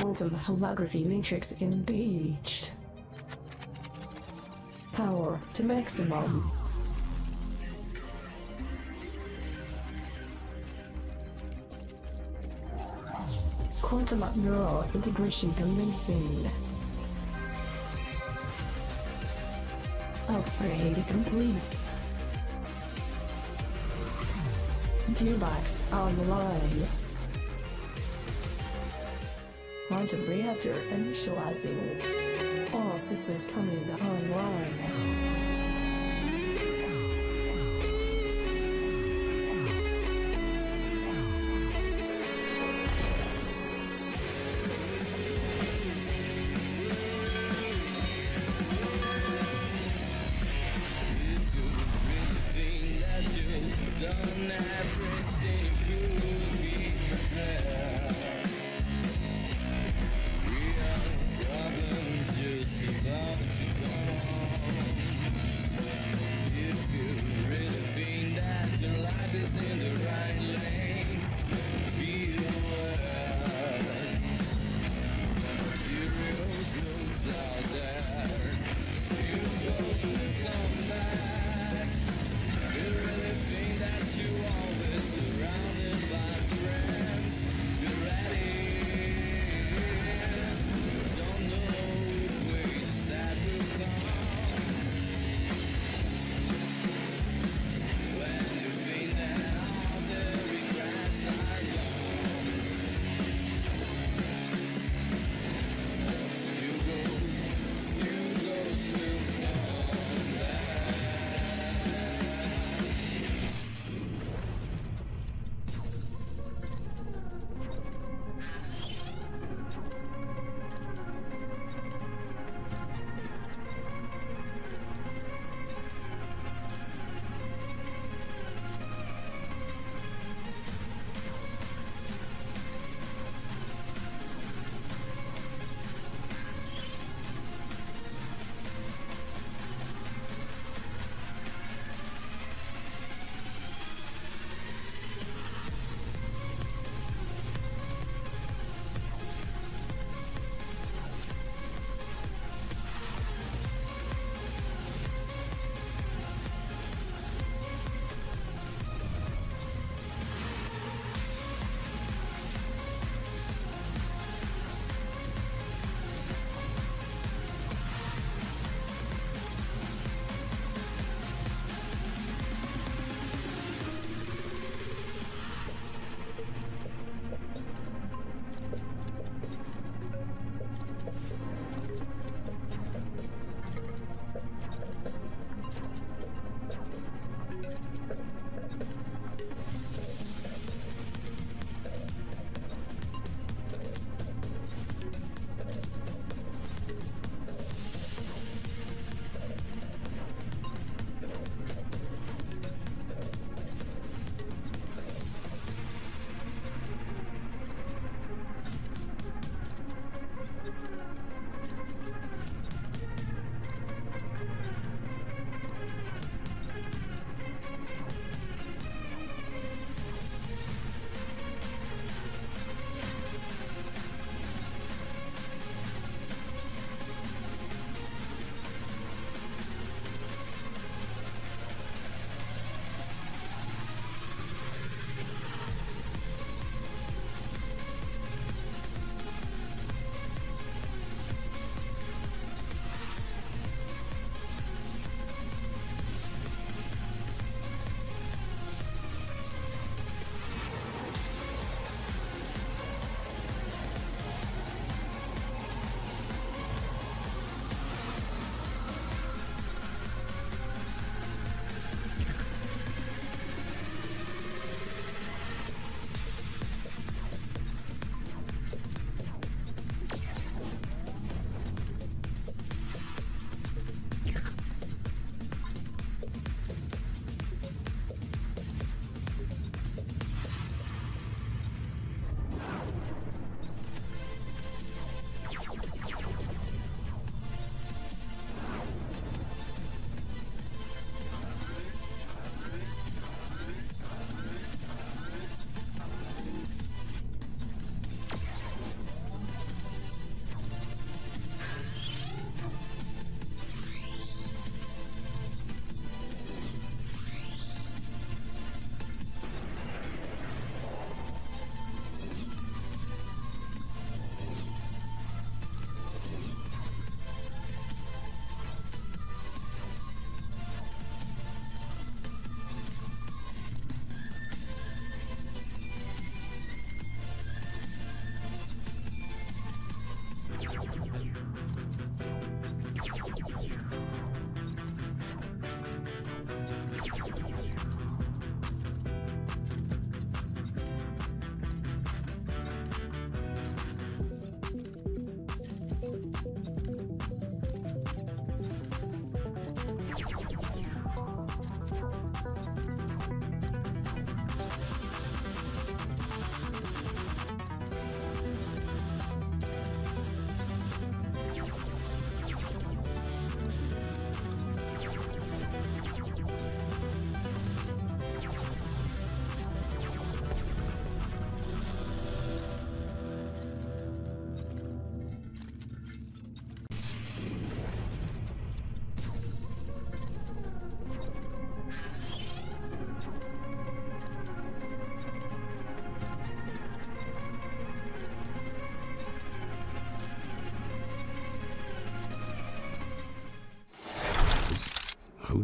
Quantum holography matrix engaged. Power to maximum. Quantum neural integration commencing. Upgrade complete. Gearbox online. Quantum reactor initializing. All systems coming online. Done everything could be prepared. Real problems just about to come. If you really think that your life is in the right lane, be aware. Serious looks out there, still those will come back. You really think that you always do.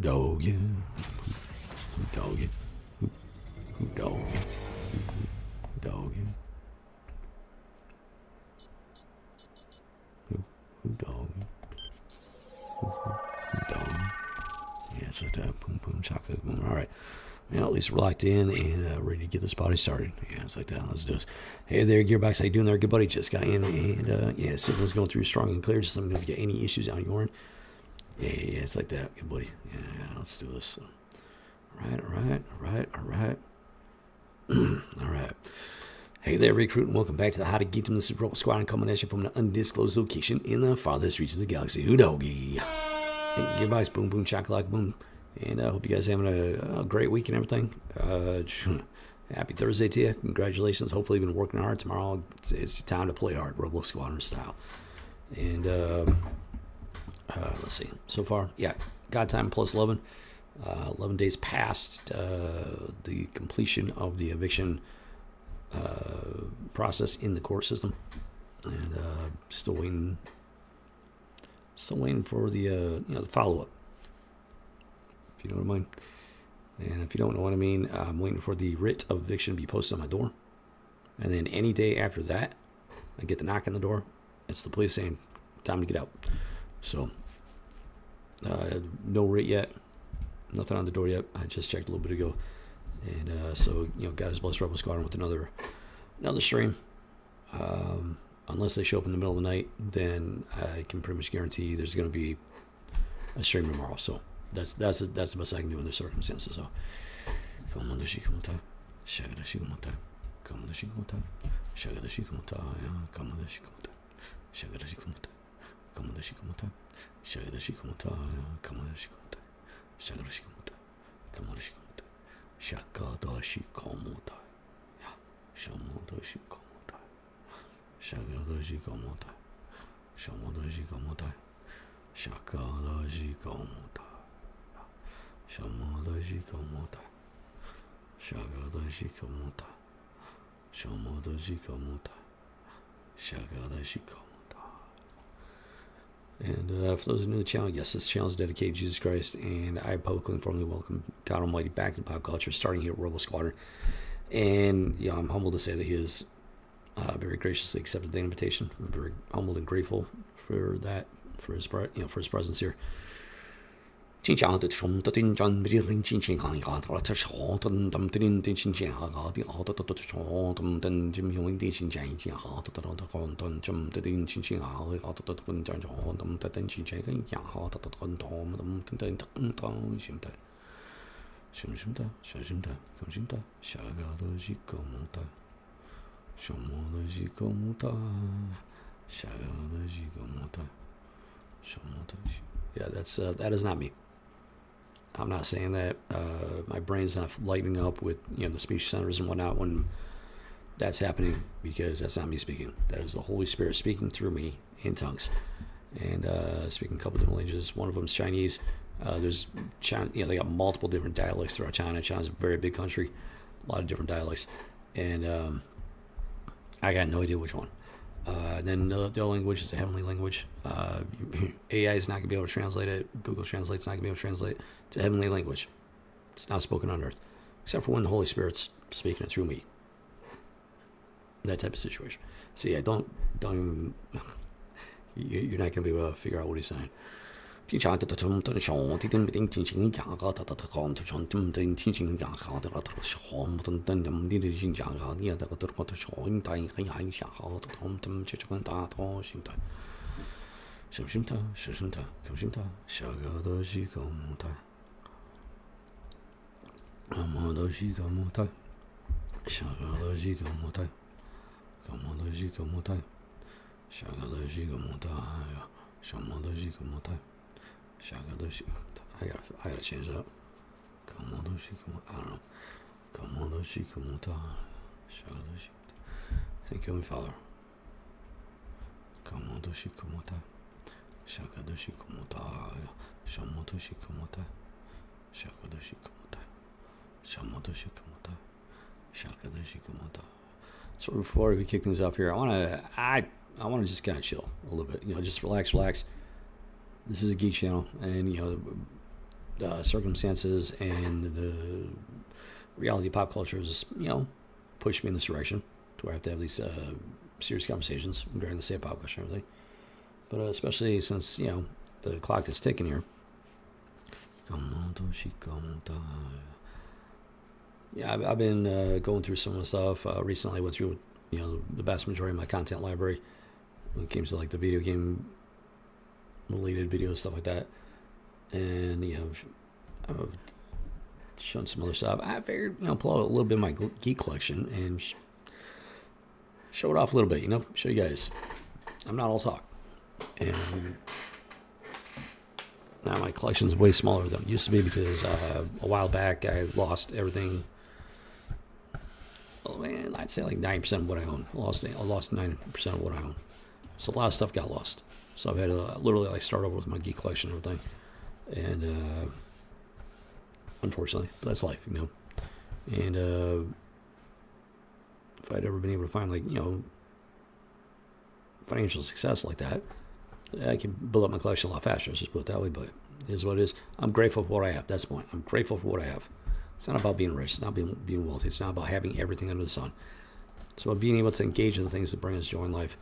dog you? Who dog you? Who dog you? Who dog you? Who dog you? Who dog you? Yeah, it's like that. Boom, boom, chocolate, boom. All right. Well, at least we're locked in and ready to get this party started. Yeah, it's like that. Let's do this. Hey there, Gearbox. How you doing there, good buddy? Just got in, and yeah, signal's going through strong and clear. Just let me know if you get any issues on your end. Yeah, it's like that, good buddy. Yeah, let's do this. All right. All right. Hey there, recruit, and welcome back to the How to Get Them. This is Rebel Squadron combination from an undisclosed location in the farthest reaches of the galaxy. Who doggy? Hey, Gearbox, boom, boom, chocolate, boom. And I hope you guys are having a great week and everything. Happy Thursday to you. Congratulations. Hopefully you've been working hard. Tomorrow it's time to play hard, Robo Squadron style. And let's see. So far, yeah, God time plus 11. 11 days past the completion of the eviction process in the court system. And still waiting for the the follow-up. You know what I mean? And if you don't know what I mean, I'm waiting for the writ of eviction to be posted on my door. And then any day after that, I get the knock on the door. It's the police saying, time to get out. So, no writ yet. Nothing on the door yet. I just checked a little bit ago. And so, God has blessed Rebel Squadron with another stream. Unless they show up in the middle of the night, then I can pretty much guarantee there's going to be a stream tomorrow. So, that's the best I can do in the circumstances. So, come on, come on, come on, come on, come on, come on, come on, come on, come on, And for those new to the channel, yes, this channel is dedicated to Jesus Christ, and I publicly and formally welcome God Almighty back in pop culture, starting here at Rebel Squadron. And I'm humbled to say that He has very graciously accepted the invitation. I'm very humbled and grateful for that, for His presence here. And for those new to yeah, that is not me. I'm not saying that my brain's not lighting up with the speech centers and whatnot when that's happening, because that's not me speaking. That is the Holy Spirit speaking through me in tongues, and speaking a couple different languages. One of them is Chinese. There's China. They got multiple different dialects throughout China. China's a very big country, a lot of different dialects, and I got no idea which one. Then the other language is a heavenly language. AI is not going to be able to translate it. Google Translate's not going to be able to translate it. It's a heavenly language. It's not spoken on earth, except for when the Holy Spirit's speaking it through me. That type of situation. So yeah, don't even. You're not going to be able to figure out what he's saying. I gotta change that. I don't know. Thank you, Father. So before we kick things off here, I wanna just kind of chill a little bit. Just relax. This is a geek channel, and circumstances and the reality of pop culture has, pushed me in this direction to where I have to have these serious conversations during the state of pop culture and everything. But especially since, the clock is ticking here. Yeah, I've been going through some of the stuff. Recently I went through, the vast majority of my content library when it came to like the video game related videos, stuff like that. And, I've shown some other stuff. I figured, pull out a little bit of my geek collection and show it off a little bit, show you guys. I'm not all talk. And now my collection's way smaller than it used to be because a while back I lost everything. Well, man, I'd say like 9% of what I own. I lost 9% of what I own. So a lot of stuff got lost. So I've had to literally like start over with my geek collection and everything. And unfortunately, but that's life, And if I'd ever been able to find like, financial success like that, I can build up my collection a lot faster. Let's just put it that way, but it is what it is. I'm grateful for what I have. That's the point. I'm grateful for what I have. It's not about being rich. It's not being wealthy. It's not about having everything under the sun. It's about being able to engage in the things that bring us joy in life.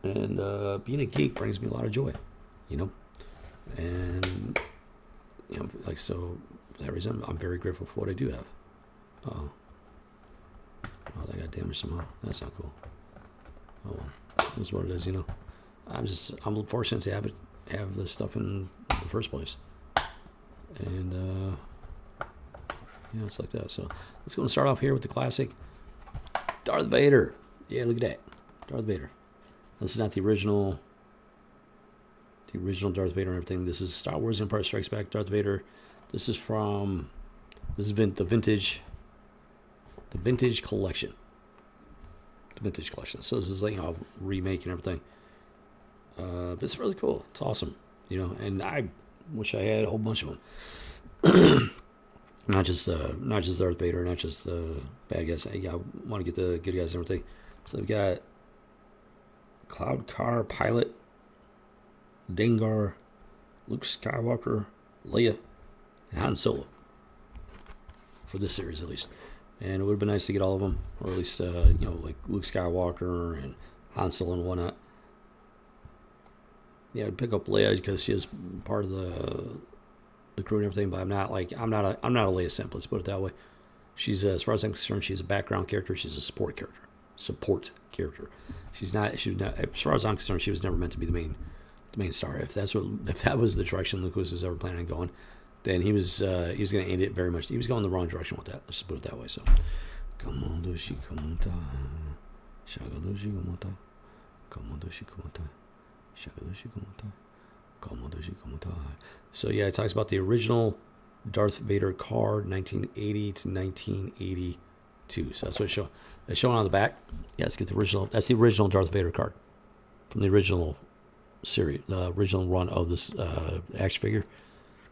And being a geek brings me a lot of joy, And, so for that reason, I'm very grateful for what I do have. Oh, that got damaged somehow. That's not cool. Oh, well. That's what it is, I'm fortunate to have this stuff in the first place. And, it's like that. So let's go and start off here with the classic Darth Vader. Yeah, look at that. Darth Vader. This is not the original Darth Vader and everything. This is Star Wars Empire Strikes Back Darth Vader. This is the vintage collection. The vintage collection. So this is like a remake and everything. But it's really cool. It's awesome. And I wish I had a whole bunch of them. Not just Darth Vader, not just the bad guys. I want to get the good guys and everything. So we've got Cloud Car Pilot, Dengar, Luke Skywalker, Leia, and Han Solo. For this series, at least. And it would have been nice to get all of them, or at least, like Luke Skywalker and Han Solo and whatnot. Yeah, I'd pick up Leia because she is part of the crew and everything, but I'm not a Leia simp. Let's put it that way. She's, as far as I'm concerned, she's a background character. She's a support character. She's not. As far as I'm concerned, she was never meant to be the main star. If that was the direction Lucas was ever planning on going, then he was going to end it very much. He was going the wrong direction with that. Let's just put it that way. So, so yeah, it talks about the original Darth Vader card, 1980 to 1982. So that's what it's showing on the back. Yeah, let's get the original. That's the original Darth Vader card from the original series, the original run of this action figure,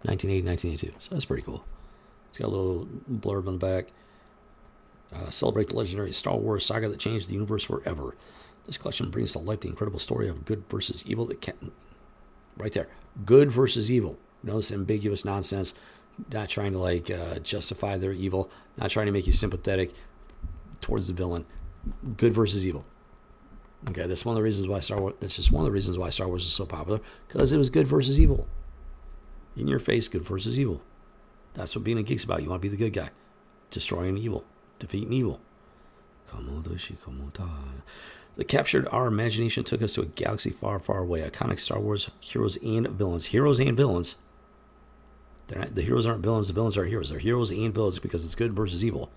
1980, 1982. So that's pretty cool. It's got a little blurb on the back. Celebrate the legendary Star Wars saga that changed the universe forever. This collection brings to life the incredible story of good versus evil that can... Right there. Good versus evil. No, this ambiguous nonsense. Not trying to justify their evil. Not trying to make you sympathetic towards the villain. Good versus evil. Okay, that's one of the reasons why Star Wars... That's just one of the reasons why Star Wars is so popular. Because it was good versus evil. In your face, good versus evil. That's what being a geek's about. You want to be the good guy. Destroying evil. Defeating evil. They captured our imagination, took us to a galaxy far, far away. Iconic Star Wars heroes and villains. Heroes and villains. The heroes aren't villains. The villains are heroes. They're heroes and villains because it's good versus evil.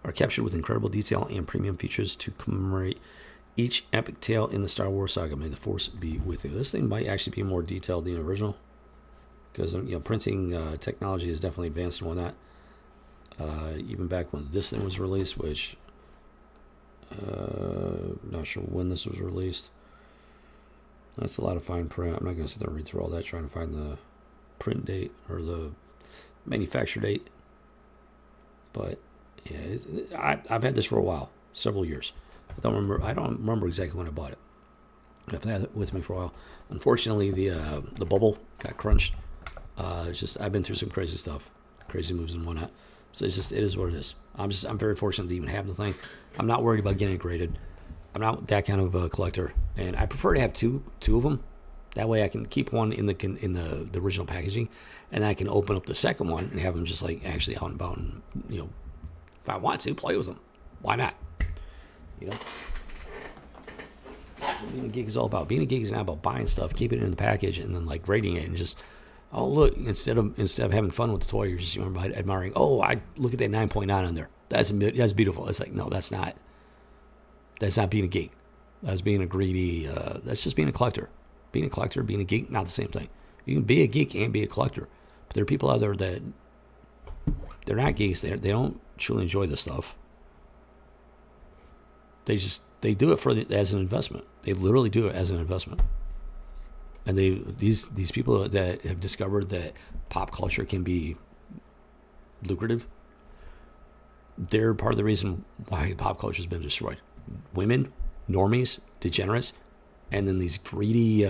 Are captured with incredible detail and premium features to commemorate each epic tale in the Star Wars saga. May the Force be with you. This thing might actually be more detailed than the original, because printing technology is definitely advanced and whatnot. Even back when this thing was released, which not sure when this was released. That's a lot of fine print. I'm not going to sit there and read through all that trying to find the print date or the manufacture date. But yeah, I've had this for a while. several years. I don't remember exactly when I bought it. I've had it with me for a while. Unfortunately, the bubble got crunched. It's just I've been through some crazy stuff, crazy moves and whatnot. So it is what it is. I'm very fortunate to even have the thing. I'm not worried about getting it graded. I'm not that kind of a collector, and I prefer to have two of them. That way, I can keep one in the original packaging, and I can open up the second one and have them just like actually out and about, and if I want to play with them, why not? That's what being a geek is all about. Being a geek is not about buying stuff, keeping it in the package, and then like grading it and just, oh look, instead of having fun with the toy, you're just admiring. Oh, I look at that 9.9 on there. That's beautiful. It's like, no, that's not. That's not being a geek. That's being a greedy. That's just being a collector. Being a collector, being a geek, not the same thing. You can be a geek and be a collector, but there are people out there that they're not geeks. They don't truly enjoy this stuff. They do it as an investment. They literally do it as an investment. And these people that have discovered that pop culture can be lucrative, they're part of the reason why pop culture has been destroyed. Women, normies, degenerates, and then these greedy,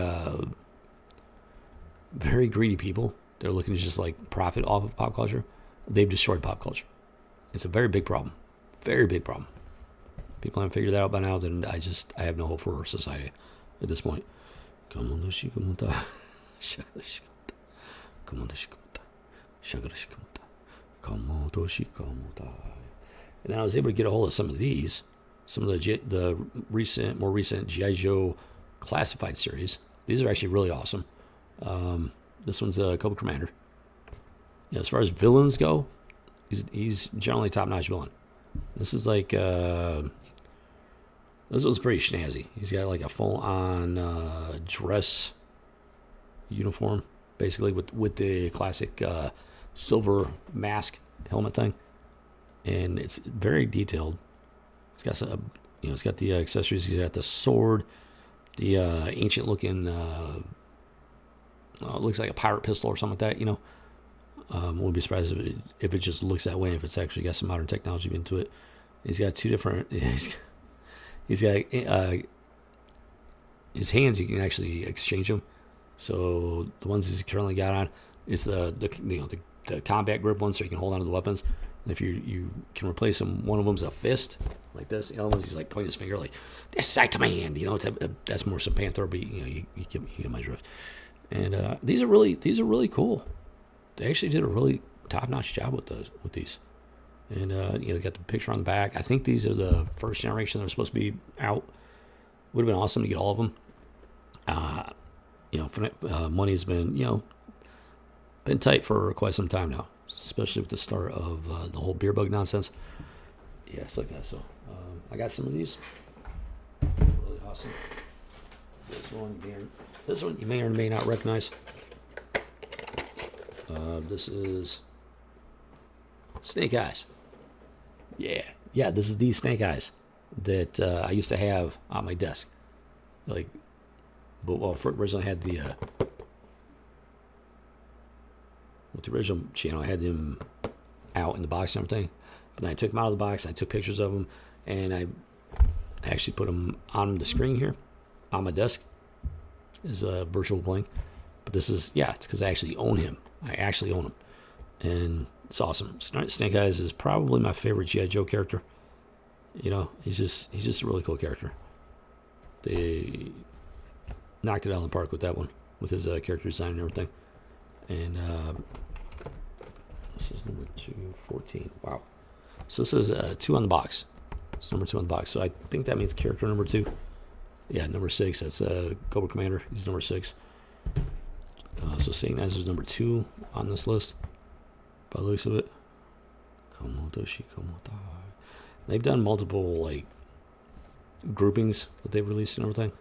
very greedy people, they're looking to just like profit off of pop culture. They've destroyed pop culture. It's a very big problem. Very big problem. People haven't figured that out by now, then I have no hope for society at this point. And then I was able to get a hold of some of these, some of the more recent G.I. Joe classified series. These are actually really awesome. This one's a Cobra Commander. As far as villains go, he's generally a top-notch villain. This is like this one's pretty snazzy. He's got like a full-on dress uniform, basically with the classic silver mask helmet thing, and it's very detailed. It's got some, it's got the accessories. He's got the sword, the ancient-looking. It looks like a pirate pistol or something like that. Wouldn't be surprised if it just looks that way. If it's actually got some modern technology into it. He's got two different. He's got his hands. You can actually exchange them. So the ones he's currently got on is the combat grip one, so you can hold on to the weapons. And if you can replace them, one of them's a fist like this. The other one's he's like pointing his finger like, "This is I command." That's more some Panther, but you get my drift. And these are really cool. They actually did a really top-notch job with these. And got the picture on the back. I think these are the first generation that are supposed to be out. Would have been awesome to get all of them. Money's been been tight for quite some time now, especially with the start of the whole beer bug nonsense. Yeah, it's like that. So I got some of these. Really awesome. This one you may or may not recognize. This is Snake Eyes. Yeah, this is these Snake Eyes that I used to have on my desk. Originally I had with the original channel, I had them out in the box and everything. But then I took them out of the box, I took pictures of them, and I actually put them on the screen here, on my desk, as a virtual bling. But this is, it's because I actually own him. I actually own him. And it's awesome. Snake Eyes is probably my favorite G.I. Joe character. He's just a really cool character. They knocked it out of the park with that one, with his character design and everything. And this is number 214. Wow. So this is 2 on the box. It's number 2 on the box. So I think that means character number 2. Yeah, number 6. That's Cobra Commander. He's number 6. So Satan as is number 2 on this list, by the looks of it. They've done multiple groupings that they've released and everything,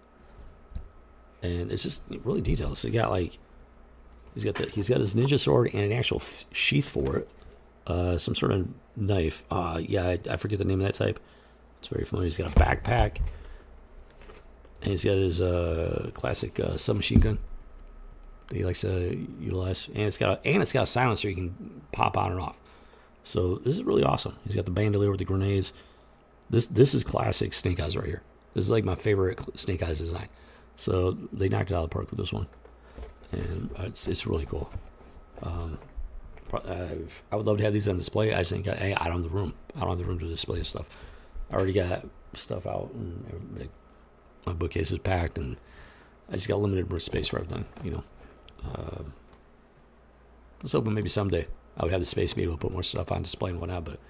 and it's just really detailed. So he's got his ninja sword and an actual sheath for it, some sort of knife. I forget the name of that type. It's very familiar. He's got a backpack, and he's got his classic submachine gun that he likes to utilize, and it's got a silencer you can pop on and off. So this is really awesome. He's got the bandolier with the grenades. This is classic Snake Eyes right here. This is like my favorite Snake Eyes design. So they knocked it out of the park with this one, and it's really cool. I would love to have these on display. I just think I don't have the room. I don't have the room to display stuff. I already got stuff out, and my bookcase is packed, and I just got limited space for everything. You know, I was hoping maybe someday I would have the space to be able to put more stuff on display and whatnot, but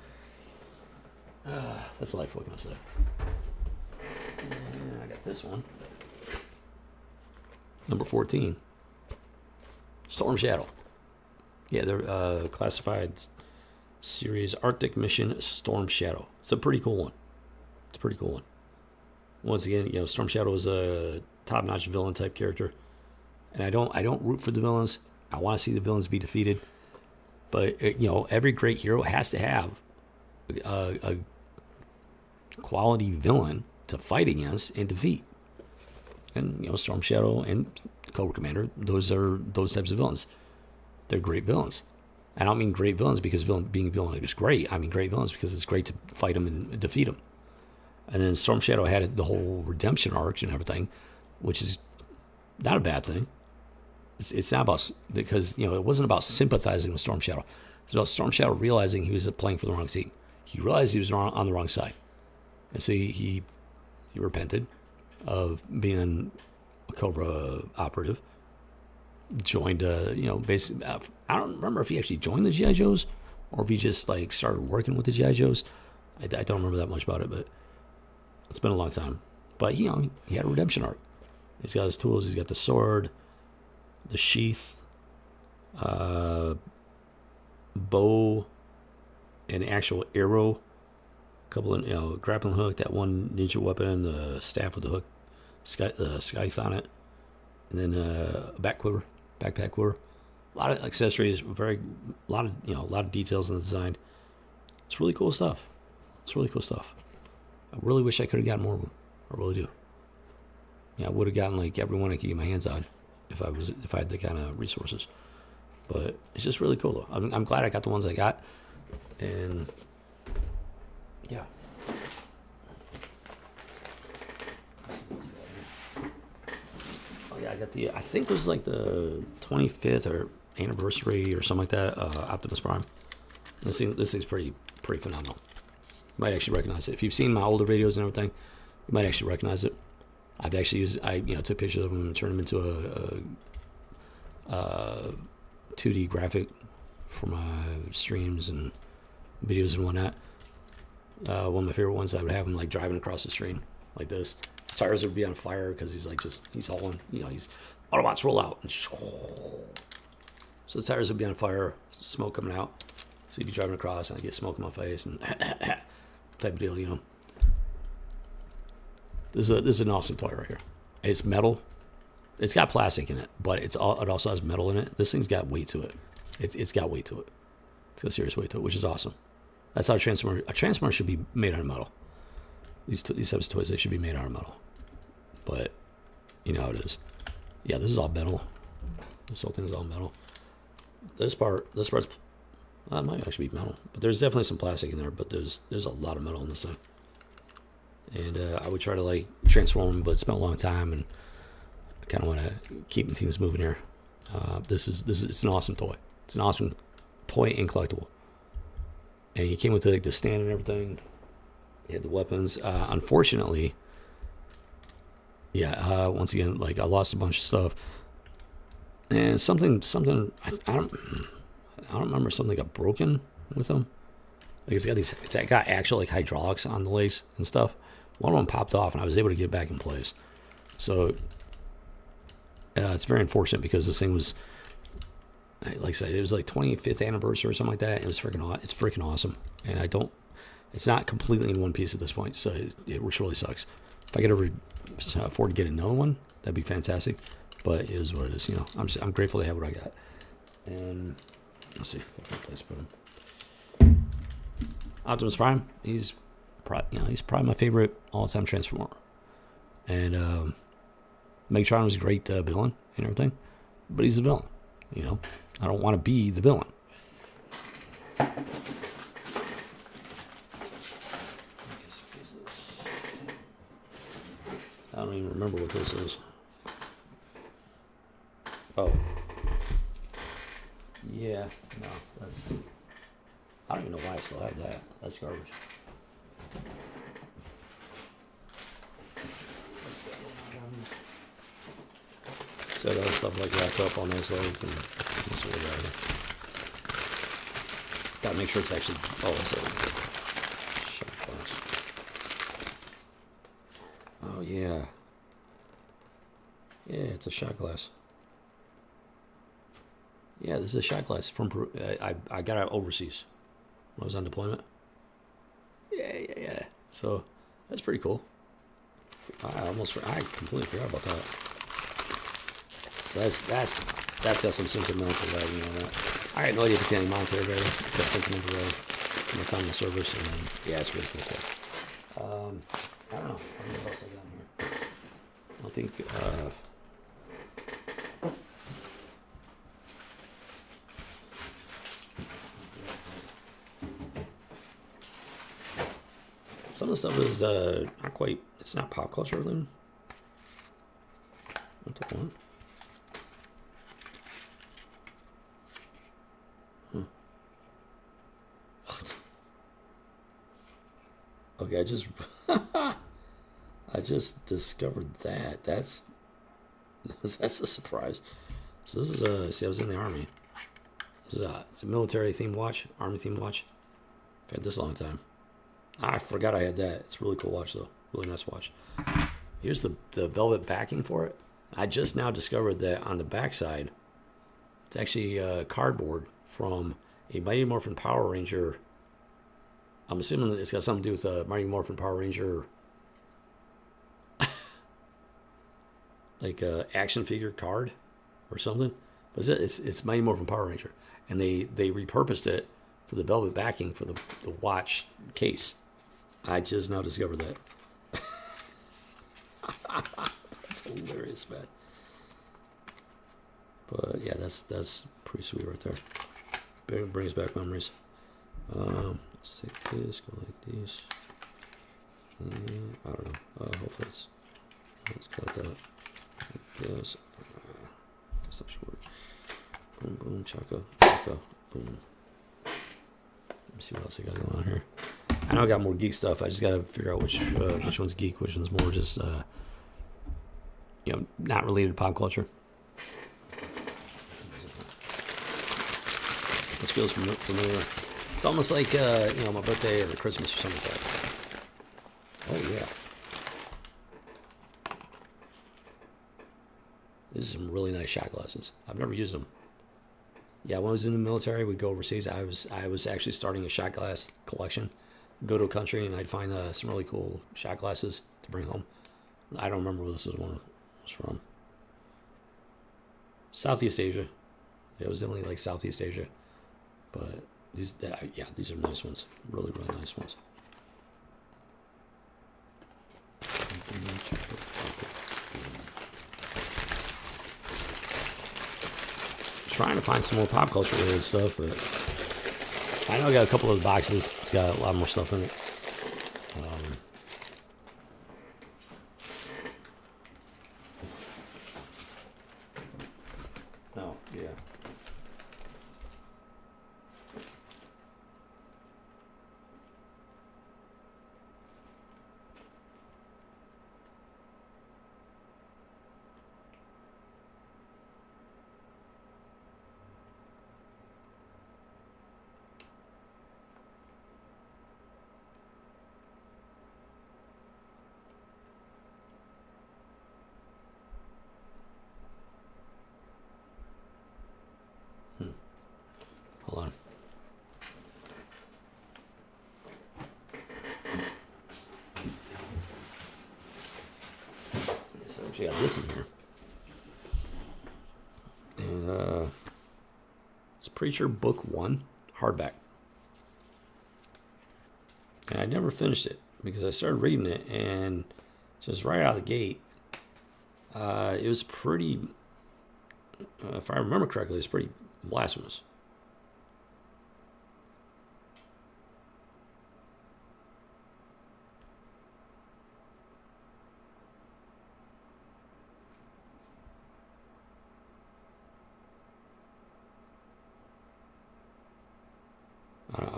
that's life. What can I say? And I got this one, number 14, Storm Shadow. Yeah, they're classified series Arctic Mission Storm Shadow. It's a pretty cool one. It's a pretty cool one. Once again, you know, Storm Shadow is a top-notch villain type character, and I don't root for the villains. I want to see the villains be defeated, but you know, every great hero has to have a quality villain to fight against and defeat. And you know, Storm Shadow and Cobra Commander, those are those types of villains. They're great villains. I don't mean great villains because being a villain is great. I mean great villains because it's great to fight them and defeat them. And then Storm Shadow had the whole redemption arc and everything, which is not a bad thing. It's not about, because you know, it wasn't about sympathizing with Storm Shadow. It's about Storm Shadow realizing he was playing for the wrong team. He realized he was on the wrong side, and so he repented of being a Cobra operative. Joined, you know, basically, I don't remember if he actually joined the G.I. Joes or if he just like started working with the G.I. Joes. I don't remember that much about it, but it's been a long time. But you know, he had a redemption arc. He's got his tools. He's got the sword, the sheath, bow, an actual arrow, a couple of, you know, grappling hook, that one ninja weapon, the staff with the hook, scythe on it, and then a backpack quiver. A lot of accessories, a lot of details in the design. It's really cool stuff. I really wish I could have gotten more of them. I really do. Yeah, I would have gotten like every one I could get my hands on if I had the kind of resources. But it's just really cool though. I'm glad I got the ones I got, and yeah. Oh yeah, I got I think it was like the 25th or anniversary or something like that. Optimus Prime. This thing's pretty phenomenal. You might actually recognize it if you've seen my older videos and everything. You might actually recognize it. I've actually took pictures of them and turned them into a 2D graphic for my streams and videos and whatnot. One of my favorite ones, I would have him like driving across the stream like this. His tires would be on fire because he's hauling. You know, he's Autobots roll out, and so the tires would be on fire, smoke coming out. So he'd be driving across, and I get smoke in my face, and type of deal, you know. This is an awesome toy right here. It's metal. It's got plastic in it, but it also has metal in it. This thing's got weight to it. It's got weight to it. It's got serious weight to it, which is awesome. That's how a Transformer should be made out of metal. These types of toys, they should be made out of metal. But you know how it is. Yeah, this is all metal. This whole thing is all metal. This part's it might actually be metal, but there's definitely some plastic in there. But there's a lot of metal in this thing. And I would try to like transform them, but it's been a long time, and I kind of want to keep things moving here. It's an awesome toy. It's an awesome toy and collectible. And he came with the stand and everything. He had the weapons. Unfortunately, once again, like I lost a bunch of stuff, and something I don't remember, something got broken with them. Like it's got actual like hydraulics on the legs and stuff. One of them popped off, and I was able to get it back in place. So it's very unfortunate because this thing was, like I said, it was like 25th anniversary or something like that. It was it's freaking awesome, and it's not completely in one piece at this point, so which really sucks. If I could ever afford to get another one, that'd be fantastic. But it is what it is, you know. I'm grateful to have what I got. And let's see if I can place put him. Optimus Prime, he's probably my favorite all-time Transformer. And Megatron was a great villain and everything, but he's a villain. You know, I don't want to be the villain. don't even remember what this is. Oh. Yeah, no, that's... I don't even know why I still have that. That's garbage. So that stuff like wrapped up on this, like, and sort of gotta make sure it's actually... Oh, it's a shot glass. Oh, yeah. Yeah, it's a shot glass. Yeah, this is a shot glass from Peru. I got it overseas when I was on deployment. Yeah. So that's pretty cool. I completely forgot about that. So that's got some sentimental value on that. I had no idea if it's any monetary value. It's got sentimental value from the time of the service, and yeah, it's really cool stuff. I don't know. I don't know what else I got in here. I don't think. Some of the stuff is not quite. It's not pop culture, then. What the one? What? Okay, I just discovered that. That's a surprise. So this is see, I was in the army. It's a military themed watch, army themed watch. I've had this a long time. I forgot I had that. It's a really cool watch, though. Really nice watch. Here's the velvet backing for it. I just now discovered that on the backside, it's actually cardboard from a Mighty Morphin Power Ranger. I'm assuming it's got something to do with a Mighty Morphin Power Ranger, like a action figure card or something. But it's Mighty Morphin Power Ranger, and they repurposed it for the velvet backing for the watch case. I just now discovered that. That's hilarious, man. But yeah, that's pretty sweet right there. Brings back memories. Let's take this, go like this. I don't know. Hopefully let's cut that like this. Guess that should work. Boom, boom, chaka, boom. Let me see what else I got going on here. I know I got more geek stuff. I just got to figure out which one's geek, which one's more just, not related to pop culture. This feels familiar. It's almost like, my birthday or Christmas or something like that. Oh, yeah. These are some really nice shot glasses. I've never used them. Yeah, when I was in the military, we'd go overseas. I was actually starting a shot glass collection. Go to a country and I'd find some really cool shot glasses to bring home. I don't remember where this was from. Southeast Asia. It was definitely like Southeast Asia. But these are nice ones. Really, really nice ones. Trying to find some more pop culture related stuff, but I know I got a couple of boxes. It's got a lot more stuff in it. Oh, yeah. Hold on. So I actually got this in here. And it's Preacher Book 1, hardback. And I never finished it because I started reading it and just right out of the gate, it was pretty, if I remember correctly, it's pretty blasphemous.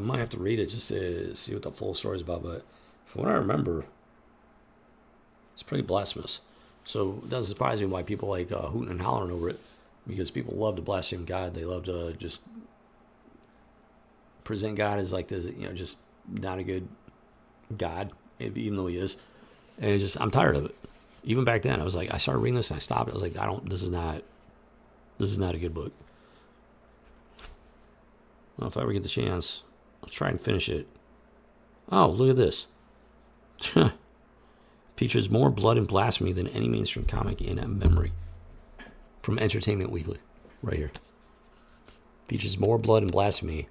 might have to read it just to see what the full story is about. But from what I remember, it's pretty blasphemous. So it doesn't surprise me why people like hooting and hollering over it, because people love to blaspheme God. They love to just present God as like just not a good God, even though he is. And it's just, I'm tired of it. Even back then, I was like, I started reading this and I stopped. I was like, this is not a good book. Well, if I ever get the chance, I'll try and finish it. Oh, look at this. Features more blood and blasphemy than any mainstream comic in memory. From Entertainment Weekly, right here. Features more blood and blasphemy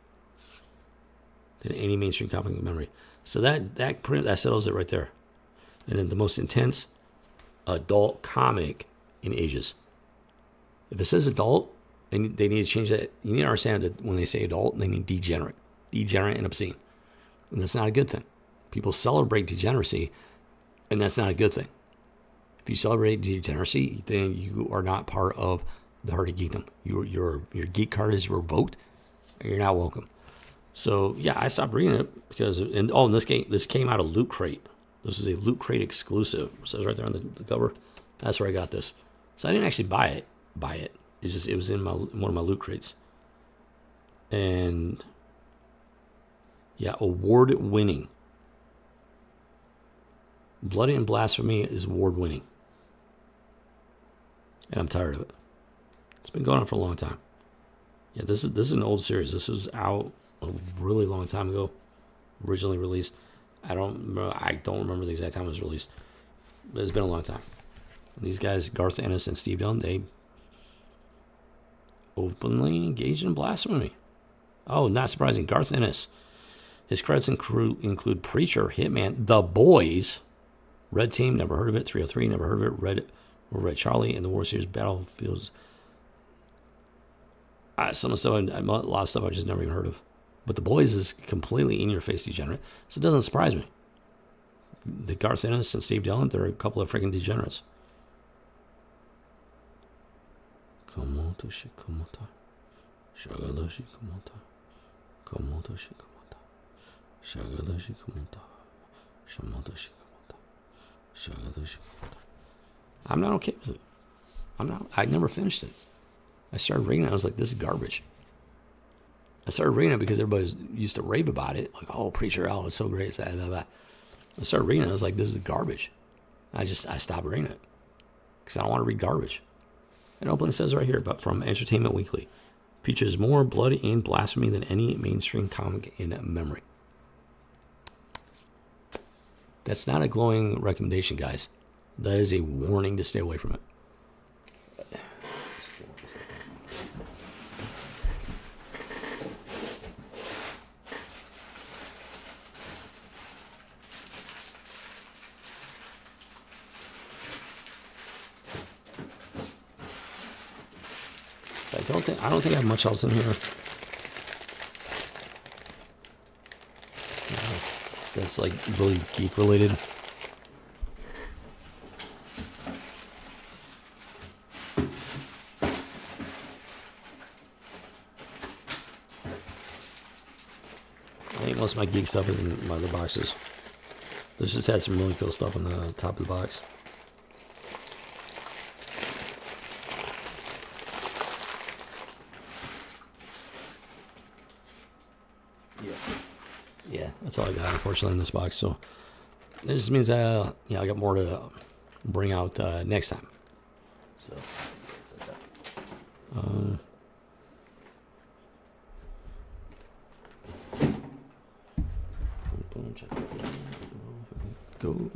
than any mainstream comic in memory. So that settles it right there. And then the most intense adult comic in ages. If it says adult, they need to change that. You need to understand that when they say adult, they mean degenerate and obscene. And that's not a good thing. People celebrate degeneracy, and that's not a good thing. If you celebrate degeneracy, then you are not part of the herd of geekdom. Your geek card is revoked, and you're not welcome. So yeah, I stopped reading it because this came out of Loot Crate. This is a Loot Crate exclusive. It says right there on the cover. That's where I got this. So I didn't actually buy it. It was in one of my Loot Crates. And yeah, award-winning. Bloody and Blasphemy is award-winning. And I'm tired of it. It's been going on for a long time. Yeah, this is an old series. This is out a really long time ago. Originally released. I don't remember the exact time it was released. But it's been a long time. And these guys, Garth Ennis and Steve Dillon, they openly engaged in blasphemy. Oh, not surprising. Garth Ennis. His credits include Preacher, Hitman, The Boys, Red Team, never heard of it. 303, never heard of it. Red Charlie, and the War Series Battlefields. A lot of stuff I just never even heard of. But The Boys is completely in-your-face degenerate, so it doesn't surprise me. The Garth Ennis and Steve Dillon, they're a couple of freaking degenerates. I'm not okay with it. I never finished it. I started reading it. I was like, this is garbage. I started reading it because everybody used to rave about it. Like, oh, Preacher, oh, it's so great. It's blah, blah, blah. I started reading it. I was like, this is garbage. I stopped reading it because I don't want to read garbage. It openly says right here, but from Entertainment Weekly, features more blood and blasphemy than any mainstream comic in memory. That's not a glowing recommendation, guys. That is a warning to stay away from it. I don't think I have much else in here. That's like really geek related. I think most of my geek stuff is in my other boxes. This just had some really cool stuff on the top of the box. Yeah, that's all I got, unfortunately, in this box. So it just means I got more to bring out next time. So go.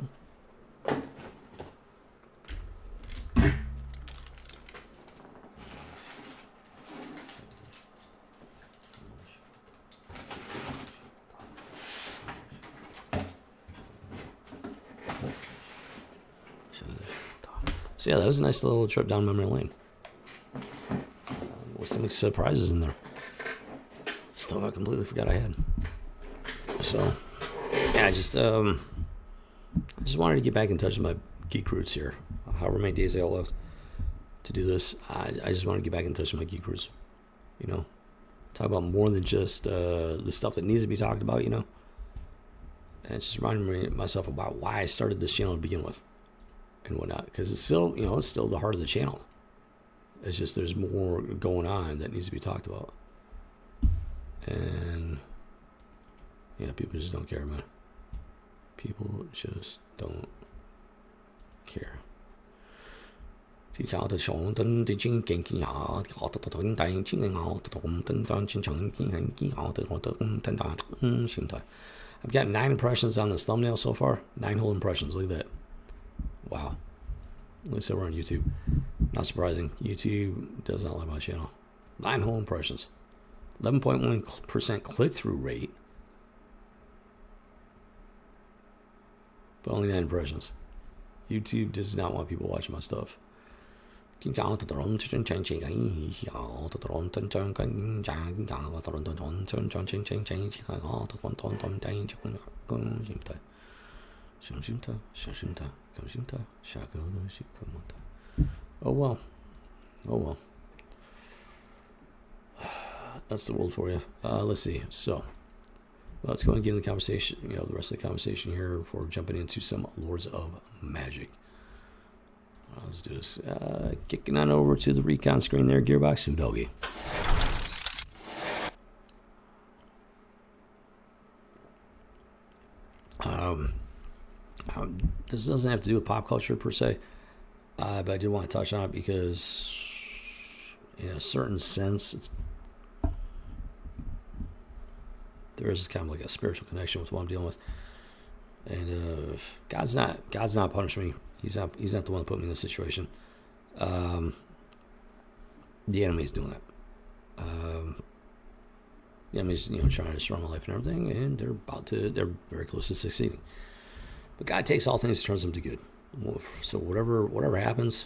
So yeah, that was a nice little trip down memory lane. With some surprises in there. Stuff I completely forgot I had. So yeah, I just wanted to get back in touch with my geek roots here. However many days I got left to do this, I just want to get back in touch with my geek roots. You know, Talk about more than just the stuff that needs to be talked about, you know. And it's just reminding myself about why I started this channel to begin with and whatnot. Because it's still, you know, it's still the heart of the channel. It's just there's more going on that needs to be talked about. And, yeah, people just don't care, man. People just don't care. I've got 9 impressions on this thumbnail so far. 9 whole impressions. Look at that. Wow. At least we're on YouTube. Not surprising. YouTube does not like my channel. 9 whole impressions. 11.1% click-through rate. But only 9 impressions. YouTube does not want people watching my stuff. Oh well. Oh well. That's the world for you. Let's see. So, let's go and get into the conversation, you know, the rest of the conversation here before jumping into some Lords of Magic. Let's do this. Kicking on over to the recon screen there, Gearbox. Hoodogie. This doesn't have to do with pop culture per se, but I did want to touch on it because, in a certain sense, there is kind of like a spiritual connection with what I'm dealing with, and God's not punishing me. He's not the one that put me in this situation. The enemy's doing it. The enemy's, you know, trying to destroy my life and everything, and they're very close to succeeding. But God takes all things and turns them to good. So whatever happens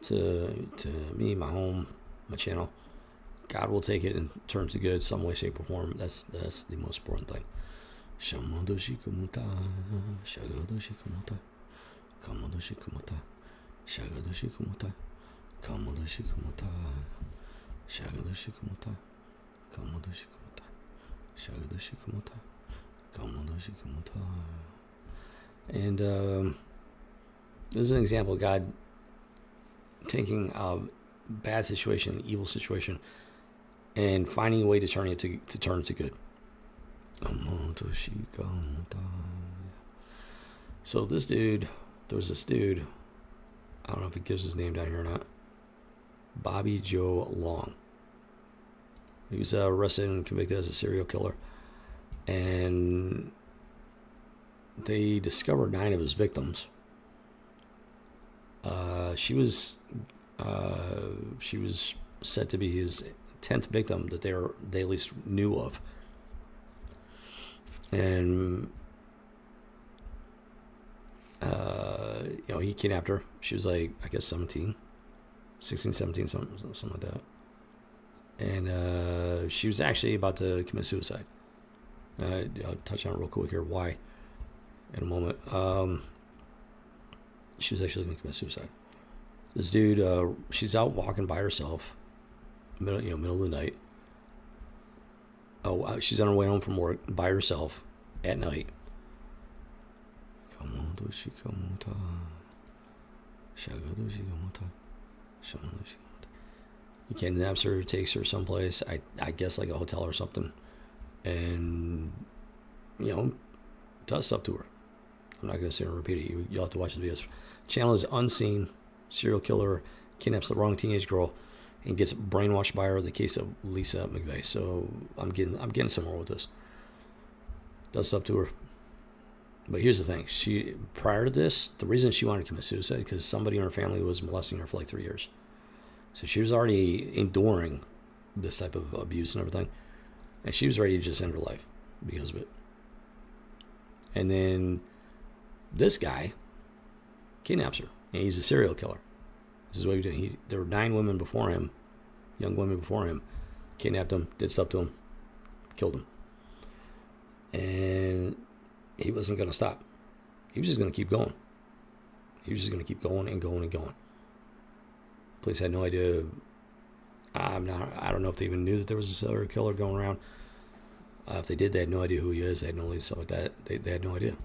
to me, my home, my channel, God will take it and turn it to good some way, shape, or form. That's the most important thing. And this is an example of God taking a bad situation, evil situation, and finding a way to turn it to good. So there was this dude, I don't know if it gives his name down here or not, Bobby Joe Long. He was arrested and convicted as a serial killer, and they discovered 9 of his victims. She was said to be his 10th victim that they at least knew of. And you know, he kidnapped her. She was like, I guess 16, 17, something like that. And she was actually about to commit suicide. I'll touch on it real quick here why in a moment. She was actually going to commit suicide. This dude, she's out walking by herself, middle of the night. Oh, she's on her way home from work by herself at night. He kidnaps her, takes her someplace, I guess like a hotel or something, and, you know, does stuff to her. I'm not going to say and repeat it. You'll have to watch the videos. Channel is Unseen. Serial killer kidnaps the wrong teenage girl and gets brainwashed by her. The case of Lisa McVeigh. So I'm getting somewhere with this. Does stuff to her. But here's the thing. She, prior to this, the reason she wanted to commit suicide because somebody in her family was molesting her for like 3 years. So she was already enduring this type of abuse and everything. And she was ready to just end her life because of it. And then this guy kidnaps her. And he's a serial killer. This is what he did. There were 9 women before him, young women before him, kidnapped him, did stuff to him, killed him. And he wasn't going to stop. He was just going to keep going. He was just going to keep going and going and going. Police had no idea. I don't know if they even knew that there was a serial killer going around. If they did, they had no idea who he is. They had no idea stuff like that. They had no idea.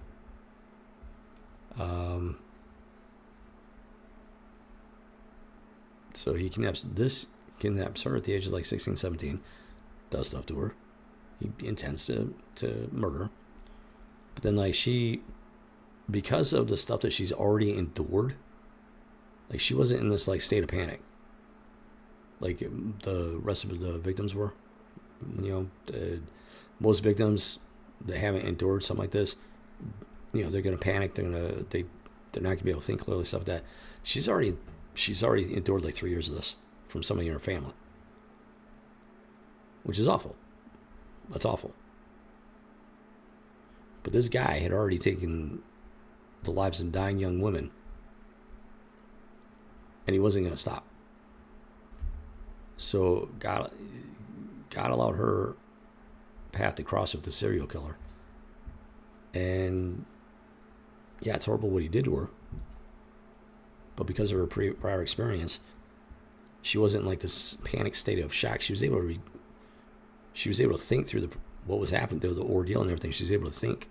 So he kidnaps her at the age of like 16, 17, does stuff to her. He intends to murder. But then like because of the stuff that she's already endured, like she wasn't in this like state of panic like the rest of the victims were. Most victims that haven't endured something like this, they're gonna panic. They're not gonna be able to think clearly, stuff like that. She's already endured like 3 years of this from somebody in her family, which is awful. That's awful. But this guy had already taken the lives of dying young women, and he wasn't going to stop. So God allowed her path to cross with the serial killer. And yeah, it's horrible what he did to her. But because of her prior experience, she wasn't in like this panic state of shock. She was able to think through what was happening, through the ordeal and everything. She was able to think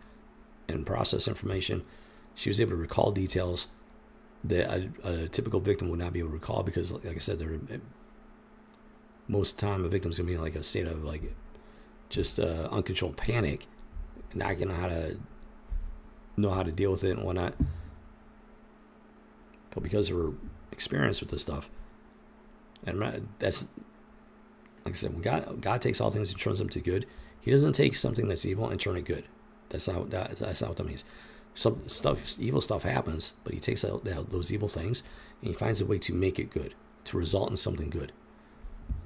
and process information. She was able to recall details that a typical victim would not be able to recall, because, like I said, most of the time a victim's going to be in like a state of like just uncontrolled panic, not going to know how to deal with it and whatnot. But because of her experience with this stuff, and that's, like I said, when God takes all things and turns them to good, He doesn't take something that's evil and turn it good. That's not what that means. Some stuff, evil stuff happens, but He takes out those evil things and He finds a way to make it good, to result in something good.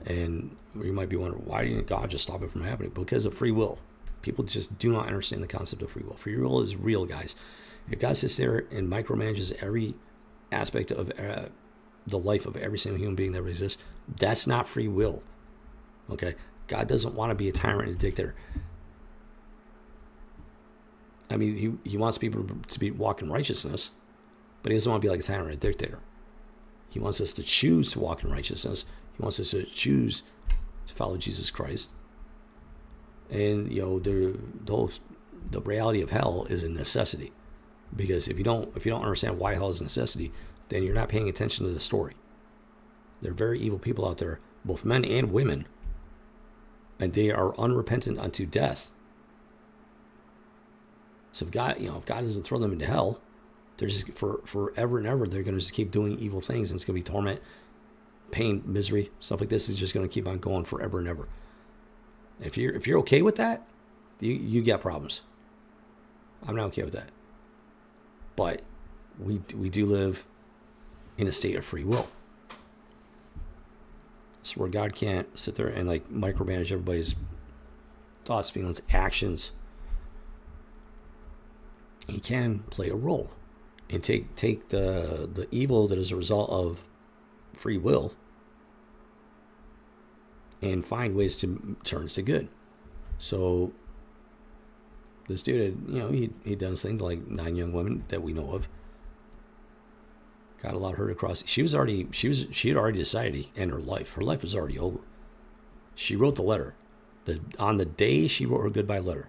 And you might be wondering, why didn't God just stop it from happening? Because of free will. People just do not understand the concept of free will. Free will is real, guys. If God sits there and micromanages every aspect of the life of every single human being that exists, that's not free will. Okay? God doesn't want to be a tyrant and a dictator. I mean, he wants people to be walk in righteousness, but He doesn't want to be like a tyrant and a dictator. He wants us to choose to walk in righteousness. He wants us to choose to follow Jesus Christ. And the reality of hell is a necessity, because if you don't understand why hell is a necessity, then you're not paying attention to the story. There are very evil people out there, both men and women, and they are unrepentant unto death. So if God doesn't throw them into hell, they're just forever and ever, they're going to just keep doing evil things, and it's going to be torment, pain, misery, stuff like this is just going to keep on going forever and ever. If you're okay with that, you got problems. I'm not okay with that. But we do live in a state of free will. So where God can't sit there and like micromanage everybody's thoughts, feelings, actions. He can play a role and take the evil that is a result of free will and find ways to turn it to good. So this dude had, he done things like 9 young women that we know of. God allowed her to cross. She had already decided to end her life. Her life was already over. She wrote the letter. On the day she wrote her goodbye letter,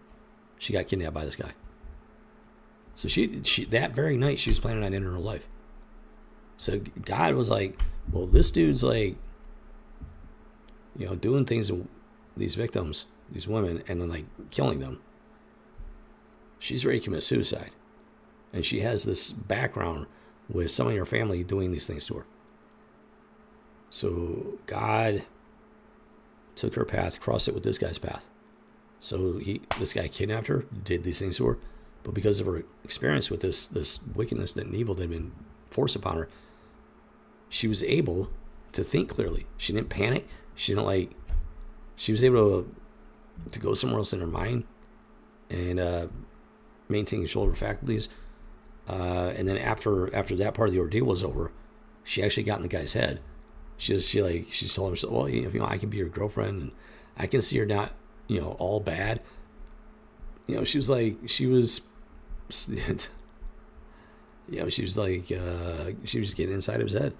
she got kidnapped by this guy. So she that very night she was planning on ending her life. So God was like, well, this dude's like, doing things to these victims, these women, and then like killing them. She's ready to commit suicide. And she has this background with some of her family doing these things to her. So God took her path, crossed it with this guy's path. So this guy kidnapped her, did these things to her, but because of her experience with this wickedness and evil that had been forced upon her, she was able to think clearly. She didn't panic. She was able to go somewhere else in her mind and maintain control of her faculties. And then after that part of the ordeal was over, she actually got in the guy's head. She told herself, well, I can be your girlfriend, and I can see her not, all bad. She was getting inside of his head,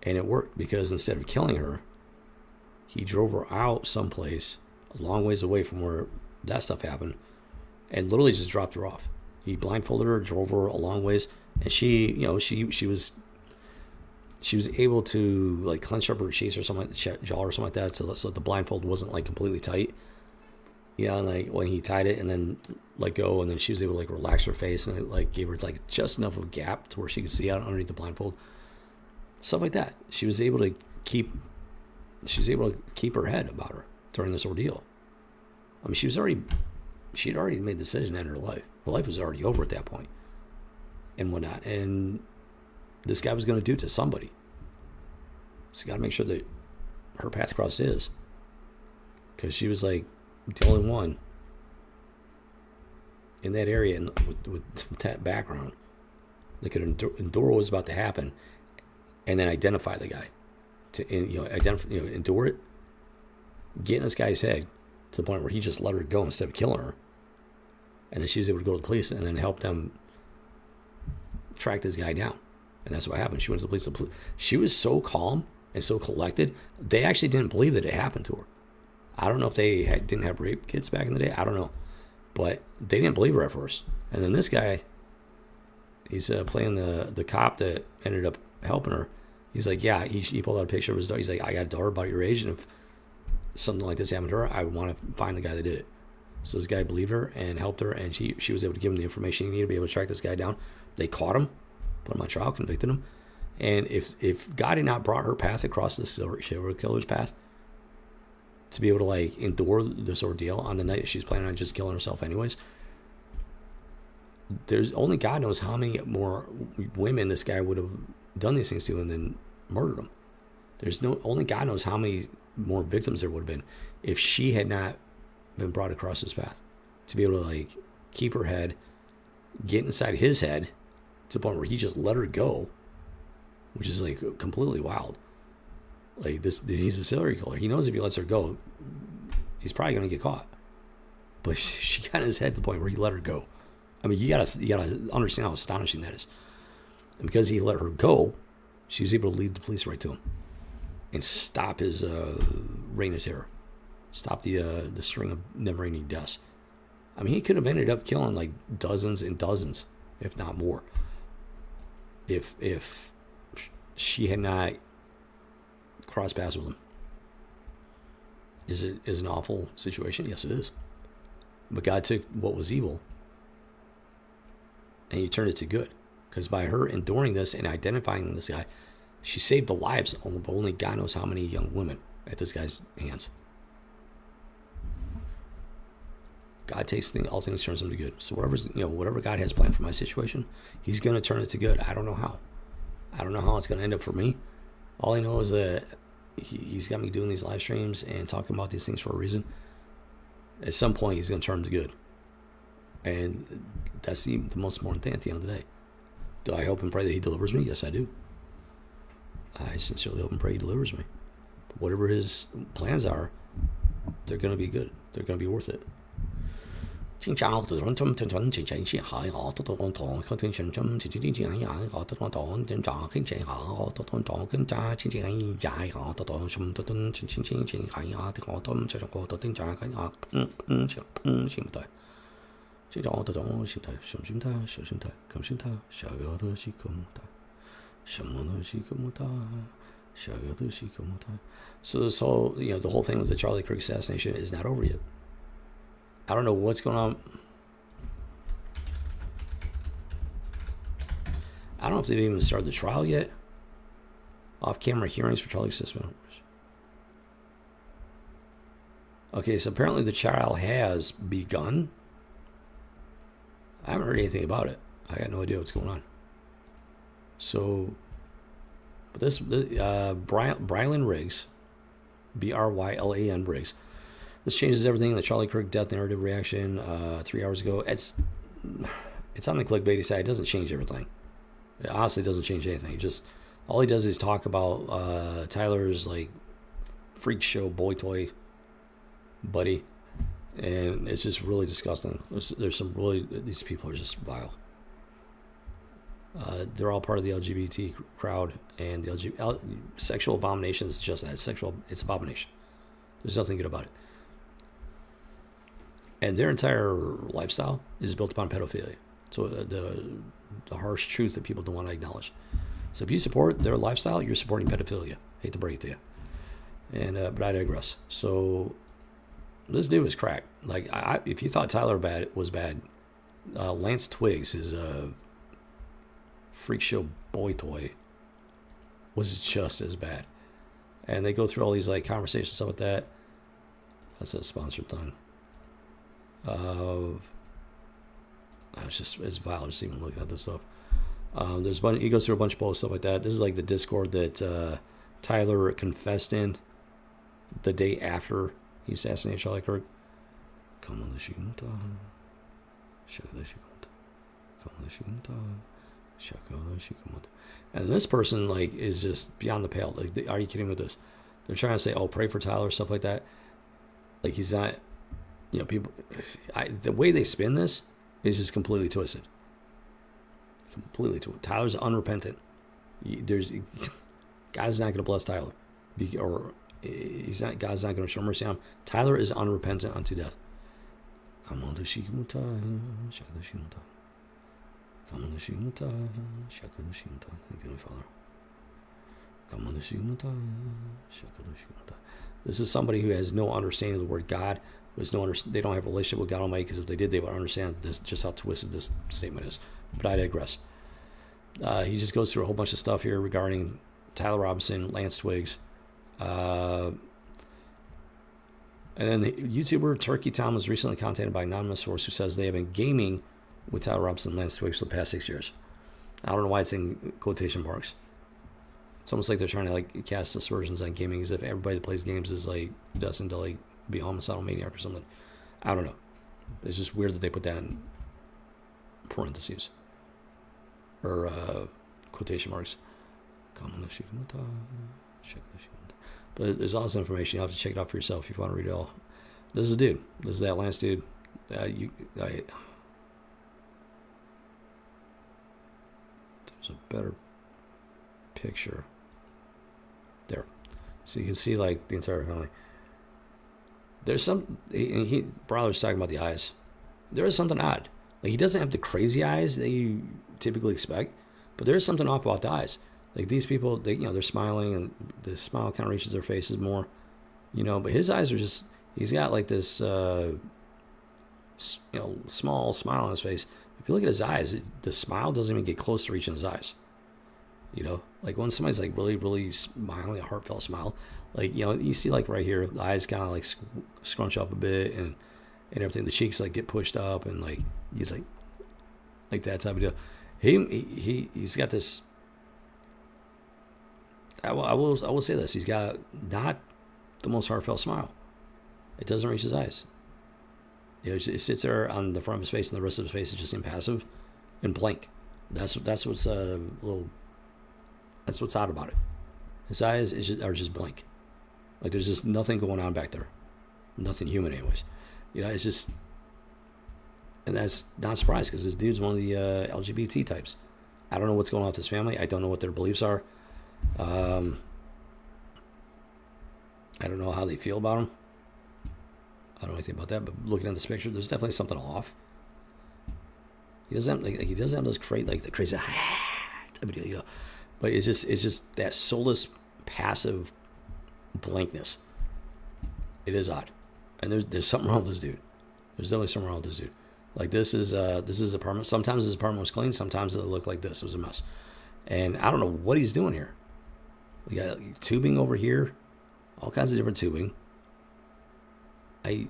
and it worked, because instead of killing her, He drove her out someplace a long ways away from where that stuff happened, and literally just dropped her off. He blindfolded her, drove her a long ways, and she was able to like clench up her cheeks or something like the jaw or something like that, so the blindfold wasn't like completely tight. And like when he tied it and then let go, and then she was able to like relax her face, and it like gave her like just enough of a gap to where she could see out underneath the blindfold. Stuff like that. She was able to keep her head about her during this ordeal. I mean, she had already made the decision to end her life. Her life was already over at that point and whatnot. And this guy was going to do it to somebody. So got to make sure that her path crossed his, because she was like the only one in that area and with that background that could endure what was about to happen, and then identify the guy to endure it, get in this guy's head to the point where he just let her go instead of killing her, and then she was able to go to the police and then help them track this guy down. And that's what happened. She went to the police. She was so calm and so collected, they actually didn't believe that it happened to her. I don't know if they didn't have rape kits back in the day. I don't know. But they didn't believe her at first. And then this guy, he's playing the cop that ended up helping her. He's like, yeah, he pulled out a picture of his daughter. He's like, I got a daughter about your age, and if something like this happened to her, I want to find the guy that did it. So this guy believed her and helped her, and she was able to give him the information he needed to be able to track this guy down. They caught him, put him on trial, convicted him. And if God had not brought her path across the serial killer's path to be able to like endure this ordeal on the night she's planning on just killing herself anyways, there's only God knows how many more women this guy would have done these things to and then murdered them. Only God knows how many more victims there would have been if she had not been brought across his path to be able to like keep her head, get inside his head to the point where he just let her go, which is like completely wild. Like he's a serial killer. He knows if he lets her go, he's probably going to get caught. But she got in his head to the point where he let her go. I mean, you gotta understand how astonishing that is. And because he let her go, she was able to lead the police right to him and stop his reign of terror, stop the string of never-ending deaths. I mean, he could have ended up killing like dozens and dozens, if not more, if she had not crossed paths with him. Is it an awful situation? Yes, it is. But God took what was evil and he turned it to good. Because by her enduring this and identifying this guy, she saved the lives of only God knows how many young women at this guy's hands. God takes all things, turns them to good. So whatever God has planned for my situation, he's going to turn it to good. I don't know how. I don't know how it's going to end up for me. All I know is that he's got me doing these live streams and talking about these things for a reason. At some point, he's going to turn them to good. And that's the most important thing at the end of the day. Do I hope and pray that he delivers me? Yes, I do. I sincerely hope and pray he delivers me. But whatever his plans are, they're going to be good. They're going to be worth it. Xin chào từ trong trong trong trên trên trên hải họ tôi còn thọ không tin trên trong trên trên trên hải họ tôi còn thọ trên trọ trên trên họ tôi còn thọ trên trà trên trên hải dài họ tôi thọ sum tôi trên trên trên trên hải họ tôi còn tôi trên trong tôi trên trà cái họ xin tôi trên trọ tôi trong xin tôi xin ta xin tôi cảm xin ta sợ cái tôi xin cảm ta什么东西cảm ta sợ cái tôi xin cảm ta. So this whole the whole thing with the Charlie Kirk assassination is not over yet. I don't know what's going on. I don't know if they've even started the trial yet. Off-camera hearings for Charlie Sisman. Okay, so apparently the trial has begun. I haven't heard anything about it. I got no idea what's going on. So, but this Brylan Riggs, Brylan Riggs. This changes everything. The Charlie Kirk death narrative reaction 3 hours ago. It's on the clickbaity side. It doesn't change everything. It honestly doesn't change anything. Just all he does is talk about Tyler's like freak show boy toy buddy, and it's just really disgusting. There's some really, these people are just vile. They're all part of the LGBT crowd, and the sexual abomination is just that. It's abomination. There's nothing good about it. And their entire lifestyle is built upon pedophilia. So the harsh truth that people don't want to acknowledge. So if you support their lifestyle, you're supporting pedophilia. Hate to break it to you. And but I digress. So this dude was cracked. Like, if you thought Tyler was bad, Lance Twiggs, his freak show boy toy, was just as bad. And they go through all these like conversations, stuff like that. That's a sponsored thing. It's vile just even looking at this stuff. He goes through a bunch of posts, stuff like that. This is like the Discord that Tyler confessed in the day after he assassinated Charlie Kirk. Come on, the Shigunta. And this person like is just beyond the pale. Like, are you kidding with this? They're trying to say, "Oh, pray for Tyler," stuff like that. Like, he's not. You know, people. The way they spin this is just completely twisted. Completely twisted. Tyler's unrepentant. God's not going to bless Tyler, or God's not going to show mercy on him. Tyler is unrepentant unto death. Come on, the Shigunta. Come on, the Shigunta. Shaka the Shigunta. Thank you, Father. Come on, the Shigunta. Shaka the Shigunta. This is somebody who has no understanding of the word God. They don't have a relationship with God Almighty, because if they did, they would understand this, just how twisted this statement is. But I digress. He just goes through a whole bunch of stuff here regarding Tyler Robinson, Lance Twiggs, and then the YouTuber Turkey Tom was recently contacted by an anonymous source who says they have been gaming with Tyler Robinson and Lance Twiggs for the past 6 years. I don't know why it's in quotation marks. It's almost like they're trying to like cast aspersions on gaming, as if everybody that plays games is like destined to like be a homicidal maniac or something. I don't know. It's just weird that they put that in parentheses or quotation marks. But there's all this information. You'll have to check it out for yourself if you want to read it all. This is a dude. This is that Lance dude. There's a better picture there, so you can see like the entire family. There's some. Brother's talking about the eyes. There is something odd. Like, he doesn't have the crazy eyes that you typically expect, but there is something off about the eyes. Like, these people, they're smiling, and the smile kind of reaches their faces more, But his eyes are just. He's got like this, small smile on his face. If you look at his eyes, the smile doesn't even get close to reaching his eyes. Like when somebody's like really, really smiling, a heartfelt smile, like, you see like right here, the eyes kind of like scrunch up a bit and everything. The cheeks like get pushed up, and like he's like that type of deal. He's got this. I will say this: he's got not the most heartfelt smile. It doesn't reach his eyes. It sits there on the front of his face, and the rest of his face is just impassive and blank. That's what's That's what's odd about it. His eyes are just blank. Like, there's just nothing going on back there. Nothing human, anyways. It's just... And that's not surprised, because this dude's one of the LGBT types. I don't know what's going on with his family. I don't know what their beliefs are. I don't know how they feel about him. I don't know anything about that, but looking at this picture, there's definitely something off. He doesn't have those the crazy type of deal, But it's just that soulless, passive blankness. It is odd, and there's something wrong with this dude. There's definitely something wrong with this dude. Like, this is his apartment. Sometimes his apartment was clean. Sometimes it looked like this. It was a mess, and I don't know what he's doing here. We got tubing over here, all kinds of different tubing. I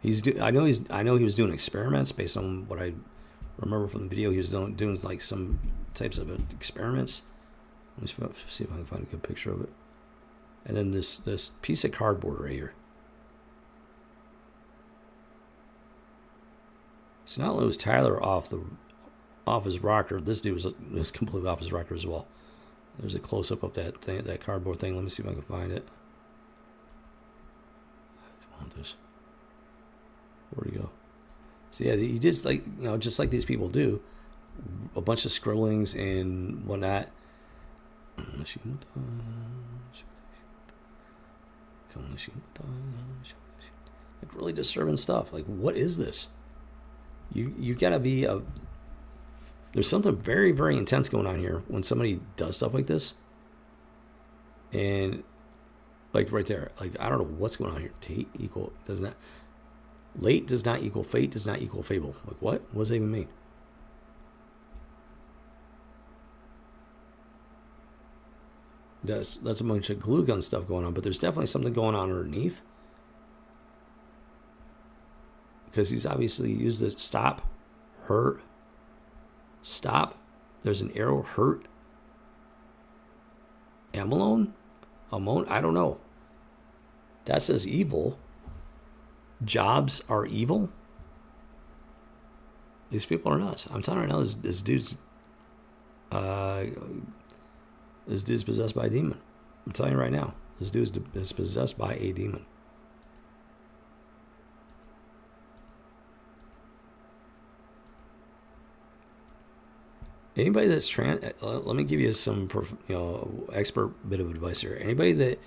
know he was doing experiments based on what I remember from the video. He was doing like some types of experiments. Let me see if I can find a good picture of it. And then this piece of cardboard right here. So not only was Tyler off his rocker, this dude was completely off his rocker as well. There's a close up of that cardboard thing. Let me see if I can find it. Come on, this. Where'd he go? So yeah, he did just like these people do, a bunch of scribblings and whatnot. Like really disturbing stuff. Like, what is this? You gotta be a. There's something very, very intense going on here when somebody does stuff like this. And like right there, like I don't know what's going on here. Tate equal does not. Late does not equal fate does not equal fable. Like what? What does that even mean? That's a bunch of glue gun stuff going on, but there's definitely something going on underneath. Because he's obviously used the stop, hurt, stop. There's an arrow, hurt. Amalone? Amon? I don't know. That says evil. Jobs are evil. These people are nuts. I'm telling you right now, this dude's possessed by a demon. I'm telling you right now, this dude is possessed by a demon. Anybody that's let me give you some, expert bit of advice here. Anybody that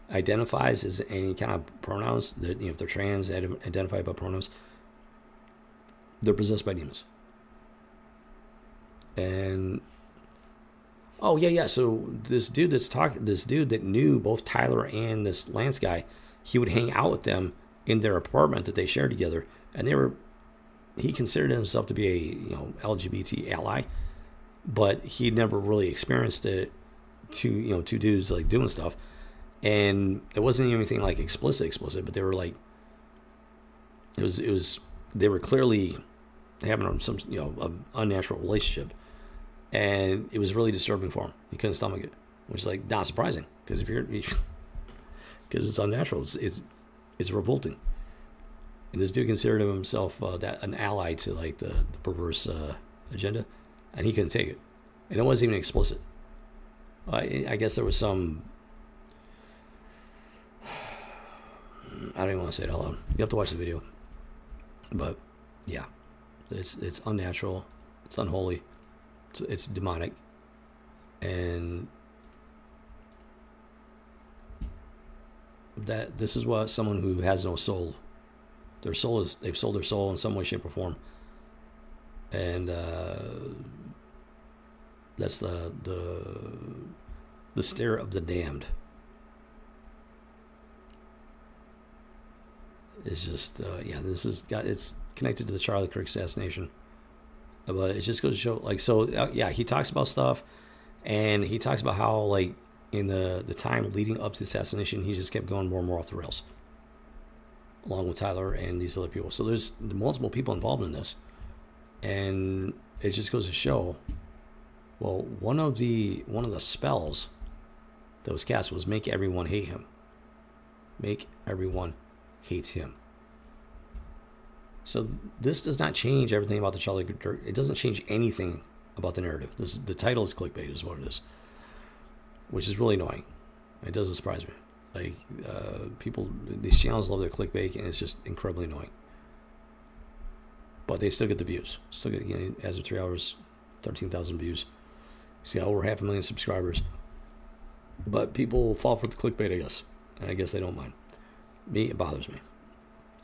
identifies as any kind of pronouns, that if they're trans, identified by pronouns, they're possessed by demons. And oh yeah. So this dude that knew both Tyler and this Lance guy, he would hang out with them in their apartment that they shared together, and he considered himself to be a LGBT ally. But he never really experienced it. Two dudes like doing stuff, and it wasn't anything like explicit, but they were like, it was they were clearly having some unnatural relationship, and it was really disturbing for him. He couldn't stomach it, which is like not surprising because because it's unnatural, it's revolting. And this dude considered himself an ally to like the perverse agenda. And he couldn't take it. And it wasn't even explicit. I guess there was some... I don't even want to say it out loud. You have to watch the video. But, yeah. It's unnatural. It's unholy. It's demonic. And... this is what someone who has no soul... they've sold their soul in some way, shape, or form. And... that's the stare of the damned. It's just it's connected to the Charlie Kirk assassination, but it just goes to show he talks about stuff, and he talks about how like in the time leading up to the assassination, he just kept going more and more off the rails, along with Tyler and these other people. So there's multiple people involved in this, and it just goes to show. Well, one of the spells that was cast was make everyone hate him. Make everyone hate him. So this does not change everything about the Charlie Kirk. It doesn't change anything about the narrative. The title is clickbait, is what it is, which is really annoying. It doesn't surprise me. Like these channels love their clickbait, and it's just incredibly annoying. But they still get the views. Still get, as of 3 hours, 13,000 views. He's got over 500,000 subscribers. But people fall for the clickbait, I guess. And I guess they don't mind. Me, it bothers me.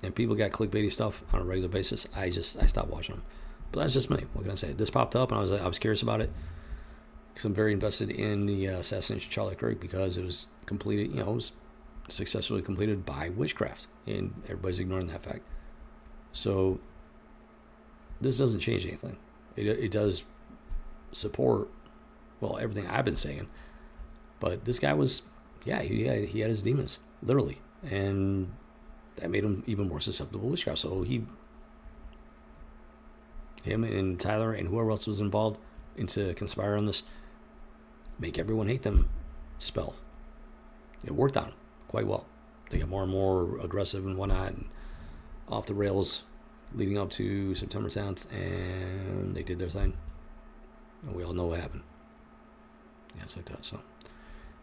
And people got clickbaity stuff on a regular basis. I stopped watching them. But that's just me. What can I say? This popped up, and I was curious about it. Because I'm very invested in the assassination of Charlie Kirk, because it was completed, it was successfully completed by witchcraft. And everybody's ignoring that fact. So this doesn't change anything. It does support, well, everything I've been saying. But this guy was, he had his demons, literally. And that made him even more susceptible to witchcraft. So him and Tyler and whoever else was involved into conspire on this, make everyone hate them spell. It worked on them quite well. They got more and more aggressive and whatnot, and off the rails leading up to September 10th, and they did their thing. And we all know what happened. Yeah, it's like that. So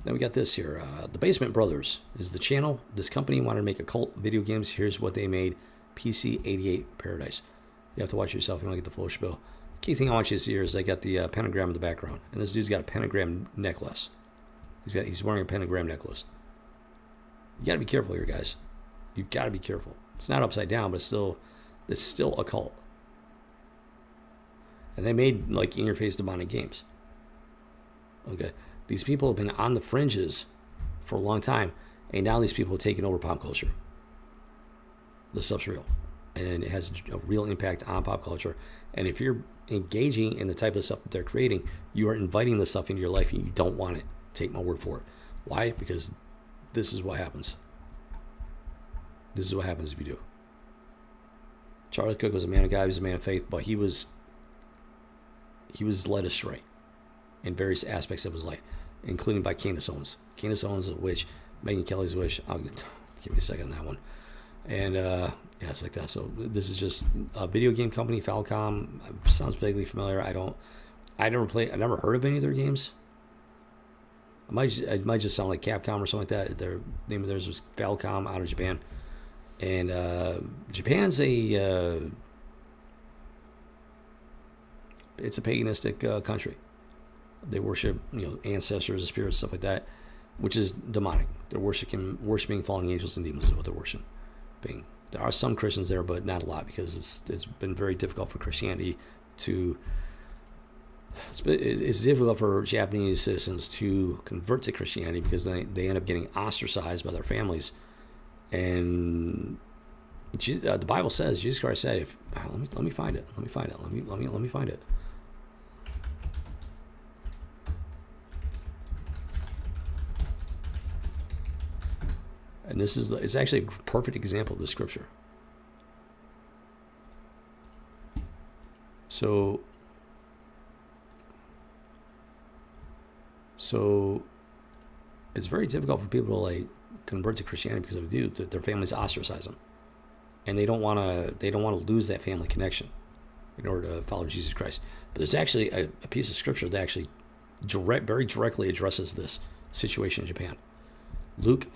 then we got this here. The Basement Brothers is the channel. This company wanted to make occult video games. Here's what they made. PC 88 Paradise. You have to watch it yourself if you want to get the full spiel. The key thing I want you to see here is they got the pentagram in the background. And this dude's got a pentagram necklace. He's wearing a pentagram necklace. You got to be careful here, guys. You've got to be careful. It's not upside down, but it's still a cult. And they made like in-your-face demonic games. Okay, these people have been on the fringes for a long time, and now these people have taken over pop culture. This stuff's real, and it has a real impact on pop culture. And if you're engaging in the type of stuff that they're creating, you are inviting this stuff into your life, and you don't want it. Take my word for it. Why? Because this is what happens. This is what happens if you do. Charlie Kirk was a man of God. He was a man of faith, but he was led astray in various aspects of his life, including by Candace Owens. Candace Owens, a witch. Megyn Kelly's a witch. Give me a second on that one. And yeah, it's like that. So this is just a video game company, Falcom. Sounds vaguely familiar. I never heard of any of their games. It might just sound like Capcom or something like that. Their name of theirs was Falcom out of Japan. And Japan's it's a paganistic country. They worship, ancestors, spirits, stuff like that, which is demonic. They're worshiping fallen angels and demons is what they're worshiping. There are some Christians there, but not a lot, because it's been very difficult for Christianity to. It's difficult for Japanese citizens to convert to Christianity because they end up getting ostracized by their families. And the Bible says, Jesus Christ said, let me find it. Let me find it. And it's actually a perfect example of the scripture. So it's very difficult for people to convert to Christianity, because if they do, their families ostracize them, and they don't want to lose that family connection in order to follow Jesus Christ. But there's actually a piece of scripture that actually very directly addresses this situation in Japan. Luke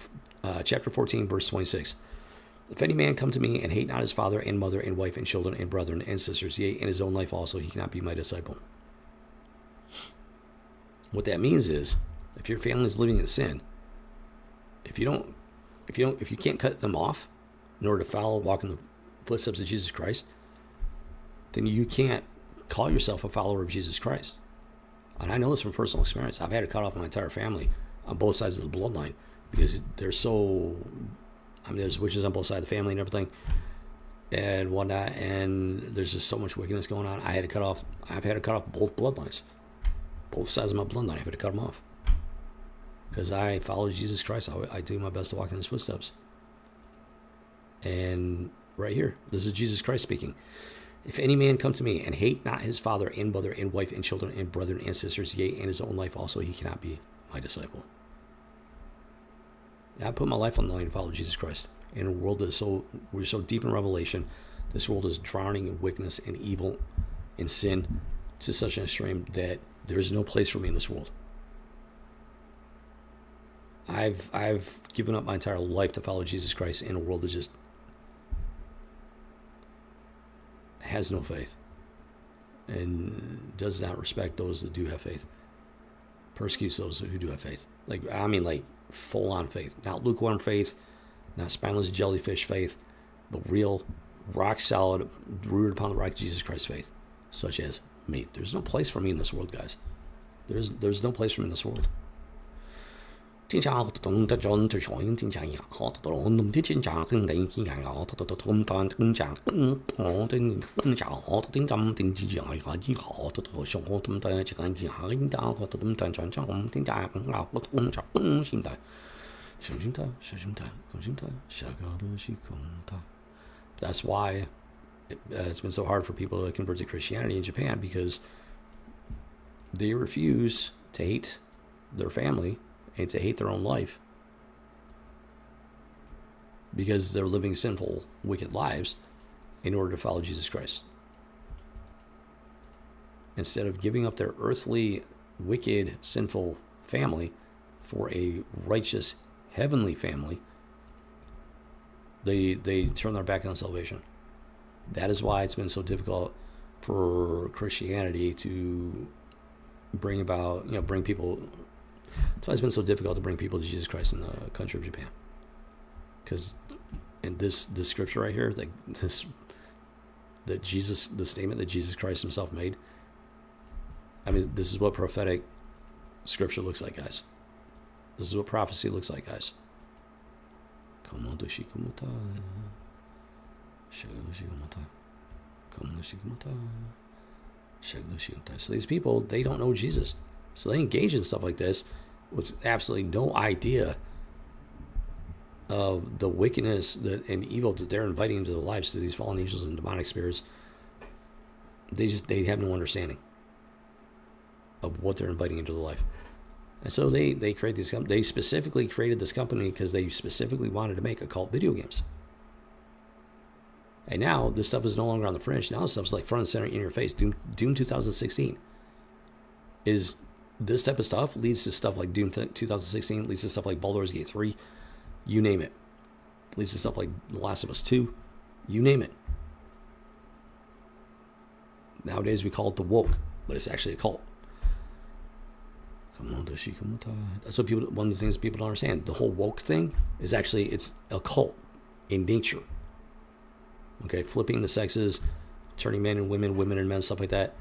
chapter 14, verse 26. If any man come to me and hate not his father and mother and wife and children and brethren and sisters, yea, and his own life also, he cannot be my disciple. What that means is, if your family is living in sin, if you can't cut them off in order to walk in the footsteps of Jesus Christ, then you can't call yourself a follower of Jesus Christ. And I know this from personal experience. I've had to cut off my entire family on both sides of the bloodline, because there's witches on both sides of the family and everything and whatnot, and there's just so much wickedness going on. I've had to cut off both bloodlines. Both sides of my bloodline, I've had to cut them off. Because I follow Jesus Christ. I do my best to walk in his footsteps. And right here, this is Jesus Christ speaking. If any man come to me and hate not his father and mother and wife and children and brethren and sisters, yea, and his own life also, he cannot be my disciple. I put my life on the line to follow Jesus Christ. In a world we're so deep in revelation, this world is drowning in wickedness and evil and sin to such an extreme that there is no place for me in this world. I've given up my entire life to follow Jesus Christ in a world that just has no faith and does not respect those that do have faith. Persecutes those who do have faith. Like full-on faith. Not lukewarm faith, not spineless jellyfish faith, but real, rock-solid, rooted upon the rock of Jesus Christ faith, such as me. There's no place for me in this world, guys. There's no place for me in this world. That's why it's been so hard for people to convert to Christianity in Japan, because they refuse to hate their family and to hate their own life, because they're living sinful, wicked lives in order to follow Jesus Christ. Instead of giving up their earthly, wicked, sinful family for a righteous, heavenly family, they turn their back on salvation. That is why it's been so difficult for Christianity to bring people. That's why it's been so difficult to bring people to Jesus Christ in the country of Japan. Because in this scripture right here, the statement that Jesus Christ himself made, I mean, this is what prophetic scripture looks like, guys. This is what prophecy looks like, guys. So these people, they don't know Jesus. So they engage in stuff like this with absolutely no idea of the wickedness and evil that they're inviting into their lives through these fallen angels and demonic spirits. They have no understanding of what they're inviting into their life. And so they create these. They specifically created this company because they specifically wanted to make occult video games. And now this stuff is no longer on the fringe. Now this stuff's like front and center in your face. Doom 2016 is this type of stuff leads to stuff like Doom 2016, leads to stuff like Baldur's Gate 3, you name it. Leads to stuff like The Last of Us 2, you name it. Nowadays we call it the woke, but it's actually a cult. That's what people. One of the things people don't understand. The whole woke thing is actually, it's a cult in nature. Okay, flipping the sexes, turning men and women, women and men, stuff like that.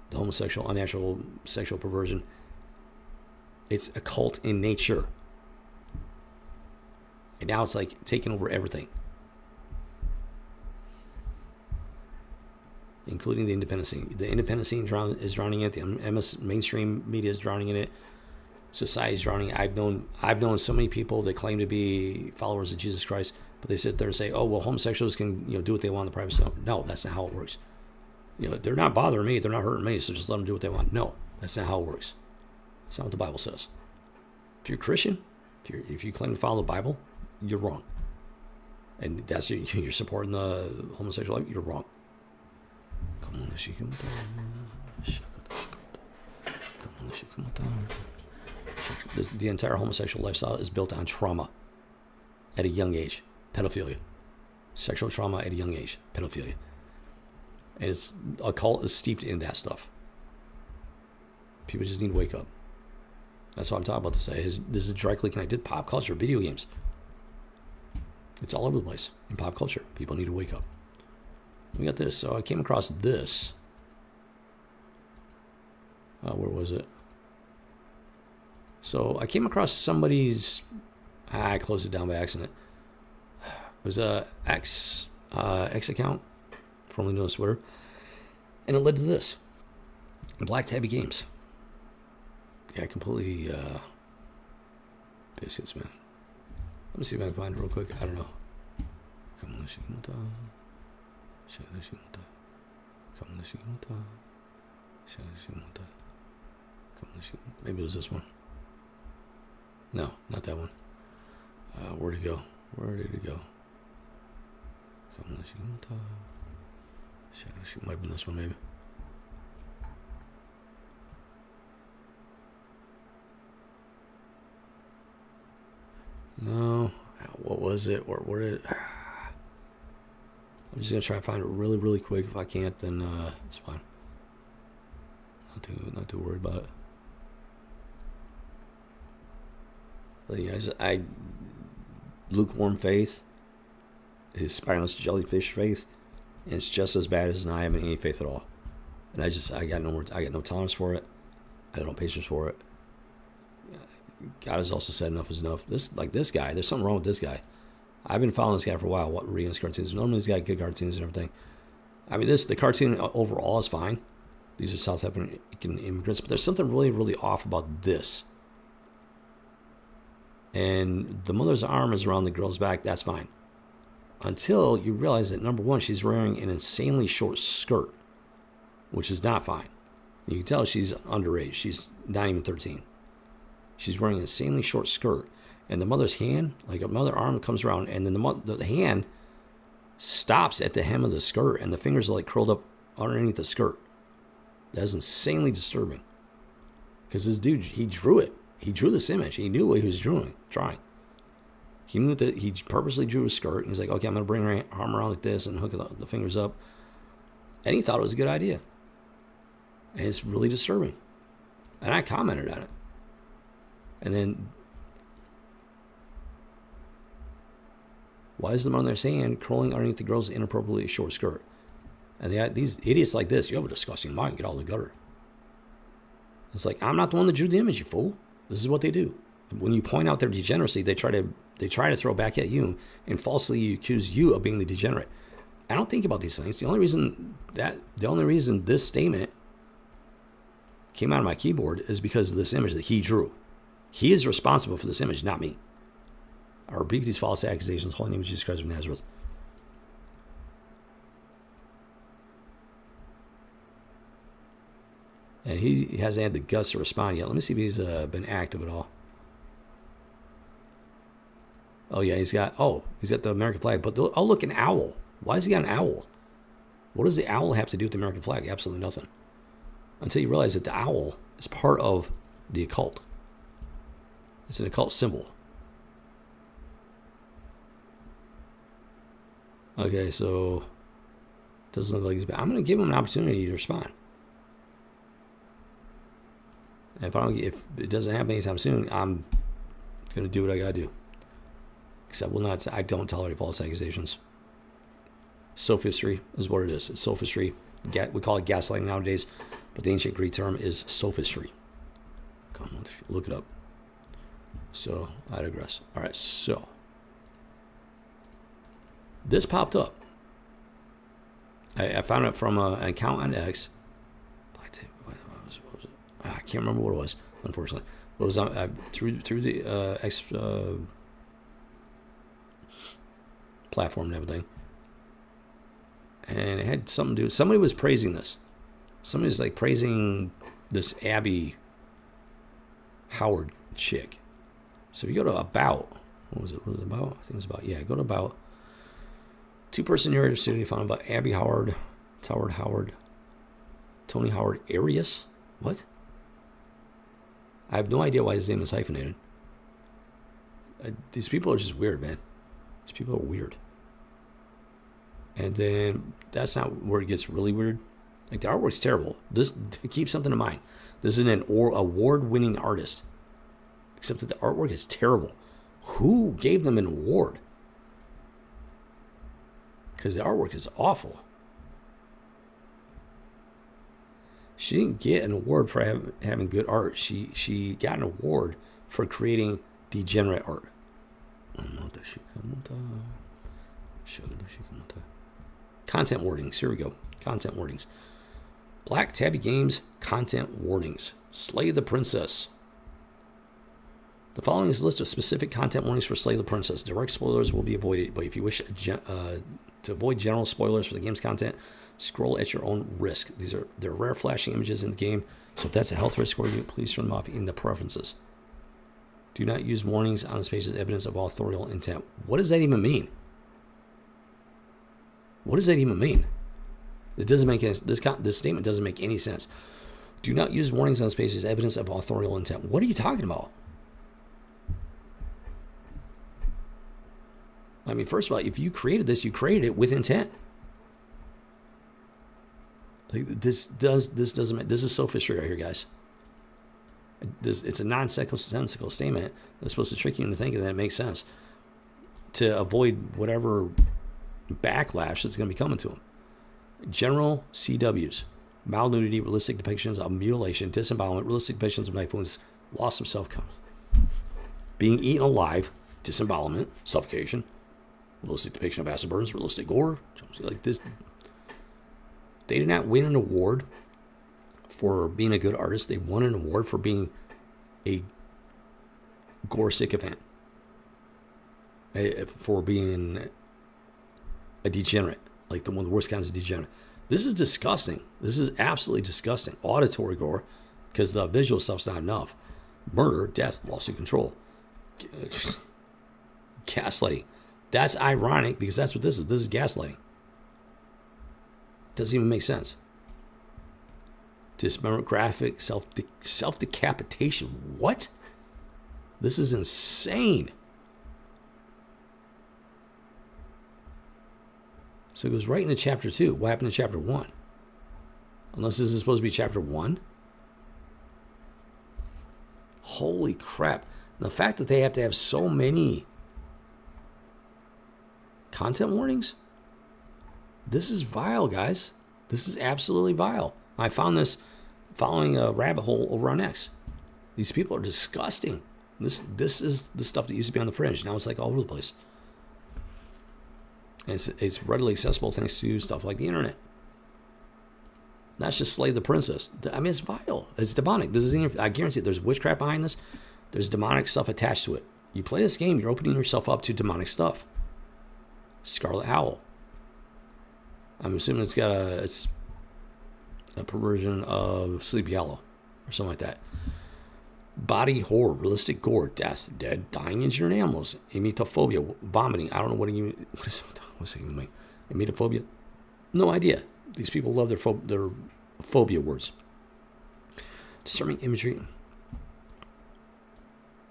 The homosexual, unnatural sexual perversion. It's a cult in nature. And now it's like taking over everything. Including the independent scene. The independent scene is drowning it. The mainstream media is drowning in it. Society's drowning. I've known so many people that claim to be followers of Jesus Christ, but they sit there and say, "Oh, well, homosexuals can do what they want in the private stuff." No, that's not how it works. They're not bothering me. They're not hurting me. So just let them do what they want. No, that's not how it works. That's not what the Bible says. If you're a Christian, if you claim to follow the Bible, you're wrong. And that's you're supporting the homosexual life. You're wrong. The entire homosexual lifestyle is built on trauma at a young age. Pedophilia. Sexual trauma at a young age. Pedophilia. And a cult is steeped in that stuff. People just need to wake up. That's what I'm talking about to say. This is directly connected. Pop culture, video games. It's all over the place in pop culture. People need to wake up. We got this. So I came across this. Where was it? So I came across somebody's. I closed it down by accident. It was a X account, formerly known as Twitter, and it led to this. Black Tabby Games. Yeah, completely biscuits, man. Let me see if I can find it real quick. I don't know. Maybe it was this one. No, not that one. Where'd it go? Where did it go? Might have been this one, maybe. No. What was it? Where did it? I'm just gonna try to find it really, really quick. If I can't, then it's fine. Not too worried about it. But yeah, lukewarm faith is spineless jellyfish faith, and it's just as bad as not having any faith at all. And I got no tolerance for it. I got no patience for it. God has also said enough is enough. This guy, there's something wrong with this guy. I've been following this guy for a while, reading his cartoons. Normally he's got good cartoons and everything. I mean, the cartoon overall is fine. These are South African immigrants, but there's something really, really off about this. And the mother's arm is around the girl's back. That's fine. Until you realize that, number one, she's wearing an insanely short skirt, which is not fine. You can tell she's underage. She's not even 13. She's wearing an insanely short skirt. And the mother's hand, like a mother arm comes around, and then the hand stops at the hem of the skirt, and the fingers are like curled up underneath the skirt. That is insanely disturbing. Because this dude, he drew it. He drew this image. He knew what he was trying. He knew that he purposely drew a skirt. He's like, okay, I'm going to bring her arm around like this and hook the fingers up. And he thought it was a good idea. And it's really disturbing. And I commented on it. And then Why is the man on their sand curling underneath the girl's inappropriately short skirt? And these idiots like this, you have a disgusting mind, get out of the gutter. It's like, I'm not the one that drew the image, you fool. This is what they do. When you point out their degeneracy, they try to throw back at you and falsely accuse you of being the degenerate. I don't think about these things. The only reason this statement came out of my keyboard is because of this image that he drew. He is responsible for this image, not me. I rebuke these false accusations. Holy name of Jesus Christ of Nazareth. And he hasn't had the guts to respond yet. Let me see if he's been active at all. Oh, yeah, he's got the American flag. But, oh, look, an owl. Why has he got an owl? What does the owl have to do with the American flag? Absolutely nothing. Until you realize that the owl is part of the occult. It's an occult symbol. Okay, so doesn't look like he's bad. I'm going to give him an opportunity to respond. If it doesn't happen anytime soon, I'm going to do what I got to do. Because I don't tolerate false accusations. Sophistry is what it is. It's sophistry. We call it gaslighting nowadays, but the ancient Greek term is sophistry. Come on, look it up. So, I digress. All right, so this popped up. I found it from an account on X. What was it? I can't remember what it was, unfortunately. It was through the X platform and everything. And it had something to do. Somebody was praising this. Somebody was like praising this Abby Howard chick. So if you go to about, what was it about? I think it was about, yeah, go to about. Two-person narrative study found about Abby Howard, Tony Howard Arias. What? I have no idea why his name is hyphenated. These people are just weird, man. These people are weird. And then that's not where it gets really weird. Like, the artwork's terrible. Keep something in mind. This is an award-winning artist. Except that the artwork is terrible. Who gave them an award? Because the artwork is awful. She didn't get an award for having good art. She got an award for creating degenerate art. Content warnings. Here we go. Content warnings. Black Tabby Games content warnings. Slay the Princess. The following is a list of specific content warnings for Slay the Princess. Direct spoilers will be avoided, but if you wish to avoid general spoilers for the game's content, scroll at your own risk. They're rare flashing images in the game, so if that's a health risk for you, please turn them off in the preferences. Do not use warnings on this page as evidence of authorial intent. What does that even mean? What does that even mean? It doesn't make any, this statement doesn't make any sense. Do not use warnings on this page as evidence of authorial intent. What are you talking about? I mean, first of all, if you created this, you created it with intent. Like, this is sophistry right here, guys. It's a nonsensical statement that's supposed to trick you into thinking that it makes sense to avoid whatever backlash that's going to be coming to them. General CWs, mild nudity, realistic depictions of mutilation, disembowelment, realistic depictions of knife wounds, loss of self-confidence, being eaten alive, disembowelment, suffocation, realistic depiction of acid burns, realistic gore, like this. They did not win an award for being a good artist. They won an award for being a gore sycophant, for being a degenerate, like one of the worst kinds of degenerate. This is disgusting. This is absolutely disgusting. Auditory gore, because the visual stuff's not enough. Murder, death, loss of control. Gaslighting. That's ironic because that's what this is. This is gaslighting. Doesn't even make sense. Dismemberment, graphic, self-decapitation. What? This is insane. So it goes right into chapter 2. What happened in chapter 1? Unless this is supposed to be chapter 1. Holy crap. The fact that they have to have so many Content warnings? This is vile, guys. This is absolutely vile. I found this following a rabbit hole over on X. These people are disgusting. This is the stuff that used to be on the fringe. Now it's like all over the place. And it's readily accessible thanks to stuff like the internet. That's just Slay the Princess. I mean, it's vile. It's demonic. This is I guarantee there's witchcraft behind this. There's demonic stuff attached to it. You play this game, you're opening yourself up to demonic stuff. Scarlet Owl. I'm assuming it's a perversion of Sleepy Hollow or something like that. Body horror, realistic gore, death, dead, dying, injured animals, emetophobia, vomiting. I don't know what what's it even mean? Emetophobia? No idea. These people love their phobia words. Disturbing imagery.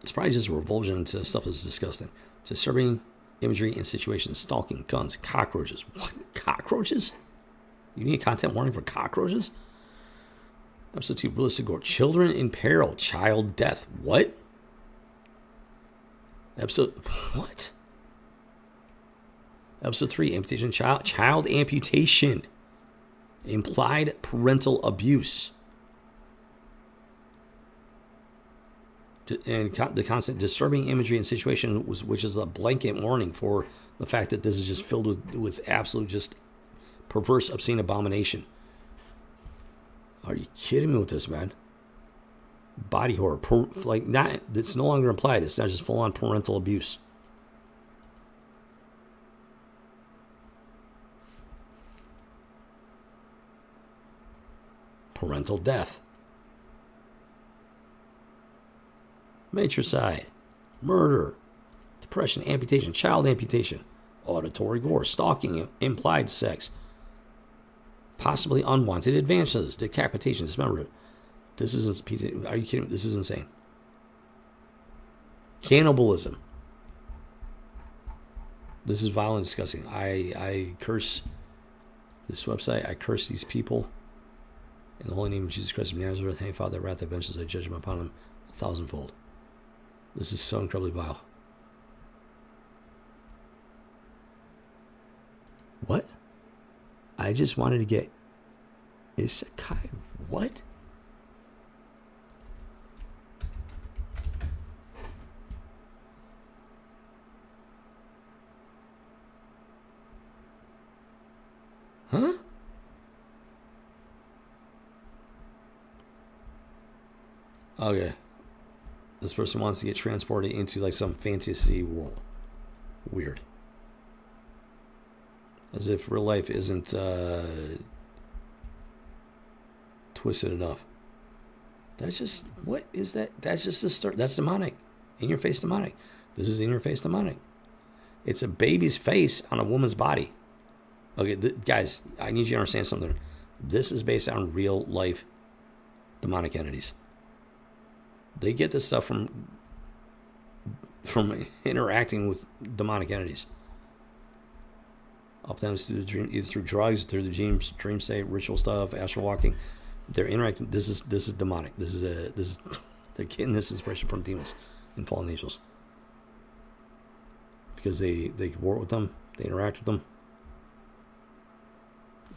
It's probably just a revulsion to stuff that's disgusting. Disturbing imagery and situations. Stalking, guns, cockroaches. What? Cockroaches? You need a content warning for cockroaches? Episode 2, realistic gore. Children in peril. Child death. What? What? Episode 3, amputation. Child amputation. Implied parental abuse. And the constant disturbing imagery and situation, which is a blanket warning for the fact that this is just filled with absolute just perverse, obscene abomination. Are you kidding me with this, man? Body horror, it's no longer implied. It's not just full-on parental abuse. Parental death. Matricide, murder, depression, amputation, child amputation, auditory gore, stalking, implied sex, possibly unwanted advances, decapitation, dismemberment. Are you kidding me? This is insane. Cannibalism. This is violent and disgusting. I curse this website. I curse these people. In the holy name of Jesus Christ of Nazareth, hey Father, wrath that vengeance, I judge him upon him 1,000-fold. This is so incredibly vile. What? I just wanted to get isekai. What? Huh? Okay. This person wants to get transported into like some fantasy world. Weird. As if real life isn't twisted enough. That's just, what is that? That's just the start. That's demonic. In your face demonic. This is in your face demonic. It's a baby's face on a woman's body. Okay, guys, I need you to understand something. This is based on real life demonic entities. They get this stuff from interacting with demonic entities. Oftentimes through the dream, either through drugs, through the dream state, ritual stuff, astral walking. They're interacting. This is demonic. They're getting this inspiration from demons and fallen angels. Because they work with them, they interact with them.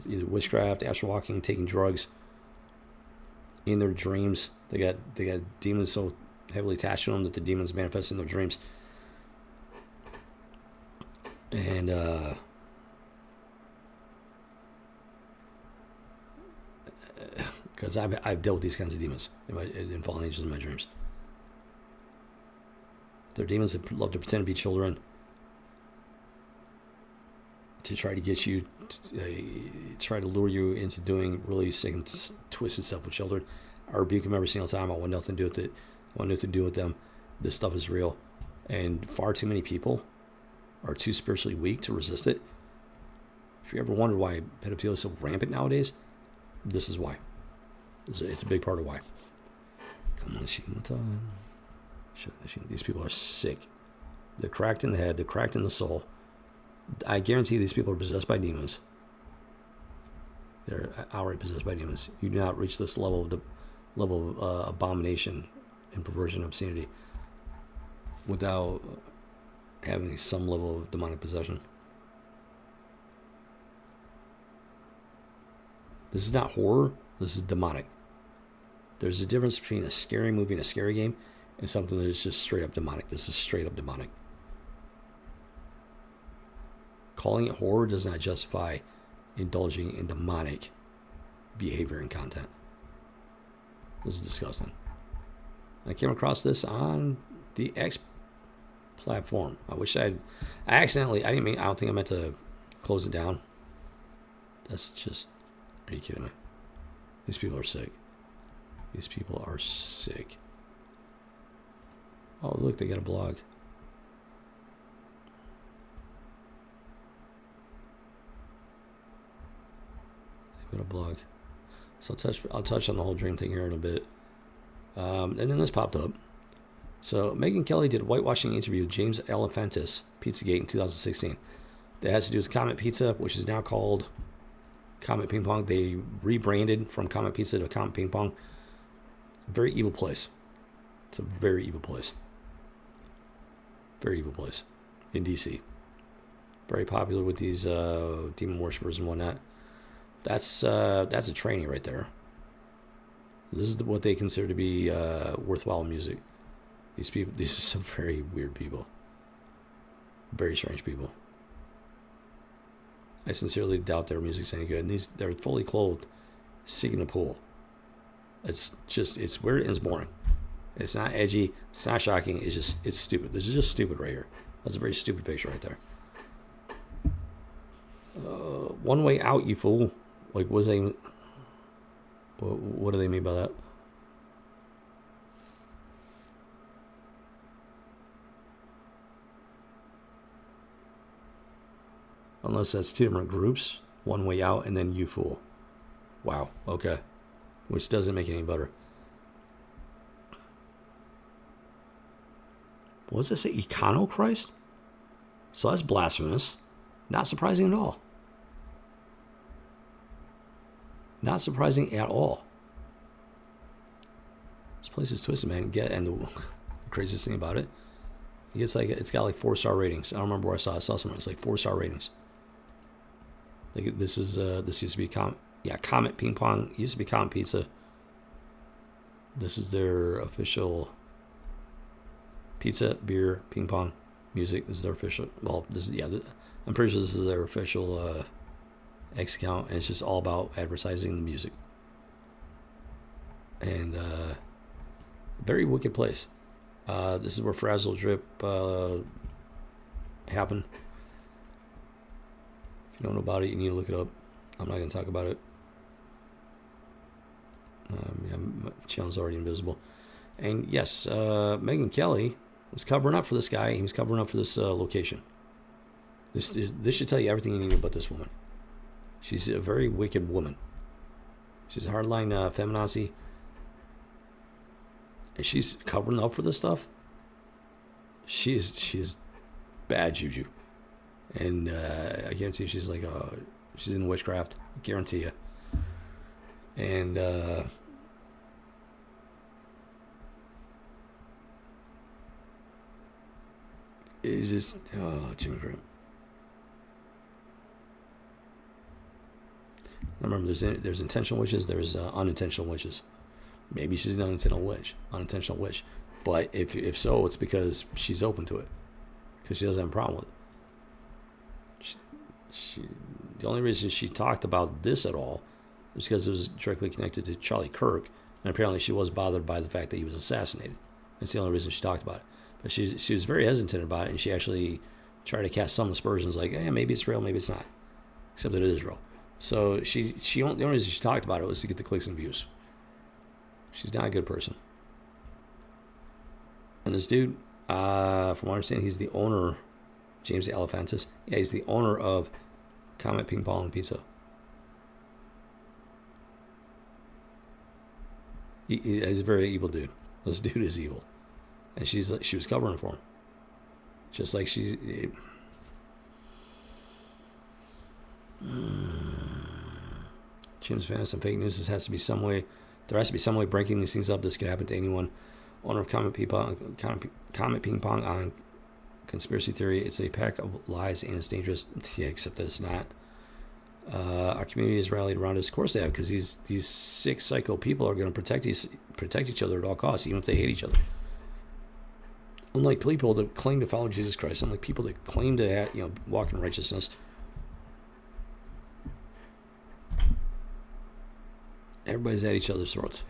Either witchcraft, astral walking, taking drugs. In their dreams, they got demons so heavily attached to them that the demons manifest in their dreams. And because I've dealt with these kinds of demons in fallen angels in my dreams. They're demons that love to pretend to be children to try to get you, try to lure you into doing really sick and twisted stuff with children. I rebuke them every single time. I want nothing to do with it. I want nothing to do with them. This stuff is real. And far too many people are too spiritually weak to resist it. If you ever wondered why pedophilia is so rampant nowadays, this is why. It's a big part of why. Come on, these people are sick. They're cracked in the head. They're cracked in the soul. I guarantee these people are possessed by demons. They're outright possessed by demons. You do not reach this level of abomination and perversion and obscenity without having some level of demonic possession. This is not horror. This is demonic. There's a difference between a scary movie and a scary game and something that is just straight up demonic. This is straight up demonic. Calling it horror does not justify indulging in demonic behavior and content. This is disgusting. I came across this on the X platform. I don't think I meant to close it down. That's just, are you kidding me? These people are sick. These people are sick. Oh, look, they got a blog. They got a blog. So I'll touch on the whole dream thing here in a bit. And then this popped up. So Megyn Kelly did a whitewashing interview with James Alefantis, Pizzagate, in 2016. That has to do with Comet Pizza, which is now called Comet Ping Pong. They rebranded from Comet Pizza to Comet Ping Pong. Very evil place. It's a very evil place. Very evil place in DC. Very popular with these demon worshippers and whatnot. That's a training right there. This is what they consider to be worthwhile music. These are some very weird people. Very strange people. I sincerely doubt their music's any good. And they're fully clothed, sitting in a pool. It's weird and it's boring. It's not edgy. It's not shocking. It's stupid. This is just stupid right here. That's a very stupid picture right there. One way out, you fool. Like, what do they mean by that? Unless that's two different groups. One way out and then you fool. Wow. Okay. Which doesn't make it any better. What does this say? Econochrist? So that's blasphemous. Not surprising at all. Not surprising at all. This place is twisted, man. And the craziest thing about it, it's got like 4-star ratings. I don't remember where I saw somewhere. It's like 4-star ratings. Like this used to be Comet Ping Pong. It used to be Comet Pizza. This is their official pizza, beer, ping pong, music. This is their official. Well, I'm pretty sure this is their official X account, and it's just all about advertising the music. And very wicked place. This is where Frazzle Drip happened. If you don't know about it, you need to look it up. I'm not going to talk about it. My channel's already invisible. And yes, Megyn Kelly was covering up for this guy. He was covering up for this location. This should tell you everything you need about this woman. She's a very wicked woman. She's a hardline feminazi. And she's covering up for this stuff. She is bad juju. And I guarantee she's in witchcraft. I guarantee you. And it's just, Jimmy Graham. I remember there's intentional witches, there's unintentional witches. Maybe she's an unintentional witch. But if so, it's because she's open to it. Because she doesn't have a problem with it. The only reason she talked about this at all was because it was directly connected to Charlie Kirk. And apparently she was bothered by the fact that he was assassinated. That's the only reason she talked about it. But she was very hesitant about it, and she actually tried to cast some aspersions like, maybe it's real, maybe it's not. Except that it is real. So the only reason she talked about it was to get the clicks and views. She's not a good person. And this dude, from what I understand, he's the owner, James Alefantis. Yeah, he's the owner of Comet Ping Pong Pizza. He's a very evil dude. This dude is evil. And she was covering for him. Just like Jim's fan of some fake news. There has to be some way breaking these things up. This could happen to anyone. Owner of Comet Ping Pong on conspiracy theory. It's a pack of lies and it's dangerous. Yeah, except that it's not. Our community has rallied around us. Of course they have, because these sick psycho people are going to protect each other at all costs, even if they hate each other. Unlike people that claim to follow Jesus Christ, unlike people that claim to walk in righteousness, everybody's at each other's throats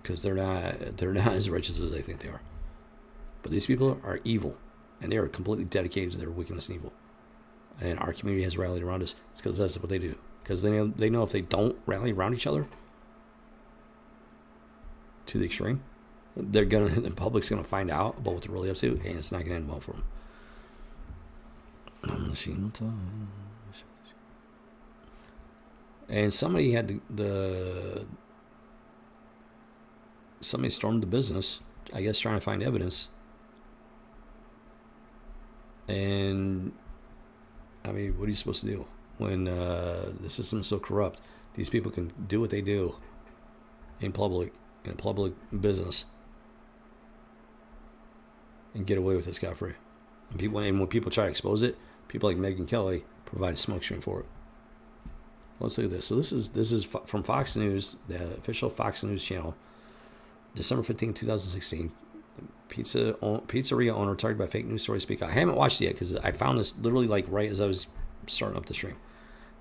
because they're not as righteous as they think they are. But these people are evil, and they are completely dedicated to their wickedness and evil. And our community has rallied around us. It's because that's what they do. Because they know if they don't rally around each other to the extreme, the public's gonna find out about what they're really up to, and it's not gonna end well for them. And somebody had somebody stormed the business, I guess, trying to find evidence. And I mean, what are you supposed to do when the system is so corrupt? These people can do what they do in public, in a public business, and get away with it scot-free. And when people try to expose it, people like Megyn Kelly provide a smokescreen for it. Let's look at this. So this is from Fox News, the official Fox News channel, December 15, 2016. Pizzeria owner targeted by fake news story speak. I haven't watched it yet because I found this literally like right as I was starting up the stream.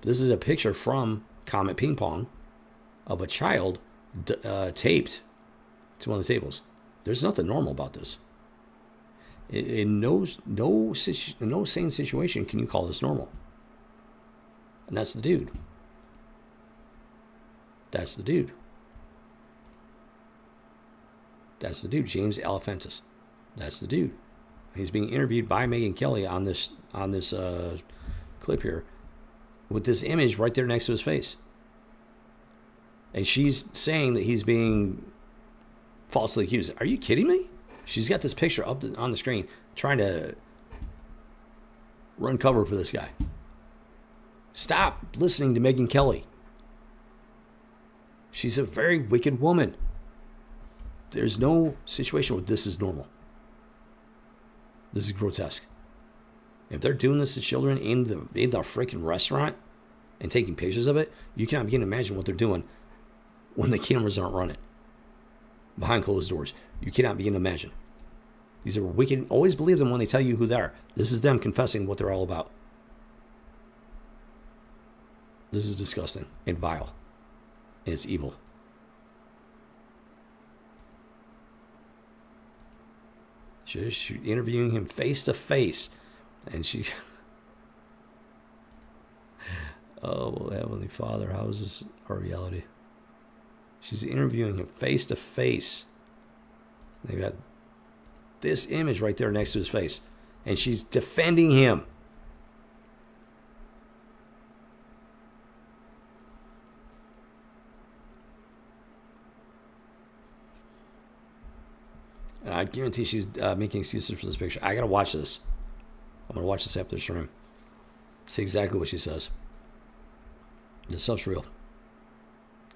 But this is a picture from Comet Ping Pong of a child taped to one of the tables. There's nothing normal about this. In no sane situation can you call this normal. And that's the dude. That's the dude. That's the dude, James Alefantis. That's the dude. He's being interviewed by Megyn Kelly on this clip here, with this image right there next to his face. And she's saying that he's being falsely accused. Are you kidding me? She's got this picture up on the screen, trying to run cover for this guy. Stop listening to Megyn Kelly. She's a very wicked woman. There's no situation where this is normal. This is grotesque. If they're doing this to children in the freaking restaurant and taking pictures of it, you cannot begin to imagine what they're doing when the cameras aren't running behind closed doors. You cannot begin to imagine. These are wicked. Always believe them when they tell you who they are. This is them confessing what they're all about. This is disgusting and vile. And it's evil. She's interviewing him face to face. And she... Oh, Heavenly Father, how is this our reality? She's interviewing him face to face. They've got this image right there next to his face. And she's defending him. And I guarantee she's making excuses for this picture. I gotta watch this. I'm gonna watch this after the stream. See exactly what she says. This stuff's real.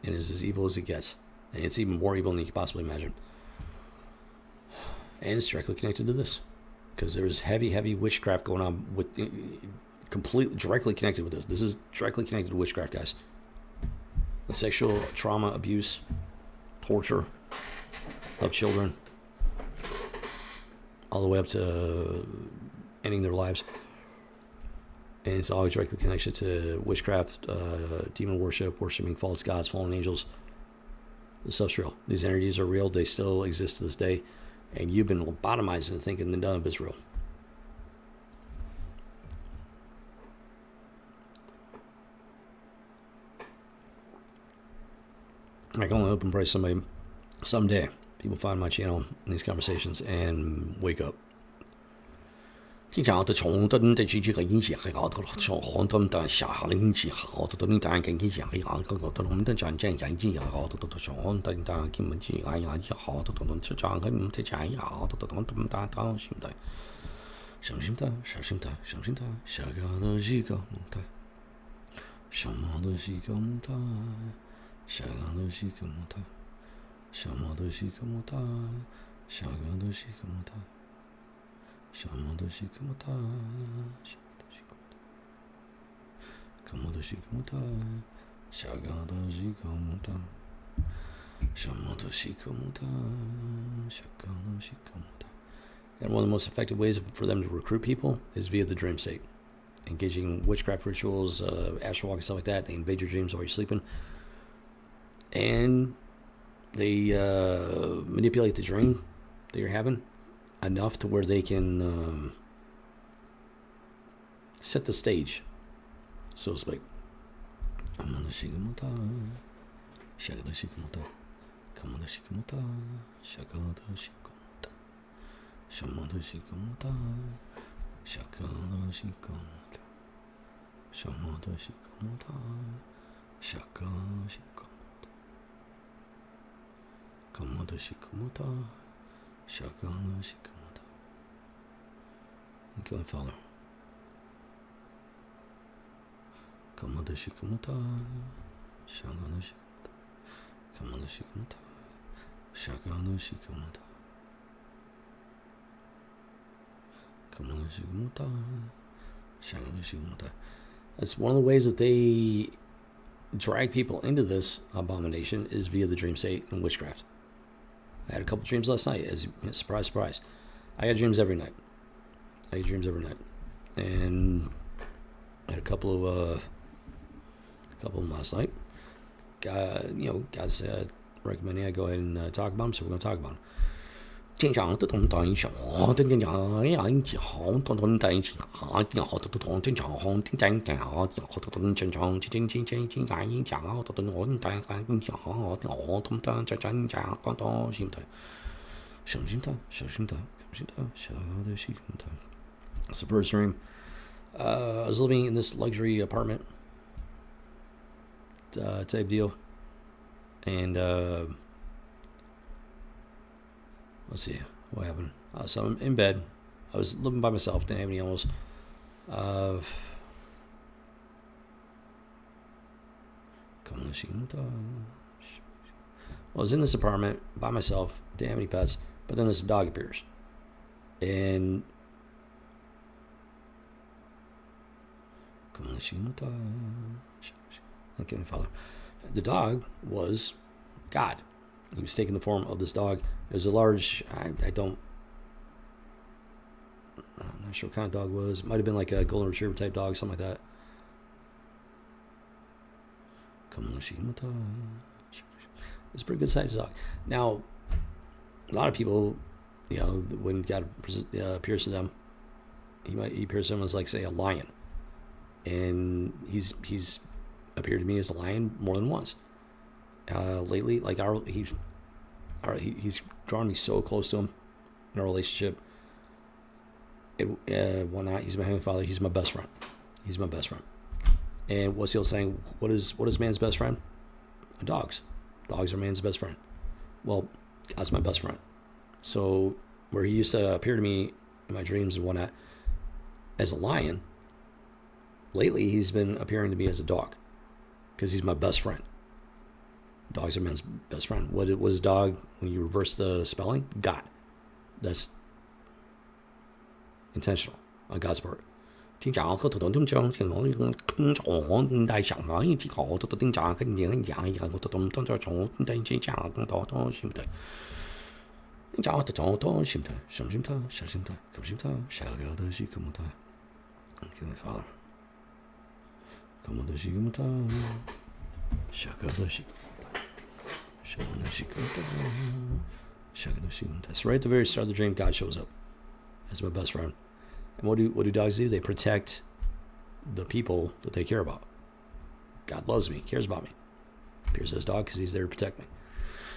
And it's as evil as it gets. And it's even more evil than you could possibly imagine. And it's directly connected to this. Because there's heavy witchcraft going on with completely directly connected with this. This is directly connected to witchcraft, guys. The sexual trauma, abuse, torture of children, all the way up to ending their lives. And it's always directly connected to witchcraft, demon worship, worshiping false gods, fallen angels. The stuff's real. These entities are real. They still exist to this day. And you've been lobotomized into thinking that none of it's real. I can only hope and pray somebody someday people find my channel in these conversations and wake up. Xin chào tất cả các bạn, đây là những gì hay có tất cả các bạn đã xem những gì hay có tất cả những cái những gì hay có tất cả các bạn đã xem những gì hay có tất cả các bạn đã xem những gì hay có tất cả các bạn đã xem những gì hay có tất cả các bạn đã xem的相信他相信他相信他下个的一个梦态什么的一个梦态下个的一个梦态什么的一个梦态下个的一个梦态什么的一个梦态什么的一个 And one of the most effective ways for them to recruit people is via the dream state. Engaging witchcraft rituals, astral walk, and stuff like that. They invade your dreams while you're sleeping. And they manipulate the dream that you're having enough to where they can set the stage, so to speak. Thank you, Father. That's one of the ways that they drag people into this abomination is via the dream state and witchcraft. I had a couple dreams last night. As surprise, surprise. I got dreams every night. And I had a couple of them last night. Guys recommending I go ahead and talk about them, so we're going to talk about them. 经常的同等上，经常人之后同同等上，然后同同正常红正正正好，然后同正常正正正正常人讲好，同同等等正常好，我同等正正正同同心态，小心态，小心态，小心态，小的心态。It's the first dream. I was living in this luxury apartment type deal, and let's see what happened. So I'm in bed. I was living by myself. Didn't have any animals. I was in this apartment by myself. Didn't have any pets. But then this dog appears, and okay, Father. The dog was God. He was taking the form of this dog. It was a large, I'm not sure what kind of dog it was. It might have been like a golden retriever type dog, something like that. It's a pretty good sized dog. Now, a lot of people, when God appears to them, he appears to them as, like, say, a lion. And he's appeared to me as a lion more than once. Lately, like he's drawn me so close to him in our relationship. One night, he's my heavenly Father. He's my best friend. And what's the old saying? What is man's best friend? Dogs. Dogs are man's best friend. Well, God's my best friend. So where he used to appear to me in my dreams and whatnot as a lion, lately he's been appearing to me as a dog because he's my best friend. Dogs are man's best friend. What is dog when you reverse the spelling? God. That's intentional on God's part. That's right at the very start of the dream. God shows up as my best friend. And what do dogs do? They protect the people that they care about. God loves me, cares about me. Appears as a dog because he's there to protect me.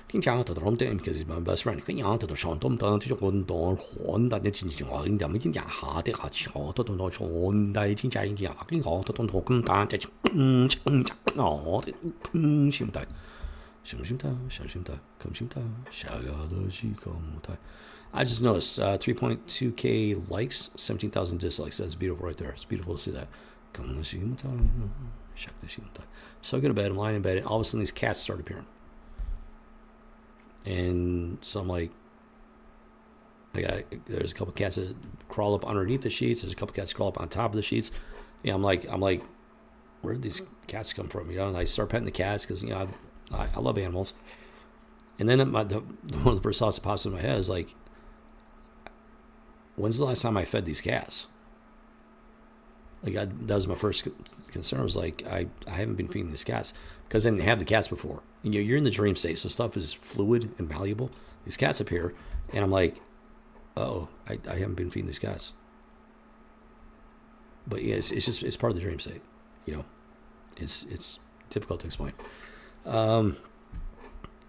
Because he's my best friend. I just noticed 3.2k likes, 17,000 dislikes. That's beautiful right there. It's beautiful to see that. So I go to bed, I'm lying in bed, and all of a sudden these cats start appearing. And so I'm like, there's a couple cats that crawl up underneath the sheets. There's a couple cats that crawl up on top of the sheets. Yeah, I'm like where did these cats come from? And I start petting the cats because, I love animals. And then one of the first thoughts that pops in my head is like, when's the last time I fed these cats? Like, that was my first concern. I was like, I haven't been feeding these cats because I didn't have the cats before. And you're in the dream state, so stuff is fluid and malleable. These cats appear, and I'm like, oh, I haven't been feeding these cats. But yeah, it's part of the dream state. It's difficult to explain. And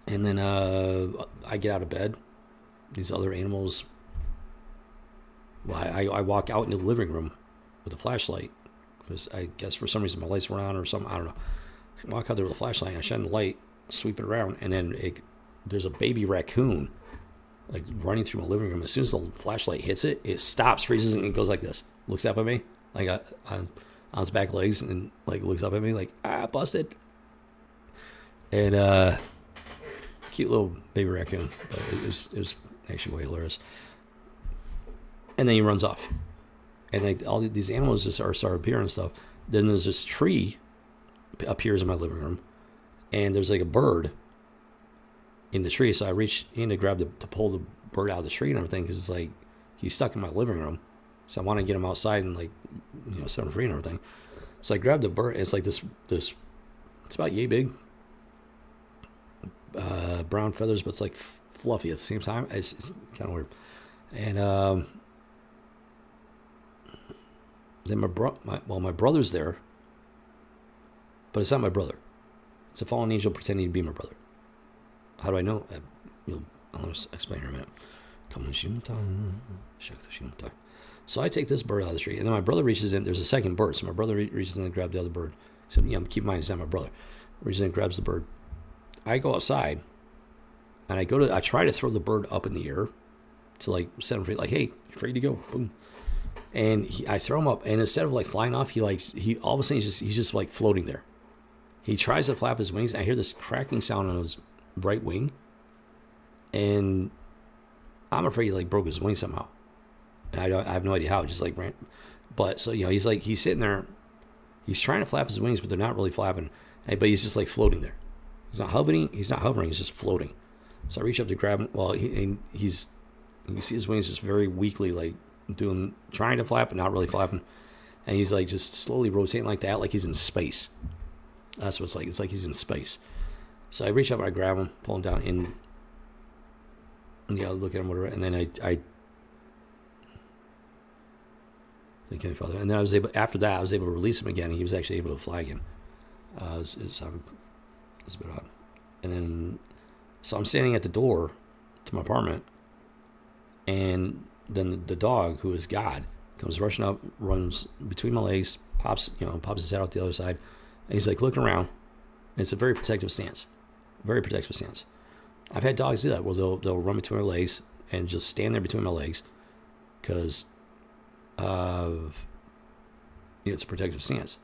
then I get out of bed. These other animals. Well, I walk out into the living room with a flashlight because I guess for some reason my lights were on or something. I don't know. I walk out there with a flashlight. And I shine the light, sweep it around, and then there's a baby raccoon like running through my living room. As soon as the flashlight hits it, it stops, freezes, and it goes like this. Looks up at me, like on its back legs, and like looks up at me like, busted. And cute little baby raccoon. But it was actually way hilarious. And then he runs off. And all these animals just start appearing and stuff. Then there's this tree appears in my living room. And there's like a bird in the tree. So I reach in to to pull the bird out of the tree and everything. Because it's like, he's stuck in my living room. So I want to get him outside and like, set him free and everything. So I grab the bird. It's like this it's about yay big. Brown feathers, but it's like fluffy at the same time. It's kind of weird. And then my brother's there, but it's not my brother. It's a fallen angel pretending to be my brother. How do I know? I'll just explain here in a minute. So I take this bird out of the tree, and then my brother reaches in. There's a second bird, so my brother reaches in and grabs the other bird. So keep in mind, it's not my brother. Reaches in and grabs the bird. I go outside, and I try to throw the bird up in the air to like set him free. Like, hey, you're free to go. Boom. And I throw him up, and instead of like flying off, he all of a sudden he's just like floating there. He tries to flap his wings. And I hear this cracking sound on his right wing, and I'm afraid he like broke his wing somehow. And I have no idea how. It just like ran. But so he's sitting there. He's trying to flap his wings, but they're not really flapping. But he's just like floating there. He's not hovering. He's just floating. So I reach up to grab him. Well, you can see his wings just very weakly like trying to flap, but not really flapping. And he's like just slowly rotating like that, like he's in space. That's what it's like. It's like he's in space. So I reach up and I grab him, pull him down, and look at him, whatever. And then I think any further. And then after that, I was able to release him again, and he was actually able to fly again. It's a bit odd. And then, so I'm standing at the door to my apartment, and then the dog, who is God, comes rushing up, runs between my legs, pops his head out the other side, and he's like looking around. And it's a very protective stance. Very protective stance. I've had dogs do that, where they'll run between my legs and just stand there between my legs, because it's a protective stance.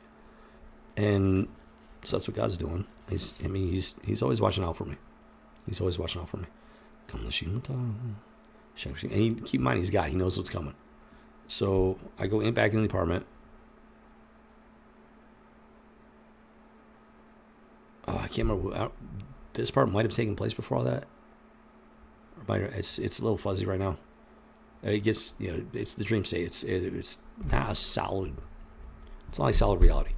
And so that's what God's doing. He's always watching out for me. He's always watching out for me. And keep in mind, he's God. He knows what's coming. So I go back into the apartment. Oh, I can't remember. This part might have taken place before all that. It's a little fuzzy right now. It gets, it's the dream state. It's not a solid. It's not like solid reality.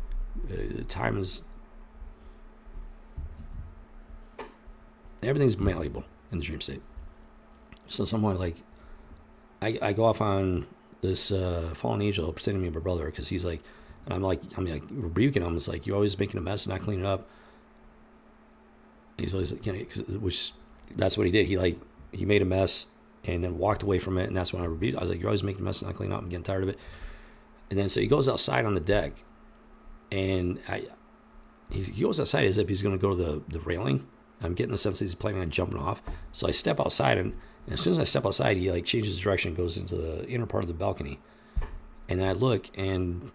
Time is. Everything's malleable in the dream state. So somewhat like, I go off on this fallen angel pretending to be my brother, because he's like, and I'm like rebuking him. It's like, you're always making a mess and not cleaning up. And he's always like, which that's what he did. He made a mess and then walked away from it, and that's when I rebuked. I was like, you're always making a mess and not cleaning up. I'm getting tired of it. And then so he goes outside on the deck, and he goes outside as if he's going to go to the railing. I'm getting the sense that he's planning on jumping off. So I step outside, and as soon as I step outside, he like changes direction and goes into the inner part of the balcony. And then I look, and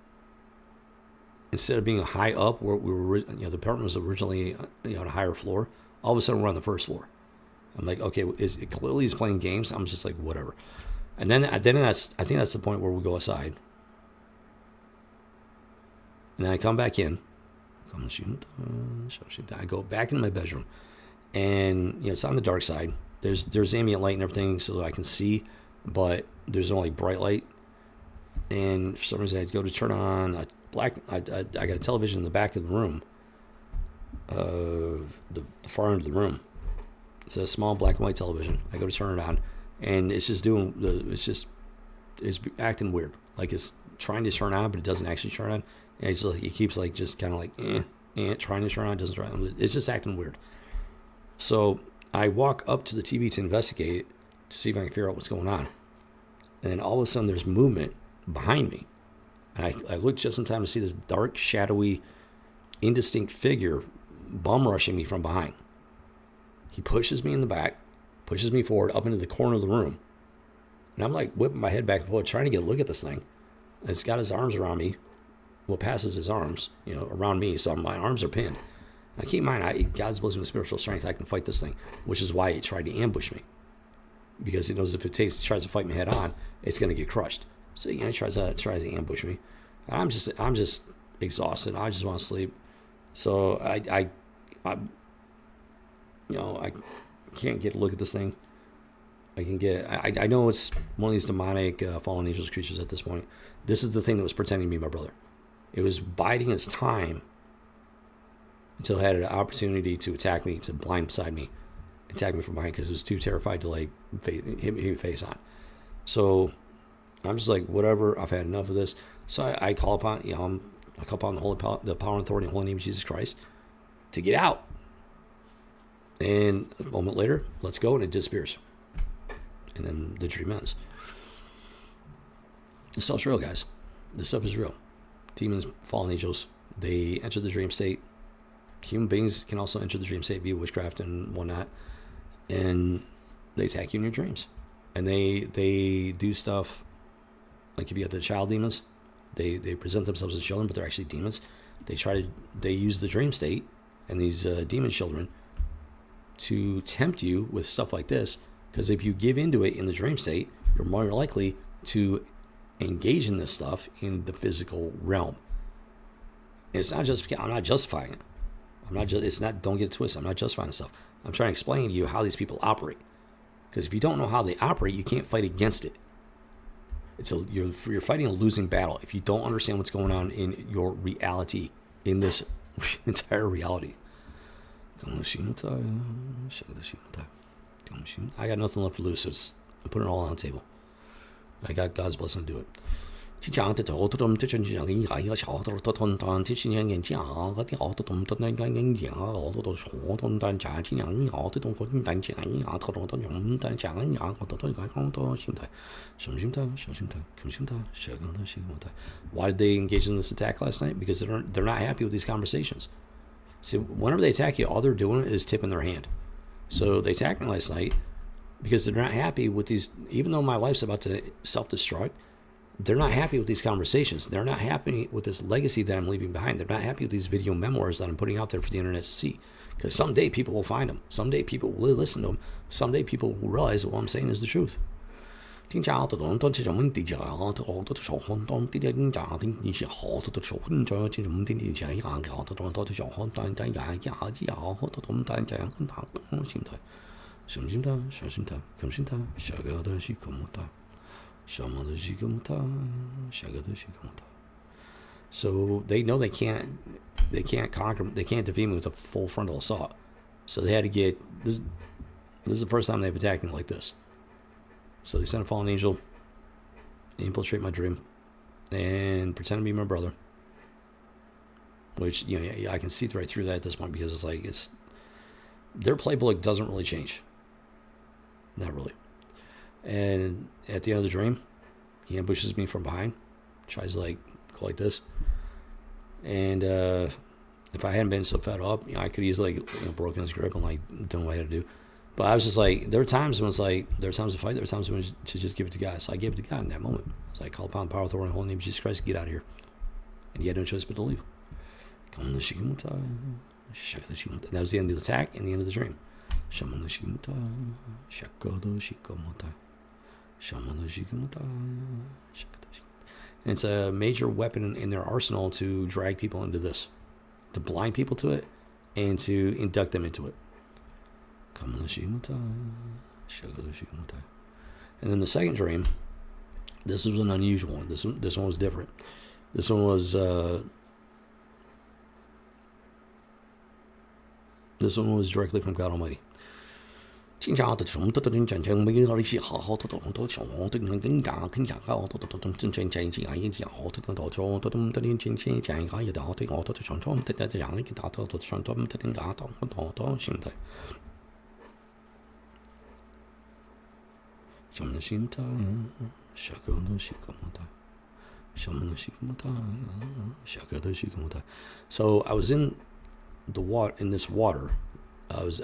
instead of being high up where we were, the apartment was originally on a higher floor, all of a sudden we're on the first floor. I'm like, okay, clearly he's playing games. I'm just like, whatever. And then I think that's the point where we go outside. And then I come back in, I go back into my bedroom, and it's on the dark side. There's ambient light and everything, so that I can see, but there's only bright light. And for some reason, I go to turn on a I got a television in the back of the room, the far end of the room. It's a small black and white television. I go to turn it on, and it's just it's acting weird. Like it's trying to turn on, but it doesn't actually turn on. And it keeps like just kind of like trying to turn on, doesn't turn on. It's just acting weird. So I walk up to the TV to investigate it, to see if I can figure out what's going on. And then all of a sudden, there's movement behind me. And I look just in time to see this dark, shadowy, indistinct figure bum rushing me from behind. He pushes me in the back, pushes me forward up into the corner of the room. And I'm like whipping my head back and forth, trying to get a look at this thing. And it's got his arms around me. Well, passes his arms, around me. So my arms are pinned. Now keep in mind, God's blessed me with spiritual strength. I can fight this thing, which is why it tried to ambush me. Because it knows if it tries to fight me head on, it's going to get crushed. So it tries to ambush me. I'm just exhausted. I just want to sleep. So I can't get a look at this thing. I know it's one of these demonic fallen angels creatures at this point. This is the thing that was pretending to be my brother. It was biding its time until it had an opportunity to attack me, to blindside me, attack me from behind, because it was too terrified to like hit me face on. So I'm just like, whatever. I've had enough of this. So I call upon the power and authority and holy name of Jesus Christ to get out. And a moment later, let's go, and it disappears. And then the dream ends. This stuff's real, guys. This stuff is real. Demons, fallen angels, they enter the dream state. Human beings can also enter the dream state via witchcraft and whatnot. And they attack you in your dreams. And they do stuff like if you have the child demons, they present themselves as children, but they're actually demons. They use the dream state and these demon children to tempt you with stuff like this. Because if you give into it in the dream state, you're more likely to engage in this stuff in the physical realm. And it's not just, I'm not justifying it. Don't get it twisted. I'm not justifying stuff. I'm trying to explain to you how these people operate. Because if you don't know how they operate, you can't fight against it. You're fighting a losing battle if you don't understand what's going on in your reality, in this entire reality. I got nothing left to lose, so I'm putting it all on the table. I got God's blessing to do it. Why did they engage in this attack last night? Because they're not happy with these conversations. See, whenever they attack you, all they're doing is tipping their hand. So they attacked me last night because they're not happy with these, even though my life's about to self-destruct, they're not happy with these conversations. They're not happy with this legacy that I'm leaving behind. They're not happy with these video memoirs that I'm putting out there for the internet to see. Because someday people will find them. Someday people will listen to them. Someday people will realize that what I'm saying is the truth. So they know they can't conquer, they can't defeat me with a full frontal assault. So they had to get this is the first time they've attacked me like this. So they sent a fallen angel, infiltrate my dream, and pretend to be my brother. Which, I can see right through that at this point, because it's their playbook doesn't really change. Not really. And at the end of the dream, he ambushes me from behind, tries to go like this. And if I hadn't been so fed up, I could easily broken his grip and don't know what I had to do. But I was just there are times when there are times to fight, there are times when to just give it to God. So I gave it to God in that moment. So I called upon the power, authority, and holy name of Jesus Christ, get out of here. And he had no choice but to leave. And that was the end of the attack and the end of the dream. And it's a major weapon in their arsenal to drag people into this. to blind people to it, and to induct them into it. And then the second dream, this was an unusual one. This one was different. This one was directly from God Almighty. So I was in this water. I was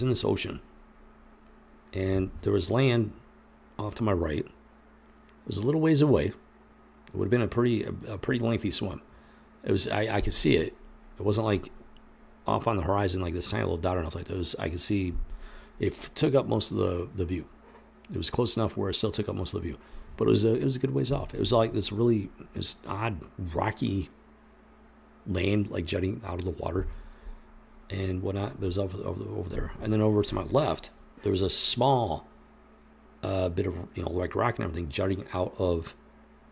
in this ocean, and there was land off to my right. It was a little ways away. It would have been a pretty lengthy swim. It was I could see it. It wasn't like off on the horizon like this tiny little dot or nothing like that. I could see it took up most of the view. It was close enough where it still took up most of the view, but it was a good ways off. It was like this odd rocky land, like jutting out of the water and whatnot. It was over there, and then over to my left there was a small bit of like rock and everything jutting out of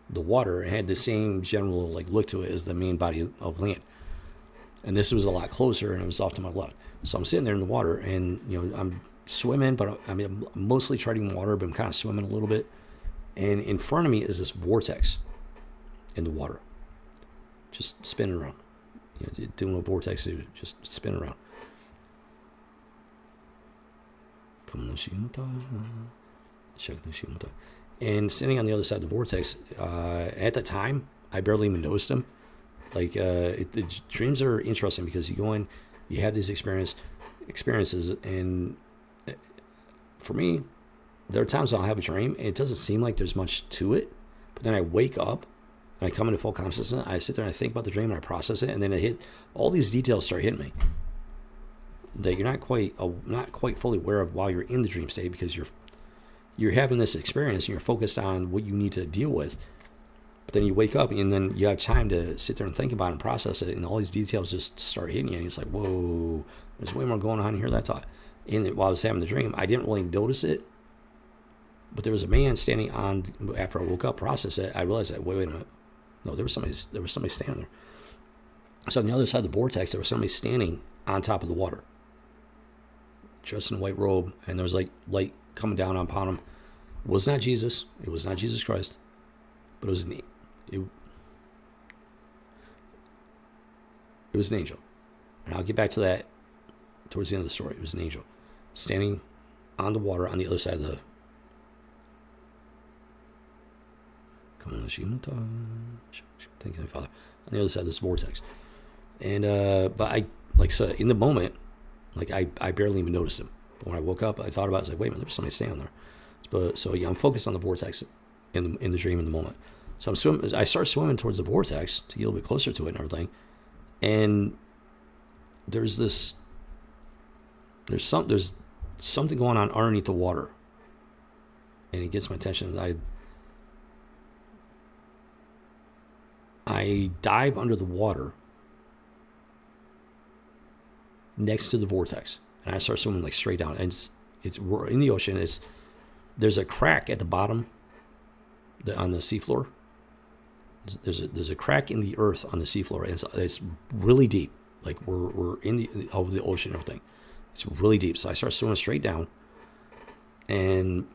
the water. It had the same general like look to it as the main body of land, and this was a lot closer, and it was off to my left. So I'm sitting there in the water, and I'm swimming, but I'm mostly treading water, but I'm kind of swimming a little bit. And in front of me is this vortex in the water, just spinning around. Doing what vortex do, just spin around. And sitting on the other side of the vortex, at the time, I barely even noticed him. Like, the dreams are interesting because you go in, you have these experiences, and for me, there are times when I'll have a dream, and it doesn't seem like there's much to it, but then I wake up, and I come into full consciousness, I sit there and I think about the dream, and I process it, and then all these details start hitting me that you're not quite fully aware of while you're in the dream state, because you're having this experience and you're focused on what you need to deal with. But then you wake up, and then you have time to sit there and think about it and process it, and all these details just start hitting you, and it's like, whoa, there's way more going on here than I thought. And while I was having the dream, I didn't really notice it, but there was a man standing on. After I woke up, processed it, I realized that wait a minute, no, there was somebody standing there. So on the other side of the vortex, there was somebody standing on top of the water, dressed in a white robe, and there was like light coming down upon him. It was not Jesus. It was not Jesus Christ, but it was an angel. And I'll get back to that towards the end of the story. It was an angel standing on the water on the other side of the. Thank you, Father. On the other side of this vortex, and but I in the moment, like I barely even noticed him. But when I woke up, I thought about it. I was like, wait a minute, there's somebody standing there. But I'm focused on the vortex in the dream in the moment. So I start swimming towards the vortex to get a little bit closer to it and everything, and there's something going on underneath the water, and it gets my attention. I dive under the water next to the vortex, and I start swimming like straight down. And we're in the ocean. There's a crack at the bottom, on the seafloor. There's a crack in the earth on the seafloor, and it's really deep. Like we're in the over the ocean and everything. It's really deep. So I start swimming straight down, and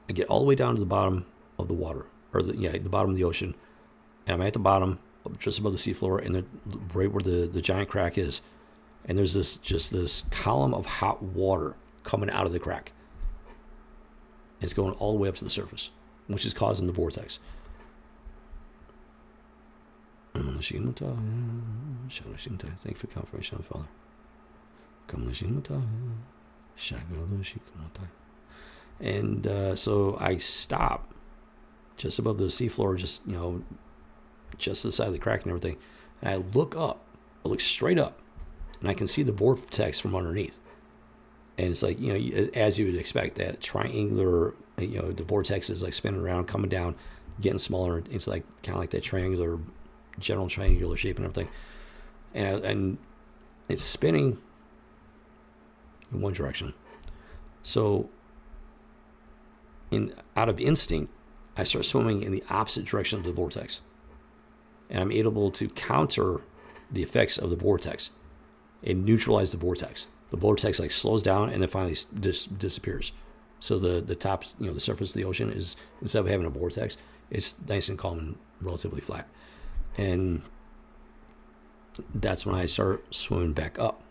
I get all the way down to the bottom of the water, or the bottom of the ocean, and I'm at the bottom, just above the seafloor, and right where the giant crack is, and there's this column of hot water coming out of the crack. It's going all the way up to the surface, which is causing the vortex. Thank you for confirmation, Father. And so I stop just above the seafloor, just to the side of the crack and everything. And I look up, I look straight up, and I can see the vortex from underneath. And it's like, as you would expect, that triangular, the vortex is like spinning around, coming down. getting smaller into like kind of like that general triangular shape and everything. And it's spinning in one direction. So out of instinct, I start swimming in the opposite direction of the vortex. And I'm able to counter the effects of the vortex and neutralize the vortex. The vortex like slows down and then finally disappears. So the top, the surface of the ocean is, instead of having a vortex, it's nice and calm and relatively flat. And that's when I start swimming back up.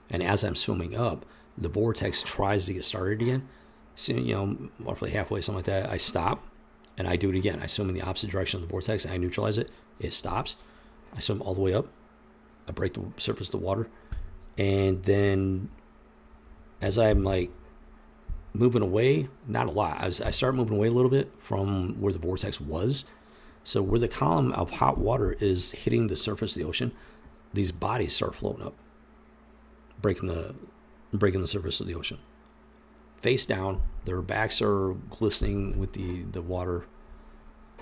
And as I'm swimming up, the vortex tries to get started again. So, roughly halfway, something like that, I stop and I do it again. I swim in the opposite direction of the vortex and I neutralize it. It stops. I swim all the way up. I break the surface of the water. And then as I'm like moving away, not a lot, I start moving away a little bit from where the vortex was. So where the column of hot water is hitting the surface of the ocean, these bodies start floating up, breaking the surface of the ocean. Face down, their backs are glistening with the water.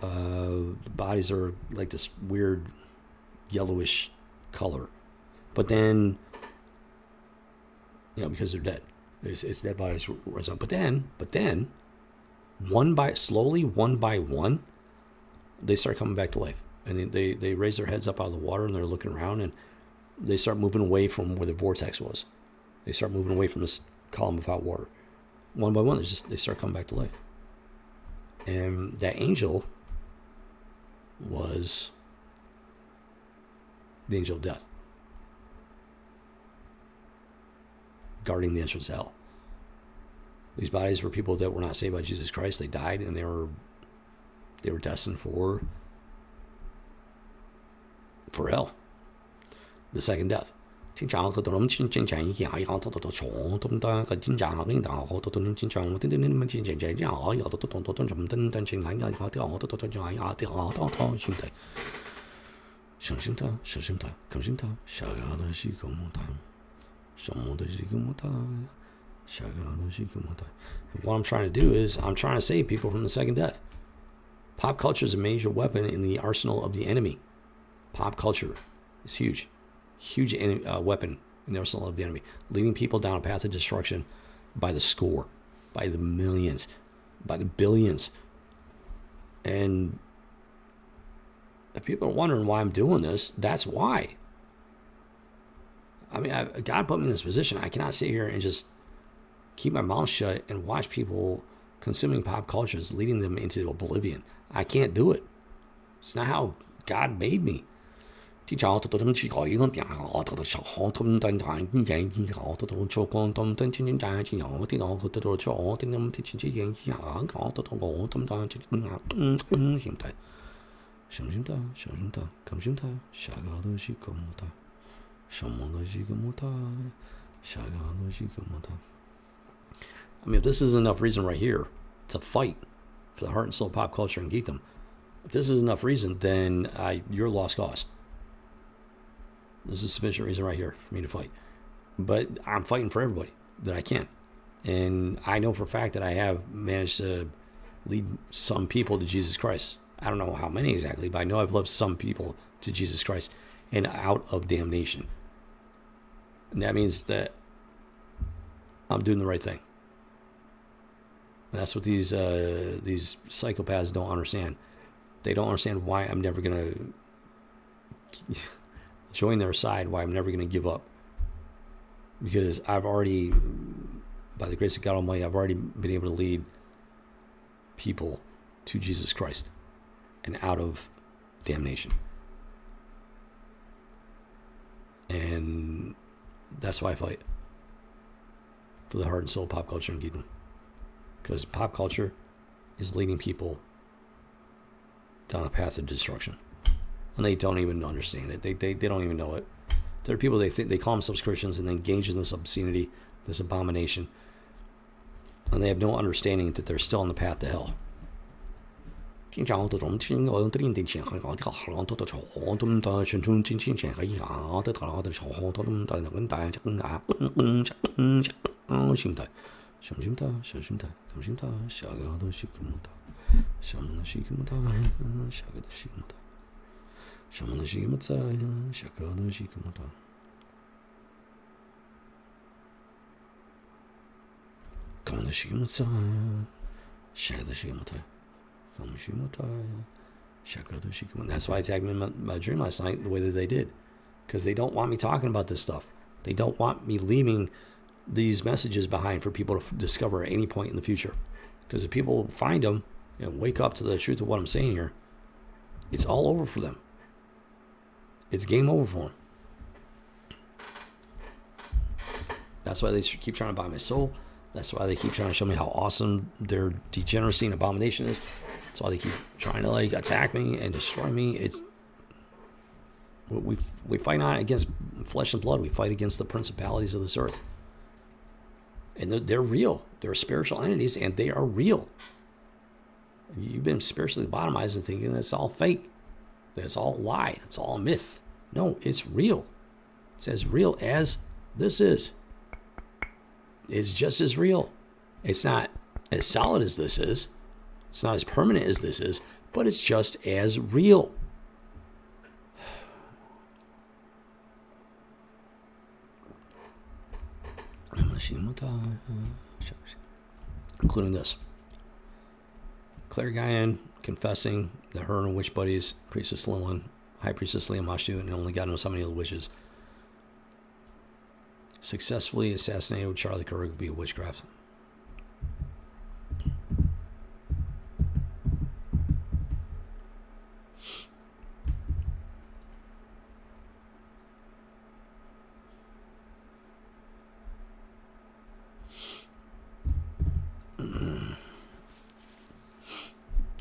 The bodies are like this weird yellowish color. But then, because they're dead. It's dead bodies. But then, one by one, they start coming back to life. And they raise their heads up out of the water and they're looking around and they start moving away from where the vortex was. They start moving away from this column of hot water. One by one, they start coming back to life. And that angel was the angel of death, guarding the entrance to hell. These bodies were people that were not saved by Jesus Christ. They died and they were destined for hell, the second death. And what I'm trying to do is I'm trying to save people from the second death. Pop culture is a major weapon in the arsenal of the enemy. Pop culture is huge weapon in the arsenal of the enemy, leading people down a path of destruction by the score, by the millions, by the billions. And if people are wondering why I'm doing this, that's why. I mean, God put me in this position. I cannot sit here and just keep my mouth shut and watch people consuming pop cultures, leading them into oblivion. I can't do it. It's not how God made me. And what this is enough reason right here to fight for the heart and soul of pop culture and geekdom, if this is enough reason, then you're a lost cause. This is sufficient reason right here for me to fight. But I'm fighting for everybody that I can. And I know for a fact that I have managed to lead some people to Jesus Christ. I don't know how many exactly, but I know I've led some people to Jesus Christ and out of damnation. And that means that I'm doing the right thing. And that's what these psychopaths don't understand. They don't understand why I'm never going to join their side, why I'm never going to give up. Because I've already, by the grace of God Almighty, I've already been able to lead people to Jesus Christ and out of damnation. And that's why I fight for the heart and soul of pop culture and geekdom. Because pop culture is leading people down a path of destruction. And they don't even understand it. They don't even know it. There are people, they call themselves Christians and they engage in this obscenity, this abomination. And they have no understanding that they're still on the path to hell. Shamana Shikamata, Shakada Shikamata. Shamana Shikamata, Shakada Shikamata. Kamana Shikamata, Shakada Shikamata. Kamana Shikamata, Shakada Shikamata. That's why I tagged them in my dream last night the way that they did. Because they don't want me talking about this stuff. They don't want me leaving these messages behind for people to discover at any point in the future. Because if people find them and wake up to the truth of what I'm saying here, it's all over for them. It's game over for them. That's why they keep trying to buy my soul. That's why they keep trying to show me how awesome their degeneracy and abomination is. That's why they keep trying to like attack me and destroy me. It's we fight not against flesh and blood. We fight against the principalities of this earth. And they're real. They're spiritual entities, and they are real. You've been spiritually lobotomized and thinking that's all fake. That's all a lie. It's all a myth. No, it's real. It's as real as this is. It's just as real. It's not as solid as this is. It's not as permanent as this is, but it's just as real. Including this. Claire Guinan confessing that her and witch buddies, Priestess Lilin, High Priestess Leamashtu, and only God knows how many of the witches, successfully assassinated with Charlie Kirk via witchcraft.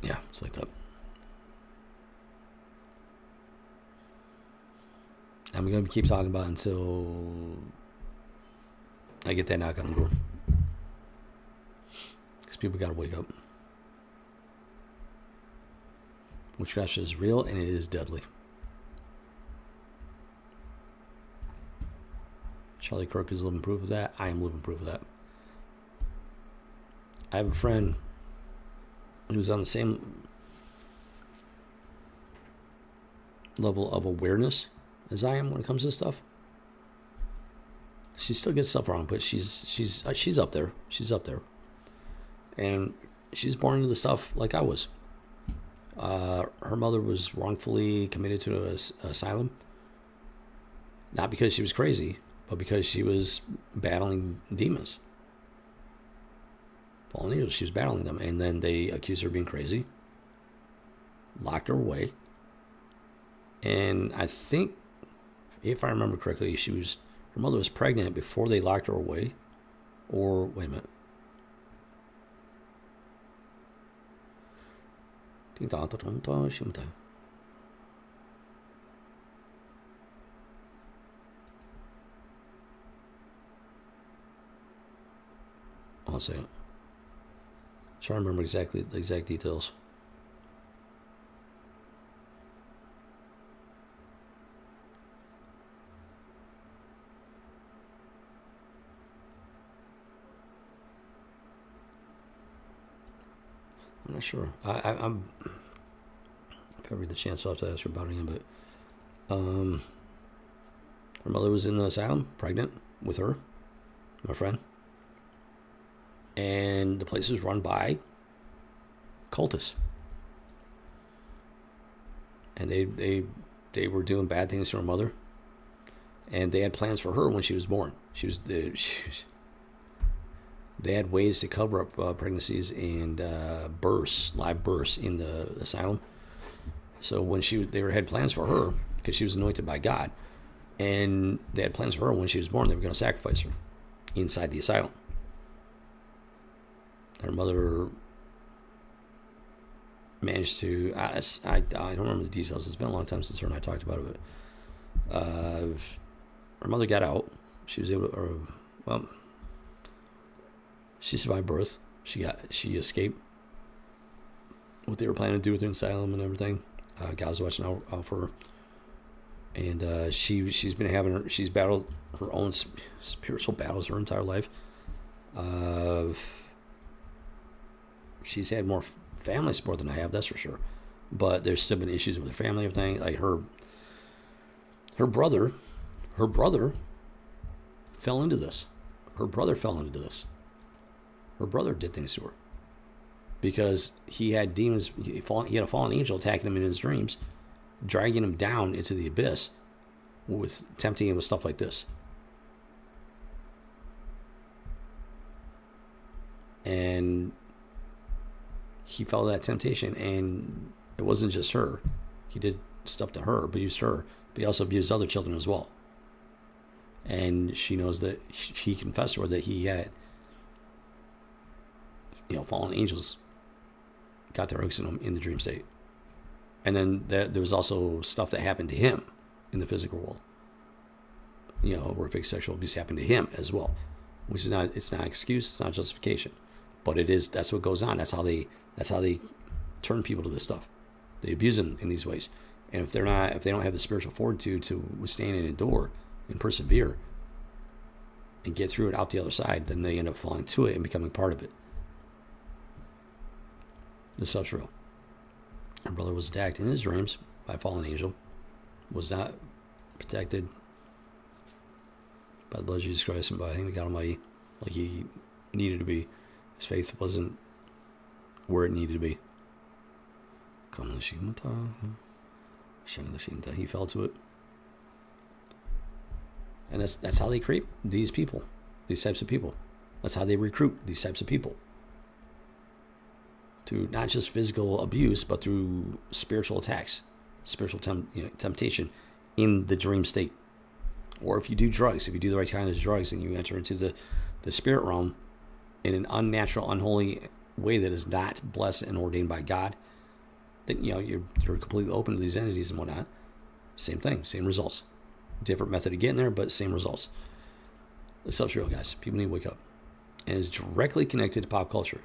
Yeah, it's like that. I'm going to keep talking about it until I get that knock on the door. Because people got to wake up. Witchcraft is real and it is deadly. Charlie Kirk is living proof of that. I am living proof of that. I have a friend who's on the same level of awareness as I am when it comes to this stuff. She still gets stuff wrong, but she's up there. She's up there, and she's born into the stuff like I was. Her mother was wrongfully committed to an asylum, not because she was crazy, but because she was battling demons. Fallen angels, she was battling them, and then they accused her of being crazy, locked her away, and I think, if I remember correctly, her mother was pregnant before they locked her away, or, wait a minute. I'll say it. Trying to remember exactly the exact details. I'm not sure. I'm probably the chance I'll have to ask her about it again, but her mother was in the asylum, pregnant with her, my friend. And the place was run by cultists. And they were doing bad things to her mother. And they had plans for her when she was born. They had ways to cover up pregnancies and live births in the asylum. So when they had plans for her, because she was anointed by God, and they had plans for her when she was born, they were going to sacrifice her inside the asylum. Her mother managed to, I don't remember the details. It's been a long time since her and I talked about it. But her mother got out. She was able to, she survived birth. She escaped what they were planning to do with the asylum and everything. God was watching out for her. And she's battled her own spiritual battles her entire life. She's had more family support than I have, that's for sure. But there's still been issues with her family, everything. Like her brother fell into this. Her brother fell into this. Her brother did things to her because he had demons. He had a fallen angel attacking him in his dreams, dragging him down into the abyss, with tempting him with stuff like this. And he fell to that temptation, and it wasn't just her. He did stuff to her, abused her, but he also abused other children as well. And she knows that she confessed to her that he had, fallen angels got their hooks in him in the dream state. And then there was also stuff that happened to him in the physical world. Horrific sexual abuse happened to him as well, which is it's not an excuse, it's not justification, but it is. That's what goes on. That's how they turn people to this stuff. They abuse them in these ways, and if they don't have the spiritual fortitude to withstand and endure and persevere and get through it out the other side, then they end up falling to it and becoming part of it. This stuff's real. Her brother was attacked in his dreams by a fallen angel, was not protected by the blood of Jesus Christ and by God Almighty like he needed to be. His faith wasn't where it needed to be. He fell to it. And that's how they create these people, these types of people. That's how they recruit these types of people. Through not just physical abuse, but through spiritual attacks, spiritual temptation in the dream state. Or if you do drugs, if you do the right kind of drugs and you enter into the spirit realm in an unnatural, unholy way that is not blessed and ordained by God, then you're completely open to these entities and whatnot. Same thing, same results. Different method of getting there, but same results. This stuff's real, guys. People need to wake up. And it's directly connected to pop culture.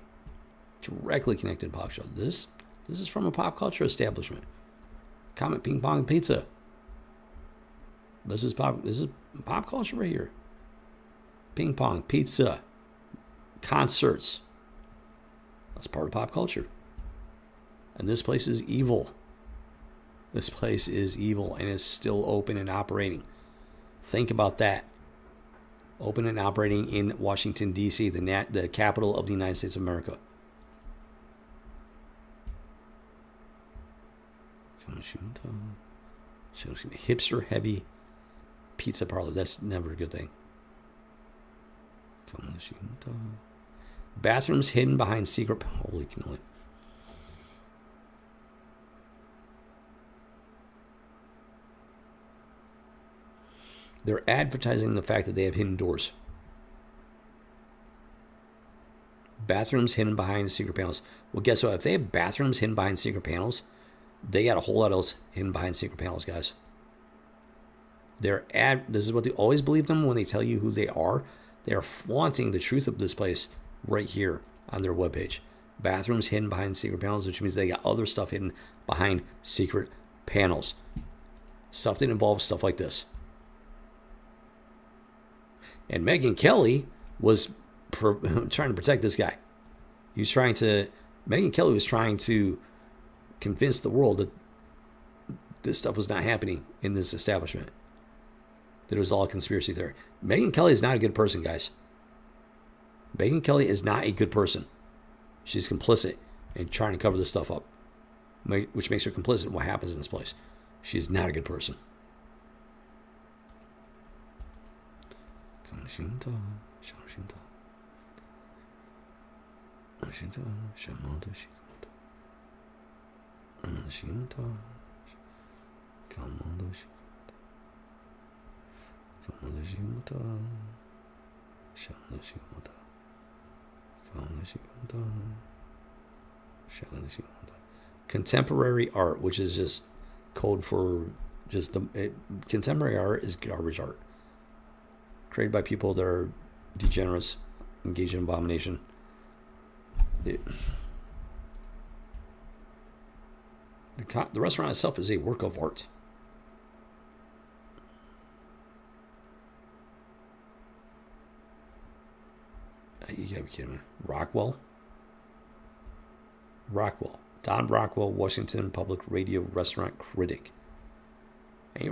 Directly connected to pop culture. This is from a pop culture establishment. Comet Ping Pong Pizza. This is pop culture right here. Ping pong, pizza, concerts. That's part of pop culture. And this place is evil. This place is evil and is still open and operating. Think about that. Open and operating in Washington, D.C., the capital of the United States of America. Hipster heavy pizza parlor. That's never a good thing. Bathrooms hidden behind secret. Holy cannoli. They're advertising the fact that they have hidden doors. Bathrooms hidden behind secret panels. Well, guess what? If they have bathrooms hidden behind secret panels, they got a whole lot else hidden behind secret panels, guys. This is what they always believe them when they tell you who they are. They are flaunting the truth of this place right here on their webpage. Bathrooms hidden behind secret panels, which means they got other stuff hidden behind secret panels. Stuff that involves stuff like this. And Megyn Kelly was trying to protect this guy. Megyn Kelly was trying to convince the world that this stuff was not happening in this establishment. That it was all a conspiracy theory. Megyn Kelly is not a good person, guys. Megyn Kelly is not a good person. She's complicit in trying to cover this stuff up, which makes her complicit in what happens in this place. She is not a good person. Contemporary art, which is just code for contemporary art is garbage art. Created by people that are degenerates, engaged in abomination. The restaurant itself is a work of art. You gotta be kidding me. Rockwell? Rockwell. Don Rockwell, Washington Public Radio restaurant critic. Any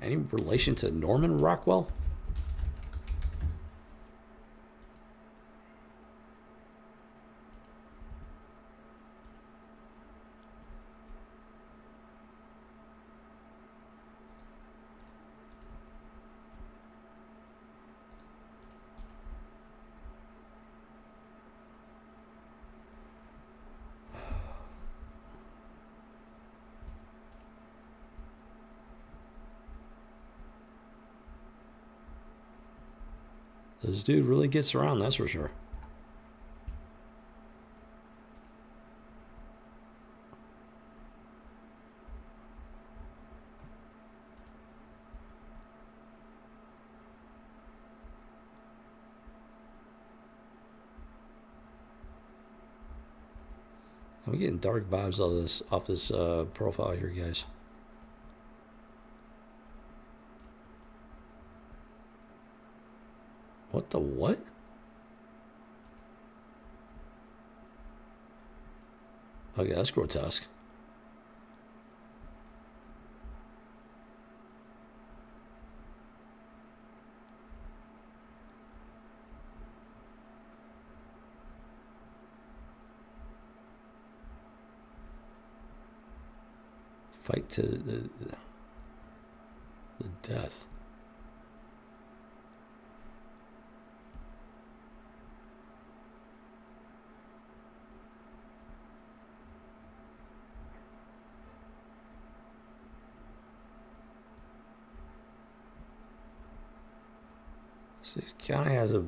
relation to Norman Rockwell? This dude really gets around, that's for sure. I'm getting dark vibes off this profile here, guys. What the what? Okay, that's grotesque. Fight to the death. So he kind of has a...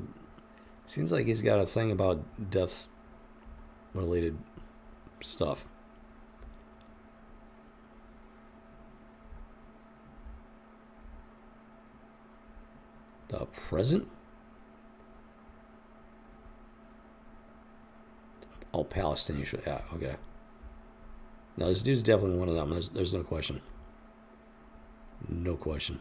Seems like he's got a thing about death-related stuff. The present? Oh, Palestinian. Yeah, okay. No, this dude's definitely one of them. There's no question. No question.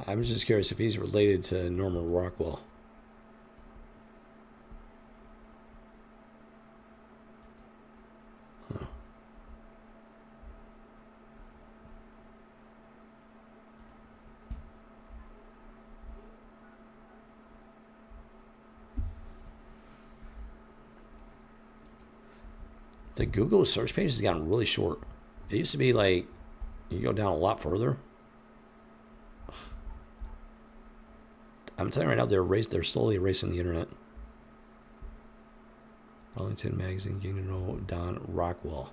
I'm just curious if he's related to Norman Rockwell. Huh. The Google search page has gotten really short. It used to be like, you go down a lot further. I'm telling you right now, they're slowly erasing the internet. Arlington Magazine, getting to know Don Rockwell.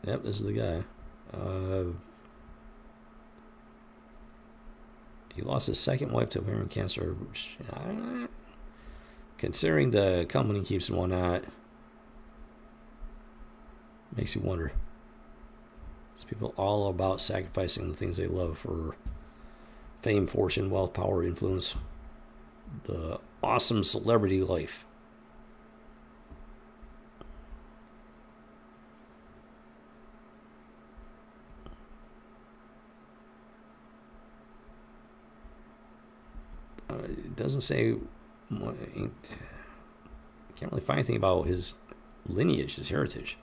Yep, this is the guy. He lost his second wife to ovarian cancer. Considering the company keeps and whatnot, makes you wonder. These people all about sacrificing the things they love for fame, fortune, wealth, power, influence, the awesome celebrity life. It doesn't say... Can't really find anything about his lineage, his heritage.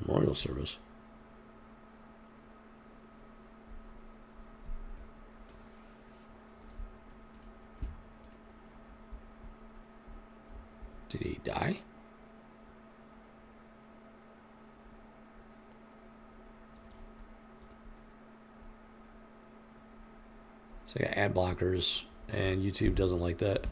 Memorial service. Did he die? So I got ad blockers, and YouTube doesn't like that.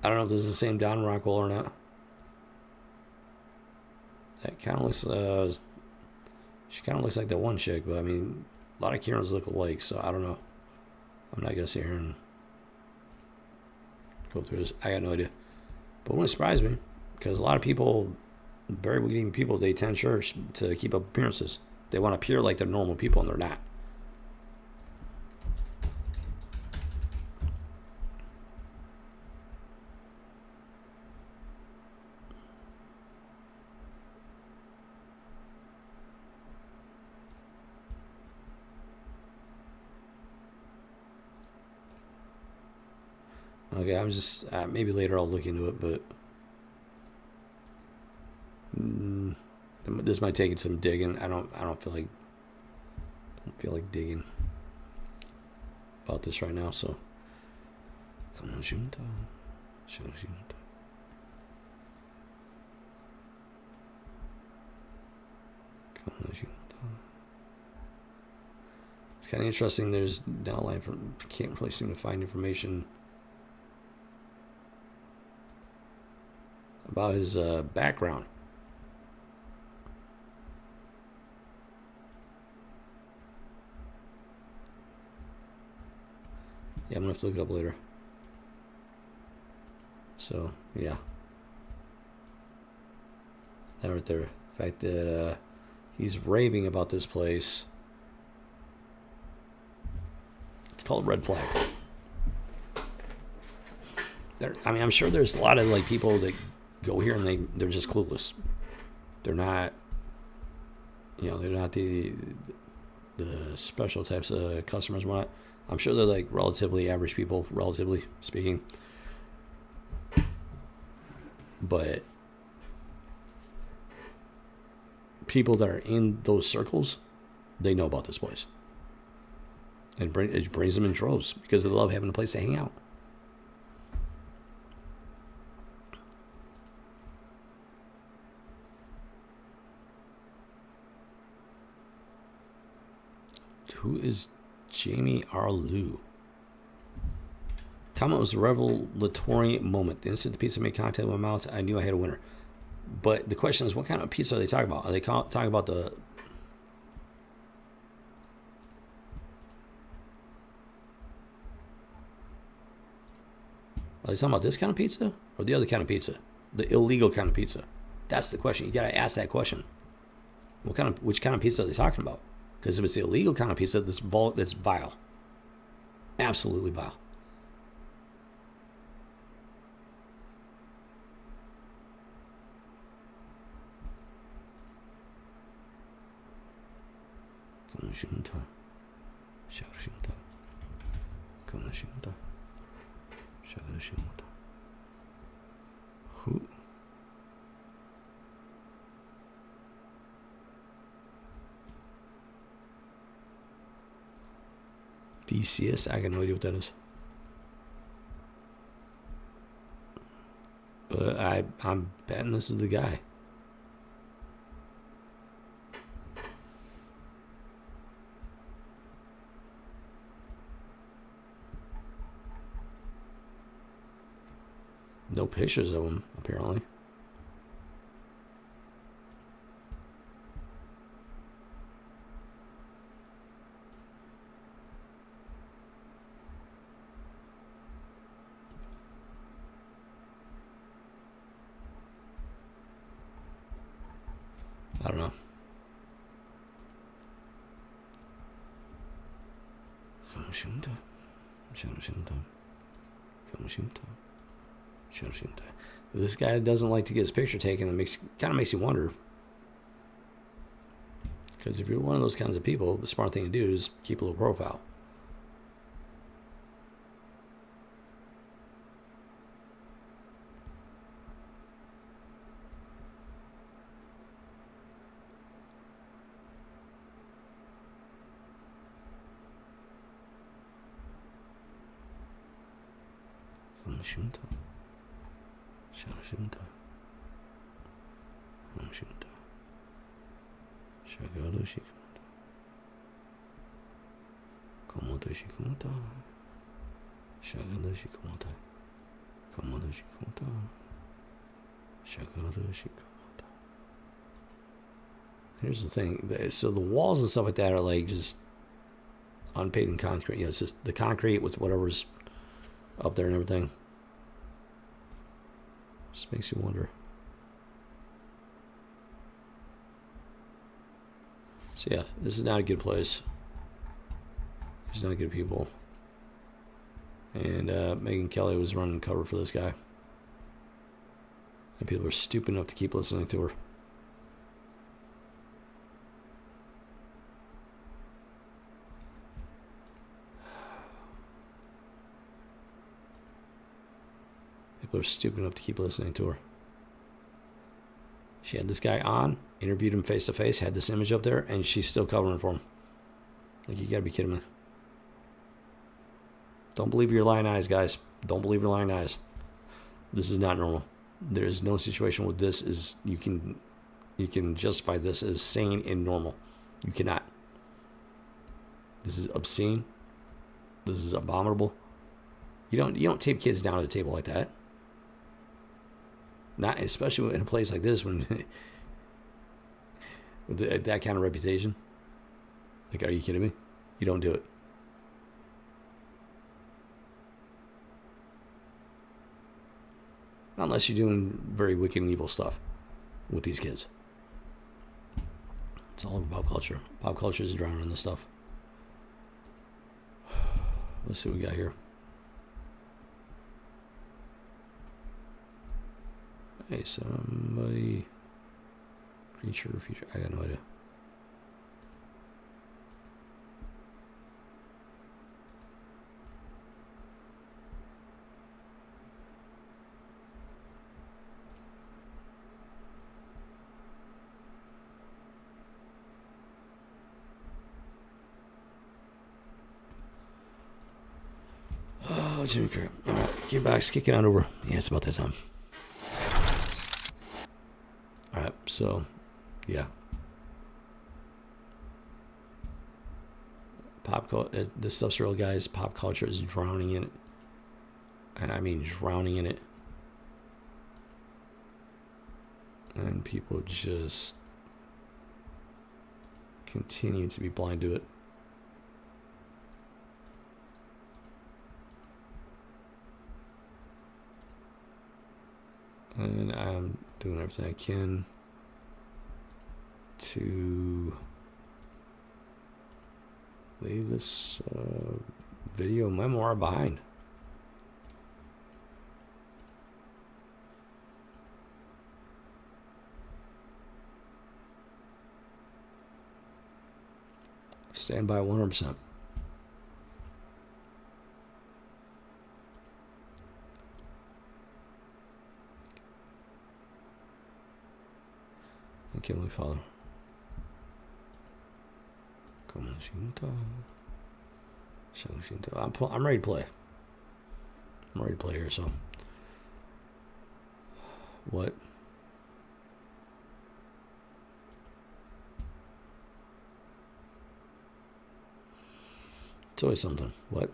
I don't know if this is the same Don Rockwell or not. That kind of looks, she kind of looks like that one chick, but I mean, a lot of Kirans look alike, so I don't know. I'm not going to sit here and go through this. I got no idea. But it wouldn't surprise me, because a lot of people, very believing people, they attend church to keep up appearances. They want to appear like they're normal people, and they're not. Okay, I'm just maybe later I'll look into it, but this might take some digging. I don't feel like digging about this right now. So, it's kind of interesting. There's downline from can't really seem to find information about his background. Yeah, I'm gonna have to look it up later. So yeah, that right there. The fact that he's raving about this place. It's called Red Flag. I mean, I'm sure there's a lot of like people that go here and they're just clueless. They're not, they're not the special types of customers and whatnot. I'm sure they're like relatively average people, relatively speaking. But people that are in those circles, they know about this place. And it brings them in droves because they love having a place to hang out. Who is Jamie R. Liu? Comment was a revelatory moment. The instant the pizza made contact with my mouth, I knew I had a winner. But the question is, what kind of pizza are they talking about? Are they talking about the... Are they talking about this kind of pizza? Or the other kind of pizza? The illegal kind of pizza? That's the question. You gotta ask that question. Which kind of pizza are they talking about? Because if it's the illegal kind of pizza, that's vile. Absolutely vile. Who? DCS? I got no idea what that is. But I'm betting this is the guy. No pictures of him, apparently. I don't know. This guy doesn't like to get his picture taken. It kind of makes you wonder. Because if you're one of those kinds of people, the smart thing to do is keep a little profile. Here's the thing. So the walls and stuff like that are like just unpainted concrete. You know, it's just the concrete with whatever's up there and everything. Just makes you wonder. So yeah, this is not a good place. There's not good people. And Megan Kelly was running cover for this guy. And people are stupid enough to keep listening to her. People are stupid enough to keep listening to her. She had this guy on, interviewed him face to face, had this image up there, and she's still covering for him. Like, you gotta be kidding me. Don't believe your lying eyes, guys. Don't believe your lying eyes. This is not normal. There's no situation with this is you can justify this as sane and normal. You cannot. This is obscene. This is abominable. You don't tape kids down at a table like that. Not especially in a place like this when with that kind of reputation. Like, are you kidding me? You don't do it. Unless you're doing very wicked and evil stuff with these kids. It's all about culture. Pop culture is drowning in this stuff. Let's see what we got here. Hey, somebody. Creature, feature. I got no idea. Oh, Jimmy Kirk. All right, gearbox kicking on over. Yeah, it's about that time. All right, so, yeah. Pop culture. This stuff's real, guys. Pop culture is drowning in it, and I mean drowning in it. And people just continue to be blind to it. And I'm doing everything I can to leave this video memoir behind. Stand by 100%. Thank you, Heavenly Father. I'm ready to play. I'm ready to play here, so. What? It's always something. What?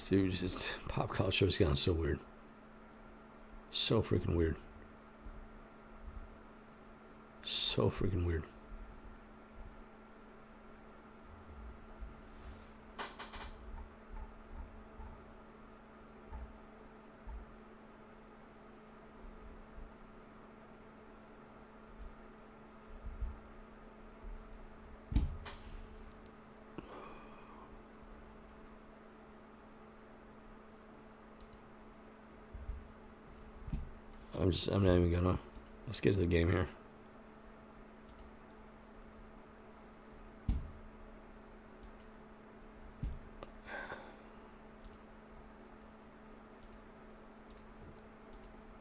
Dude, just pop culture has gotten so weird. So freaking weird. So freaking weird. I'm not even gonna. Let's get to the game here.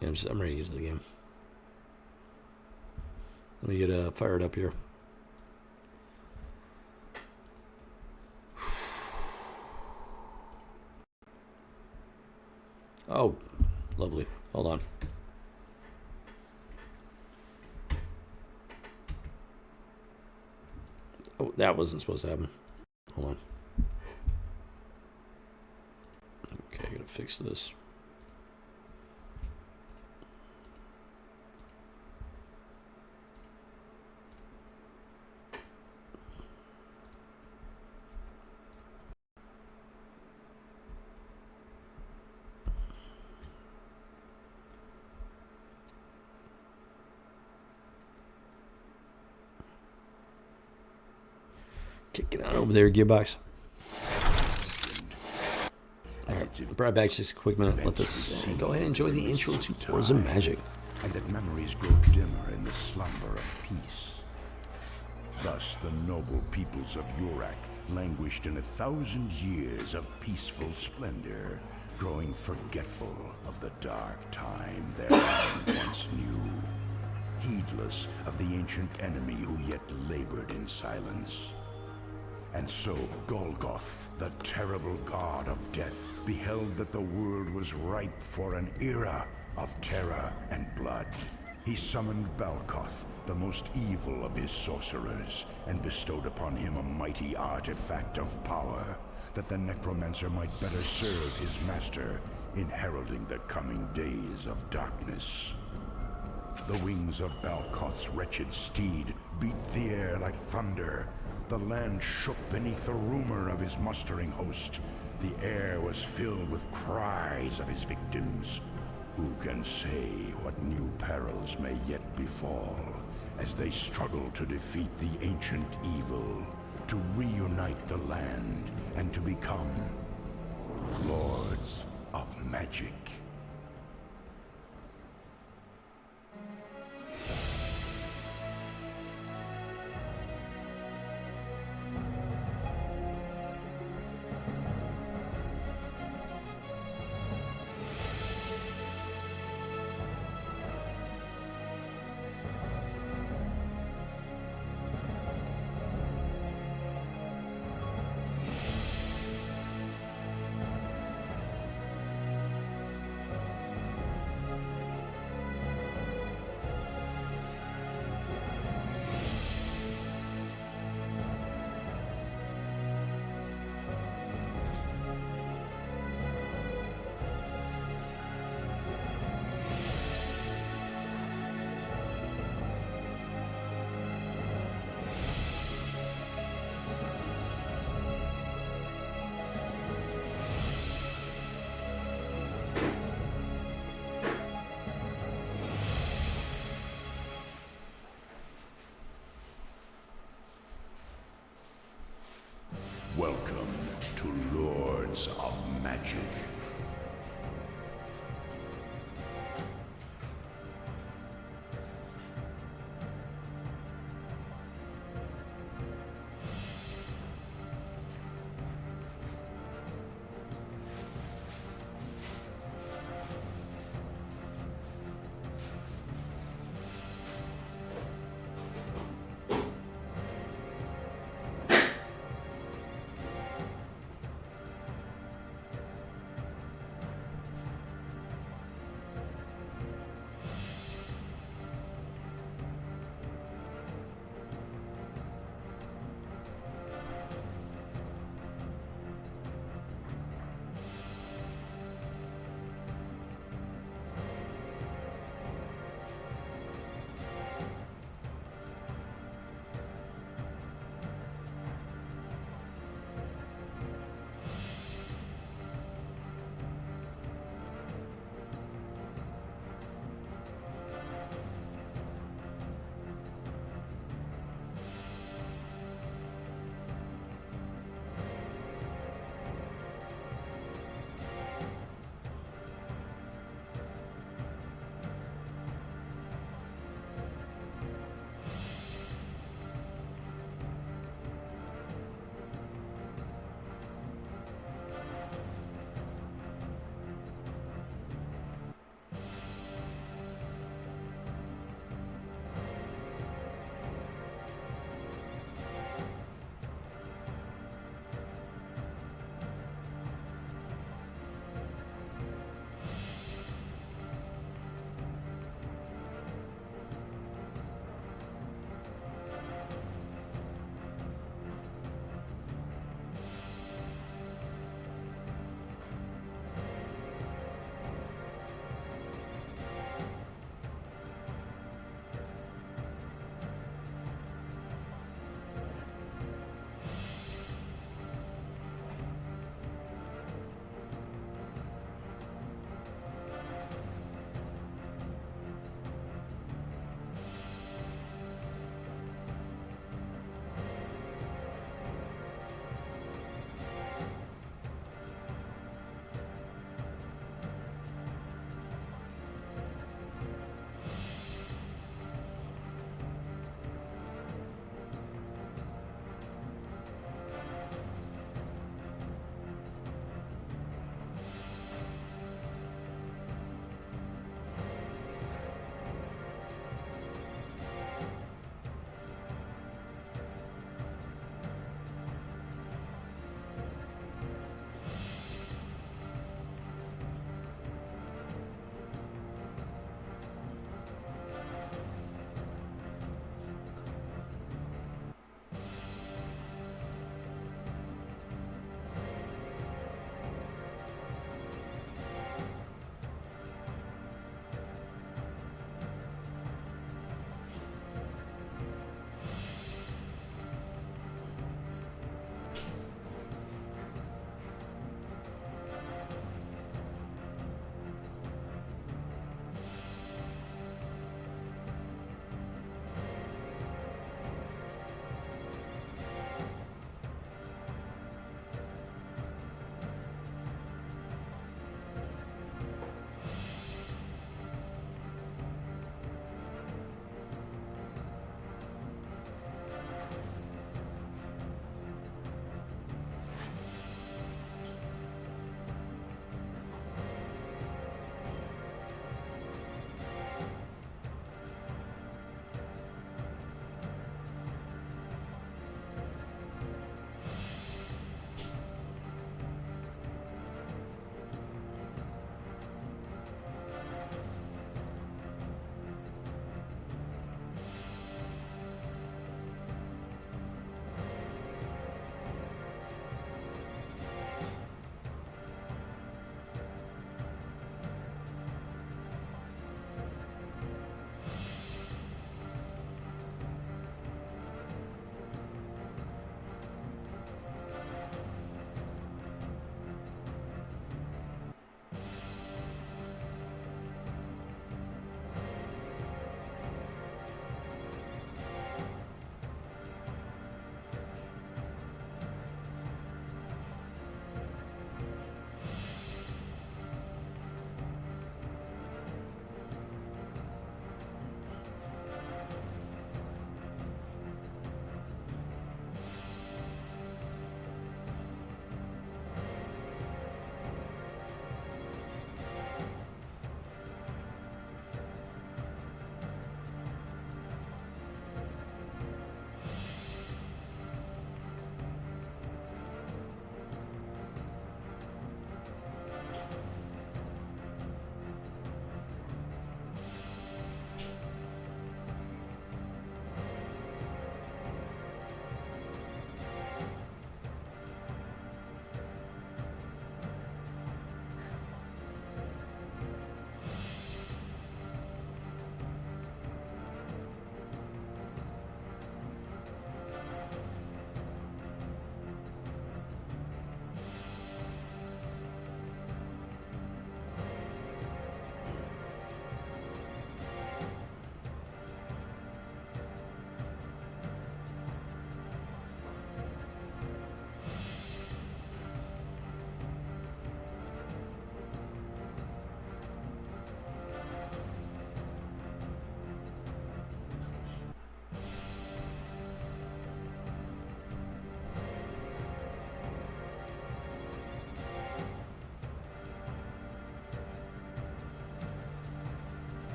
Yeah, I'm ready to get to the game. Let me get fired up here. Oh, lovely. Hold on. Oh, that wasn't supposed to happen. Hold on. Okay, I gotta fix this. Get on over there, Gearbox. Alright, brought back just a quick minute. Let us go ahead and enjoy the intro to Wars of Magic. And that memories grow dimmer in the slumber of peace. Thus the noble peoples of Urak languished in 1,000 years of peaceful splendor, growing forgetful of the dark time their land once knew, heedless of the ancient enemy who yet labored in silence. And so Golgoth, the terrible god of death, beheld that the world was ripe for an era of terror and blood. He summoned Balkoth, the most evil of his sorcerers, and bestowed upon him a mighty artifact of power, that the necromancer might better serve his master in heralding the coming days of darkness. The wings of Balkoth's wretched steed beat the air like thunder. The land shook beneath the rumor of his mustering host. The air was filled with cries of his victims. Who can say what new perils may yet befall as they struggle to defeat the ancient evil, to reunite the land, and to become Lords of Magic.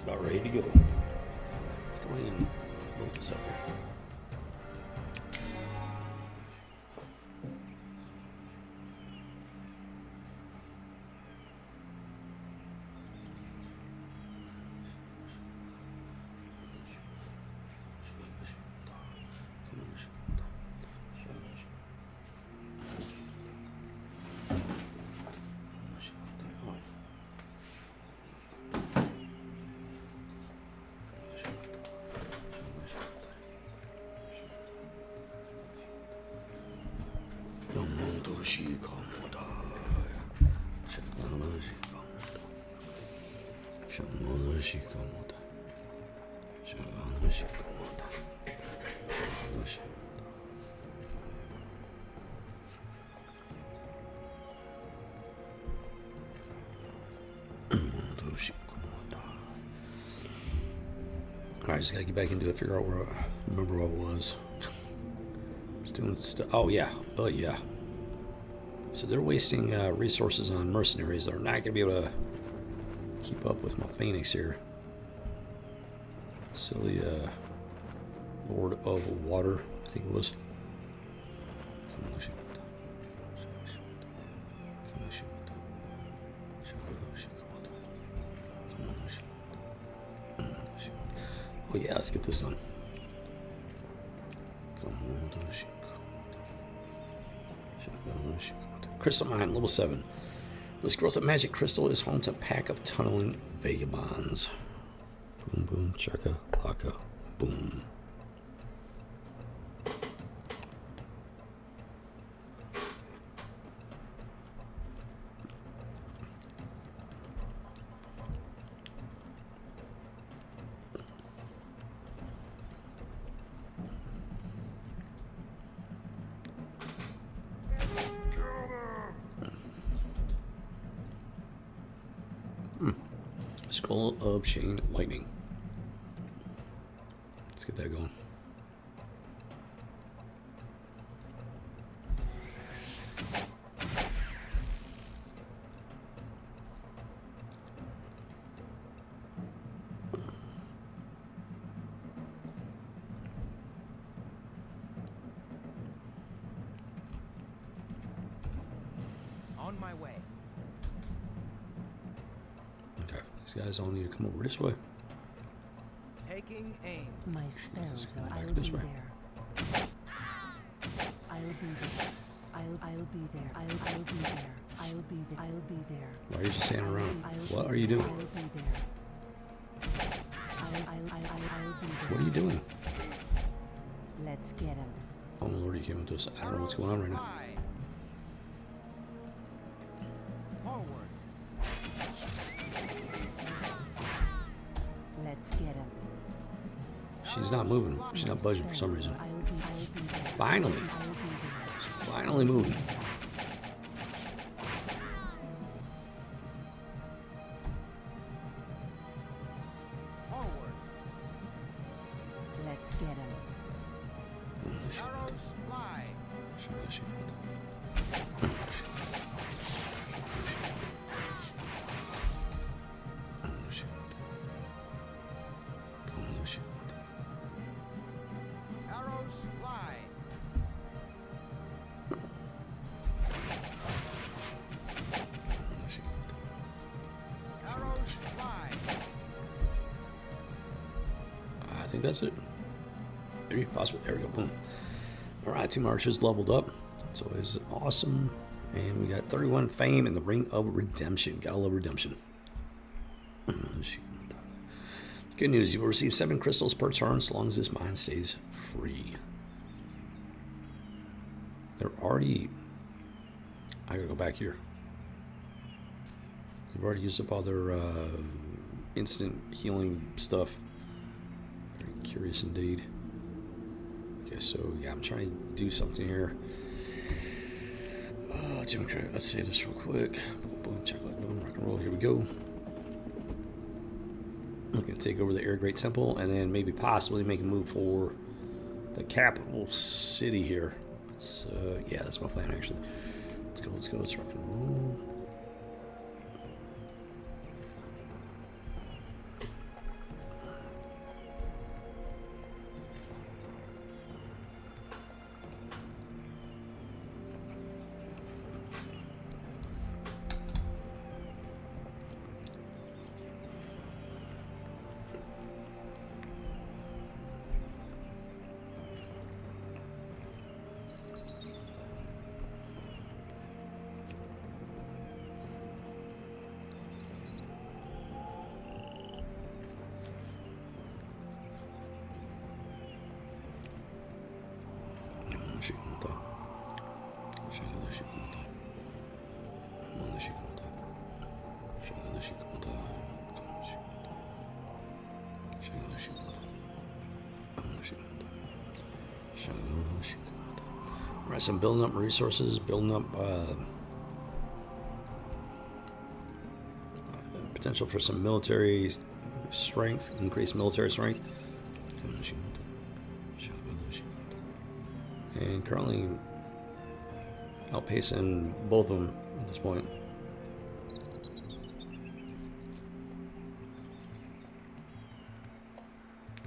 about ready to go. Let's go ahead and load this up here. Alright, just gotta get back into it, figure out where I remember what it was. Just doing stuff. Oh yeah. So they're wasting resources on mercenaries. They're not gonna be able to keep up with my Phoenix here. Silly Lord of Water, I think it was. Oh yeah, let's get this done. Crystal Mine, level 7. This growth of magic crystal is home to a pack of tunneling vagabonds. Boom, boom, chaka, laka, boom. Skull of Chain Lightning. Let's get that going. On my way. These guys all need to come over this way. Taking aim. My spells are. back I'll this be way. there. I'll be there. I'll be there. I'll be there. I'll be there. I'll be there. Why are you just standing around? I'll What be are you there. doing? I'll be there. I'll be there. What are you doing? Let's get him. Oh my lord, you came into us. I don't know what's going on right now. Fly. Forward. Let's get him. She's not moving. She's not budging for some reason. I'll be there. Finally. I'll be there. She's finally moving. Forward. Let's get him. Arrows fly. Arrows fly. Arrows fly. I think that's it. Maybe, possibly. There we go. Boom. All right, 2 marchers leveled up. It's always awesome. And we got 31 fame in the Ring of Redemption. Gotta love redemption. Good news. You will receive 7 crystals per turn as long as this mine stays free. They're already... I gotta go back here. They've already used up all their instant healing stuff. Very curious indeed. Okay, so yeah, I'm trying to do something here. Let's save this real quick. Boom, boom, check like boom, rock and roll. Here we go. I'm gonna take over the Air Great Temple and then maybe possibly make a move for the capital city here. Let's, yeah, that's my plan actually. Let's go, let's rock and roll. Alright, so I'm building up resources, building up potential for some military strength, increased military strength. And currently outpacing both of them at this point.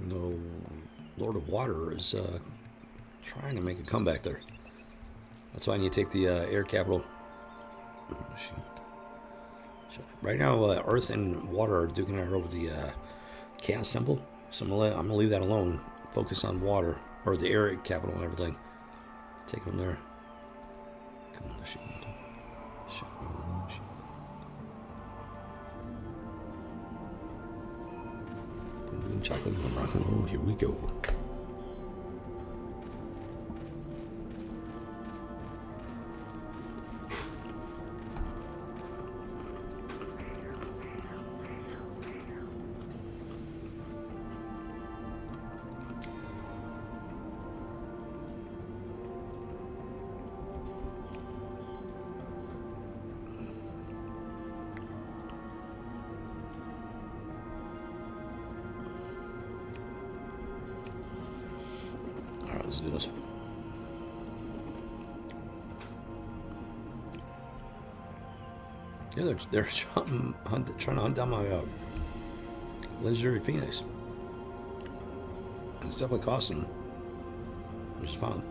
No, Lord of Water is trying to make a comeback there. That's why I need to take the air capital. Right now, Earth and Water are duking it out over the Chaos Temple. So I'm gonna leave that alone. Focus on water, or the air capital and everything. Take them there. Come on, chocolate and rock and roll. Here we go. Let's do this. Yeah, they're trying to hunt down my legendary phoenix. It's definitely costing them, which is fine.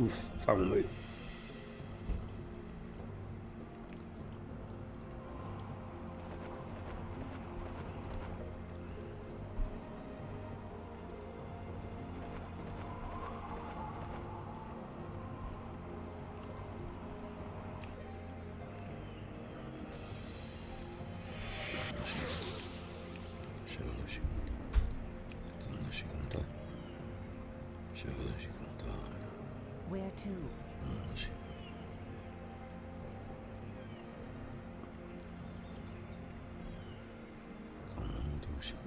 Oof, fine with me. Where to?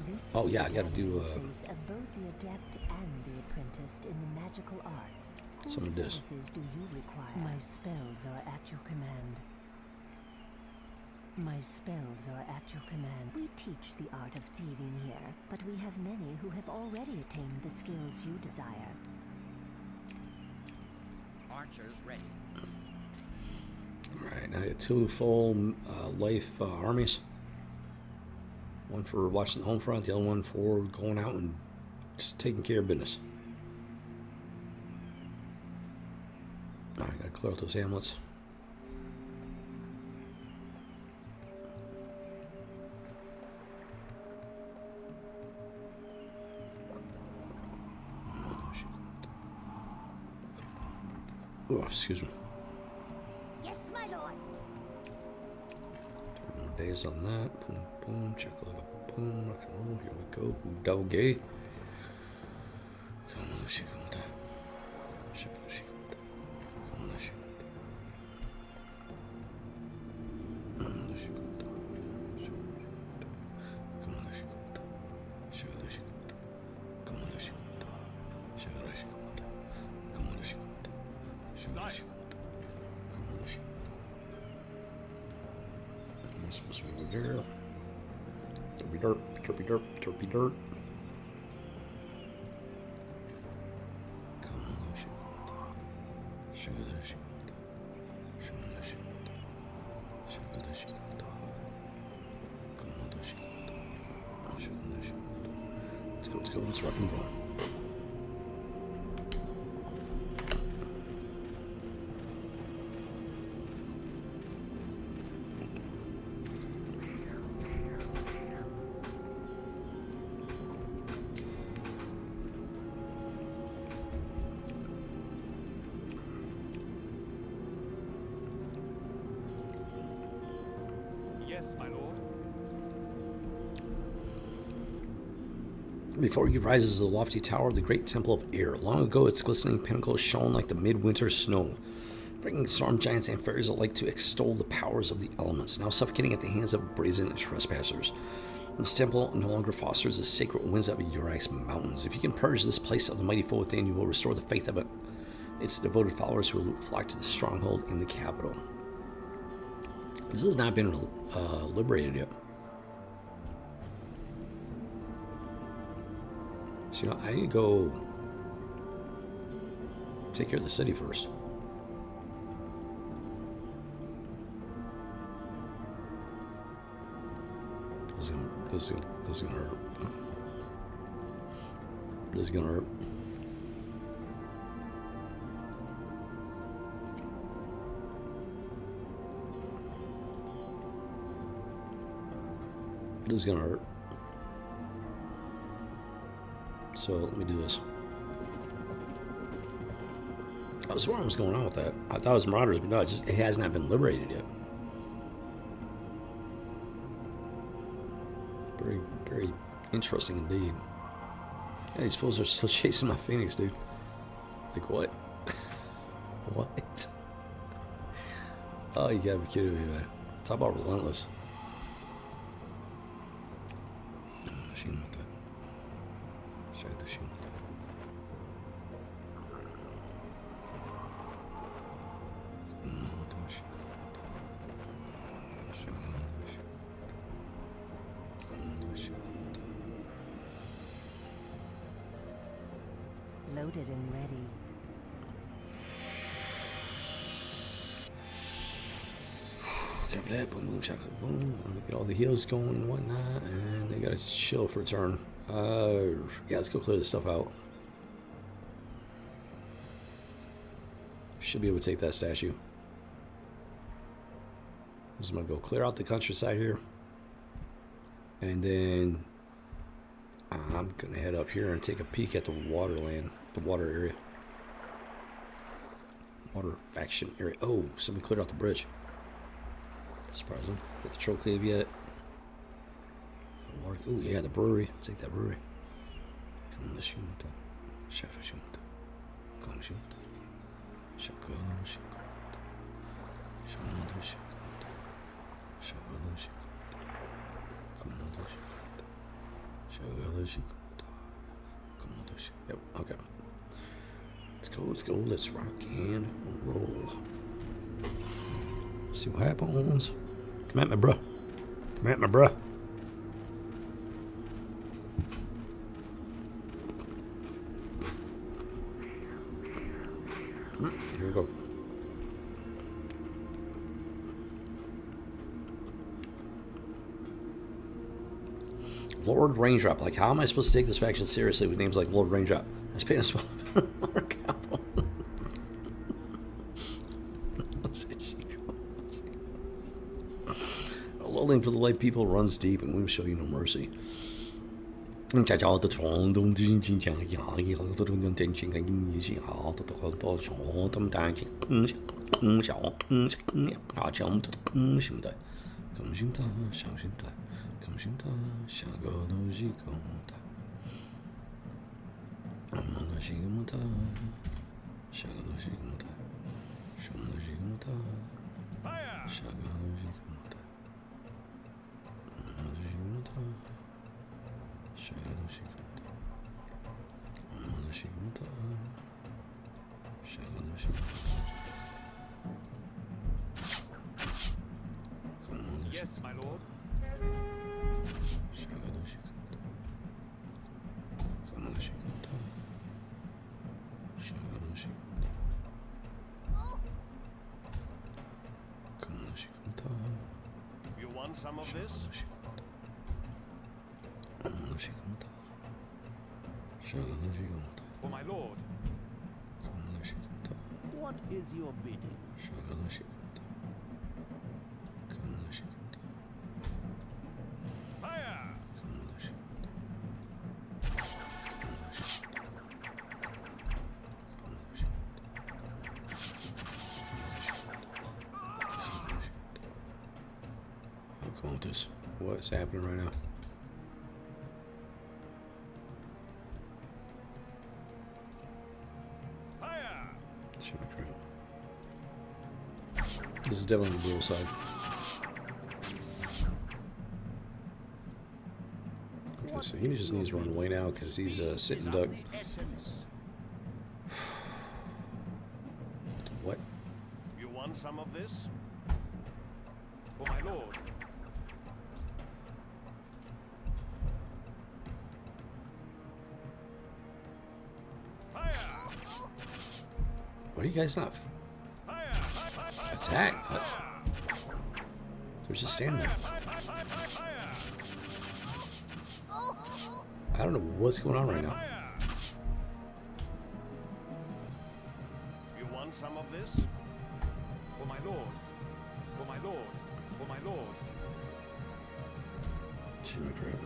This Oh is yeah, I the gotta do place of both the adept and the apprenticed in the magical arts. some Whose of this. services do you require? My spells are at your command. My spells are at your command. We teach the art of thieving here, but we have many who have already attained the skills you desire. Archers ready. Alright, I got 2 full life armies. One for watching the home front, the other one for going out and just taking care of business. Alright, gotta clear out those hamlets. Oh, excuse me. Yes, my lord. 2 more days on that. Boom, boom, check like a boom, rock and roll. Here we go. Doggy. Come on, she come down. She come down. Come on, she come down. Come on, she come down. Come on, she come down. She come down. Come on, she come down. She come down. Come on, she come down. This supposed to be over there. Derpy derp, derpy derp, derpy dirt. Come on, she come down. Let's go, let's rock and roll. Yes, my lord. Before you rises the lofty tower of the great temple of air. Long ago, its glistening pinnacles shone like the midwinter snow, bringing storm giants and fairies alike to extol the powers of the elements, now suffocating at the hands of brazen trespassers. This temple no longer fosters the sacred winds of Urak's mountains. If you can purge this place of the mighty foe within, you will restore the faith of its devoted followers who will flock to the stronghold in the capital. This has not been liberated yet. So, you know, I need to go take care of the city first. This is gonna hurt. This is gonna hurt. This is gonna hurt. So let me do this. I was wondering what's going on with that. I thought it was Marauders, but no, it has not been liberated yet. Very, very interesting indeed. Yeah, these fools are still chasing my Phoenix, dude. Like, what? What? Oh, you gotta be kidding me, man. Talk about relentless. Loaded and ready. Copy that. Boom, boom, chocolate, boom. Get all the heals going and whatnot, and they gotta chill for a turn. Yeah, let's go clear this stuff out. Should be able to take that statue. I'm gonna go clear out the countryside here, and then I'm gonna head up here and take a peek at the waterland, the water area, water faction area. Oh, somebody cleared out the bridge. Surprising. Got the troll cave yet? Oh yeah, the brewery. Take that brewery. Come on, shoot. Shadow shoot. Come shoot. Shaka shoot. Shadow shoot. Shadow shoot. Come on, shoot. Come on, shoot. Yep. Okay. Let's go. Let's go. Let's rock and roll. See what happens. Come at me, bruh. Come at me, bruh. Here we go. Lord Raindrop. Like, how am I supposed to take this faction seriously with names like Lord Raindrop? I was paying a small mark out. Lilin for the light people runs deep, and we will show you no mercy. Yes, my lord. You want some of this? For my lord. What is your bidding? Fire! Come on with this. What is happening right now? Fire! Should be critical. This is definitely the blue side. he just needs to run away now because he's sitting duck. What? You want some of this? For my lord. Why are you guys not attack? They're just standing there. I don't know what's going on right now. You want some of this? For my lord. For my lord. For my lord. Jimmy crap.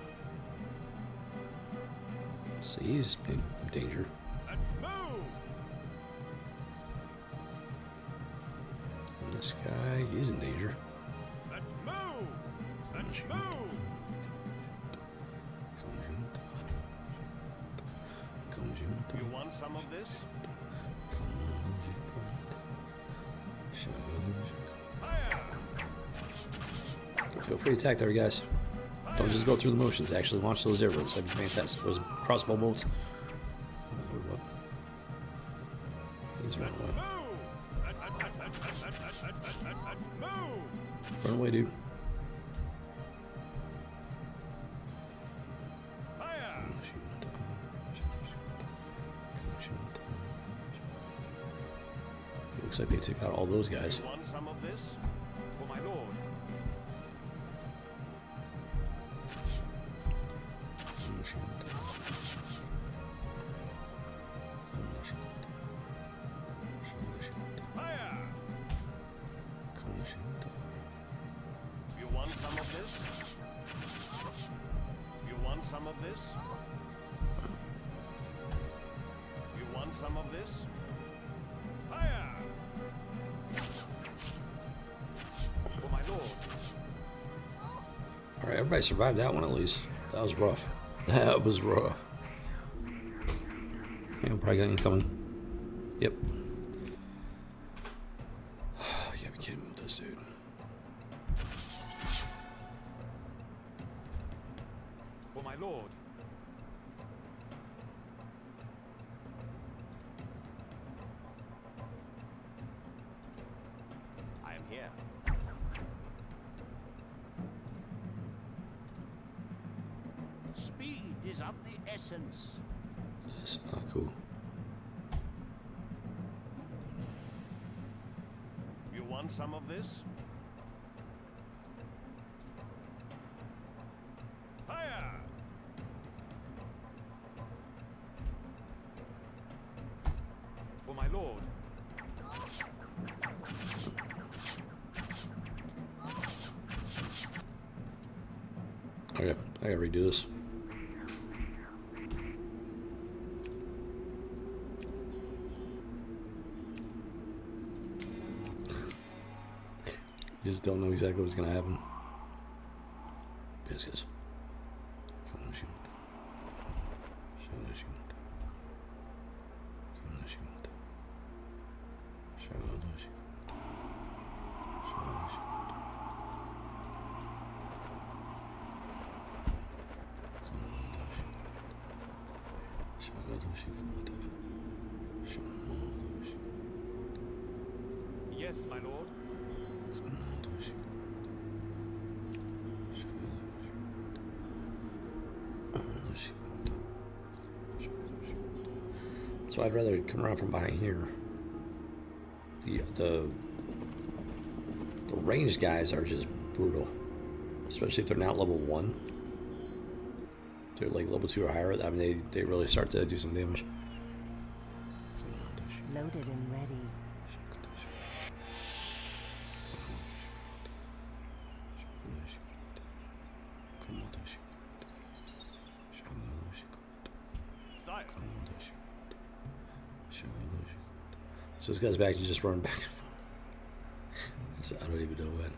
So he's in danger. Let's move! And this guy, he's in danger. Let's move! Let's move! You want some of this? Feel free to attack there, guys. Don't just go through the motions. Actually launch those arrows. That'd be fantastic. Those crossbow bolts. He's running away. Run away, dude. Looks like they took out all those guys. You want some of this? For my lord. You want some of this? You want some of this? You want some of this? Fire! For my lord. All right, everybody survived that one at least. That was rough. That was rough. Yeah, we probably got incoming. Yep. You gotta be kidding me with this dude. For my lord. I am here. Speed is of the essence. That's not cool. You want some of this? Fire! For my lord. Okay, I gotta redo this. Just don't know exactly what's gonna happen. Yes, yes. Yes, my lord. So I'd rather come around from behind here. The ranged guys are just brutal, especially if they're not level 1. If they're like level 2 or higher. I mean, they really start to do some damage. Loaded and ready. So this guy's back, you just run back and forth. So I don't even know when.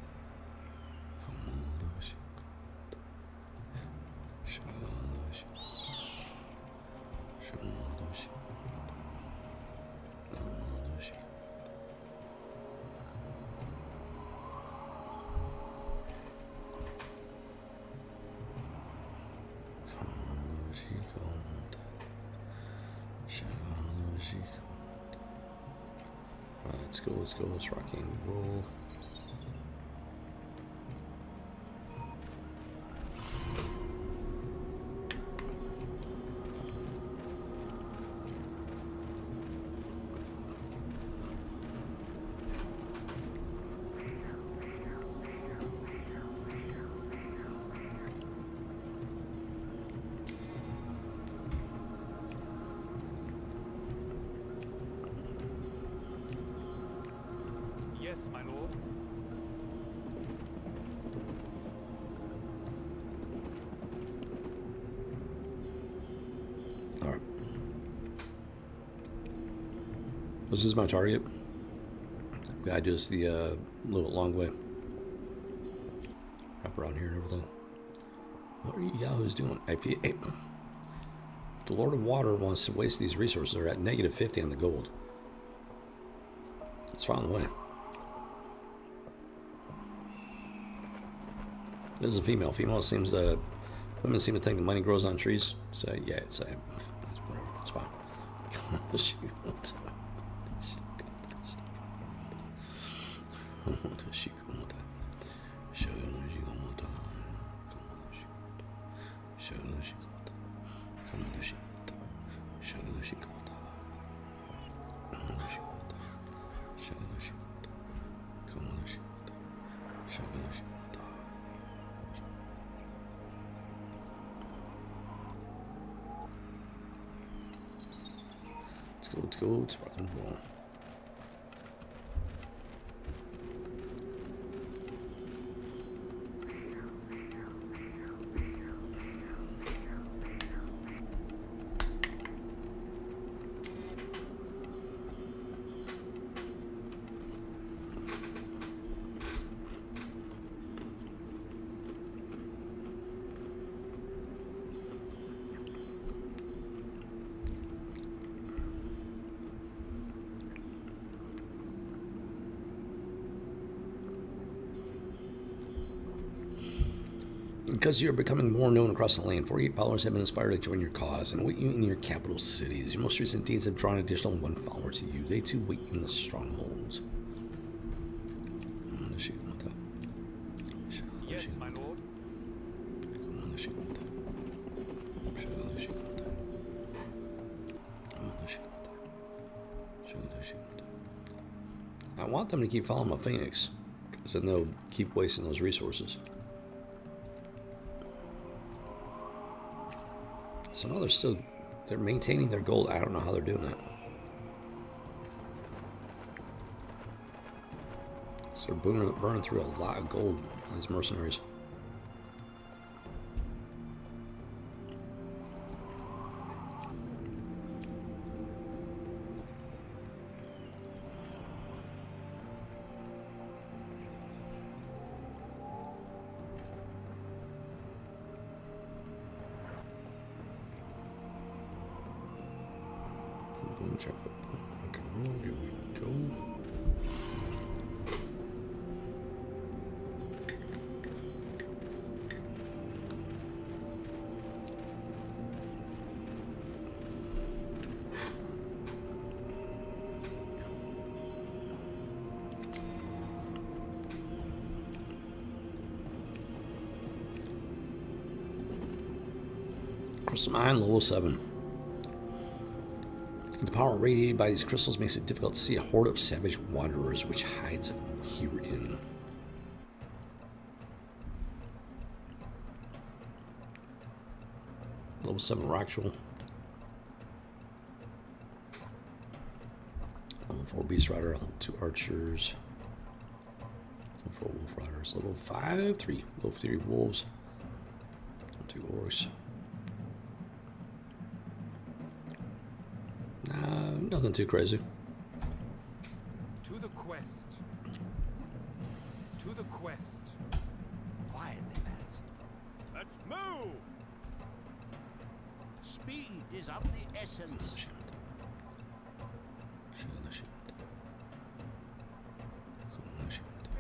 let's go. Let's rock and roll. Yes, my lord. All right. This is my target. Gotta do this the little long way. Wrap around here and everything. What are you yahoos doing? Hey, the Lord of Water wants to waste these resources. They're at negative 50 on the gold. Let's find the way. This is a female. Female seems to... Women seem to think the money grows on trees. So, yeah, it's whatever. It's fine. Come on, she got Let's go, let's rock and roll. Because you're becoming more known across the land, 48 followers have been inspired to join your cause and wait you in your capital cities. Your most recent deeds have drawn additional 1 follower to you. They too wait in the strongholds. Yes, my lord. I want them to keep following my Phoenix, because then they'll keep wasting those resources. So now they're maintaining their gold. I don't know how they're doing that. So they're burning through a lot of gold, these mercenaries. Check it. Okay, here we go. Crystal Mine, level 7. The power radiated by these crystals makes it difficult to see a horde of savage wanderers which hides herein. Level 7 Rocktual. Level 4 Beast Rider, level 2 Archers. Level 4 Wolf Riders, level 5, 3. Level 3 Wolves. Level 2 Orcs. Nothing too crazy. To the quest. To the quest. Quietly, lads. Let's move! Speed is of the essence.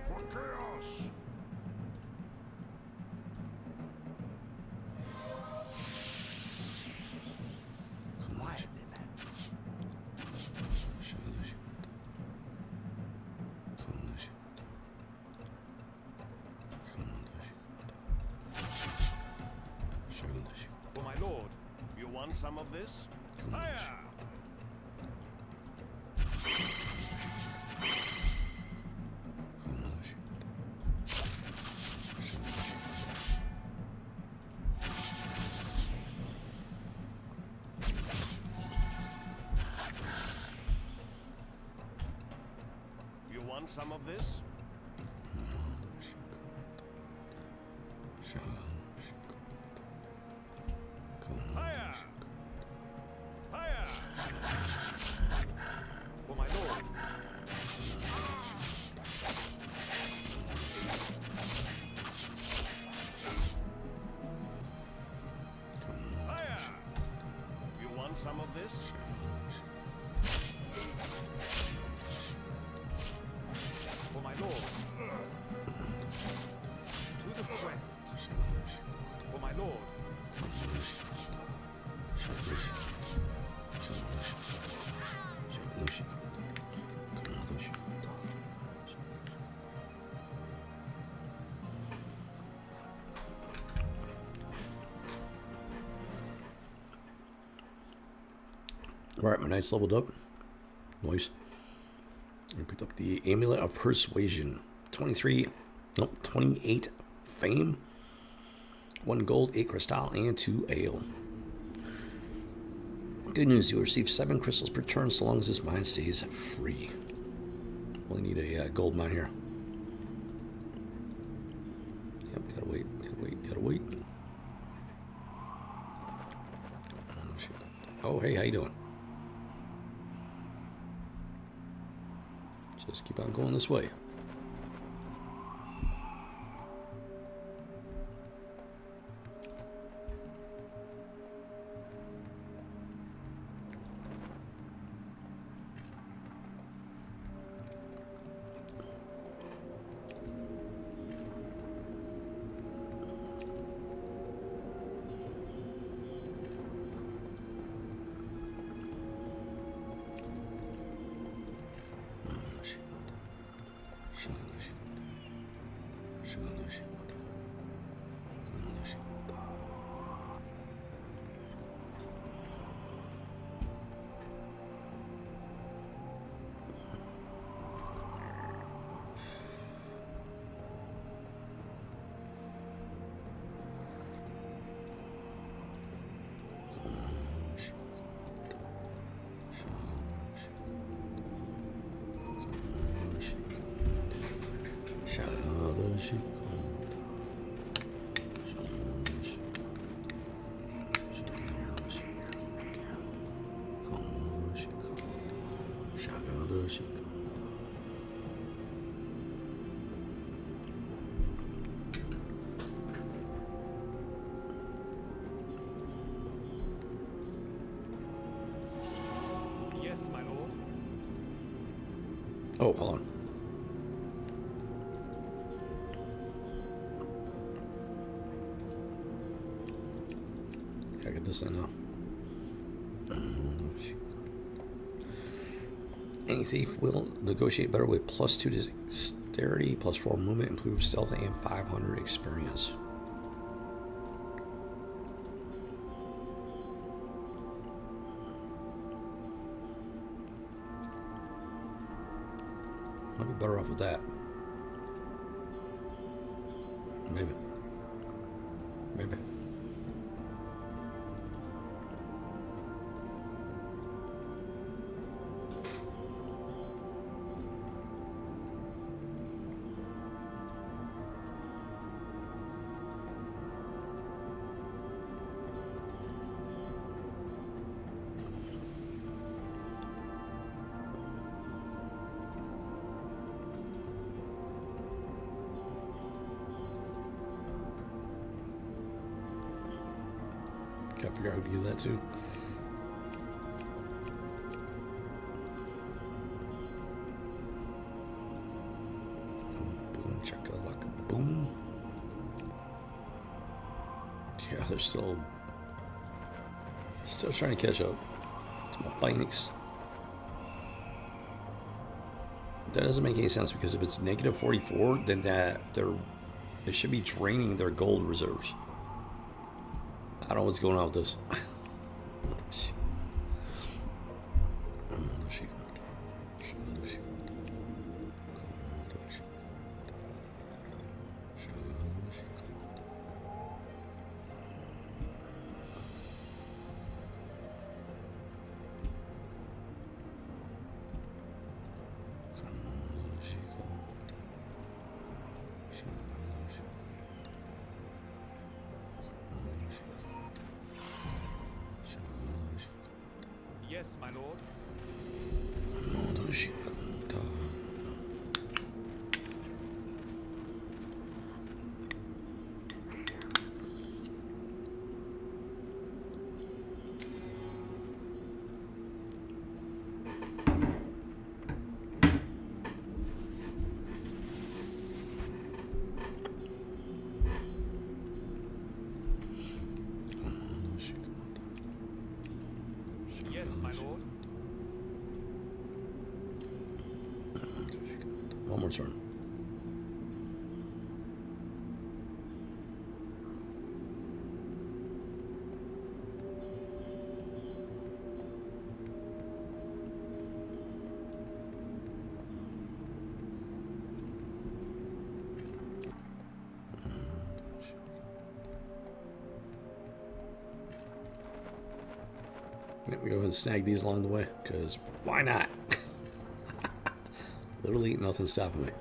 For chaos! Quietly, lads. want some of this? Fire! You want some of this? Fire! Fire! For my lord. Fire! You want some of this? For my lord. To the quest. For my lord. Alright, my knight's leveled up. Nice. I picked up the Amulet of Persuasion. 28 fame, 1 gold, 8 crystal, and 2 ale. Good news, you'll receive 7 crystals per turn so long as this mine stays free. Only need a gold mine here. Yep, gotta wait. Oh, hey, how you doing? Just keep on going this way. Yes, my lord. Oh, hold on. I get this in now. Any thief will negotiate better with +2 dexterity, +4 movement, improved stealth, and 500 experience. Might be better off with that. Maybe. Gotta figure out how to do that too. Boom, chakalaka, boom. Yeah, they're still trying to catch up to my Phoenix. That doesn't make any sense because if it's -44, then they should be draining their gold reserves. I don't know what's going on with this. Yes, my lord. Yes, my lord. One more turn. We go ahead and snag these along the way, because why not? Literally nothing stopping me.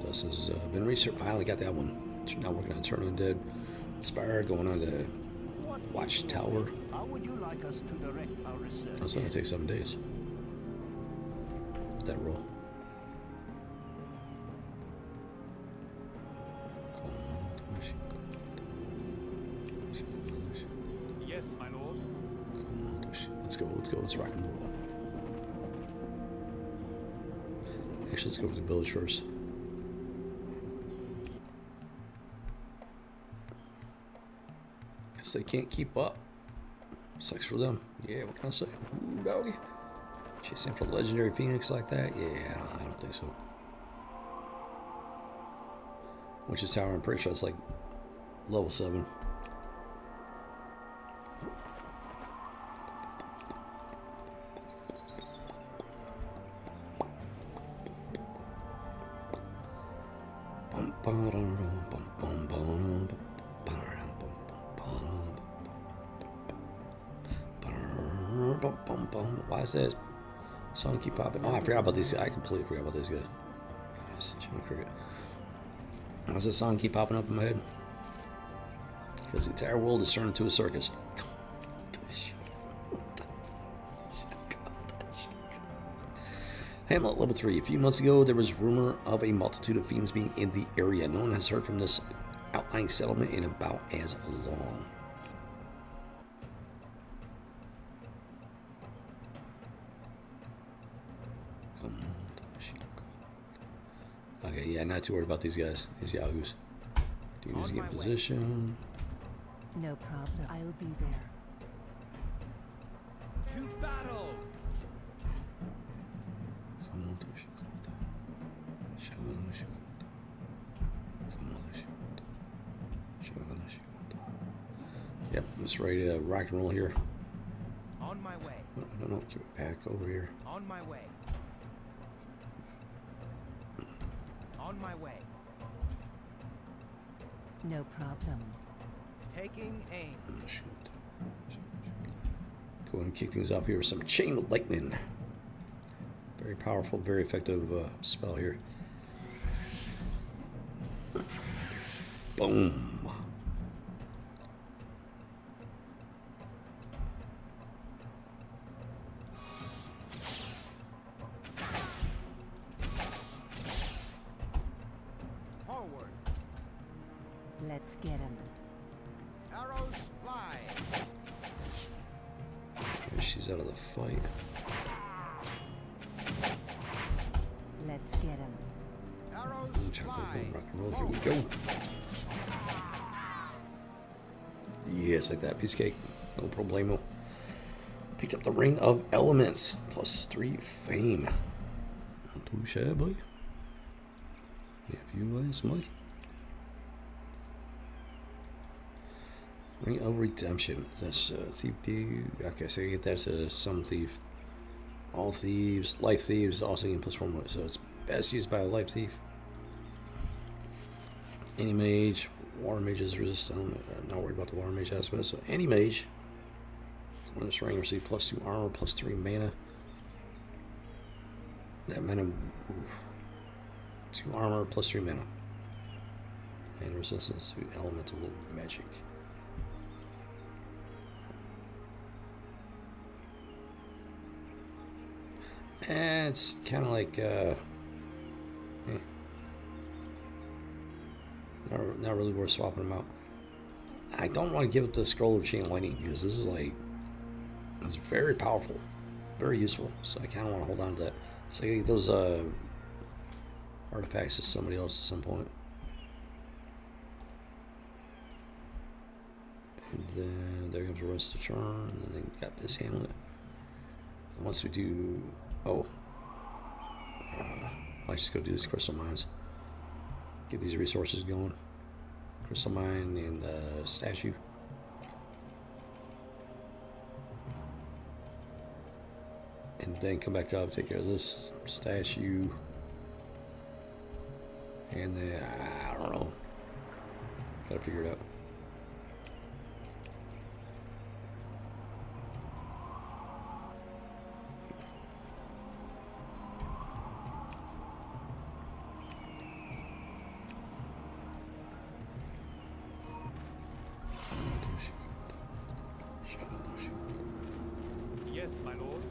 This has been researched. Finally got that one. Now working on Turn Undead, Inspire, going on to Watchtower. How would you like us to direct our research? That's only take 7 days. That roll. Yes, my lord. Let's go. Let's rock and roll. Actually, let's go for the village first. Guess they can't keep up. Sucks for them. Yeah, what can I say? Ooh, doggy. Chasing for legendary phoenix like that? Yeah, I don't think so. Witch's Tower, I'm pretty sure it's like level 7. Why is that song keep popping? Oh, I forgot about these guys. I completely forgot about these guys. Jimmy Cricket. Why does that song keep popping up in my head? Because the entire world is turned into a circus. Hamlet, level 3. A few months ago, there was rumor of a multitude of fiends being in the area. No one has heard from this outlying settlement in about as long. Okay, yeah, not too worried about these guys. These yahoos. Do you need to get in position? No problem. I'll be there. To battle! Yep, I'm just ready to rock and roll here. On my way. No, keep it back over here. On my way. On my way. No problem. Taking aim. Go ahead and kick things off here with some Chain Lightning. Very powerful, very effective spell here. Boom. Let's get him. Arrows fly. She's out of the fight. Let's get him. Arrows fly. Rock and roll. Here we go. Yes, like that. Piece of cake. No problemo. Picked up the Ring of Elements. +3 fame. Not too shabby. If you ask me. Ring of Redemption. That's thief dude. Okay, so you get that to some thief. All thieves, life thieves, also getting +1 more. So it's best used by a life thief. Any mage, water mages resist. I'm not worried about the water mage aspect. So any mage, when this ring receive +2 armor, +3 mana. That mana, oof. 2 armor, +3 mana. And resistance to elemental magic. And it's kind of like, not really worth swapping them out. I don't want to give up the Scroll of Chain Lightning because this is like, it's very powerful, very useful. So I kind of want to hold on to that. So I get those artifacts to somebody else at some point. And then there comes the rest of the charm, and then got this hamlet. And once we do, I just go do this crystal mines. Get these resources going. Crystal mine and statue. And then come back up, take care of this statue. And then, I don't know. Gotta figure it out. Yes, my lord.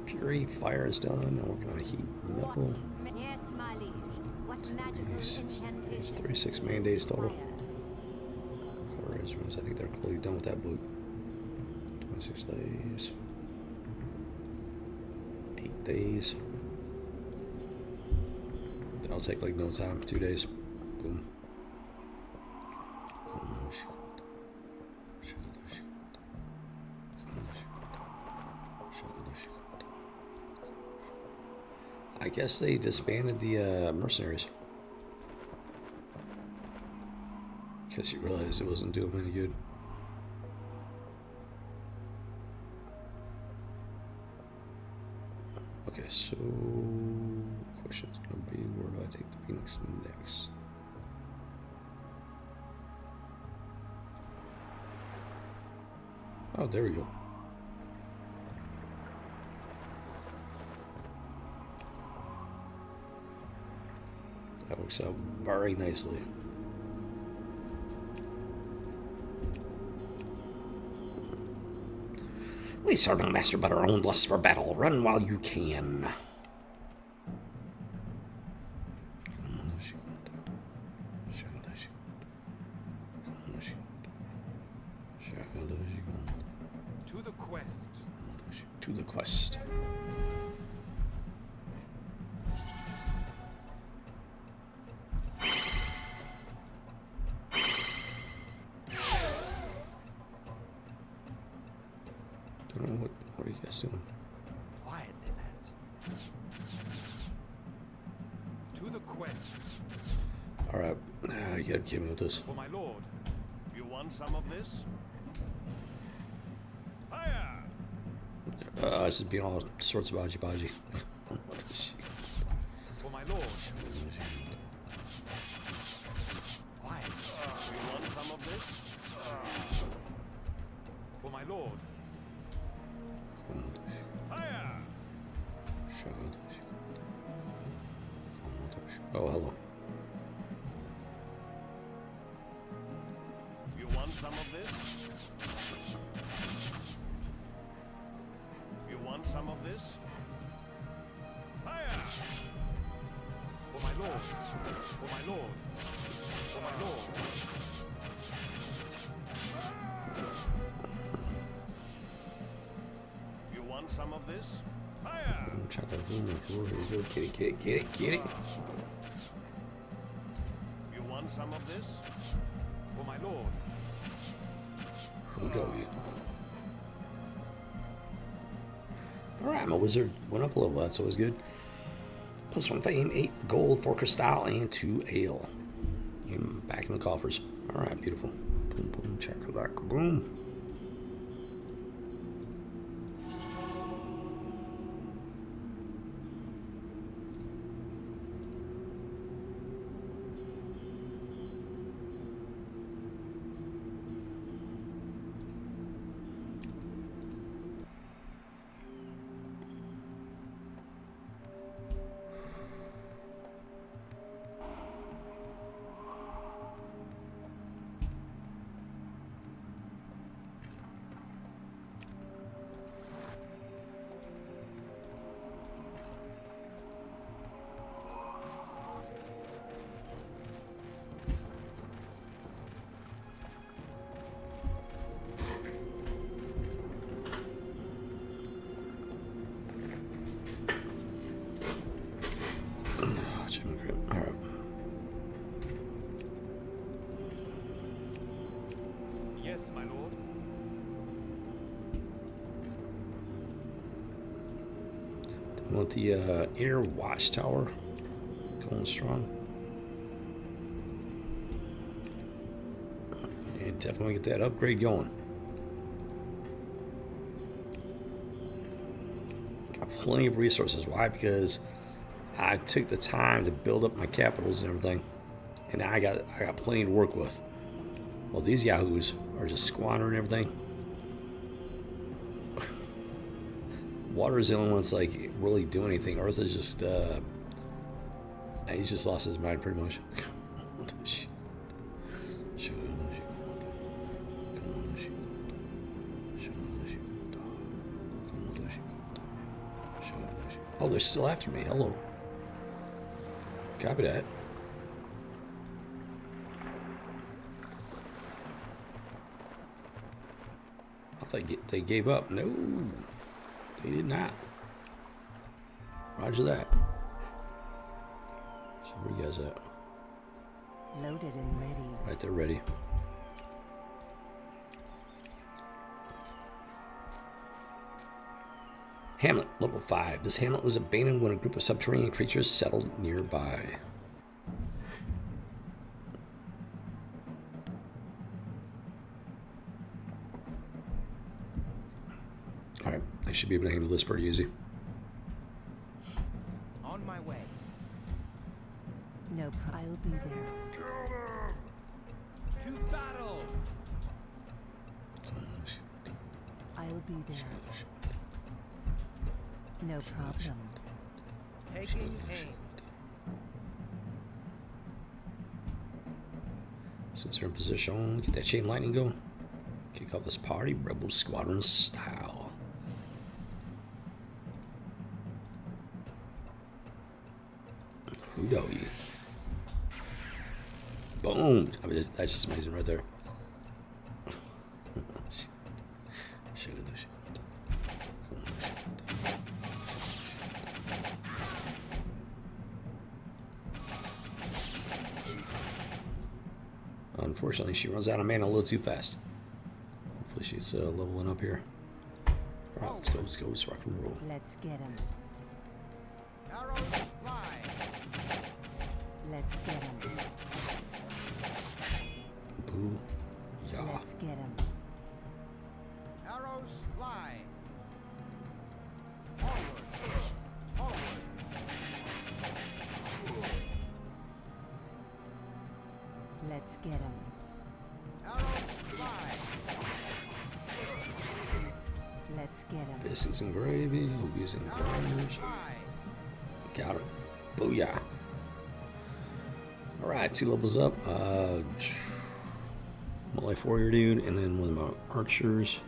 Fury fire is done. Now we're gonna heat metal. Yes, my liege. What magical incantation? There's 36 man days total. Color residents, I think they're completely done with that book. 26 days. 8 days. That'll take like no time. 2 days. Boom. I guess they disbanded the mercenaries because he realized it wasn't doing any good. Okay, so question is gonna be, where do I take the Phoenix next? Oh, there we go. That works out very nicely. We serve no master but our own lust for battle. Run while you can. To the quest. To the quest. What are you guys doing? Quietly, lads. To the quest. Alright, you gotta kill me with this. For my lord. You want some of this? Fire! This is being all sorts of baji. For my lord. Quiet. You want some of this? For my lord. Fire! Oh, hello. You want some of this? want some of this? Fire! Boom, chocolate, boom, here we go. Get it, get it, get it, get it. You want some of this? For my lord. Who go you? Alright, my wizard went up a level. That's always good. +1 fame, 8 gold, 4 crystal, and 2 ale. And back in the coffers. Alright, beautiful. Boom, boom, chakalaka, boom. Alright. Yes, my lord. I want the air watchtower going strong. And definitely get that upgrade going. Got plenty of resources. Why? Because I took the time to build up my capitals and everything, and now I got plenty to work with. Well, these yahoos are just squandering everything. Water is the only one that's like really doing anything. Earth is just he's just lost his mind pretty much. Oh, they're still after me. Hello. Copy that. I thought they gave up. No, they did not. Roger that. So where you guys at? Loaded and ready. Right, they're ready. Hamlet, level 5. This hamlet was abandoned when a group of subterranean creatures settled nearby. Alright, I should be able to handle this pretty easy. On my way. No, I'll be there. To battle! I'll be there. No problem. Taking aim. Since they're in position, get that chain lightning going. Kick off this party, Rebel Squadron style. Who know you? Boom! I mean, that's just amazing right there. Unfortunately, she runs out of mana a little too fast. Hopefully she's leveling up here. Alright, let's go, let's rock and roll. Let's get him. Arrows fly. Let's get him. Boo. Yeah. Let's get him. Arrows fly. Forward. Forward. Let's get him. Arrows fly. Let's get him. Biscuits and gravy, hoagies and grinders. Fly. Got it. Booyah. Alright, 2 levels up. Life warrior dude, and then one of my archers.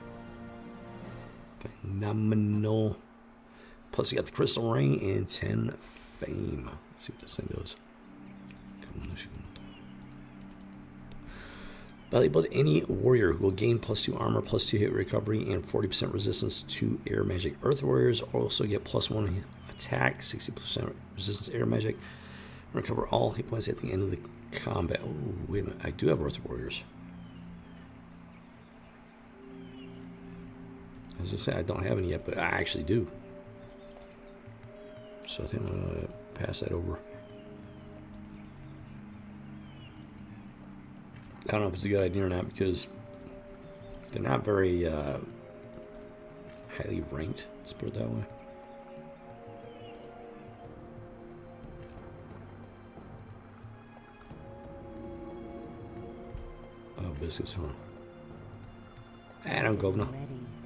Phenomenal. Plus, you got the crystal ring and 10 fame. Let's see what this thing does. Valuable to any warrior who will gain +2 armor, +2 hit recovery, and 40% resistance to air magic. Earth warriors also get +1 attack, 60% resistance to air magic, and recover all hit points at the end of the combat. Oh, wait a minute. I do have Earth warriors. As I said, I don't have any yet, but I actually do. So I think I'm going to pass that over. I don't know if it's a good idea or not because they're not very highly ranked, let's put it that way. Oh, biscuits, huh? And governor.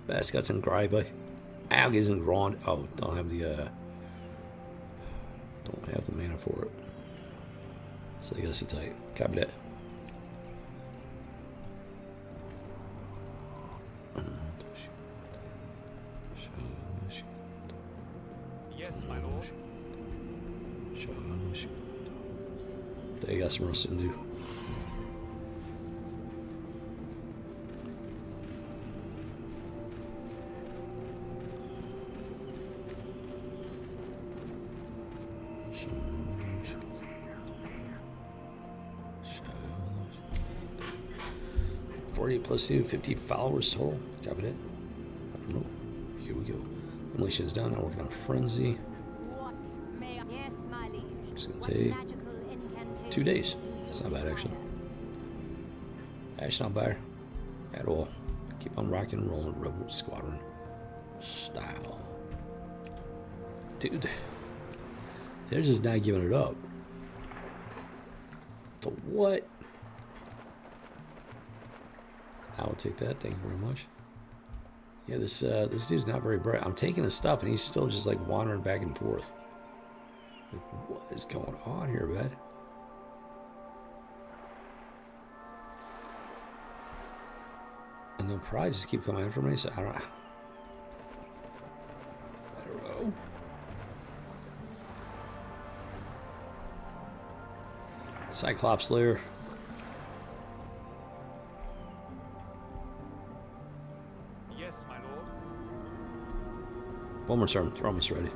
Biscuits and gravy. Algaes and grind. Oh, don't have the mana for it. So I guess it's tight. Cabinet. Yes, my lord. They got some rust to do. +2, 50 followers total. Copy it. Here we go. Emulation is done. I'm working on Frenzy. What may I... Yes, my liege. It's going What to take magical incantation 2 days. That's not bad, actually. Actually, not bad at all. Keep on rocking and rolling. Rebel Squadron style. Dude, they're just not giving it up. The what? I'll take that. Thank you very much. Yeah, this dude's not very bright. I'm taking his stuff, and he's still just like wandering back and forth. Like, what is going on here, bud? And they'll probably just keep coming after me. So I don't know. Cyclops lair. Yes, my lord. One more turn. They're almost ready.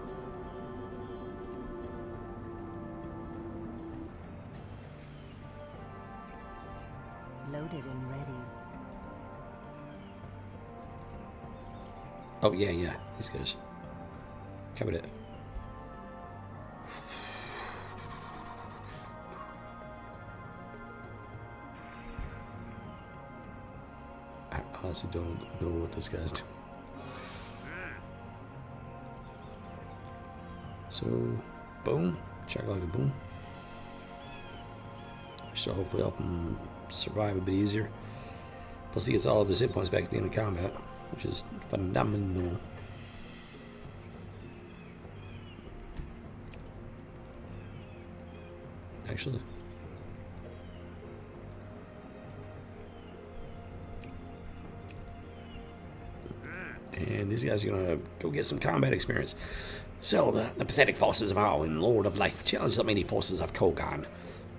Loaded and ready. Oh, yeah. These guys. Covered it. I honestly don't know what this guy's doing. So, boom. Check like a boom. So hopefully help him survive a bit easier. Plus he gets all of his hit points back at the end of combat, which is phenomenal. Actually. And these guys are gonna go get some combat experience. So the pathetic forces of Arwen, Lord of Life, challenge the mighty forces of Kogan,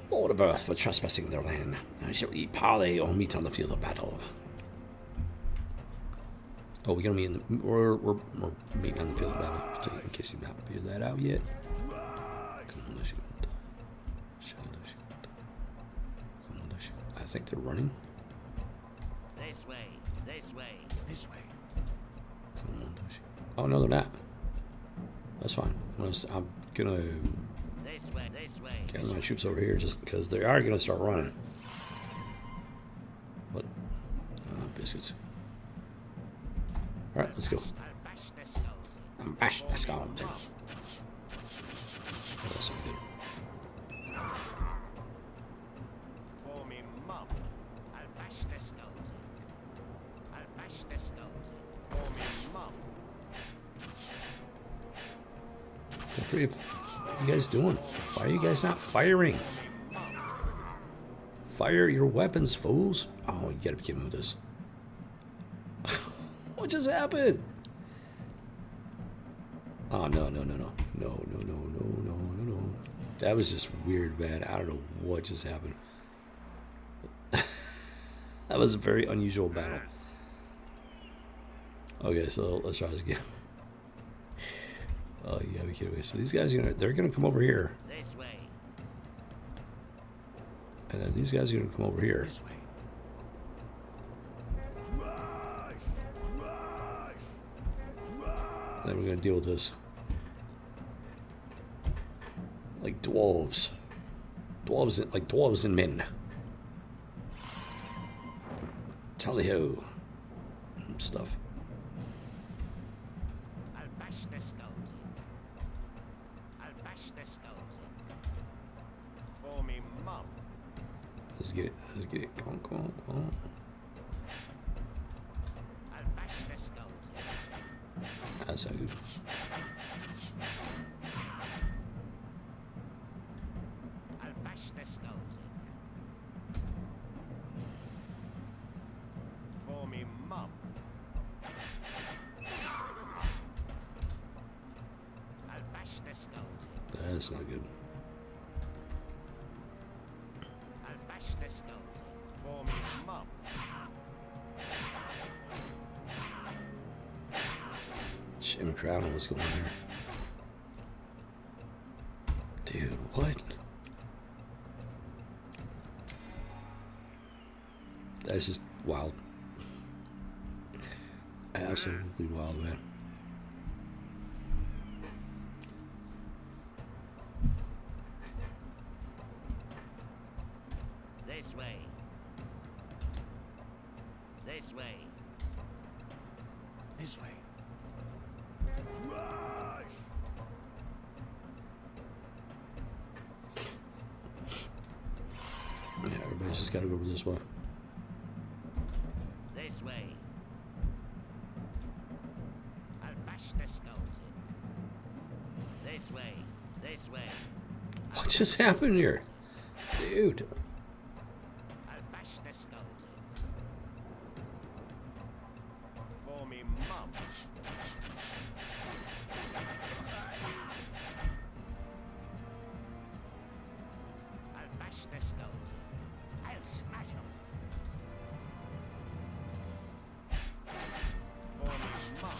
Lord of Earth, for trespassing their land. I shall eat parley or meet on the field of battle. Oh, we're gonna meet in the, we're meeting on the field of battle, in case you've not figured that out yet. I think they're running. This way, this way, this way. Oh no, they're not. That's fine. I'm gonna gather my troops over here just because they are gonna start running. What? Biscuits. All right, let's go. Bash the skull. That's so good. For me, mum. I'll bash the skull. I'll bash the skull. For me, mum. What are you guys doing? Why are you guys not firing? Fire your weapons, fools! Oh, you gotta be kidding me with this. What just happened? Oh, no. No. That was just weird, man. I don't know what just happened. That was a very unusual battle. Okay, so let's try this again. Oh, you gotta be kidding me. So these guys, they're gonna come over here. This way. And then these guys are gonna come over here. This way. And then we're gonna deal with this. Like dwarves. Dwarves and men. Tally-ho. Stuff. I'll bash the skeleton. I'll bash the skeleton. For me mum. Let's get it. Let's get it. Come on, come on, come on. I'll bash the skeleton. That's not good. I'll bash the skeleton. For me mum. I'll bash the skeleton. That's not good. I'll bash the skeleton. For me mum. Shit, I'm crowd on what's going on here. Dude, what? That's just wild. Absolutely wild, man. This way. This way. This way. Yeah, everybody's just gotta go over this way. This way. I'll bash the skeleton. This way. This way. What just happened here? Dude. I'll bash the skeleton. For me mum. I'll bash the skeleton. I'll smash him. For me mum.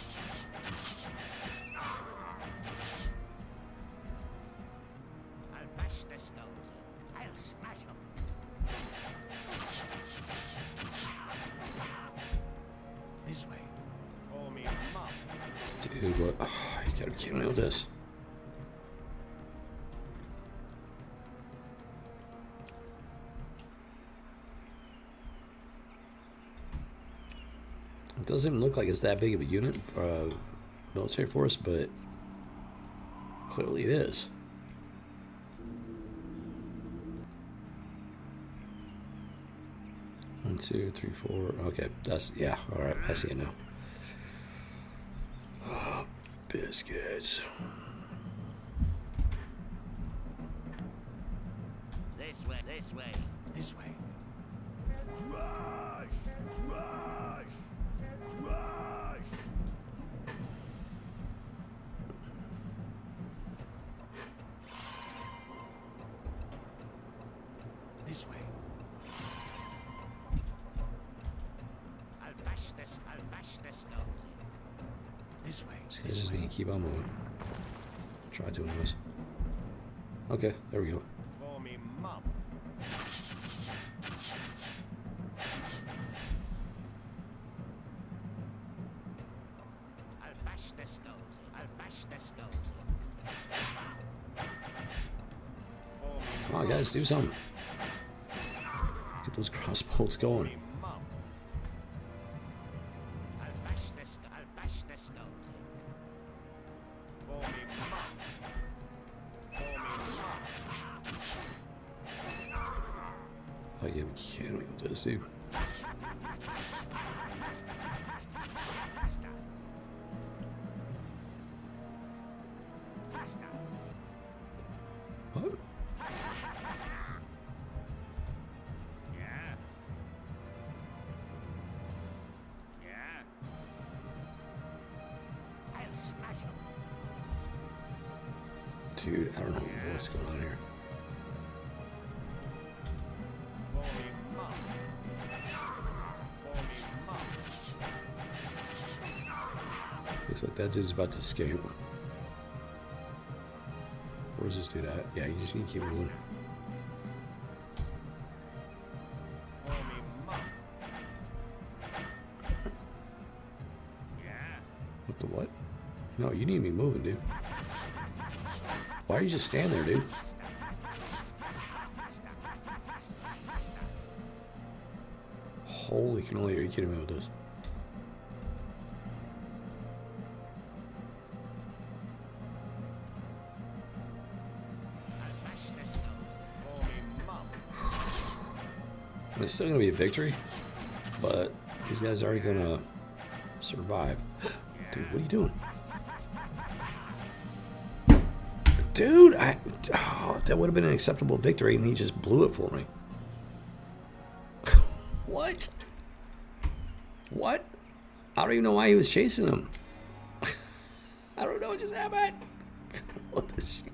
I'll bash the skeleton. I'll smash him. This way. For me mum. Dude, what? Oh, you gotta be kidding me with this. It doesn't even look like it's that big of a unit, military force, but clearly it is. One, two, three, four. Okay, that's, yeah, alright, I see it now. Oh, biscuits. This way. This way. This way. This way. I'll bash this. I'll bash the skeleton. This way. This guy's just gonna keep on moving. Try to anyways. Okay, there we go. For me mum. I'll bash the skeleton. I'll bash the skeleton. For me Come on, guys, do something. Get those crossbows going. mum. I'll bash this. I'll bash the skeleton. For me mum. For me mum. Oh, you kidding me with this, dude? What? Yeah. Yeah. I'll smash him. Dude, I don't know what's going on here. For me mum. Looks like that dude's about to escape. Where's this dude at? Yeah, you just need to keep moving. What the what? No, you need to be moving, dude. Why are you just standing there, dude? Holy cannoli, are you kidding me with this? I mean, it's still going to be a victory, but these guys are going to survive. Dude, what are you doing? Dude, that would have been an acceptable victory, and he just blew it for me. What? What? I don't even know why he was chasing him. I don't know what just happened. What the shit?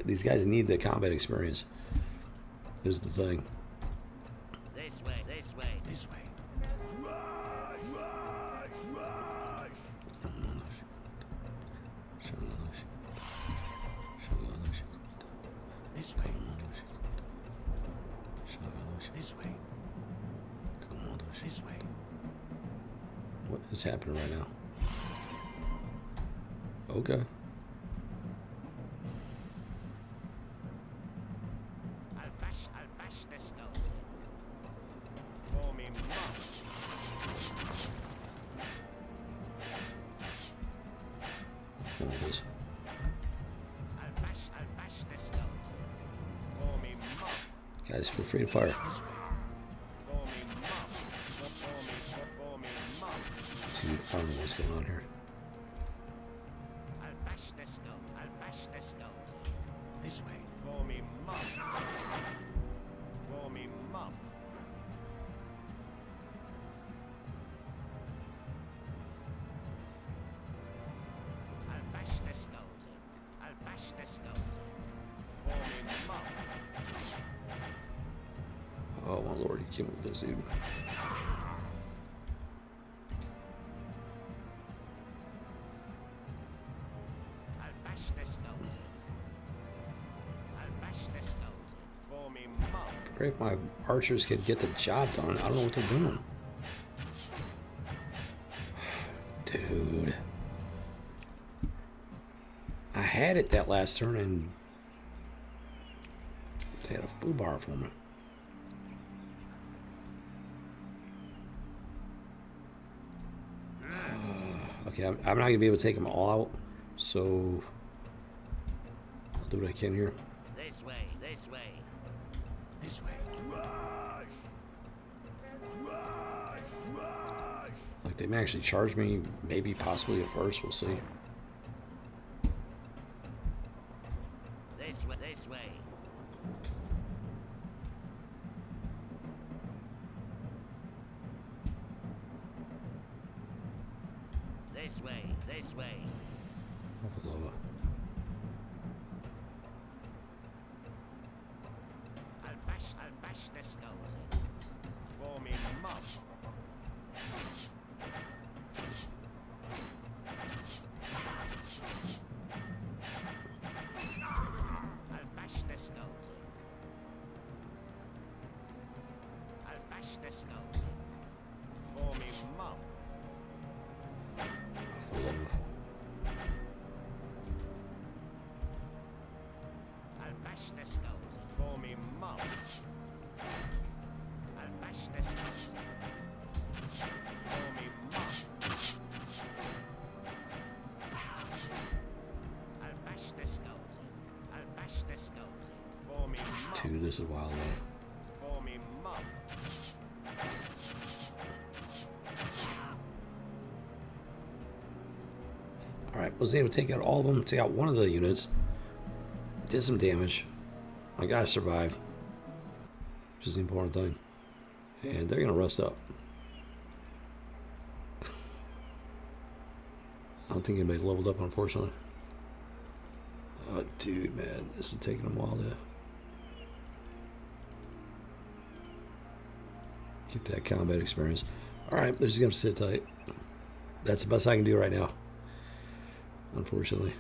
These guys need the combat experience. Is the thing. This way, this way, this way. This way. This way. This way. What is happening right now? Okay. I'll bash this goat. For me mum. What is? I'll bash this goat. For me mum. Guys, feel free to fire. For me mum. For me mum. Dude, I don't know what's going on here. I'll bash this goat. I'll bash this goat. This way. For me mum. For me mum. I'll bash this goat. I'll bash this goat. For me mum. Oh my lord, you can't move this dude. I'll bash this goat. I'll bash this goat. For me mum. Great if my archers could get the job done. I don't know what they're doing. Dude. I had it that last turn and they had a foo bar for me. Okay, I'm not going to be able to take them all out, so I'll do what I can here. This way, this way. This way. Like, they may actually charge me, maybe, possibly at first, we'll see. This way, this way. This way, this way. Up lower. I'll bash this goat. For me mum. I'll bash this goat. I'll bash this goat. For me mum. Up lower. I'll bash this goat. For me mum. I'll bash this goat. For me mum. I'll bash this goat. I'll bash this goat. For me mum. Dude, this is wild, though. For me mum. Alright, was able to take out all of them, take out one of the units. Did some damage. My guy survived. Which is the important thing. And they're going to rest up. I don't think anybody leveled up, unfortunately. Oh, dude, man. This is taking them a while to... Get that combat experience. Alright, they're just going to sit tight. That's the best I can do right now. Unfortunately.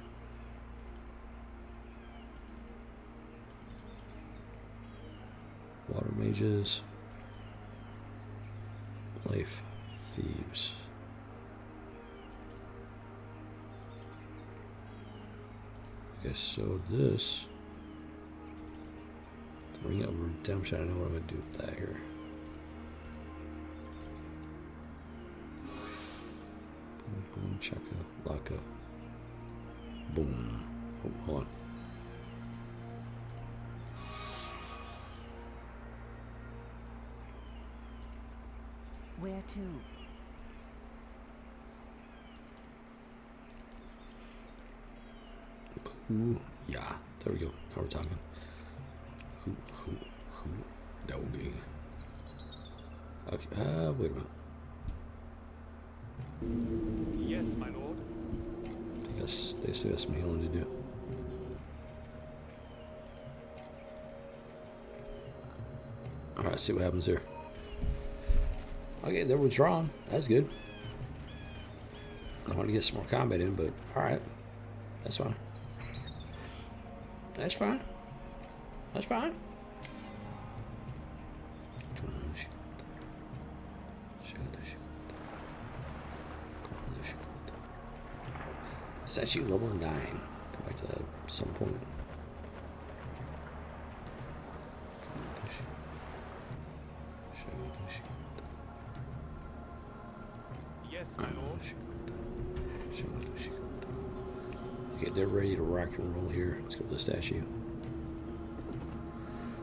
Water mages. Life thieves. Okay, so this. Bring up redemption. I know what I'm going to do with that here. Boom, boom, chaka, laka. Boom. Oh, hold on. Where to? Ooh, yeah. There we go. Now we're talking. Who, doggy. Okay, wait a minute. Yes, my lord. I think that's me only to do. Alright, see what happens here. Okay, they're withdrawn. That's good. I want to get some more combat in, but alright. That's fine. That's fine. That's fine. Statue level 9. Come back to that at some point. Yes, my lord. Okay, they're ready to rock and roll here. Let's go to the statue.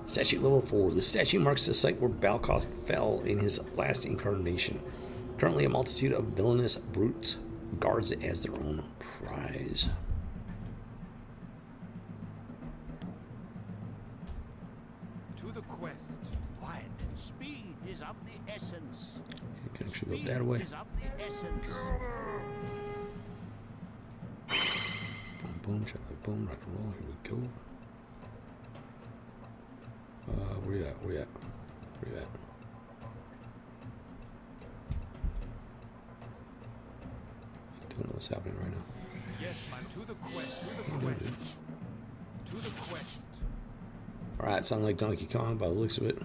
Statue level 4. The statue marks the site where Balkoth fell in his last incarnation. Currently, a multitude of villainous brutes guards it as their own prize. To the quest. Quiet. Speed is of the essence. You can actually go that way. Is of the essence. Boom, boom, check like boom, rock and roll. Here we go. Where you at? Where you at? Where you at? Don't know what's happening right now. Yes, man. To the quest. To the quest. To the quest. Alright, sound like Donkey Kong by the looks of it.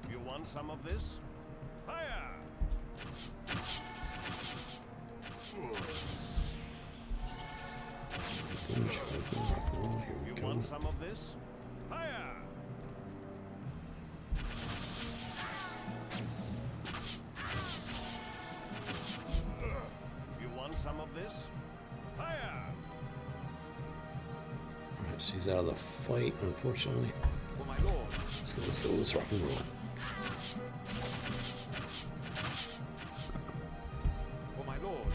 You want some of this? Fire! Boom, check like boom, rock and roll. Here we You go. want some of this? Fire! You want some of this? Fire! Alright, so he's out of the fight, unfortunately. For my lord. Let's go, let's go, let's rock and roll. For my lord.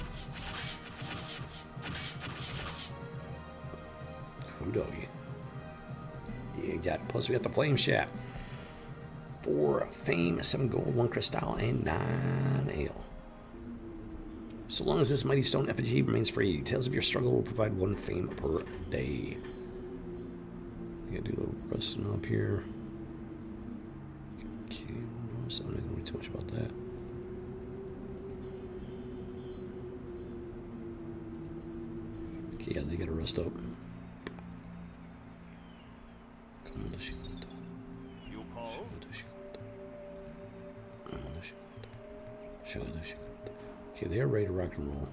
Who doggy? Yeah, got it. Plus we got the flame shaft. 4 fame, 7 gold, 1 crystal, and 9 ale. So long as this mighty stone effigy remains free, tales of your struggle will provide 1 fame per day. I gotta do a little rusting up here. Okay, so I'm not gonna worry too much about that. Okay, yeah, they gotta rust up. You call? Okay, they are ready to rock and roll.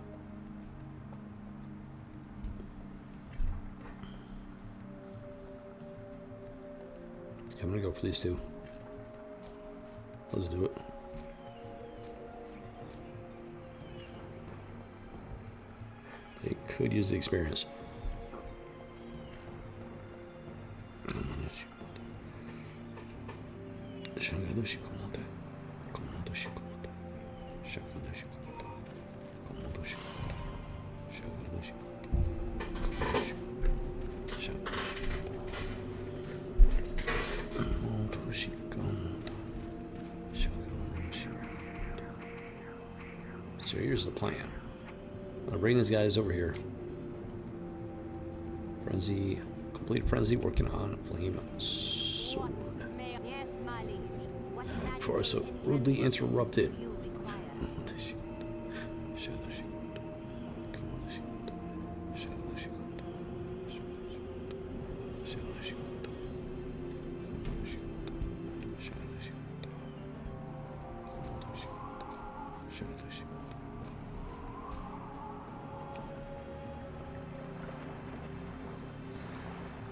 I'm gonna go for these two. Let's do it. They could use the experience. So here's the plan. I'll bring these guys over here. Frenzy, complete frenzy, working on flame sword. Yes, my liege. What Before I so magical rudely enhancements interrupted. you require?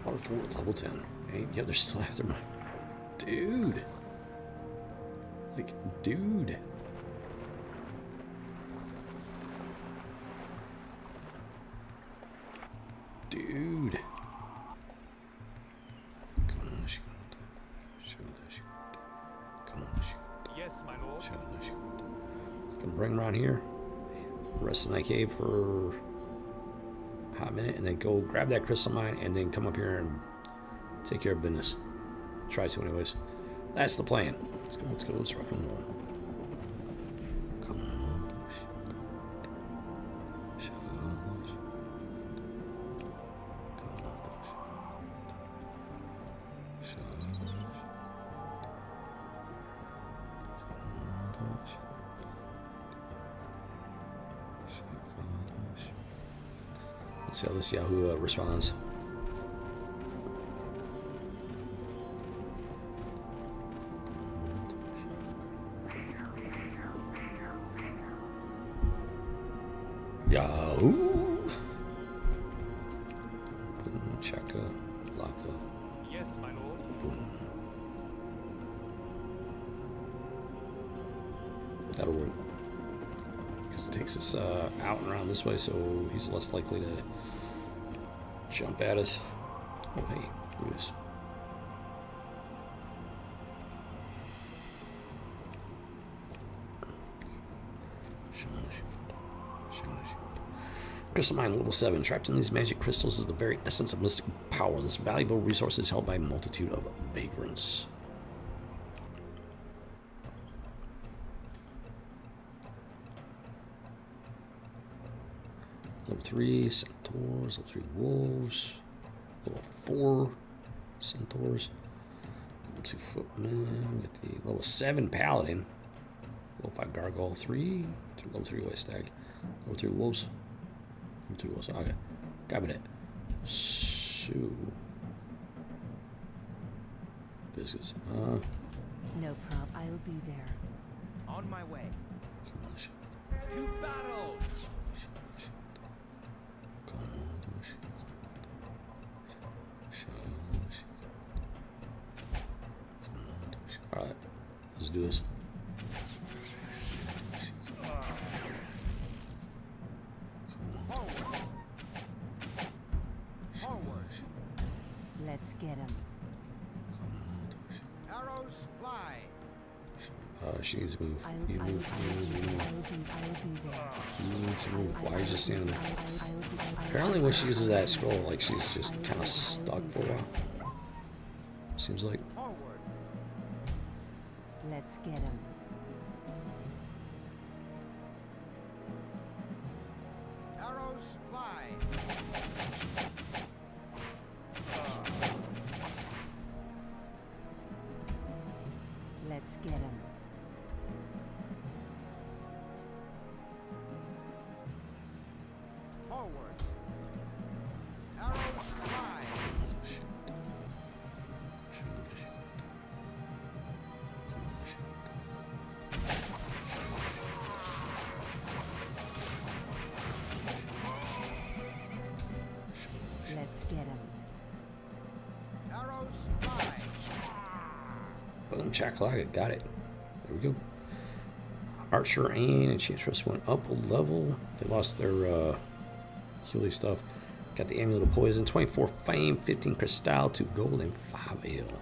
Water forward, level 10. Hey, yeah, they're still after my dude. Like, dude. Dude. Come on, shoot. Come on, shoot. Yes, my lord. Gonna bring them around here. Rest in that cave for a hot minute, and then go grab that crystal mine, and then come up here and take care of business. Try to, anyways. That's the plan. Let's go, let's rock and roll. Come on. Let's see how who responds. Yahoo! Chaka, Laka. Yes, my lord. That'll work. Because it takes us out and around this way, so he's less likely to jump at us. Oh, hey, look at this. Crystal mine level 7. Trapped in these magic crystals is the very essence of mystic power. This valuable resource is held by a multitude of vagrants. Level 3 centaurs, level 3 wolves, level 4 centaurs, level 2 footmen, we got the level 7 paladin, level 5 gargoyle, level 3 white stag, level 3 wolves, level 3 wolves, okay, cabinet, so, biscuits, No problem. I'll be there. On my way. come on, shit. To battle! Alright, let's do this. Forward. Let's get him. Arrows fly. She needs to move. I'll You be move, you move, you move. there. You need to move. Why are you just standing there? I'll Apparently when she uses that scroll, like she's just kind of stuck for a while. Seems like. Forward. Let's get him. Arrows fly. Let's get him. Forward. Arrows fly. Let's get him. Arrows fly. Boom, chakalaka, got it. There we go. Archer and Enchantress went up a level. They lost their Healy stuff. Got the Amulet of Poison, 24 Fame, 15 Crystal, 2 Gold, and 5 Ale.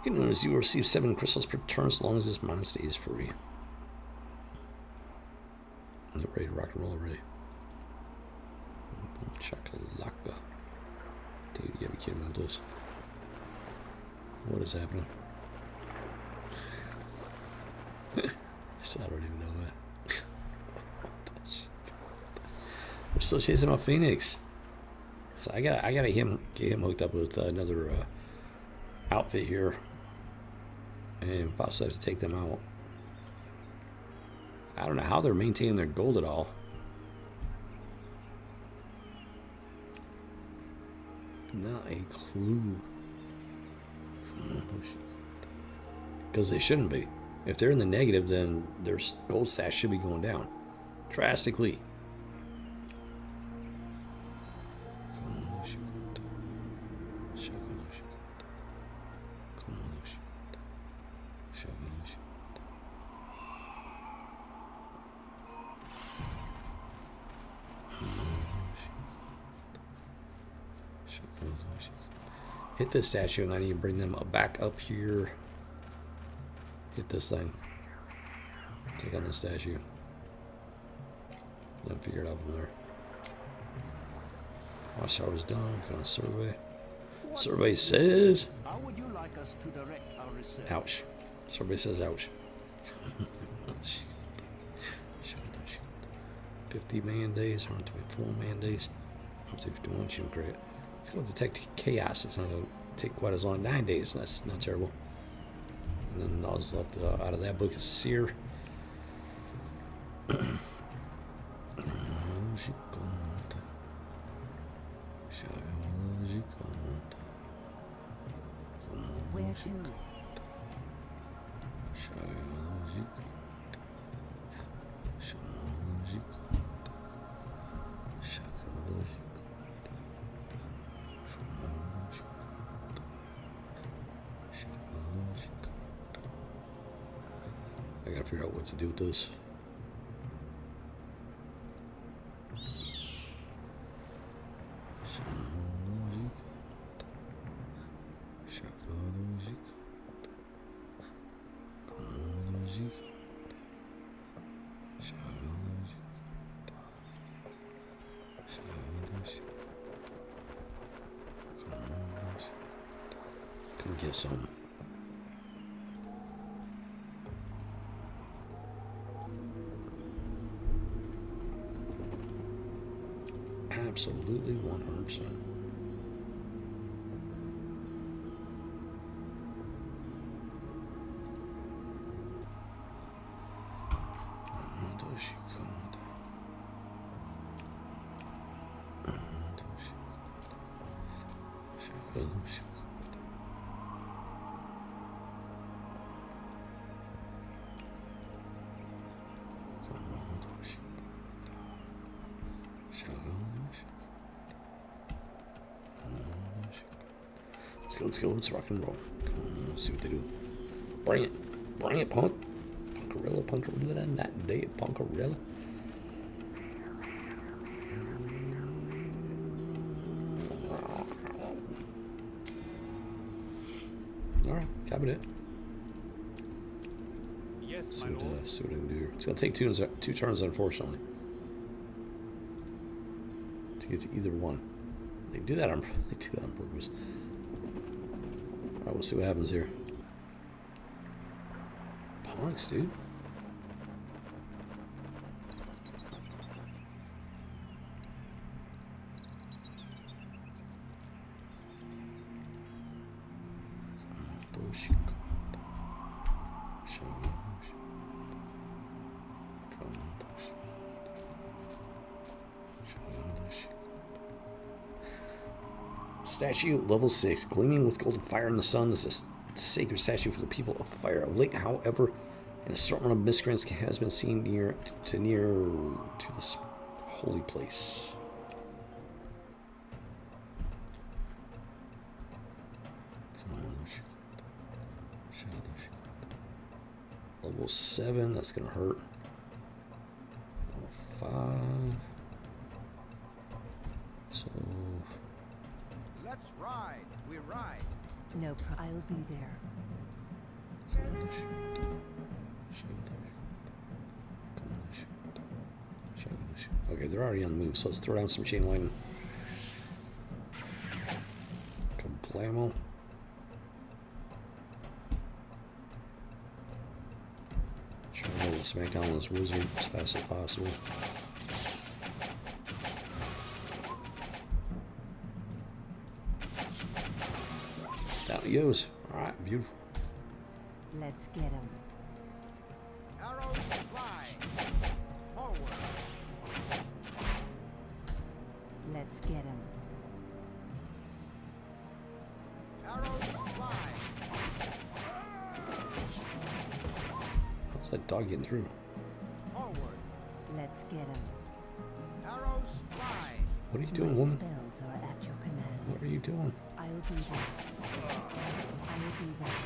Good news, you will receive 7 crystals per turn as long as this mana stays free. I'm ready to rock and roll already. Boom, boom, chakalaka. Dude, you gotta be kidding me with this. What is happening? I don't even know that. We're still chasing my Phoenix. So I gotta get him hooked up with another outfit here, and possibly have to take them out. I don't know how they're maintaining their gold at all. Not a clue. Because they shouldn't be. If they're in the negative, then their gold stash should be going down drastically. Hit this statue, and I need to bring them back up here. Hit this thing. Click on the statue. Then figure it out from there. Watchtower's done. Click on survey. Survey says. How would you like us to direct our research? Ouch. Survey says ouch. 50 man days, 124 man days. 151 shouldn't create. Let's go detect chaos. It's not going to take quite as long. 9 days. That's not terrible. And then all that's left out of that book is Seer. Where to? I gotta figure out what to do with this. Come get some. Absolutely 100%. Let's go, let's rock and roll. Come on, let's see what they do. Bring it, punk. Punkarilla, not dead, Punkarilla. Alright, copy that. Yes, my lord. See what I can do here. It's gonna take two turns, unfortunately, to get to either one. They do that on purpose. Alright, we'll see what happens here. Punks, dude. Statue, level 6, gleaming with golden fire in the sun. This is a sacred statue for the people of fire. Of late, however, an assortment of miscreants has been seen near to this holy place. Level 7, that's gonna hurt. Level 5. So Let's ride. We ride. No I'll be there. Okay, they're already on the move, so let's throw down some chain lightning. Kablamo. Try to smack down this wizard as fast as possible. he goes. Alright, beautiful. Let's get him. Arrows fly. Forward. Let's get him. Arrows fly. How's that dog getting through? Forward. Let's get him. Arrows fly. What are you doing, My woman? spells are at your command. What are you doing? I'll be there. I'll be there.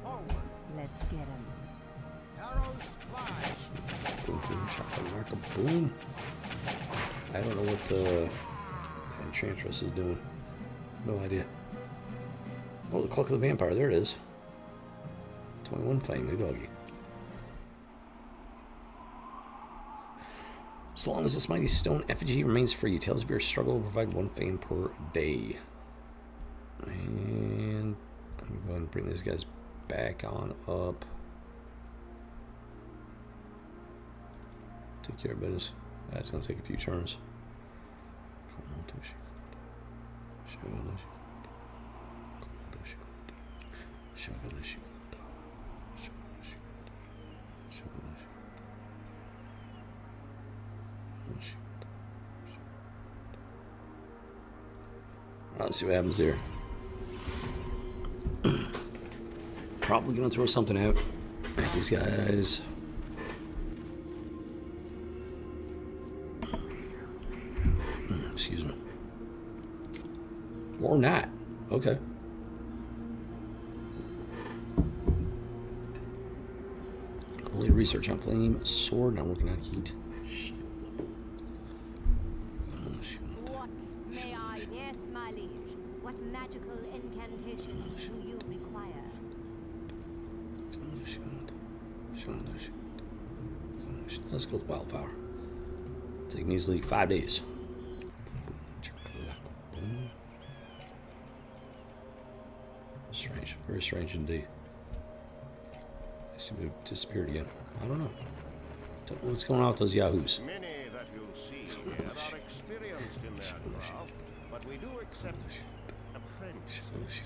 Forward. Let's get him. Arrows fly. Boom, boom, shakalaka, boom. I don't know what the Enchantress is doing. No idea. Oh, the Cluck of the Vampire. There it is. 21 fame, new doggy. So long as this mighty stone effigy remains free, Tales of your struggle will provide 1 fame per day. And I'm going to bring these guys back on up. Take care of business. That's going to take a few turns. Come on, Toshi. Let's see what happens here. Probably gonna throw something out at these guys. Excuse me. Or not. Okay. Complete research on flame sword. Not working on heat. What may I? Yes, my liege. What magical incantations do you require? Let's go with wildfire. Take measly 5 days. Strange. Very strange indeed. They seem to have disappeared again. I don't know. Don't know what's going on with those yahoos. Many that you'll see here are experienced in their craft, but we do accept apprentices.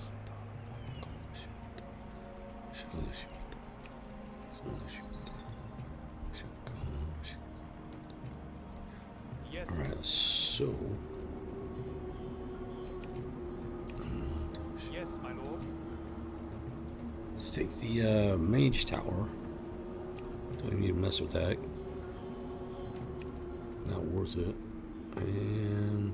Yes. Alright, so... Yes, my lord. Let's take the mage tower. Don't need to mess with that. Not worth it. And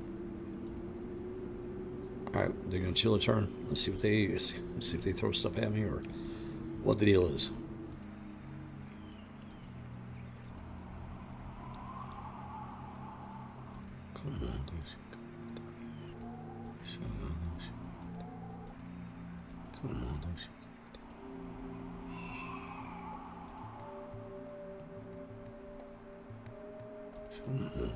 alright, they're gonna chill a turn. Let's see what let's see if they throw stuff at me or what the deal is. Come on,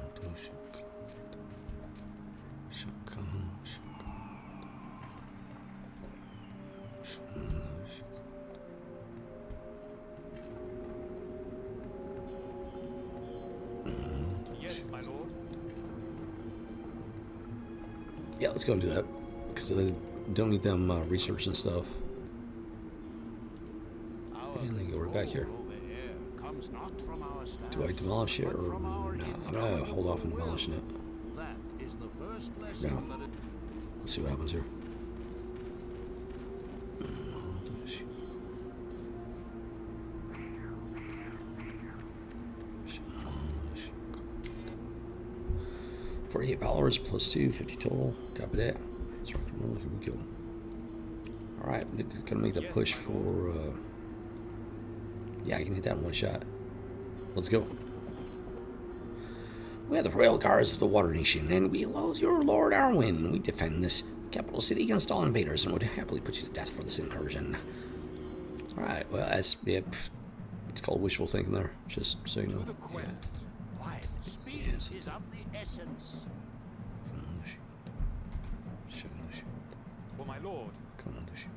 come on, Yes, my lord. yeah, let's go and do that because I don't need them research and stuff. And they go right back here. Do I demolish it or not? I'm gonna hold off on demolishing it. That is the first lesson No. Let's see what happens here. $48 plus 2, 50 total. Copy that. Let's rock and roll. Here we go. Alright, gonna make the push for yeah, I can hit that in one shot. Let's go. We are the royal guards of the Water Nation, and we loathe your Lord Arwen. We defend this capital city against all invaders and would happily put you to death for this incursion. Alright, well, that's, yeah, it's called wishful thinking there, just so you know. Yeah. Quiet. Speed Yes. is of the essence. Come on, shoot. Shoot, shoot. For my lord. Come on, shoot.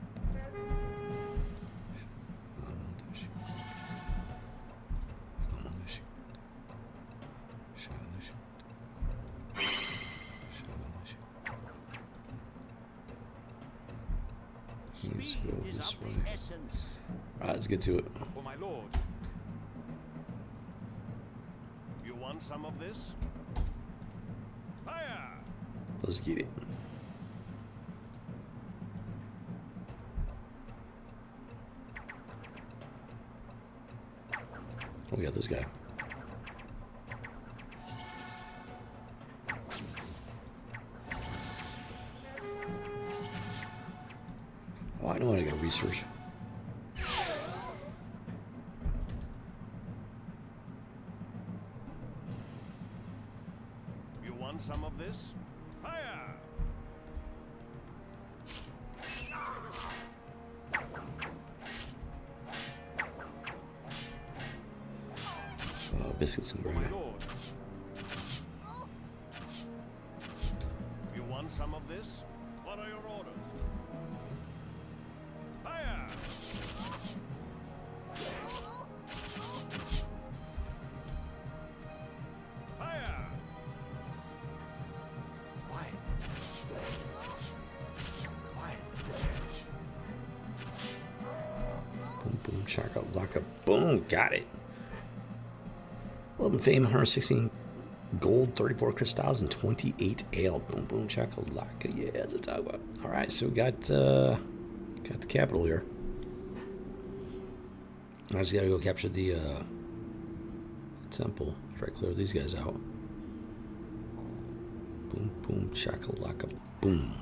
essence. Alright, let's get to it. For my lord. You want some of this? Fire! Let's get it. Oh, we got this guy. Oh, I know what I gotta research. You want some of this? Fire! Biscuits and For gravy. my lord. You want some of this? What are your orders? Fire! Fire! Quiet. Quiet. Boom, boom, chaka, laka, boom, got it. 11 fame, 116 gold, 34 crystals, and 28 ale. Boom, boom, chaka, laka. Yeah, that's a talk about. All right, so we got the capital here. I just gotta go capture the temple after I clear these guys out. Boom, boom, chaka, laka, boom.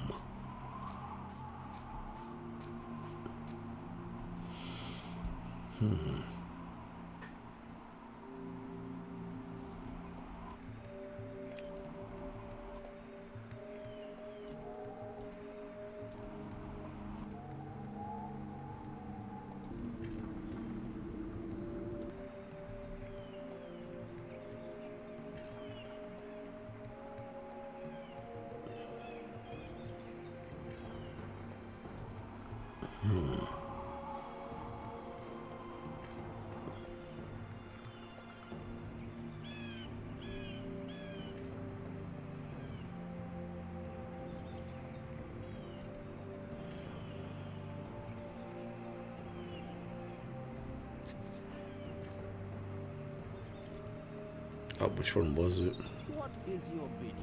Oh, which one was it? What is your bidding?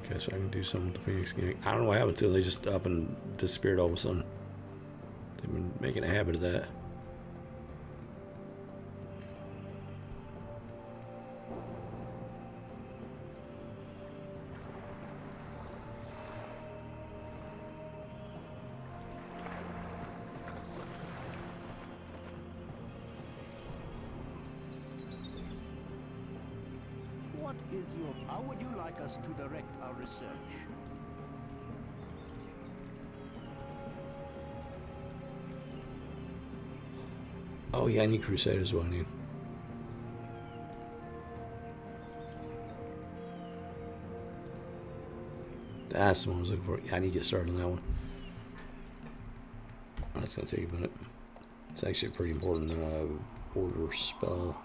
Okay, so I can do something with the Phoenix Gang. I don't know what happened to them. They just up and disappeared all of a sudden. They've been making a habit of that. What is your... How would you like us to direct our research? Oh yeah, I need Crusaders. What I need. That's the one I was looking for. Yeah, I need to get started on that one. That's gonna take a minute. It's actually a pretty important order spell.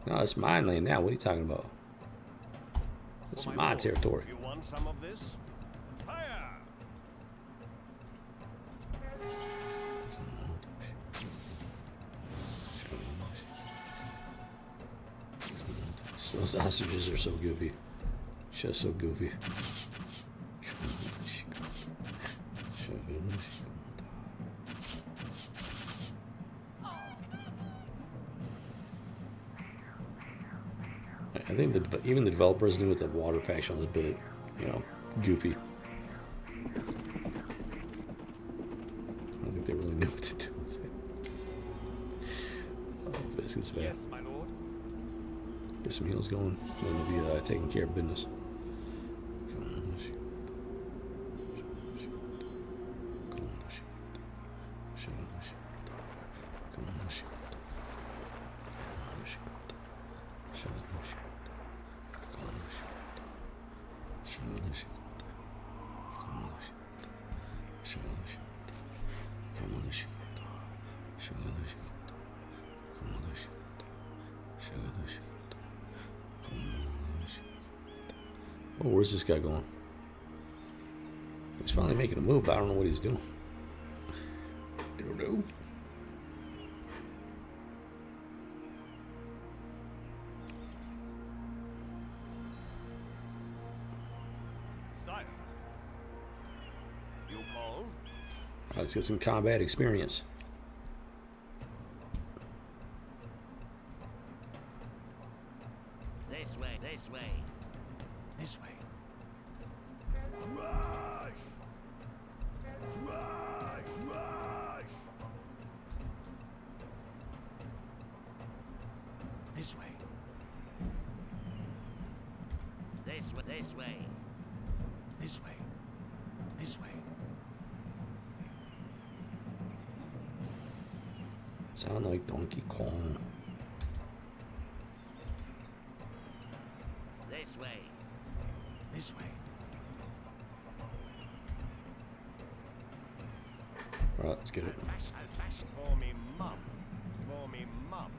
No, it's mine land now. What are you talking about? It's For my lord, territory. You want some of this? Fire! Those ostriches are so goofy. Just so goofy. I think that even the developers knew that the water faction was a bit, you know, goofy. I don't think they really knew what to do with it. Oh, biscuits bad. Yes, my lord. Get some heals going. Then we'll be taking care of business. Oh, where's this guy going? He's finally making a move, but I don't know what he's doing. I don't know. Sire, you called? Let's get some combat experience. This way, this way. This way. This way. This way, this way. This way. This way. Sound like Donkey Kong. This way. This way. Alright, let's get it. I'll bash for me mum. For me mum.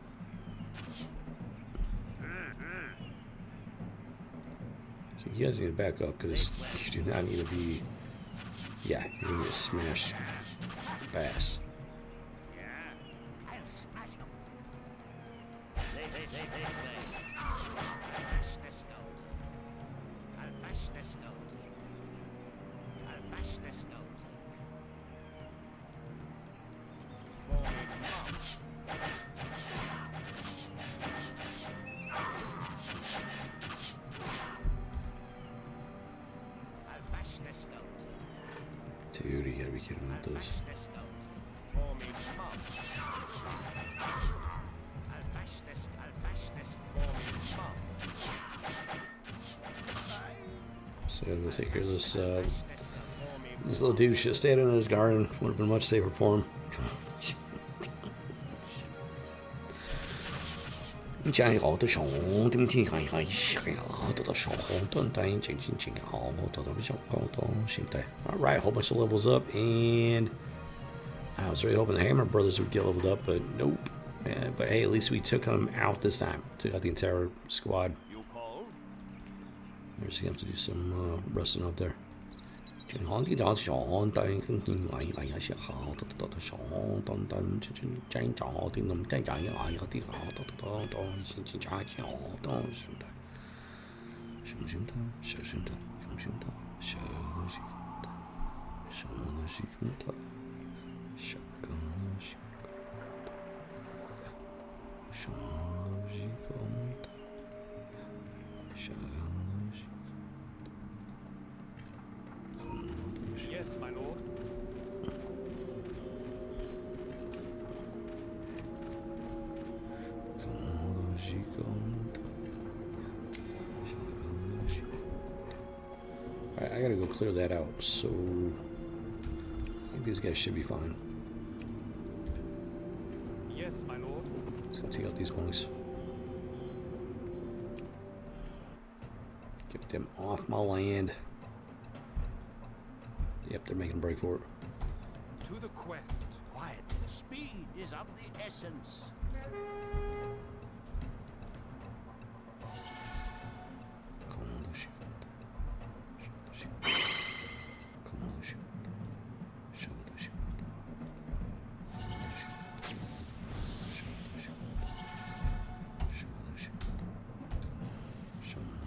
So you guys need to back up because you do not need to be. Yeah, you're gonna get smashed fast. Yeah. I'll smash them. This way. I'll bash this goat. I'll bash this goat. I'll bash this goat. For me mum. I'll bash this goat. Dude, you gotta be kidding me with I'll this. bash this goat. For me mum. I'll bash this for me mum. So we'll take care of this. For me This little dude should have stayed in his garden. Would have been much safer for him. 家好的熊，对不起，还好的熊，等等，静静静，好的小狗东西对。All right, whole bunch of levels up, and I was really hoping the Hammer Brothers would get leveled up, but nope. But hey, at least we took them out this time. Took out the entire squad. You called? We're just gonna have to do some wrestling up there. 正好的大熊，等来些好的熊，等等，真早的能再讲呀呀的好的，心情差小的什么的，什么的，什么的，什么的，什么的，什么的，什么的，什么的，什么的，什么的。 Yes, my lord. Alright, I gotta go clear that out, so I think these guys should be fine. Yes, my lord. Let's go take out these monks. Get them off my land. Yep, they're making a break for it. To the quest. Quiet. Speed is of the essence.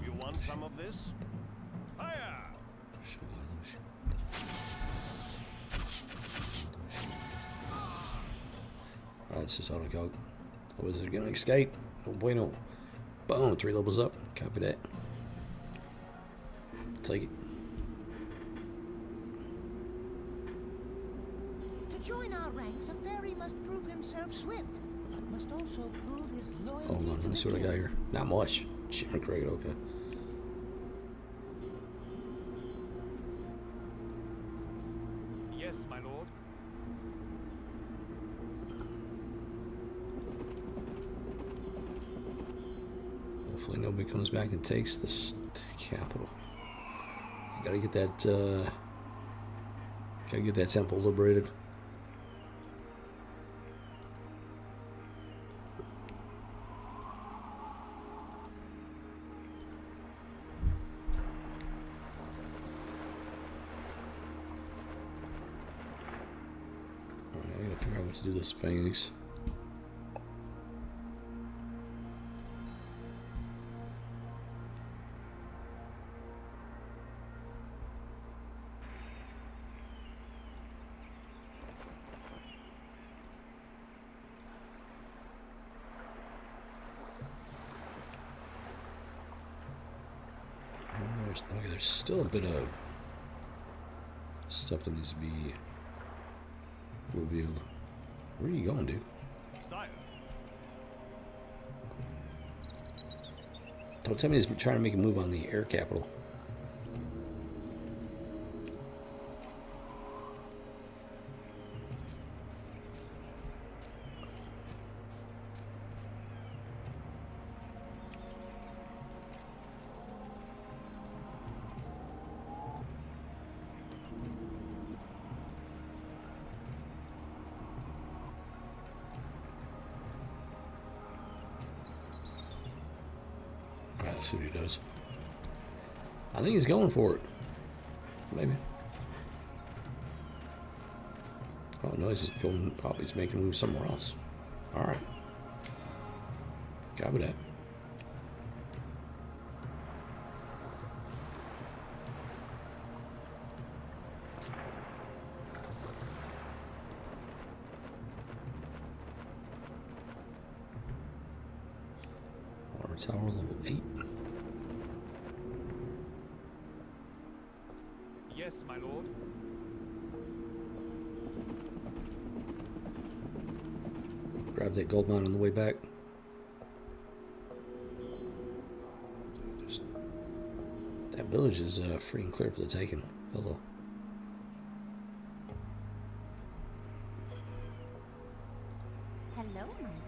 You want some of this? Fire! Alright, this is auto-calc. Oh, is it gonna escape? Oh, bueno. Boom, 3 levels up. Copy that. Take it. To join our ranks, a fairy must prove himself swift, but must also prove his loyalty Hold on, to let me see what I got here. Not much. Shimmer crate, okay. Yes, my lord. Hopefully nobody comes back and takes this capital. Gotta get that temple liberated. Alright, I gotta figure out what to do this Phoenix. Okay, there's still a bit of stuff that needs to be revealed. Where are you going, dude? Sire. Don't tell me he's trying to make a move on the air capital. Let's see what he does. I think he's going for it. Maybe. Oh no, he's going. Oh, he's making a move somewhere else. All right. Copy that. Water tower level 8. Yes, my lord. Grab that gold mine on the way back. That village is free and clear for the taking. Hello. Hello, my friend.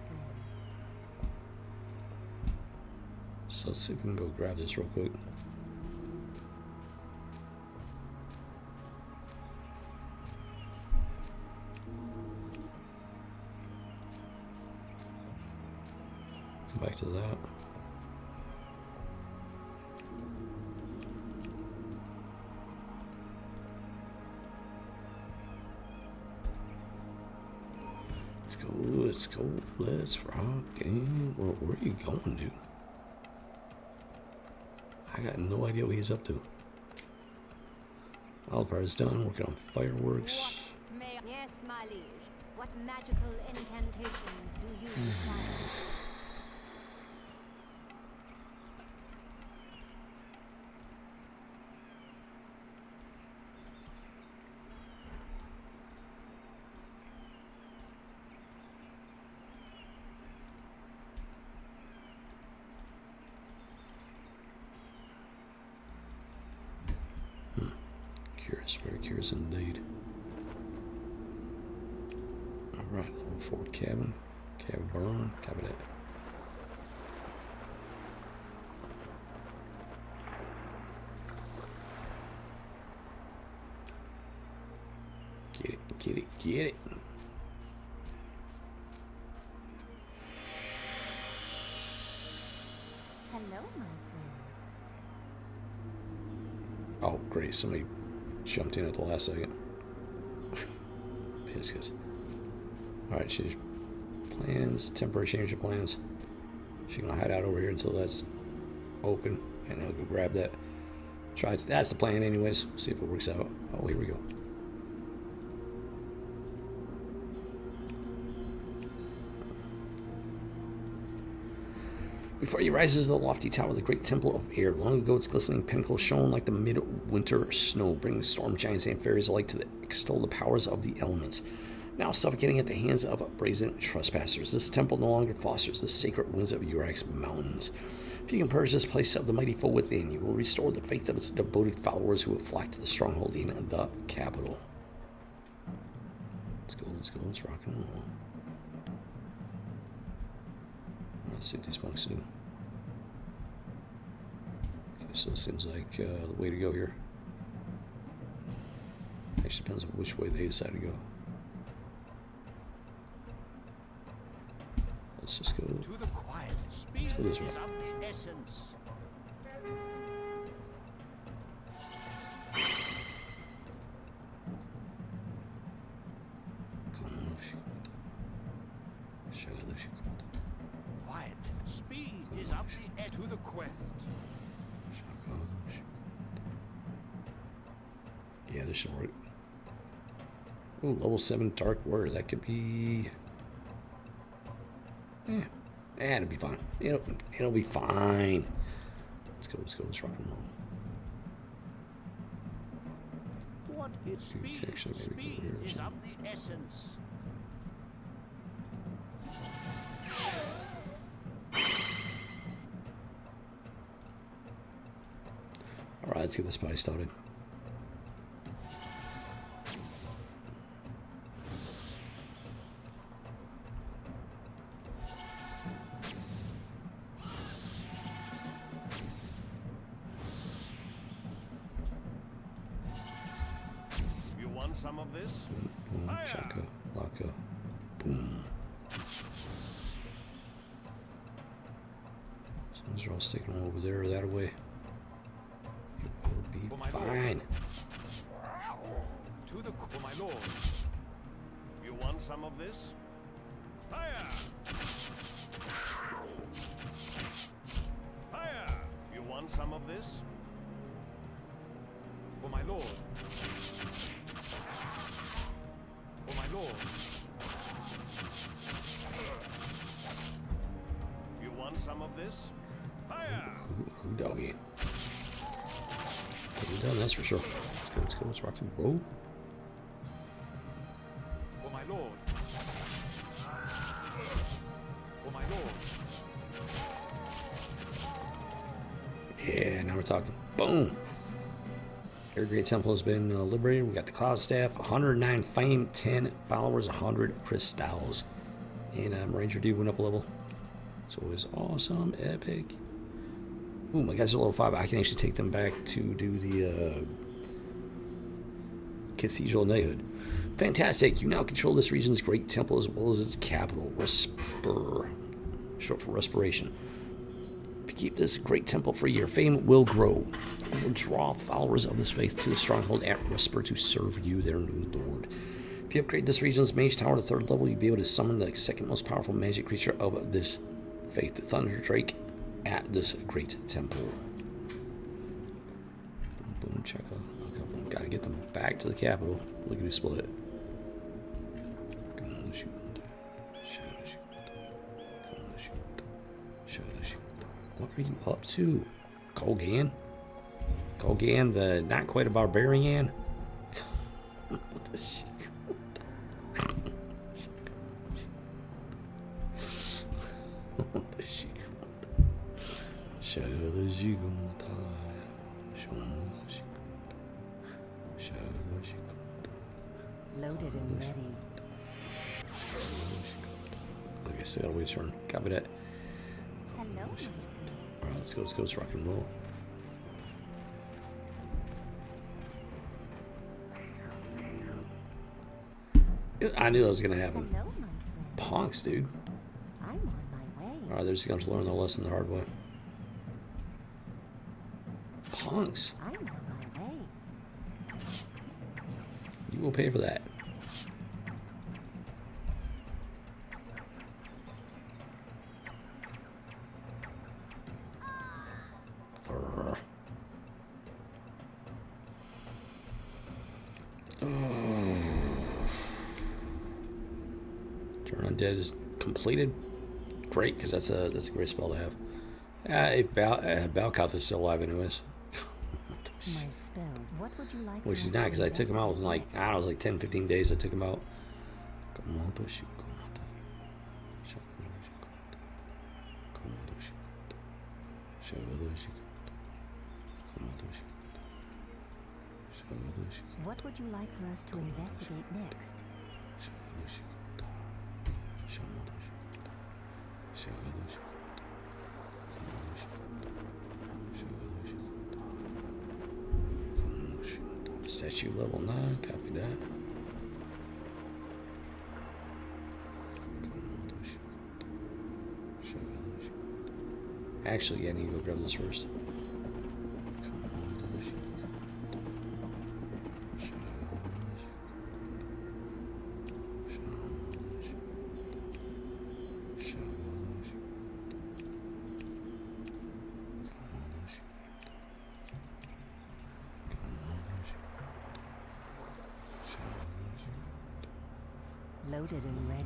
So let's see if we can go grab this real quick. Come back to that. Let's go, let's go, let's rock. And where are you going, dude? I got no idea what he's up to. Alvar's done, working on fireworks. Yes, my liege. What magical incantations do you require? Curious, very curious indeed. Alright, level 4 cabin. Cabin burn. Copy that. Get it, get it, get it. Hello, my friend. Oh, great. Somebody jumped in at the last second. Piscus. Alright, change plans. Temporary change of plans. She's gonna hide out over here until that's open, and I'll go grab that. Try it. That's the plan, anyways. See if it works out. Oh, here we go. Before you rises the lofty tower, the great temple of air. Long ago, its glistening pinnacle shone like the midwinter snow, bringing storm giants and fairies alike to extol the powers of the elements. Now suffocating at the hands of brazen trespassers, this temple no longer fosters the sacred winds of Urak's mountains. If you can purge this place of the mighty foe within, you will restore the faith of its devoted followers who have flocked to the stronghold in the capital. Let's go, let's rock and roll. Let's see what these monks do. Okay, so it seems like the way to go here. Actually depends on which way they decide to go. Let's just go. To the quiet. Speed Let's go this way. is of the essence. Quiet. Speed is of the essence. To the quest. Yeah, this should work. Oh, level 7 Dark Word. That could be... Yeah, it'll be fine. It'll be fine. Let's go. Let's rock and roll. What is speed? Actually, maybe Speed go here or is of something. the essence. Alright, let's get this party started. You want some of this? Boom, Hiya! shaka, laka, boom. As long as they're all sticking over there or that way, it will be For my fine. To the for my lord. You want some of this? Hiya! Hiya! You want some of this? For my lord. For my lord. You want some of this? Hiya! Who doggy? Get it done, that's for sure. Let's go, let's rock and roll. For my lord. For my lord. Yeah, now we're talking. Boom! Air Great Temple has been liberated. We got the Cloud Staff, 109 fame, 10 followers, 100 crystals. And Ranger Dude went up a level. It's always awesome, epic. Ooh, my guys are level 5. I can actually take them back to do the Cathedral Knighthood. Fantastic. You now control this region's Great Temple as well as its capital, Whisper. Short for respiration. If you keep this Great Temple free, your fame will grow. You will draw followers of this faith to the stronghold at Whisper to serve you, their new lord. If you upgrade this region's mage tower to 3rd level, you'll be able to summon the second most powerful magic creature of this faith, the Thunder Drake, at this Great Temple. Boom, boom, check out. Gotta get them back to the capital. Look at me split. What are you up to? Colgan? Colgan, the not quite a barbarian? What the shit? What the shit? Loaded and ready. Like I said, I'll wait turn. Copy that. Hello, my friend. Alright, let's go. Let's rock and roll. I knew that was gonna happen. Hello, my friend. Punks, dude. I'm on my way. Alright, they're just gonna have to learn their lesson the hard way. Punks. I'm on my way. You will pay for that. Grr. Turn Undead is completed. Great, because that's a great spell to have. If Balkoth is still alive anyways. My spells. What would you like? Which for is us not, to because I took him out in like, investigate I don't know, it was like 10, 15 days I took him out. next? What would you like for us to investigate next? Statue level 9, copy that. Actually, yeah, I need to go grab this first. Loaded and ready.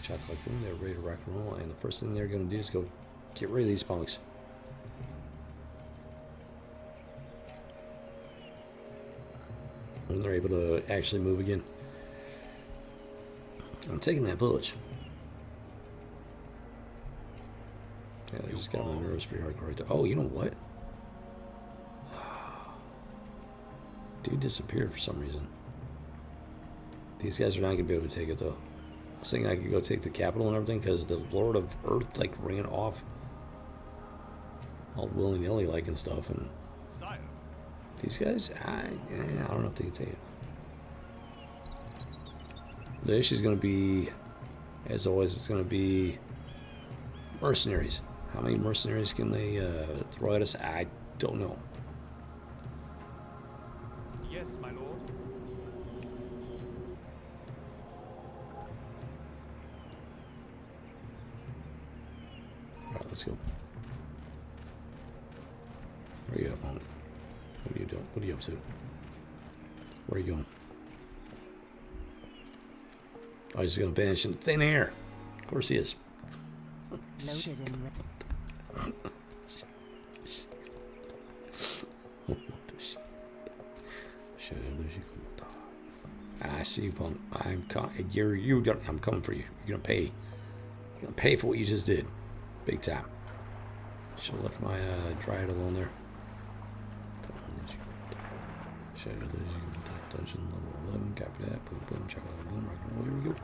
Chocolate boom, they're ready to rock and roll, and the first thing they're going to do is go get rid of these punks. When they're able to actually move again. I'm taking that village. Yeah, they just got my nerves pretty hardcore right there. Oh, you know what? Dude disappeared for some reason. These guys are not going to be able to take it, though. I was thinking I could go take the capital and everything because the Lord of Earth, like, ran off all willy-nilly, like, and stuff. And these guys, I don't know if they can take it. The issue is going to be, as always, it's going to be mercenaries. How many mercenaries can they throw at us? I don't know. Yes, my lord. Alright, let's go. Where are you at, Monk? What are you doing? What are you up to? Where are you going? Oh, he's going to vanish in thin air. Of course he is. Loaded and ready. I see you, punk. I'm coming for you. You're gonna pay. You're gonna pay for what you just did, big time. Should have left my dryad alone there. Dungeon level 11. Copy that. Boom, boom. Check out boom. Rock and roll. Here we go.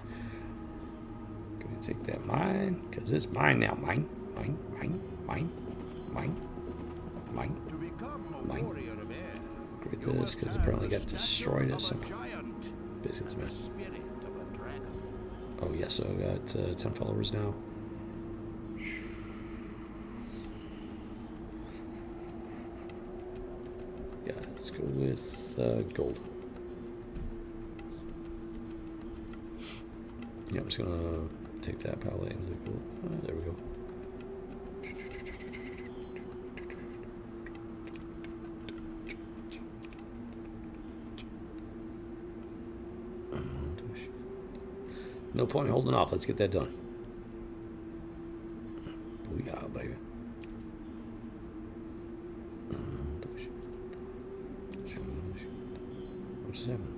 Gonna take that mine, cause it's mine now. Mine. To become a Mine. warrior of air, Upgrade you this, must because have apparently the got destroyed at stature some of a giant, business the man. spirit of a dragon. Oh yes, so I got 10 followers now. Yeah, let's go with gold. Yeah, I'm just gonna take that palette into the gold. There we go. No point holding off. Let's get that done. Booyah, baby. What just happened?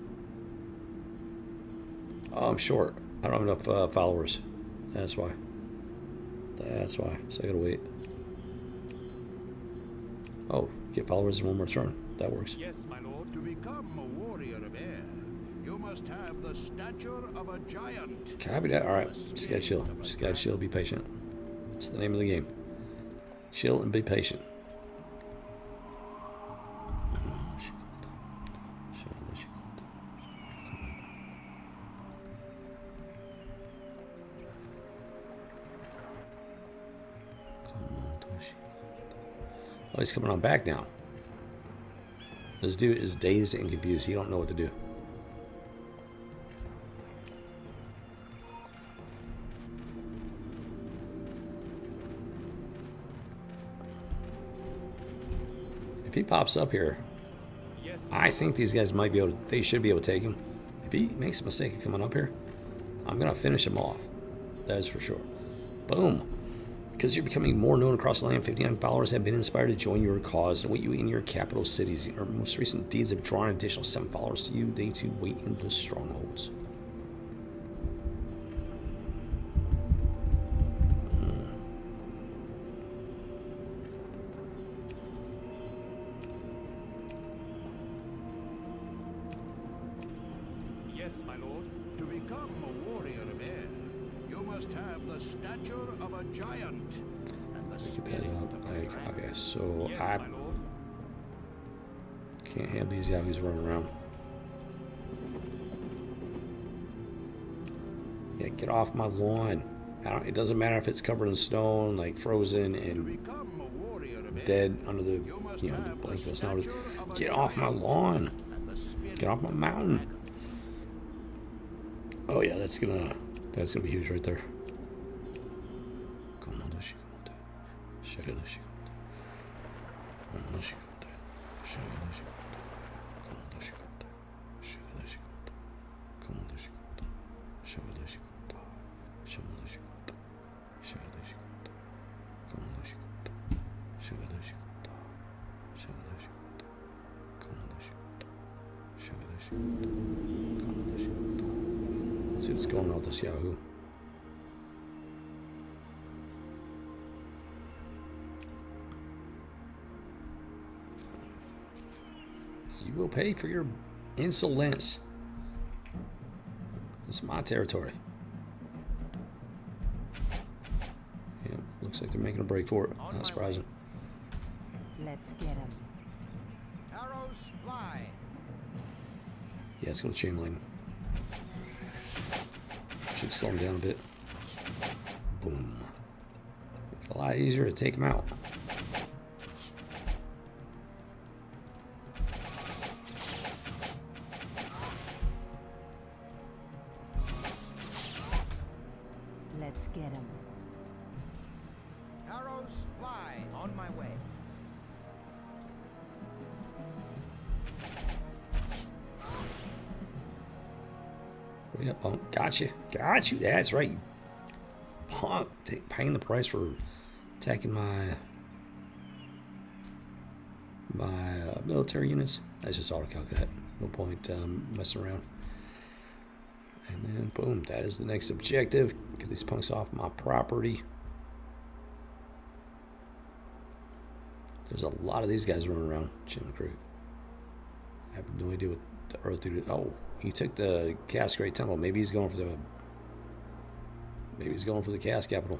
Oh, I'm short. I don't have enough followers. That's why. That's why. So I gotta wait. Oh, get followers in one more turn. That works. Yes, my lord. To become a warrior of air, you must have the stature of a giant. Copy that. Alright, just gotta chill. Just gotta chill, be patient. That's the name of the game. Chill and be patient. Oh, he's coming on back now. This dude is dazed and confused. He don't know what to do. If he pops up here, I think these guys might be able to, they should be able to take him. If he makes a mistake of coming up here, I'm going to finish him off. That is for sure. Boom. Because you're becoming more known across the land, 59 followers have been inspired to join your cause and wait you in your capital cities. Your most recent deeds have drawn an additional 7 followers to you. They too wait in the strongholds. Yes, my lord. To become a warrior of air, you must have the stature of a giant and the spirit of a dragon. Okay, so Yes, I my lord. Can't have these yahoos running around. Yeah, get off my lawn. It doesn't matter if it's covered in snow, like frozen and dead under the, you know, the blanket of snow. Get off my lawn. Get off my mountain. Oh yeah, that's gonna be huge right there. Let's see what's going on with this Yahoo. You will pay for your insolence. It's my territory. Yep, looks like they're making a break for it. Not surprising. Let's get him. Arrows fly. Yeah, it's going to chain lightning. Should slow him down a bit. Boom. Make it a lot easier to take him out. Let's get him. Arrows fly. On my way. Yeah, punk. Got you. Got you. That's right. Punk. Paying the price for attacking my military units. That's just auto-calculate. No point messing around. And then, boom. That is the next objective. Get these punks off my property. There's a lot of these guys running around Chim Creek. I have no idea what the earth dude. Oh, he took the Cast Great Temple. Maybe he's going for the. Maybe he's going for the Cast Capital.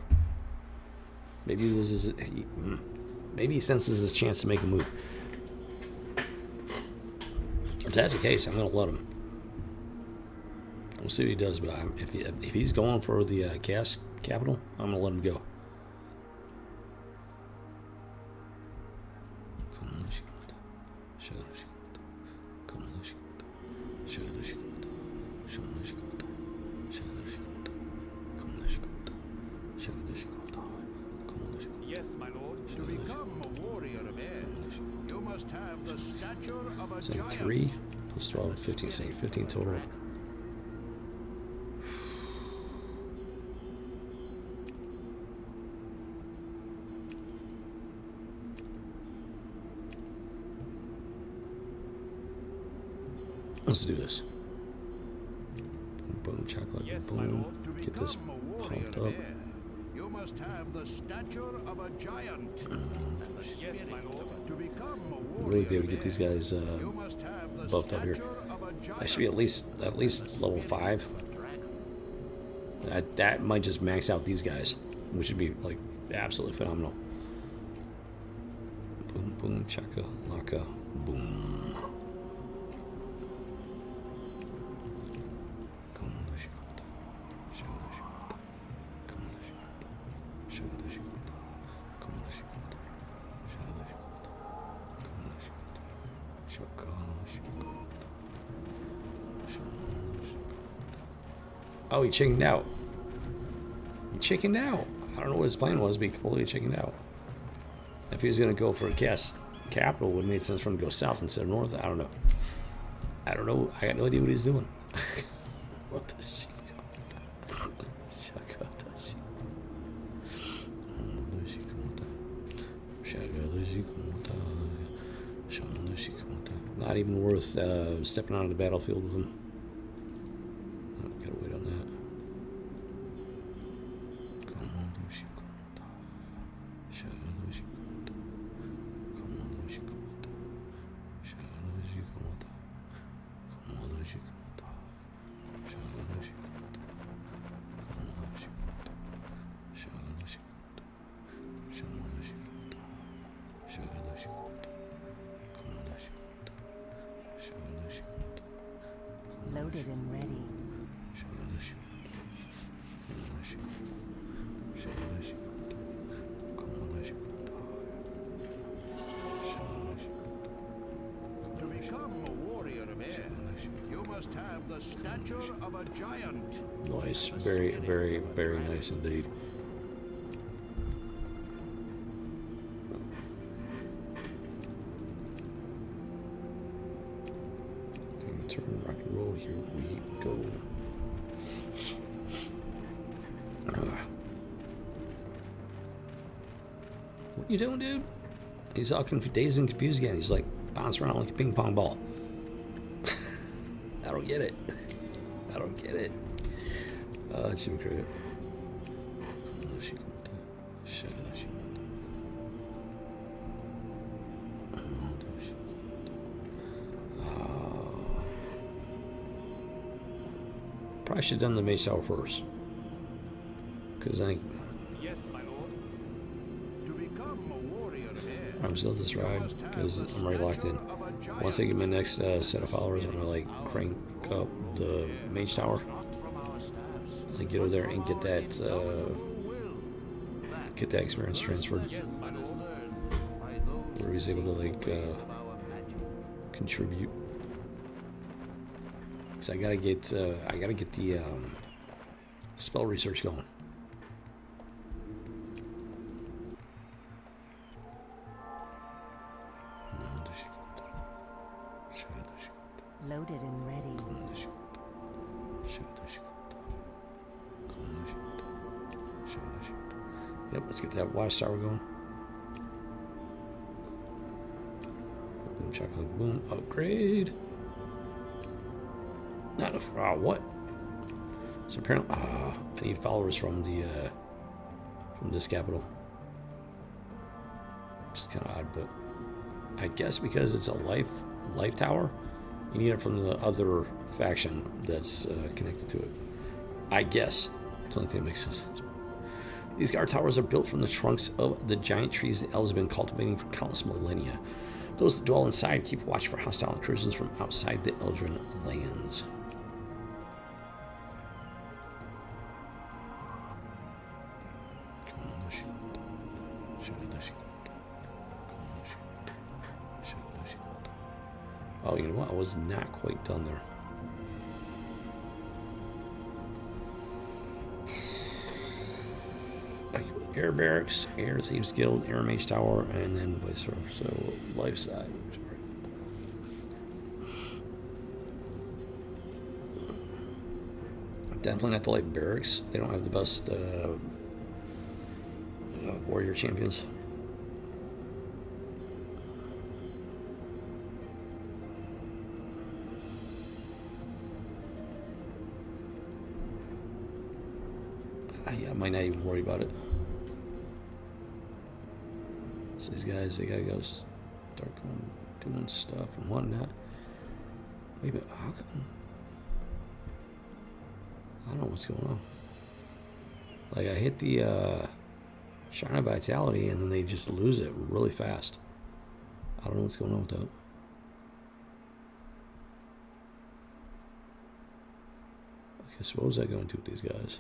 Maybe this is. Maybe he senses his chance to make a move. If that's the case, I'm going to let him. We'll see what he does. But if he's going for the Cast Capital, I'm going to let him go. Yes, my lord. To become a warrior of air, you must have the stature of a So giant. 3 plus 12, 15, say 15 total. Let's do this. Boom, chocolate, Yes, my boom. lord. To Get this become a warrior pumped of up. air, you must have the stature of a giant. And the Yes, my lord. to become a warrior Really be able to of get these air, guys you must have the buffed up here. stature of a giant. I should be at least level 5. That might just max out these guys, which would be like absolutely phenomenal. Boom, boom, chaka, laka, boom. Oh, he chickened out. He chickened out. I don't know what his plan was, but he completely chickened out. If he was going to go for a Cast Capital, it would have made sense for him to go south instead of north. I don't know. I don't know. I got no idea what he's doing. What the shit? Not even worth stepping onto the battlefield with him. Oh, gotta wait on that. Loaded and ready. To become a warrior of air, you must have the stature of a giant. Nice. Very, very, very nice indeed. Turn rock and roll. Here we go. What you doing, dude? He's all dazed and confused again. He's like bouncing around like a ping pong ball. I don't get it. I don't get it. It's super great. Probably should have done the Mage Tower first. Because I think Yes, my lord. To become a warrior of air, I'm still this ride because I'm already locked in. Once I get my next set of followers, I'm gonna like crank up the Mage Tower and get over there and get that experience transferred. Yes, my lord. Where he's able to like contribute. Cause I gotta get the spell research going. Loaded and ready. Yep, let's get that watchtower going. Boom, chocolate, boom, upgrade. Not a what? So apparently, I need followers from this capital. Which is kind of odd, but I guess because it's a life tower, you need it from the other faction that's connected to it. I guess. It's the only thing that makes sense. These guard towers are built from the trunks of the giant trees the elves have been cultivating for countless millennia. Those that dwell inside keep watch for hostile incursions from outside the Eldrin lands. Oh, you know what? I was not quite done there. Air Barracks, Air Thieves Guild, Air Mage Tower, and then vice versa. So, life side. Definitely not the Light Barracks. They don't have the best warrior champions. I might not even worry about it. So these guys, they gotta go start doing stuff and whatnot. Wait a minute, how come? I don't know what's going on. Like, I hit the Shine of Vitality and then they just lose it really fast. I don't know what's going on with that. Okay, so what was I going to do with these guys?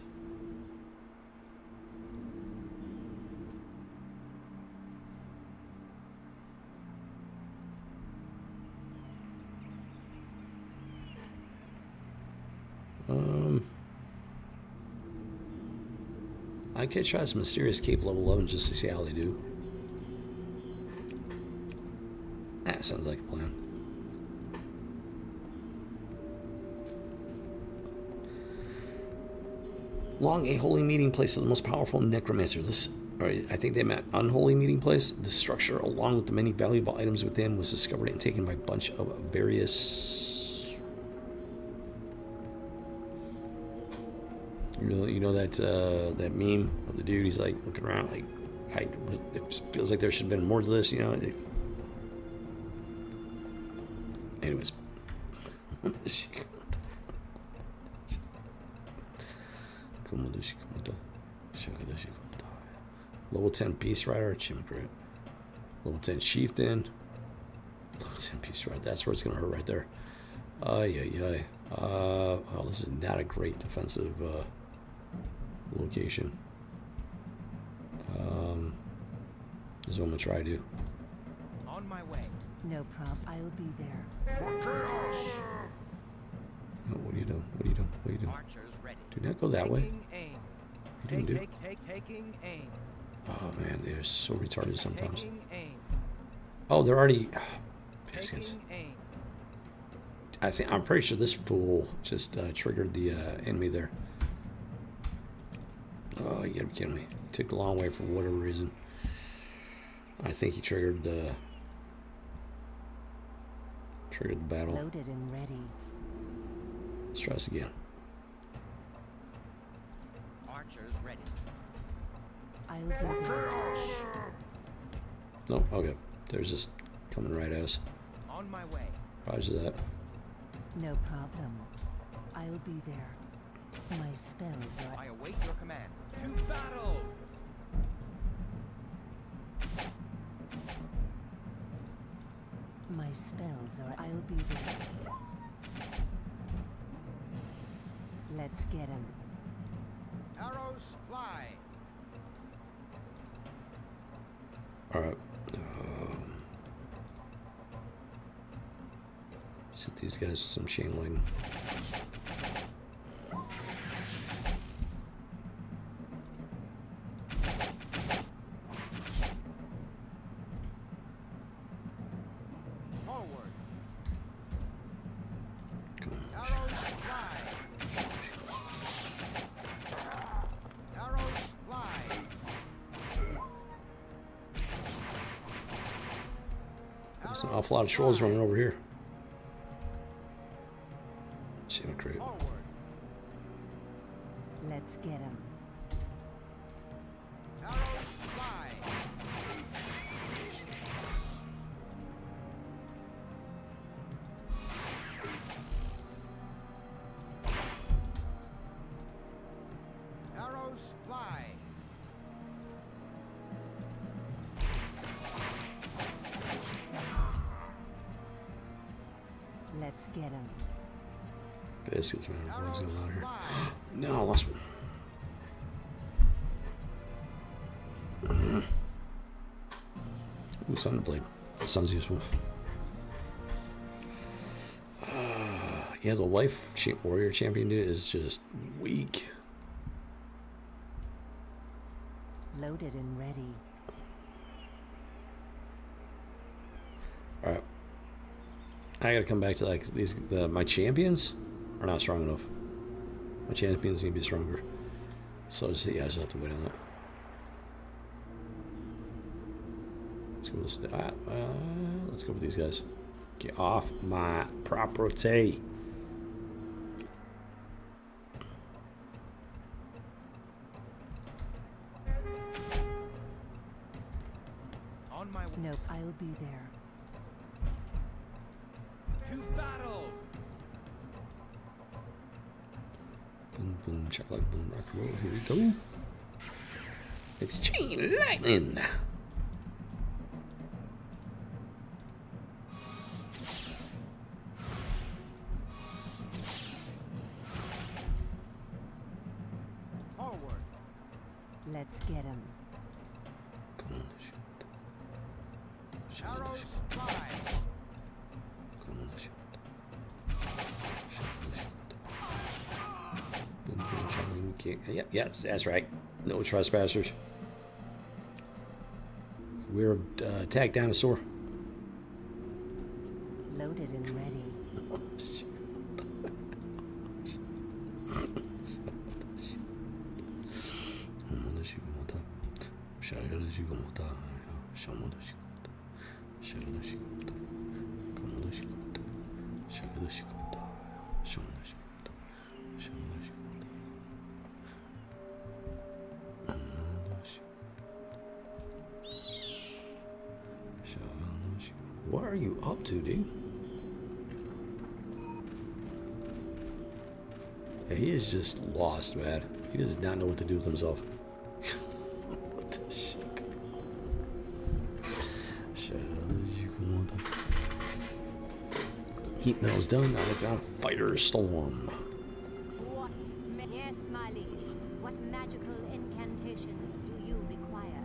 I could try this Mysterious Cape level 11 just to see how they do. That sounds like a plan. Long, a holy meeting place of the most powerful necromancer. I think they meant unholy meeting place. The structure, along with the many valuable items within, was discovered and taken by a bunch of various... You know that that meme of the dude? He's like looking around, like, it feels like there should have been more to this, you know. Anyways, level 10 Beast Rider, Chimicrate. Level 10 Chieftain. Level 10 Beast Rider. That's where it's gonna hurt right there. Ay. Well, this is not a great defensive location. This is what I'm gonna try to do. On my way. No problem. I'll be there. Oh, what are you doing? What are you doing? What are you doing? Archers ready. Do not go that way. Taking aim. What are you doing? Taking aim. Oh man, they're so retarded sometimes. Taking aim. Oh, they're already. Oh, biscuits. Taking aim. I'm pretty sure this fool just triggered the enemy there. Oh, you gotta be kidding me. He took the long way for whatever reason. I think he triggered the battle. Loaded and ready. Let's try this again. Archers ready. I'll be there. No, okay. There's just coming right at us. On my way. Roger that. No problem. I'll be there. My spells are... I await your command. To battle! My spells are... I'll be there. Let's get him. Arrows fly. Alright. Set these guys some chain lightning. Forward. Come on. Arrows fly. Arrows fly. There's an awful lot of trolls running over here. Shit, crate. Forward. Let's get him. Arrows fly. Arrows fly. Let's get him. Biscuits, man. What's going on here? Fly. No, I lost one. Ooh, Thunderblade. That sounds useful. Yeah, the life warrior champion dude is just weak. Loaded and ready. Alright. I gotta come back to like these. My champions are not strong enough. My champions need to be stronger. So I just have to wait on that. Let's go with these guys. Get off my property. On my way. Nope, I'll be there. To battle! Boom, boom, check like boom, rock and roll. Here we go. It's chain lightning. Forward. Let's get him. Come on, shoot. Arrows fly. Come on, shoot. Boom, boom, charming. Yep, yes, that's right. No trespassers. We're attack dinosaur. Loaded and ready. What are you up to, dude? Yeah, he is just lost, man. He does not know what to do with himself. What the shit? Heat metal's done. Now look down. Fighter storm. Yes, my liege. What magical incantations do you require?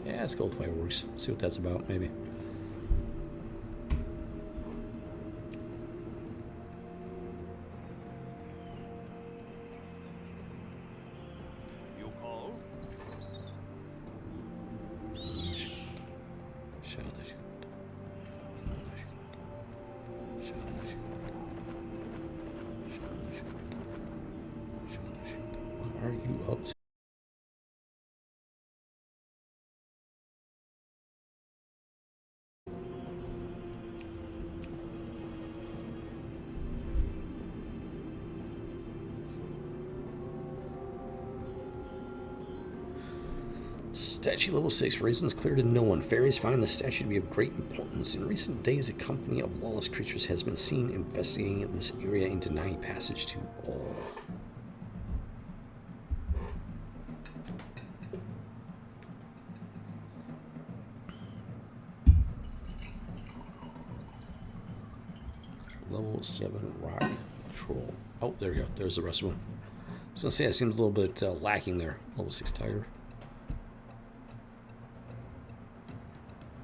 Let's go with fireworks. See what that's about, maybe. You called? What are you up to? Statue level 6, reasons clear to no one. Fairies find the statue to be of great importance. In recent days, a company of lawless creatures has been seen investigating this area and denying passage to all. Level 7 rock troll. Oh, there we go. There's the rest of them. I was going to say, it seems a little bit lacking there. Level 6 tiger.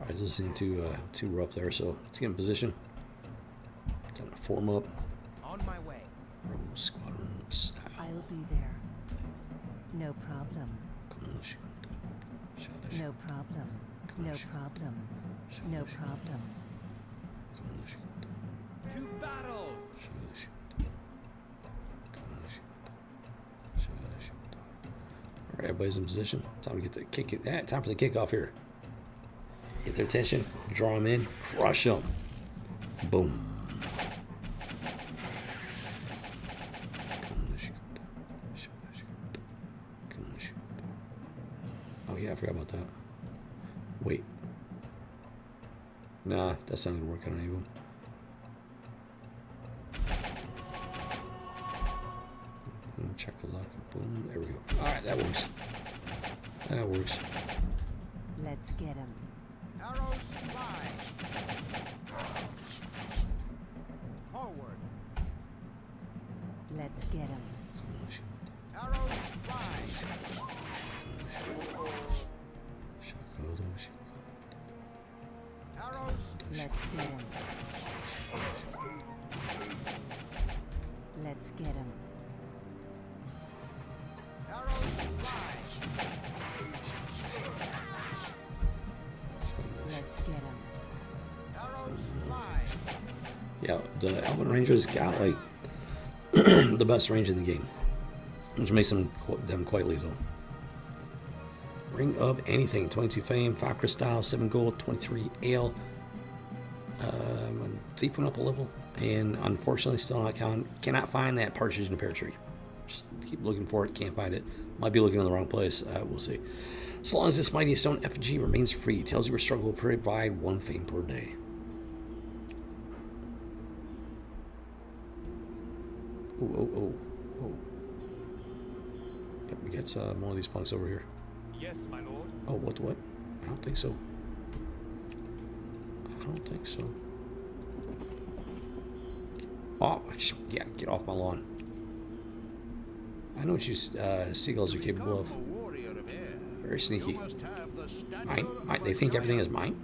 Alright, doesn't seem too rough there, so let's get in position. Time to form up. On my way. Squadron style. I'll be there. No problem. No problem. No problem. No problem. To battle! Alright, everybody's in position. Time to get the kick. Time for the kickoff here. Get their attention, draw them in, crush them. Boom. Oh yeah, I forgot about that. Wait. Nah, that's not gonna work on any of them. Check a lock. Boom. There we go. Alright, that works. That works. Let's get him. Arrows fly. Forward. Let's get him. Arrows fly. Arrows. Let's get him. Let's get him. Arrows fly. Let's get him. Arrows fly. Yeah, the Alvin Rangers got like the best range in the game, which makes them quite lethal. Ring of anything, 22 fame, 5 crystal, 7 gold, 23 ale. Thief went up a level, and unfortunately still cannot find that partridge in the pear tree. Just keep looking for it, can't find it. Might be looking in the wrong place, we'll see. So long as this mighty stone effigy remains free, tells you your struggle will provide 1 fame per day. Oh. Yep, we got more of these punks over here. Yes, my lord. Oh, what? I don't think so. I don't think so. Oh, yeah, get off my lawn. I know what you seagulls are capable of. Very sneaky. Mine. They think everything is mine.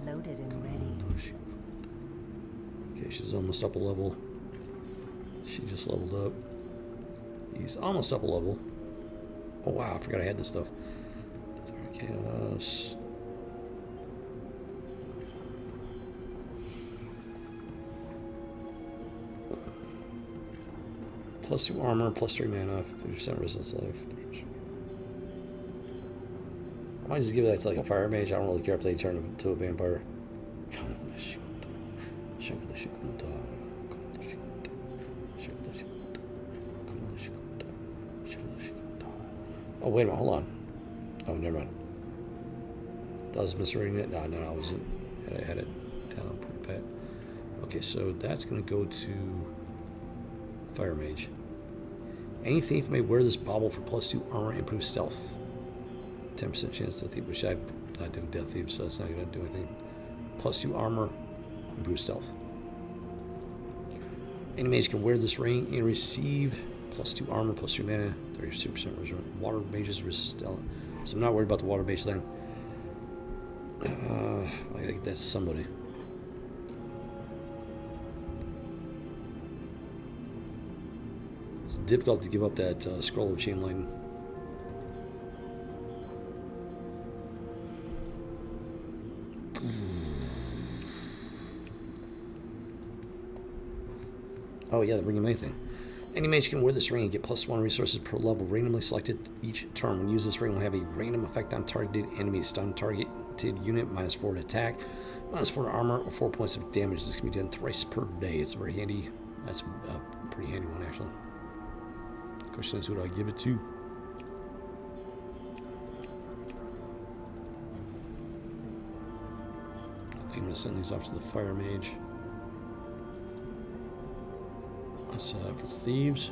Loaded and ready. Okay, she's almost up a level. She just leveled up. He's almost up a level. Oh wow, I forgot I had this stuff. Okay, +2 armor, +3 mana, 50% resistance life. I might just give that to like a fire mage. I don't really care if they turn into a vampire. Oh, wait a minute, hold on. Oh, never mind. I was misreading it. No, I wasn't. I had it down pretty bad. Okay, so that's going to go to Fire Mage. Any thief may wear this bauble for +2 armor, improve stealth. 10% chance to thief, which I'm not doing death thief, so that's not going to do anything. +2 armor, improve stealth. Any mage can wear this ring and receive +2 armor, +2 mana, 32% resistance. Water mages resist stealth. So I'm not worried about the water mage thing. I gotta get that to somebody. It's difficult to give up that scroll of chain lightning. Oh yeah, the ring of anything. Any mage can wear this ring and get +1 resources per level randomly selected each turn. When used, this ring will have a random effect on targeted enemies. Stun targeted unit, -4 to attack, -4 to armor, or 4 points of damage. This can be done thrice per day. It's very handy. That's a pretty handy one, actually. Question is, who do I give it to? I think I'm going to send these off to the Fire Mage. That's for thieves.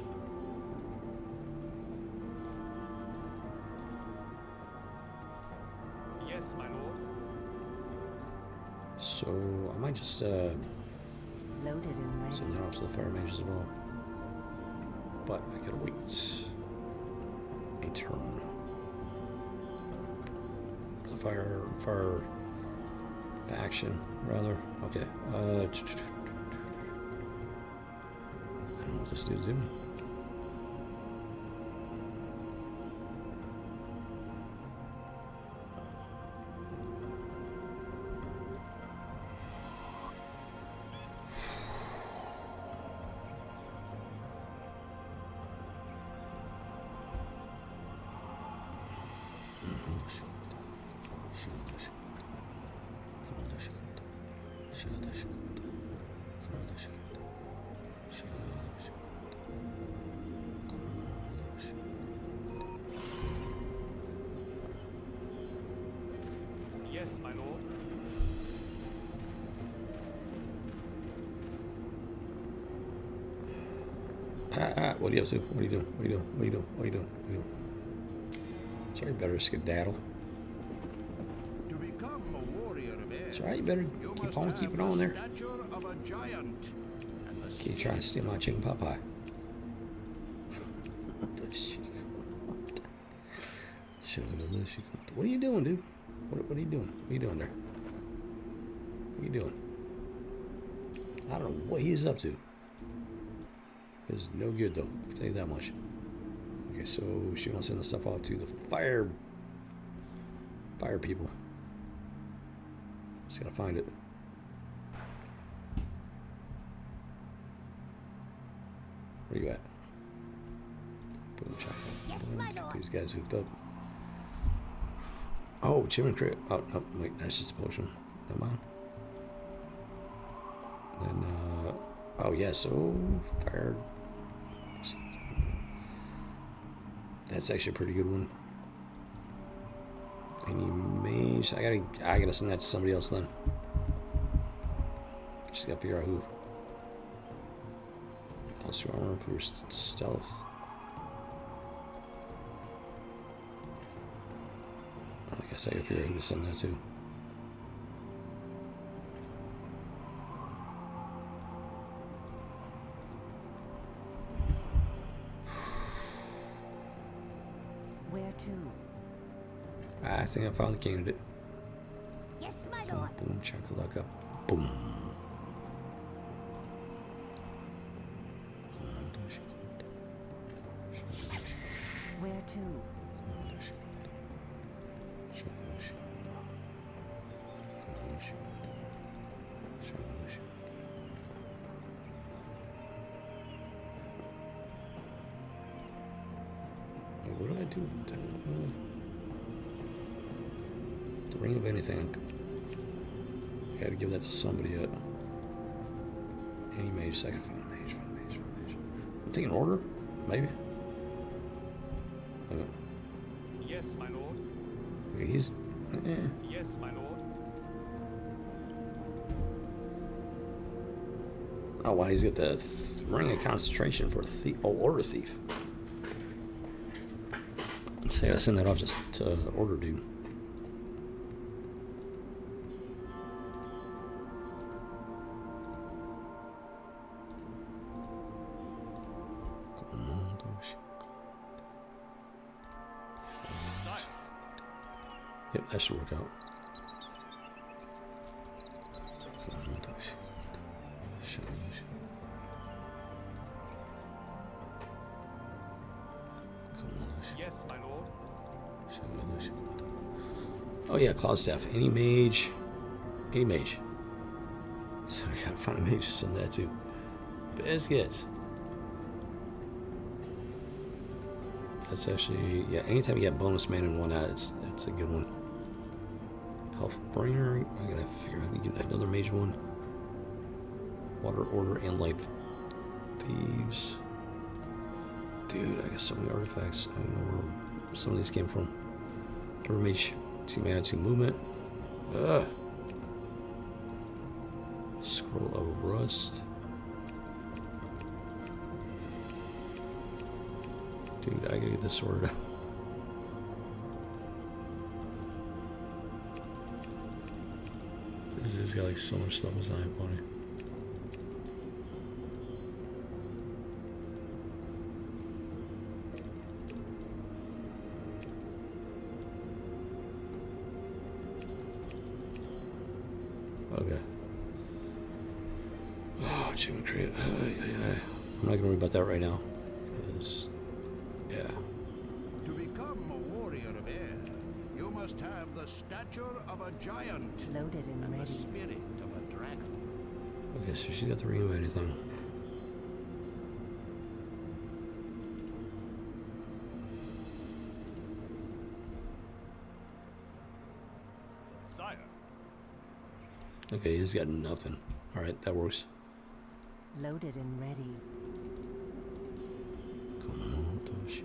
Yes, my lord. So I might just Loaded and ready. send that off to the Fire Mage as well. But I gotta wait a turn. The fire faction, rather. Okay. I don't know what this dude's doing. Yes, my lord. What are you up to? What are you doing? What are you doing? What are you doing? What are you doing? What are you doing? Sorry, you better skedaddle. To become a warrior of air, Sorry, you better you keep must on have keeping the on there. stature of a giant and the Keep trying to steal my chicken pot pie. What are you doing, dude? What are you doing? What are you doing there? What are you doing? I don't know what he's up to. It's no good though, I can tell you that much. Okay, so she wants to send the stuff out to the fire people. Just gotta find it. Where you at? Boom, check. Yes, my Get lord. these guys hooked up. Oh, Chimney Crit. Oh, no, wait, that's just a potion. Never mind. Then, oh, yeah, so fire. That's actually a pretty good one. Any mage? I gotta send that to somebody else then. Just gotta figure out who. +2 armor, boost stealth. I guess I gotta figure out who to send that to. Where to? I think I found the candidate. Yes, my lord. Boom, chakalaka. Boom. Where to? What do I do? The ring of anything. I gotta give that to somebody yet. Any mage, so I can find a mage, find a mage, find a mage. I'm thinking order, maybe. Okay. Yes, my lord. Okay, he's. Yes, my lord. Oh, wow, he's got the ring of concentration for a thief. Oh, order thief. So I gotta send that off just to order dude. Yep, that should work out. Yes, my lord. Oh yeah, Cloud Staff. Any mage. Any mage. So I gotta find a mage to send that to. Biscuits. That's actually, yeah, anytime you get bonus mana in one out, it's a good one. Health Bringer, I gotta figure out how to get another mage one. Water Order and Light Thieves. Dude, I got so many artifacts. I don't know where some of these came from. Order Mage, 2 mana, 2 movement. Ugh. Scroll of Rust. Dude, I gotta get this sorted out. This has got like so much stuff designed on it. Okay. Oh, Jim Create. I'm not gonna worry about that right now. Because, yeah. To become a warrior of air, you must have the stature of a giant Loaded and and the ready. spirit of a dragon. Okay, so she's got the ring of anything. Sire. Okay, he's got nothing. Alright, that works. Loaded and ready. Come on, Toshi.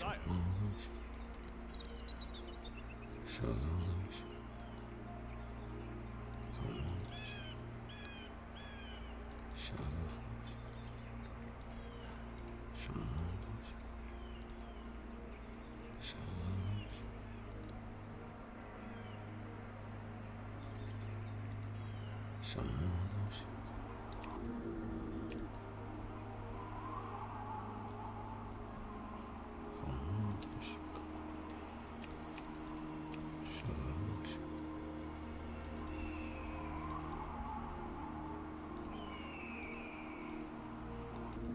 Sire.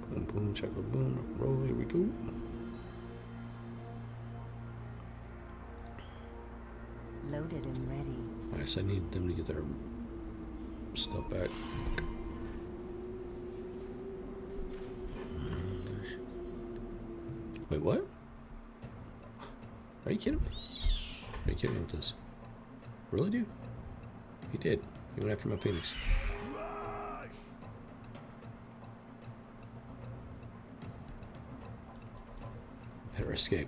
Boom, boom, chaka, boom, roll, here we go. Loaded and ready. Alright, so I need them to get their stuff back. Wait, what? Are you kidding me? Are you kidding me with this? Really, dude? He did. He went after my Phoenix. Better escape.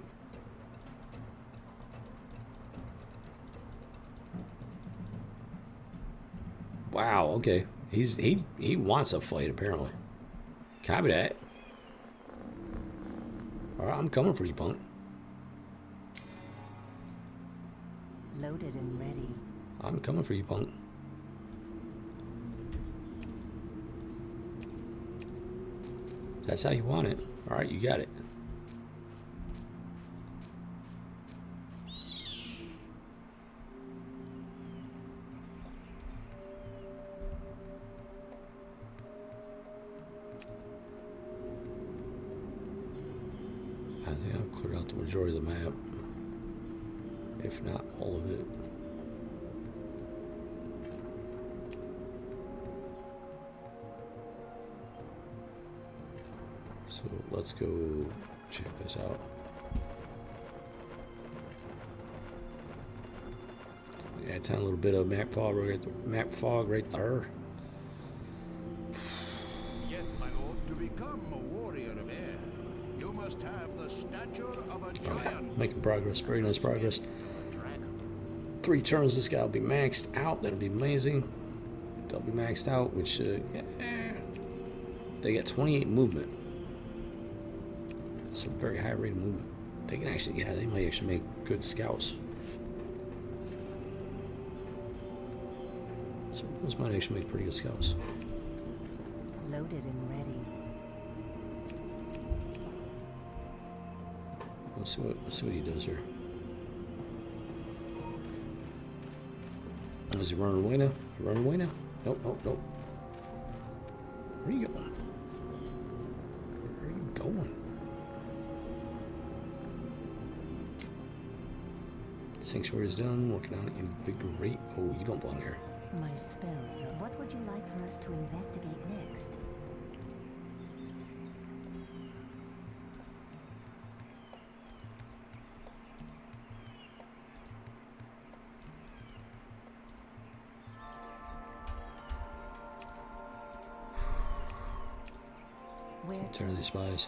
Wow, okay. He wants a fight apparently. Copy that. Alright, I'm coming for you, punk. Loaded and ready. I'm coming for you, punk. That's how you want it. Alright, you got it. I think I've cleared out the majority of the map. If not all of it. So let's go check this out. a tiny little bit of map fog right there. Yes, my lord. To become a warrior of air, you must have the stature of a giant. Making progress, very nice progress. A dragon. 3 turns, this guy will be maxed out. That'll be amazing. They'll be maxed out, which they get 28 movement. That's a very high rate of movement. They can actually, they might actually make good scouts. So those might actually make pretty good scouts. Loaded and ready. Let's see what he does here. Is he running away now? He running away now? Nope, nope, nope. Where are you going? Where are you going? Sanctuary is done. Working on invigorate. Oh, you don't belong here. My spells are... What would you like for us to investigate next? Where Turn these spies.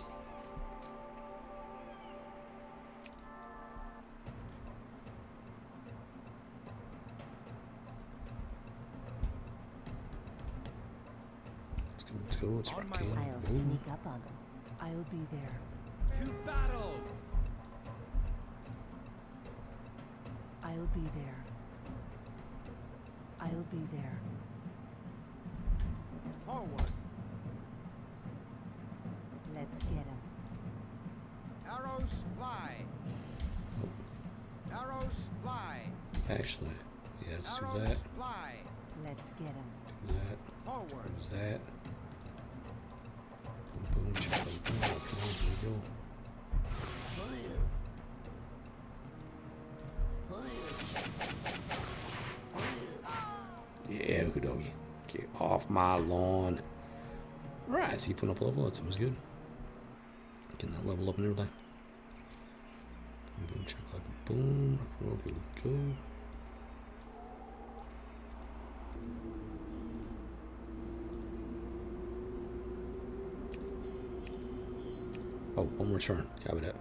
Let's go. It's On my rocking. way. I'll sneak up on them. I'll be there. To battle! I'll be there. I'll be there. Forward. Let's get him. Arrows fly. Arrows fly. Actually, yeah, let's do Arrows that. fly. Let's get him. Do that. Forward. Do that. Boom, boom, chop, boom, boom. Okay, here we go. Yeah, Okudogi. Get off my lawn. Right, so he putting up a level. That was good. Getting that level up and everything. Boom, boom, check like a boom. Here we go. Oh, one more turn. Copy that.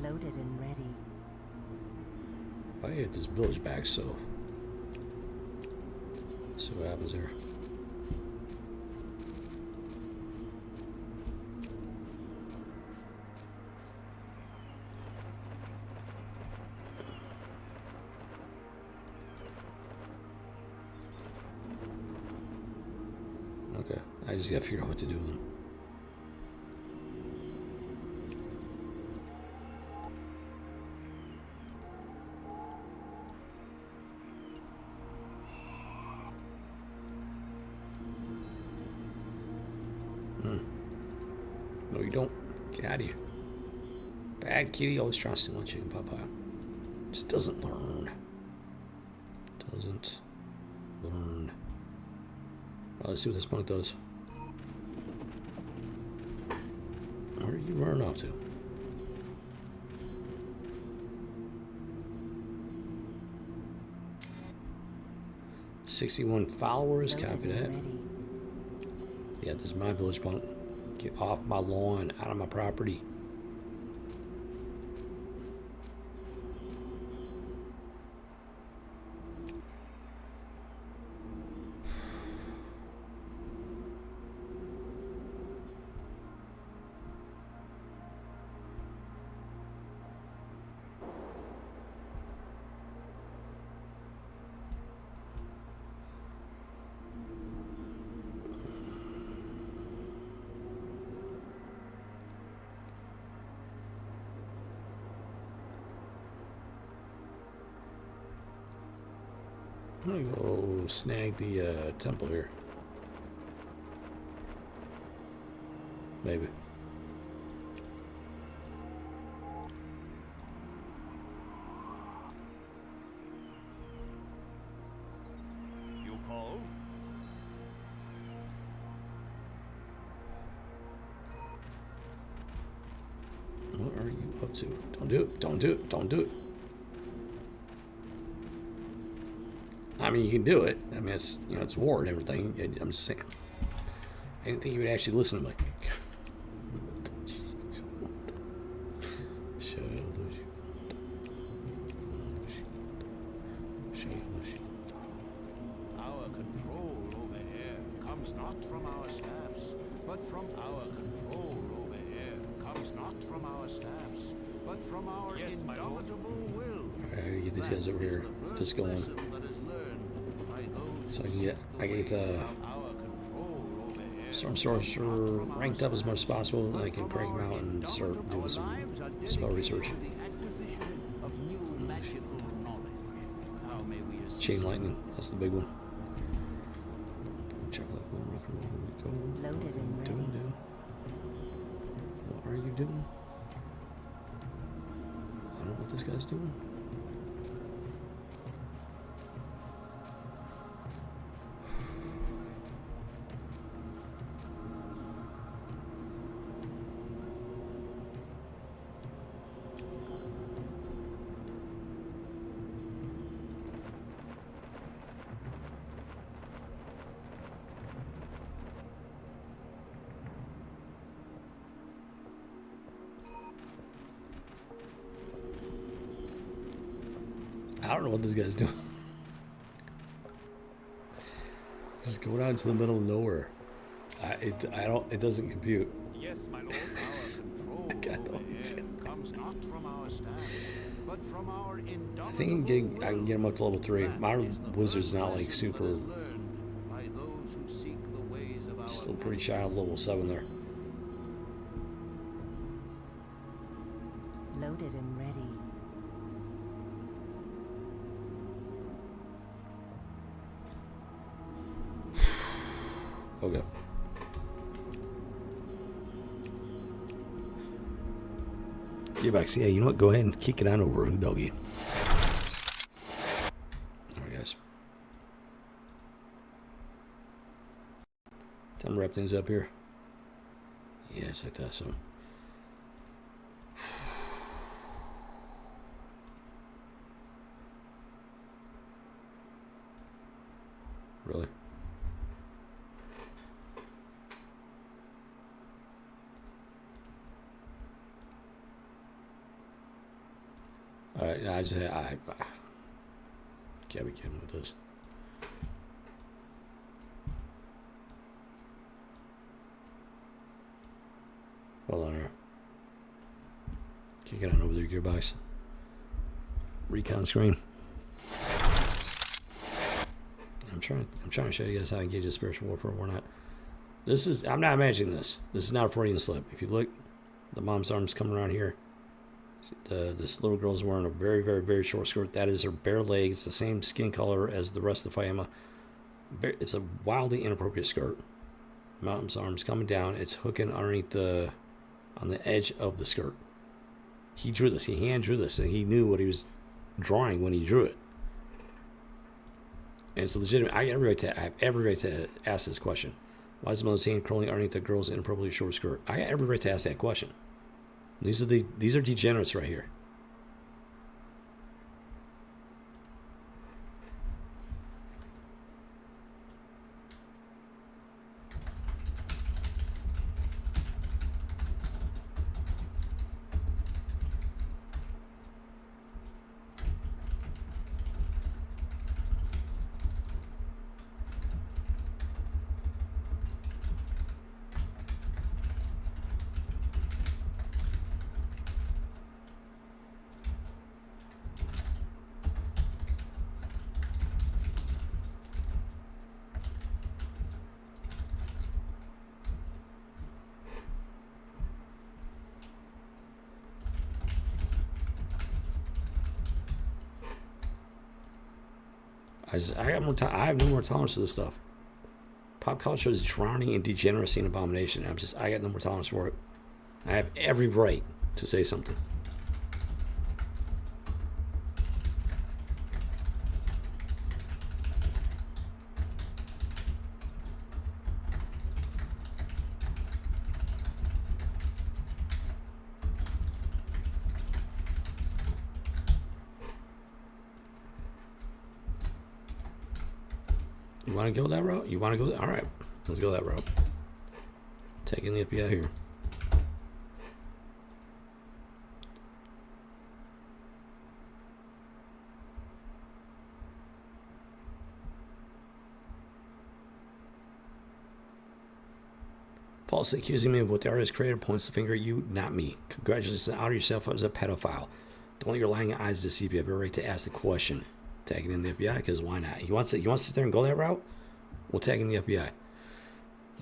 Loaded and ready. I get this village back, so see what happens here. Okay, I just gotta figure out what to do with them. No, you don't. Get out of here. Bad kitty always tries to want chicken pot pie. Just doesn't learn. Doesn't learn. Well, let's see what this punk does. Where are you running off to? "61 followers." Loaded Copy and that. ready. Yeah, this is my village punk. Get off my lawn, out of my property. I'm gonna go snag the temple here. Maybe. You call? What are you up to? Don't do it. Don't do it. Don't do it. I mean, you can do it. I mean, it's, you know, it's war and everything. I'm just saying. I didn't think you would actually listen to me. Our control over air comes not from our staffs, but from our control over air comes not from our staffs, but from our indomitable will. Alright, I gotta get these guys over here. Just going. So I can get the Storm Sorcerer ranked up as much as possible, and I can crank them out and start doing some spell research. Chain lightning, that's the big one. Check that one. Loaded and ready. What are you doing? I don't know what this guy's doing. I don't know what this guy's doing. Just going out into the middle of nowhere. It doesn't compute. Yes, my lord. Our control over air comes not from our staffs, but from our indomitable I think I can get him up to level 3. My wizard's not like super. Still pretty shy of level 7 there. Loaded and ready. Okay. Get back. See, yeah, you know what? Go ahead and kick it on over, doggy. Alright, guys. Time to wrap things up here. Yeah, it's like that, so. Really? Alright, I can't be kidding with this. Hold on here. Kick it on over there, gearbox. Recon screen. I'm trying to show you guys how to engage in spiritual warfare or not. I'm not imagining this. This is not a Freudian slip. If you look, the mom's arms coming around here. This little girl's wearing a very, very, very short skirt. That is her bare leg. It's the same skin color as the rest of the Fayama. It's a wildly inappropriate skirt. Mom's arms coming down. It's hooking underneath on the edge of the skirt. He drew this. He hand drew this, and he knew what he was drawing when he drew it. And it's legitimate. I have every right to ask this question. Why is the mother's hand curling underneath the girl's inappropriately short skirt? I got every right to ask that question. These are degenerates right here. I got more time. I have no more tolerance to this stuff. Pop culture is drowning in degeneracy and abomination. I got no more tolerance for it. I have every right to say something. You want to go that route? You want to go? All right, let's go that route. Taking the FBI here. Falsely accusing me of what the artist created points the finger at you, not me. Congratulations, out of yourself as a pedophile. Don't let your lying eyes deceive you. I have a right to ask the question. Tagging in the FBI, because why not? He wants to sit there and go that route? We'll tag in the FBI.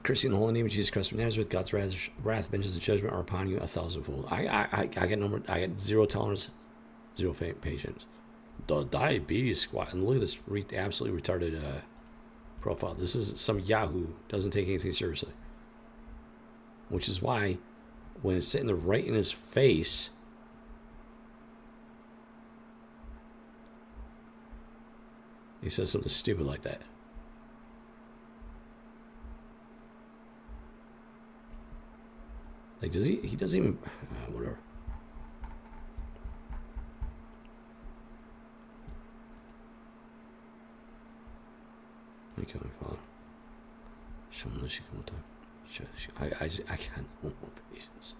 Cursing the holy name of Jesus Christ of Nazareth, God's wrath, vengeance, and judgment are upon you 1,000-fold. I got zero tolerance, zero patience. The diabetes squad. And look at this absolutely retarded profile. This is some Yahoo. Doesn't take anything seriously. Which is why, when it's sitting there right in his face, he says something stupid like that. Like, does he? He doesn't even. Whatever. Thank you, my father. Show me this. I can't. No more patience.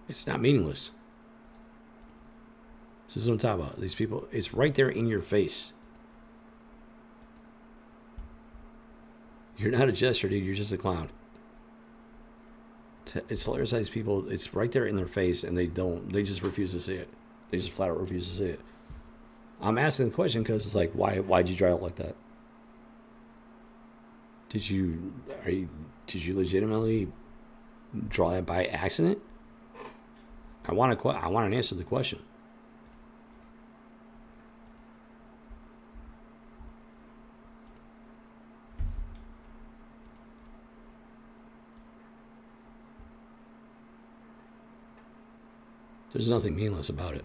It's not meaningless. This is what I'm talking about. These people, it's right there in your face. You're not a jester, dude. You're just a clown. It's hilarious how these people, it's right there in their face, and they just refuse to see it. They just flat out refuse to see it. I'm asking the question because it's like, why'd you draw it like that? Did you legitimately draw it by accident? I want an answer to the question. There's nothing meaningless about it.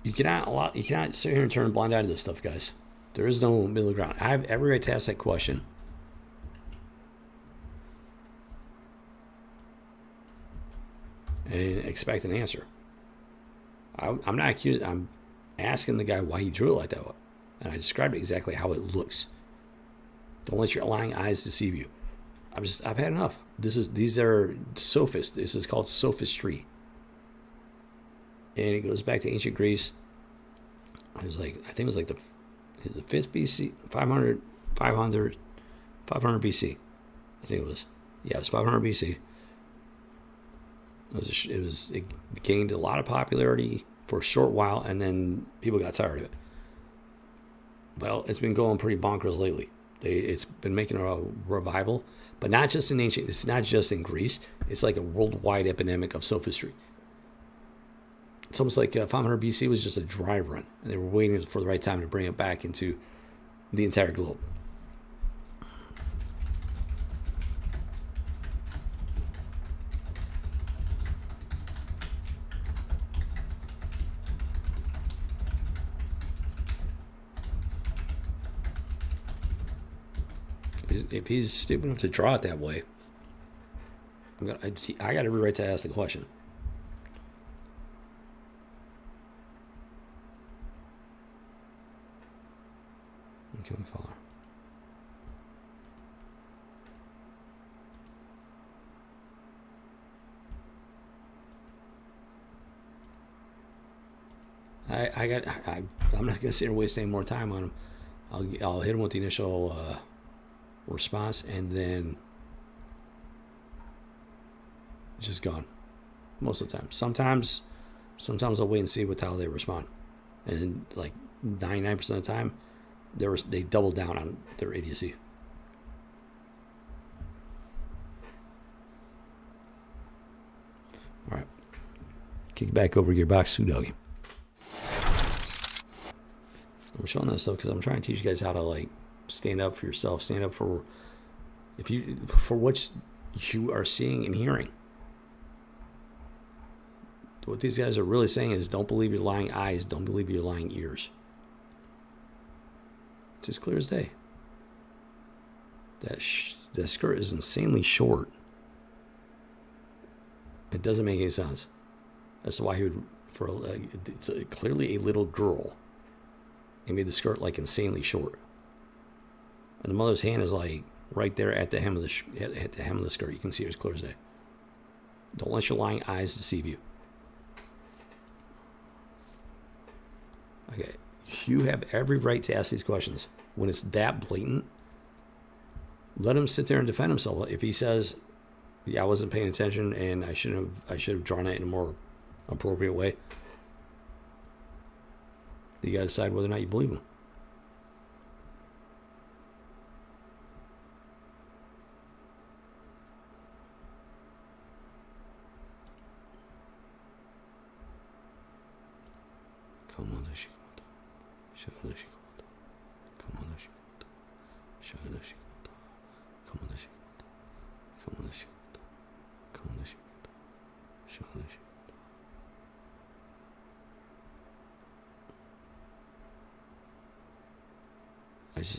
You cannot sit here and turn a blind eye to this stuff, guys. There is no middle ground. I have every right to ask that question. And expect an answer. I'm not accused. I'm asking the guy why he drew it like that. And I described exactly how it looks. Don't let your lying eyes deceive you. I've had enough. These are sophists. This is called sophistry. And it goes back to ancient Greece. I think it was like the 5th BC, 500 BC. I think it was. Yeah, it was 500 BC. It gained a lot of popularity for a short while, and then people got tired of it. Well, it's been going pretty bonkers lately. It's been making a revival, but not just in ancient. It's not just in Greece. It's like a worldwide epidemic of sophistry. It's almost like 500 BC was just a dry run, and they were waiting for the right time to bring it back into the entire globe. If he's stupid enough to draw it that way, I got every right to ask the question. Okay, we follow. I'm not gonna sit here and waste any more time on him. I'll hit him with the initial response, and then it's just gone most of the time. Sometimes I'll wait and see how they respond, and like 99% of the time, they double down on their idiocy. Kick back over your box too, doggy. I'm showing this stuff because I'm trying to teach you guys how to like stand up for yourself, stand up for what you are seeing and hearing. What these guys are really saying is, don't believe your lying eyes, don't believe your lying ears. It's as clear as day. That skirt is insanely short. It doesn't make any sense. That's why he would, it's clearly a little girl. He made the skirt like insanely short. And the mother's hand is like right there at the hem of the skirt. You can see it as clear as day. Don't let your lying eyes deceive you. Okay, you have every right to ask these questions. When it's that blatant, let him sit there and defend himself. If he says, "Yeah, I wasn't paying attention, and I should have drawn it in a more appropriate way," you got to decide whether or not you believe him.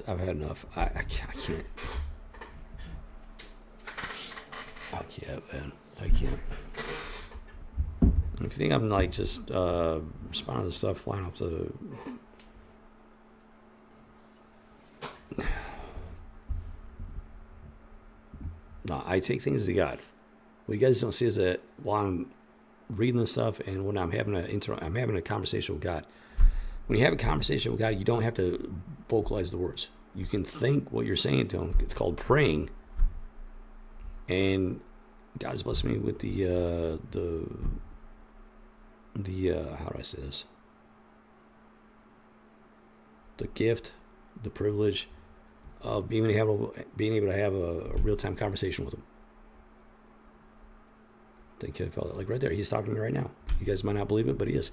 I've had enough. I can't. I can't, man. I can't. If you think I'm like just responding to stuff flying off the... No, I take things to God. What you guys don't see is that while I'm reading this stuff and when I'm having a conversation with God. When you have a conversation with God, you don't have to vocalize the words. You can think what you're saying to him. It's called praying. And God's blessed me with the how do I say this? The gift, the privilege of being able to have a real-time conversation with him. I think I felt it. Like right there, he's talking to me right now. You guys might not believe it, but he is.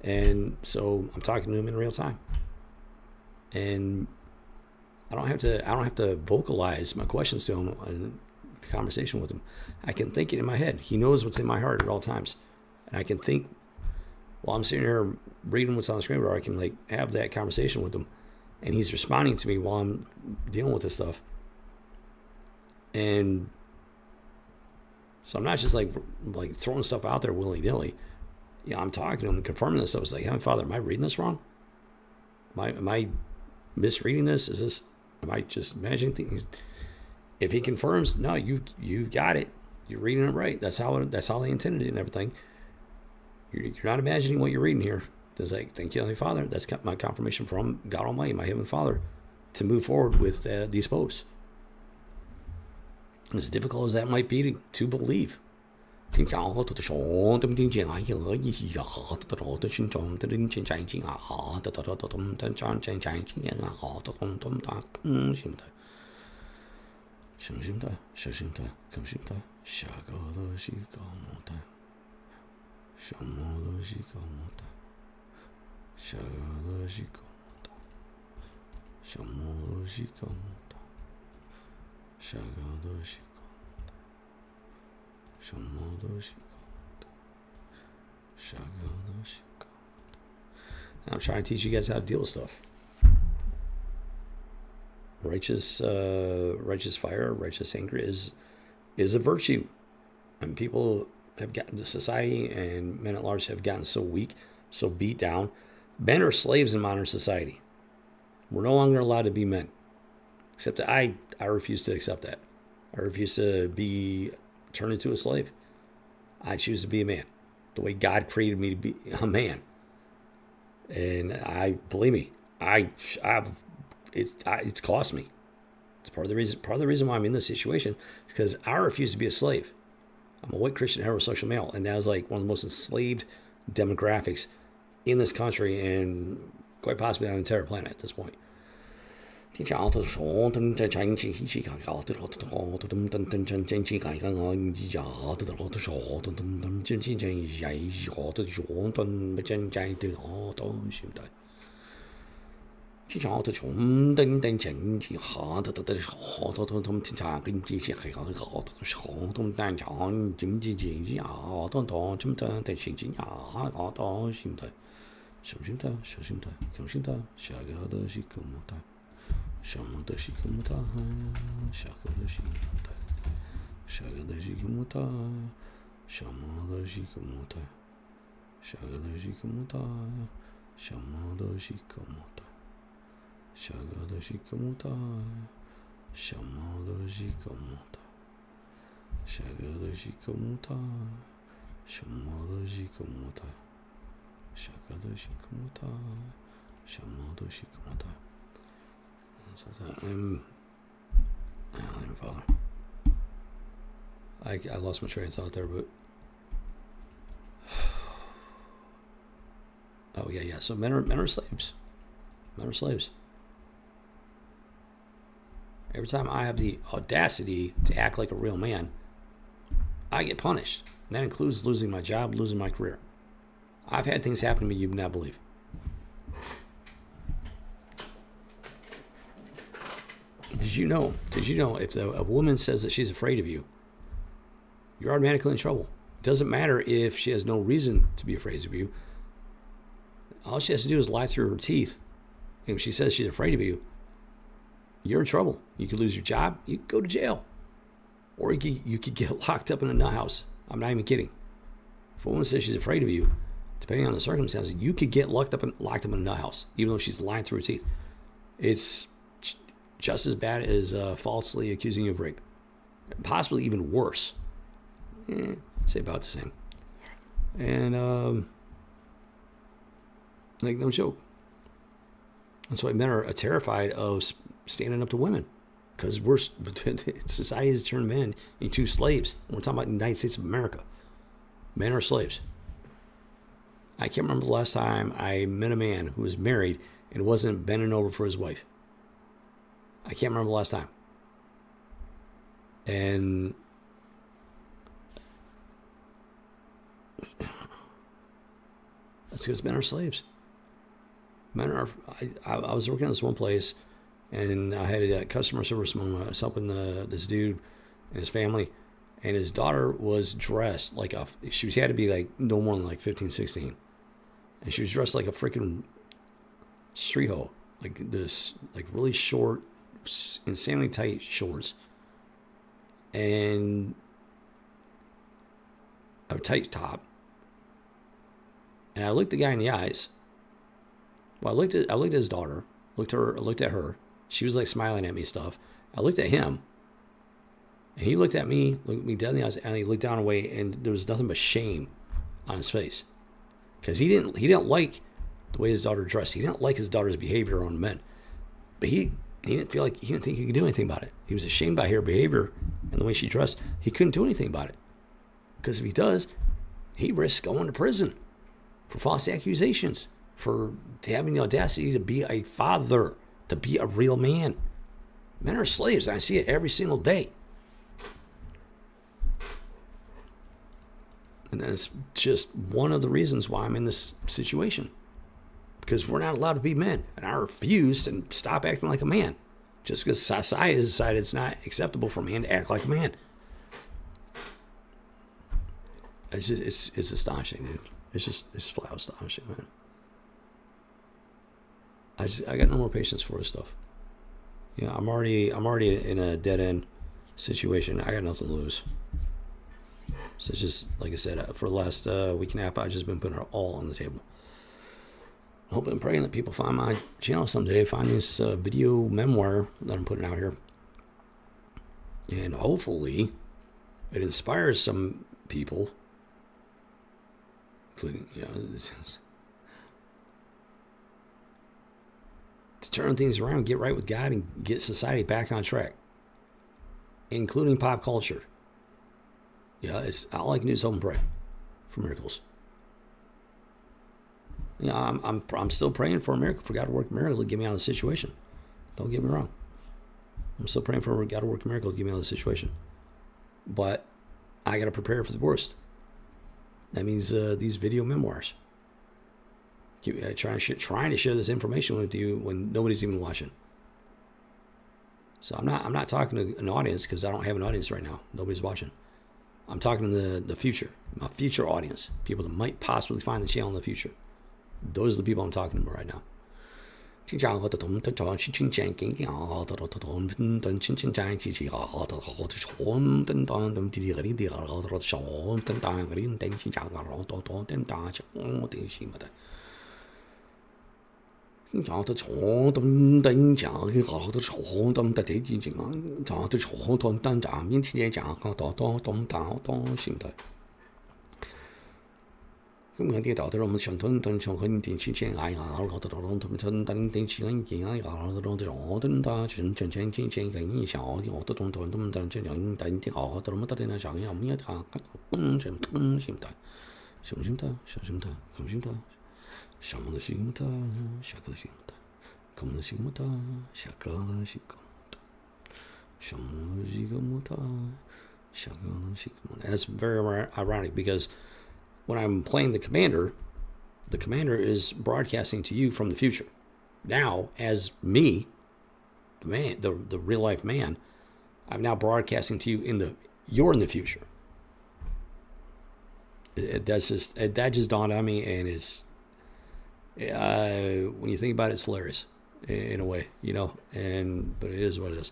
And so I'm talking to him in real time. And I don't have to vocalize my questions to him in the conversation with him. I can think it in my head. He knows what's in my heart at all times. And I can think while I'm sitting here reading what's on the screen, or I can like have that conversation with him. And he's responding to me while I'm dealing with this stuff. And so I'm not just like throwing stuff out there willy-nilly. You know, I'm talking to him and confirming this stuff. It's like, Heavenly Father, am I reading this wrong? Am I misreading this? Am I just imagining things? If he confirms, no, you got it. You're reading it right. That's how they intended it and everything. You're not imagining what you're reading here. It's like, thank you, Heavenly Father. That's my confirmation from God Almighty, my Heavenly Father, to move forward with these posts. As difficult as that might be to believe. It's I'm trying to teach you guys how to deal with stuff. Righteous fire, righteous anger is a virtue. And people have gotten to society, and men at large have gotten so weak, so beat down. Men are slaves in modern society. We're no longer allowed to be men. Except that I refuse to accept that. I refuse to be turned into a slave. I choose to be a man. The way God created me to be a man. And believe me, it's cost me. It's part of the reason why I'm in this situation, because I refuse to be a slave. I'm a white Christian heterosexual male, and that is like one of the most enslaved demographics in this country and quite possibly on the entire planet at this point. I lost my train of thought there, but oh yeah. So men are slaves. Men are slaves. Every time I have the audacity to act like a real man, I get punished. And that includes losing my job, losing my career. I've had things happen to me you would not believe. Did you know if a woman says that she's afraid of you, you're automatically in trouble. It doesn't matter if she has no reason to be afraid of you. All she has to do is lie through her teeth. And if she says she's afraid of you, you're in trouble. You could lose your job. You could go to jail. Or you could get locked up in a nut house. I'm not even kidding. If a woman says she's afraid of you, depending on the circumstances, you could get locked up in a nut house, even though she's lying through her teeth. It's just as bad as falsely accusing you of rape. Possibly even worse. I'd say about the same. And, like, no joke. That's why men are terrified of standing up to women. Because society has turned men into slaves. We're talking about the United States of America. Men are slaves. I can't remember the last time I met a man who was married and wasn't bending over for his wife. I can't remember the last time. And that's because men are slaves. Men are. I was working at this one place, and I had a customer service moment. I was helping this dude and his family, and his daughter was dressed like she had to be like no more than like 15, 16. And she was dressed like a freaking street hoe. Like this, like really short, insanely tight shorts. And a tight top. And I looked the guy in the eyes. Well, I looked at his daughter, looked at her. She was like smiling at me and stuff. I looked at him, and he looked at me dead in the eyes, and he looked down away, and there was nothing but shame on his face, because he didn't like the way his daughter dressed. He didn't like his daughter's behavior on men, but he didn't think he could do anything about it. He was ashamed by her behavior and the way she dressed. He couldn't do anything about it, because if he does, he risks going to prison for false accusations, for having the audacity to be a father, to be a real man. Men are slaves. I see it every single day. And that's just one of the reasons why I'm in this situation. Because we're not allowed to be men. And I refuse to stop acting like a man. Just because society has decided it's not acceptable for a man to act like a man. It's astonishing, dude. It's flat astonishing, man. I got no more patience for this stuff. Yeah, I'm already in a dead end situation. I got nothing to lose. So it's just, like I said, for the last week and a half, I've just been putting it all on the table. Hoping and praying that people find my channel someday, find this video memoir that I'm putting out here. And hopefully it inspires some people, including, to turn things around, get right with God, and get society back on track, including pop culture. Yeah, it's all I can do is hope and pray for miracles. I'm still praying for a miracle, for God to work a miracle to get me out of the situation. Don't get me wrong. I'm still praying for God to work a miracle to get me out of the situation. But I got to prepare for the worst. That means these video memoirs. Trying to share this information with you when nobody's even watching. So I'm not talking to an audience because I don't have an audience right now. Nobody's watching. I'm talking to the future, my future audience, people that might possibly find the channel in the future. Those are the people I'm talking about right now. That's very ironic because when I'm playing the commander is broadcasting to you from the future. Now, as me, the man, the real life man, I'm now broadcasting to you you're in the future. That just dawned on me, and it's when you think about it, it's hilarious in a way, you know. But it is what it is.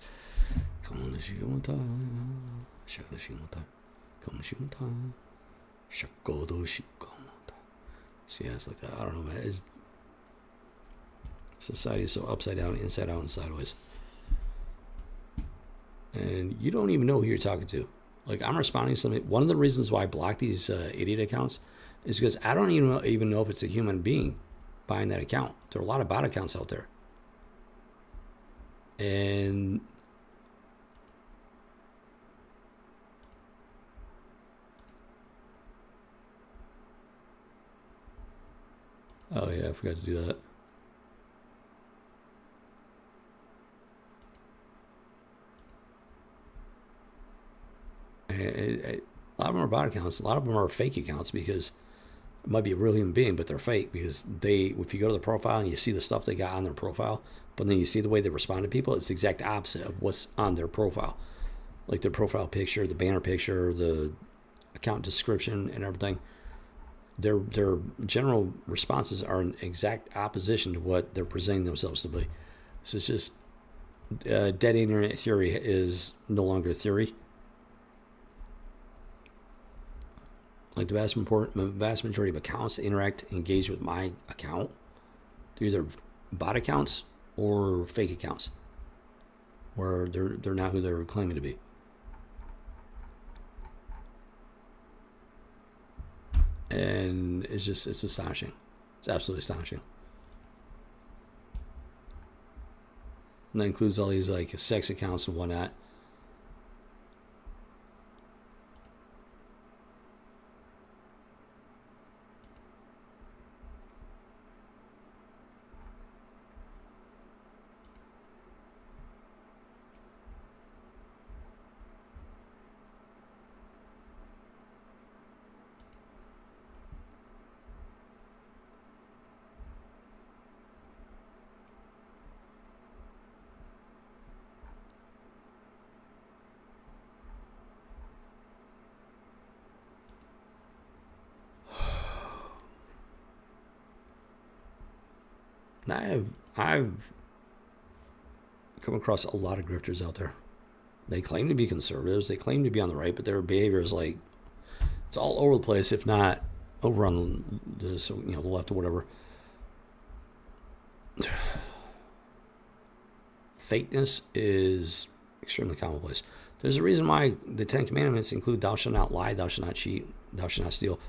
See, yeah, it's like that. I don't know, man. Society is so upside down, inside out, and sideways. And you don't even know who you're talking to. Like, I'm responding to something. One of the reasons why I block these idiot accounts is because I don't even know if it's a human being buying that account. There are a lot of bot accounts out there. And oh yeah, I forgot to do that. A lot of them are bot accounts. A lot of them are fake accounts because it might be a real human being, but they're fake because if you go to the profile and you see the stuff they got on their profile, but then you see the way they respond to people, it's the exact opposite of what's on their profile. Like their profile picture, the banner picture, the account description, and everything. Their general responses are an exact opposition to what they're presenting themselves to be. So it's just dead internet theory is no longer a theory. Like the vast majority of accounts that interact and engage with my account, they're either bot accounts or fake accounts, where they're not who they're claiming to be. And it's astonishing. It's absolutely astonishing. And that includes all these like sex accounts and whatnot. I've come across a lot of grifters out there. They claim to be conservatives. They claim to be on the right, but their behavior is like it's all over the place. If not over on the left or whatever. Fakeness is extremely commonplace. There's a reason why the 10 Commandments include "Thou shalt not lie, thou shalt not cheat, thou shalt not steal."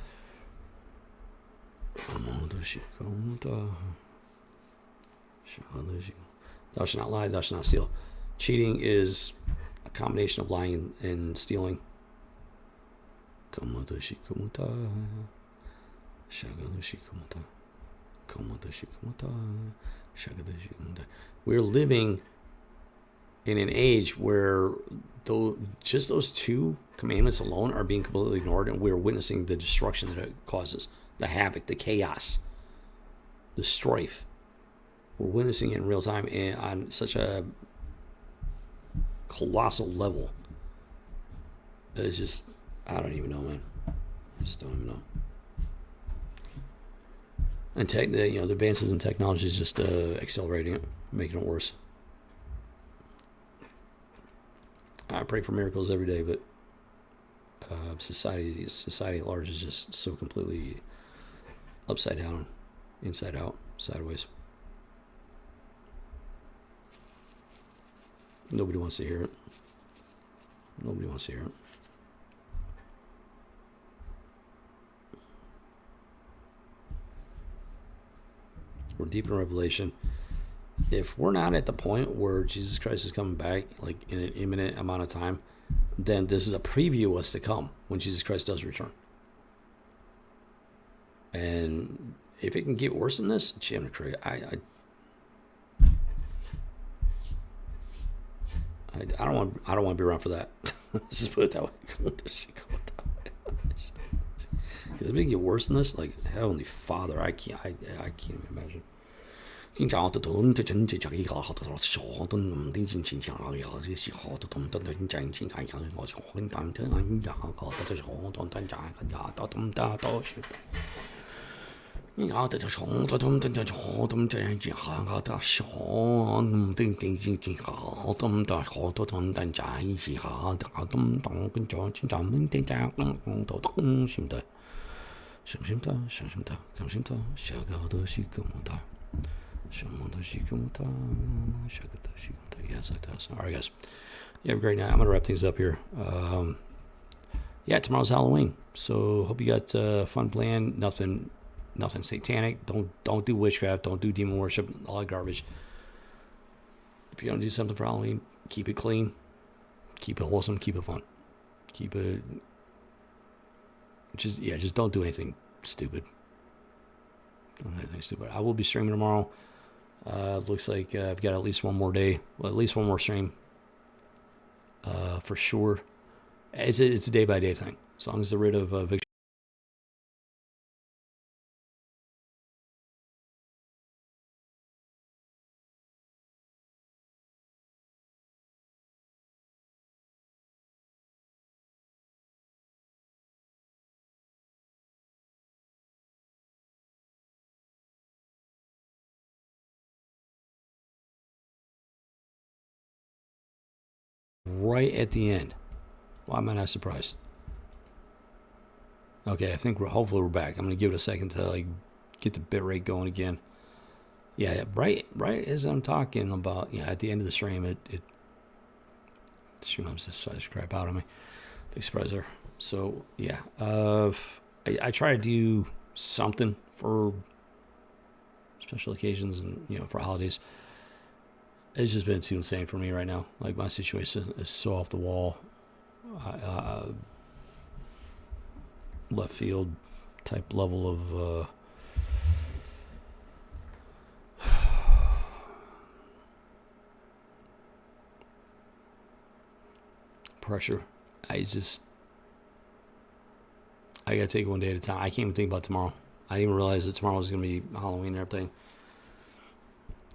Thou shalt not lie, thou shalt not steal. Cheating is a combination of lying and stealing. We're living in an age where just those two commandments alone are being completely ignored, and we're witnessing the destruction that it causes, the havoc, the chaos, the strife. We're witnessing it in real time and on such a colossal level. It's just, I don't even know, man. I just don't even know. And the advances in technology is just accelerating it, making it worse. I pray for miracles every day, but society at large is just so completely upside down, inside out, sideways. Nobody wants to hear it. Nobody wants to hear it. We're deep in Revelation. If we're not at the point where Jesus Christ is coming back, like in an imminent amount of time, then this is a preview of what's to come when Jesus Christ does return. And if it can get worse than this, gee, I'm crazy. I don't want to be around for that. Let's just put it that way. Because if it can get worse than this, like Heavenly Father, I can't even imagine. Yes, it does. All right, guys. You have a great night. I'm going to wrap things up here. Yeah, tomorrow's Halloween. So hope you got fun plan. Nothing satanic. Don't do witchcraft. Don't do demon worship. All that garbage. If you're going to do something for Halloween, keep it clean. Keep it wholesome. Keep it fun. Keep it... Just don't do anything stupid. Don't do anything stupid. I will be streaming tomorrow. Looks like I've got at least one more day. Well, at least one more stream. For sure. It's a day-by-day thing. As long as they're rid of Victor. Right at the end. Why am I not surprised? Okay, I think hopefully we're back. I'm gonna give it a second to like get the bit rate going again. Yeah, right as I'm talking about, at the end of the stream, it just crap out on me. Big surprise there. So yeah, I try to do something for special occasions and for holidays. It's just been too insane for me right now. Like, my situation is so off the wall. Left field type level of pressure. I gotta take it one day at a time. I can't even think about tomorrow. I didn't even realize that tomorrow was gonna be Halloween and everything.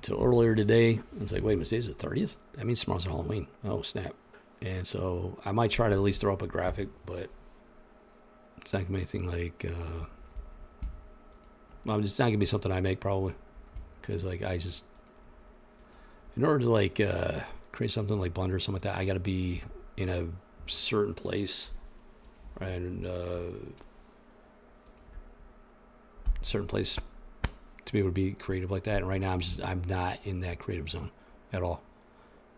Till earlier today, it's like, wait a minute, today's the 30th? That means tomorrow's Halloween. Oh, snap. And so I might try to at least throw up a graphic, but it's not going to be anything like, it's not going to be something I make probably. Because, like, in order to, like, create something like Blender or something like that, I got to be in a certain place, right? And, certain place to be able to be creative like that. And right now I'm not in that creative zone at all,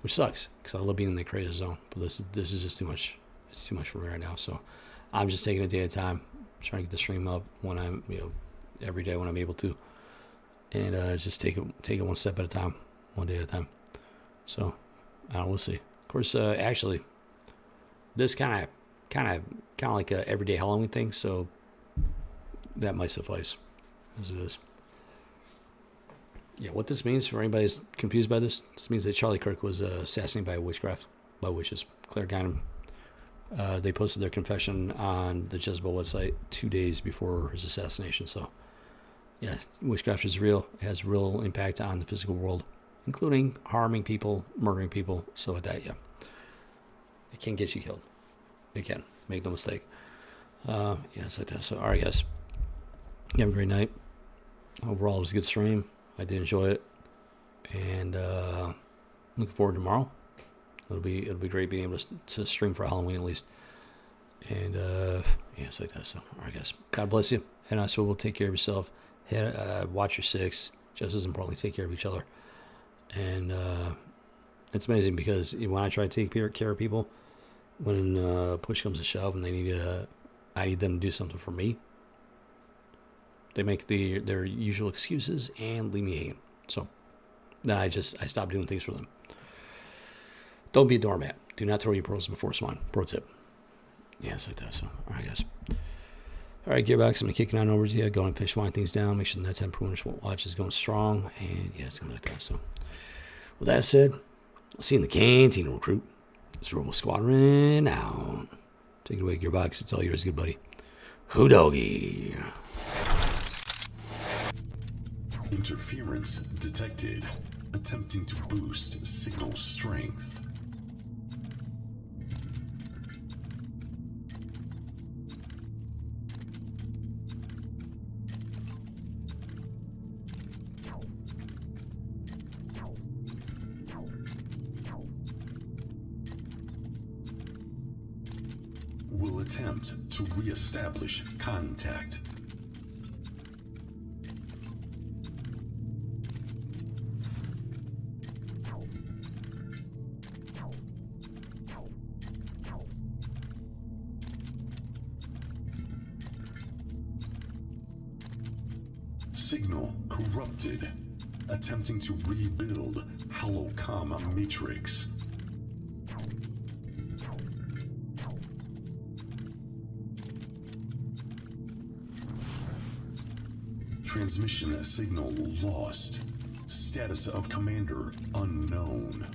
which sucks because I love being in the creative zone, but this is just too much. It's too much for me right now. So I'm just taking a day at a time, trying to get the stream up when I'm, every day when I'm able to, and just take it one step at a time, one day at a time. So we'll see. Of course, actually, this kind of like a everyday Halloween thing. So that might suffice as it is. Yeah, what this means for anybody who's confused by this means that Charlie Kirk was assassinated by witchcraft, by witches. Claire Guinan. They posted their confession on the Jezebel website 2 days before his assassination. So, yeah, witchcraft is real. It has real impact on the physical world, including harming people, murdering people. So with that, yeah, it can get you killed. It can. Make no mistake. Yeah, it's like that. So, all right, guys. You have a great night. Overall, it was a good stream. I did enjoy it, and looking forward to tomorrow. It'll be great being able to stream for Halloween at least. And yeah, it's like that. So, all right, guys. God bless you. And I so will take care of yourself. Watch your six. Just as importantly, take care of each other. And it's amazing because when I try to take care of people, when push comes to shove and I need them to do something for me, they make their usual excuses and leave me hanging. So then I stop doing things for them. Don't be a doormat. Do not throw your pearls before swine. Pro tip. Yeah, it's like that. So, all right, guys. All right, Gearbox, I'm going to kick it on over to you. Go and finish winding things down. Make sure the nighttime watch is going strong. And, yeah, it's going to be like that. So, with that said, I'll see you in the canteen, recruit. It's Robo Squadron out. Take it away, Gearbox. It's all yours, good buddy. Who doggy? Interference detected. Attempting to boost signal strength. Will attempt to re-establish contact. Signal corrupted. Attempting to rebuild holocom matrix. Transmission signal lost. Status of commander unknown.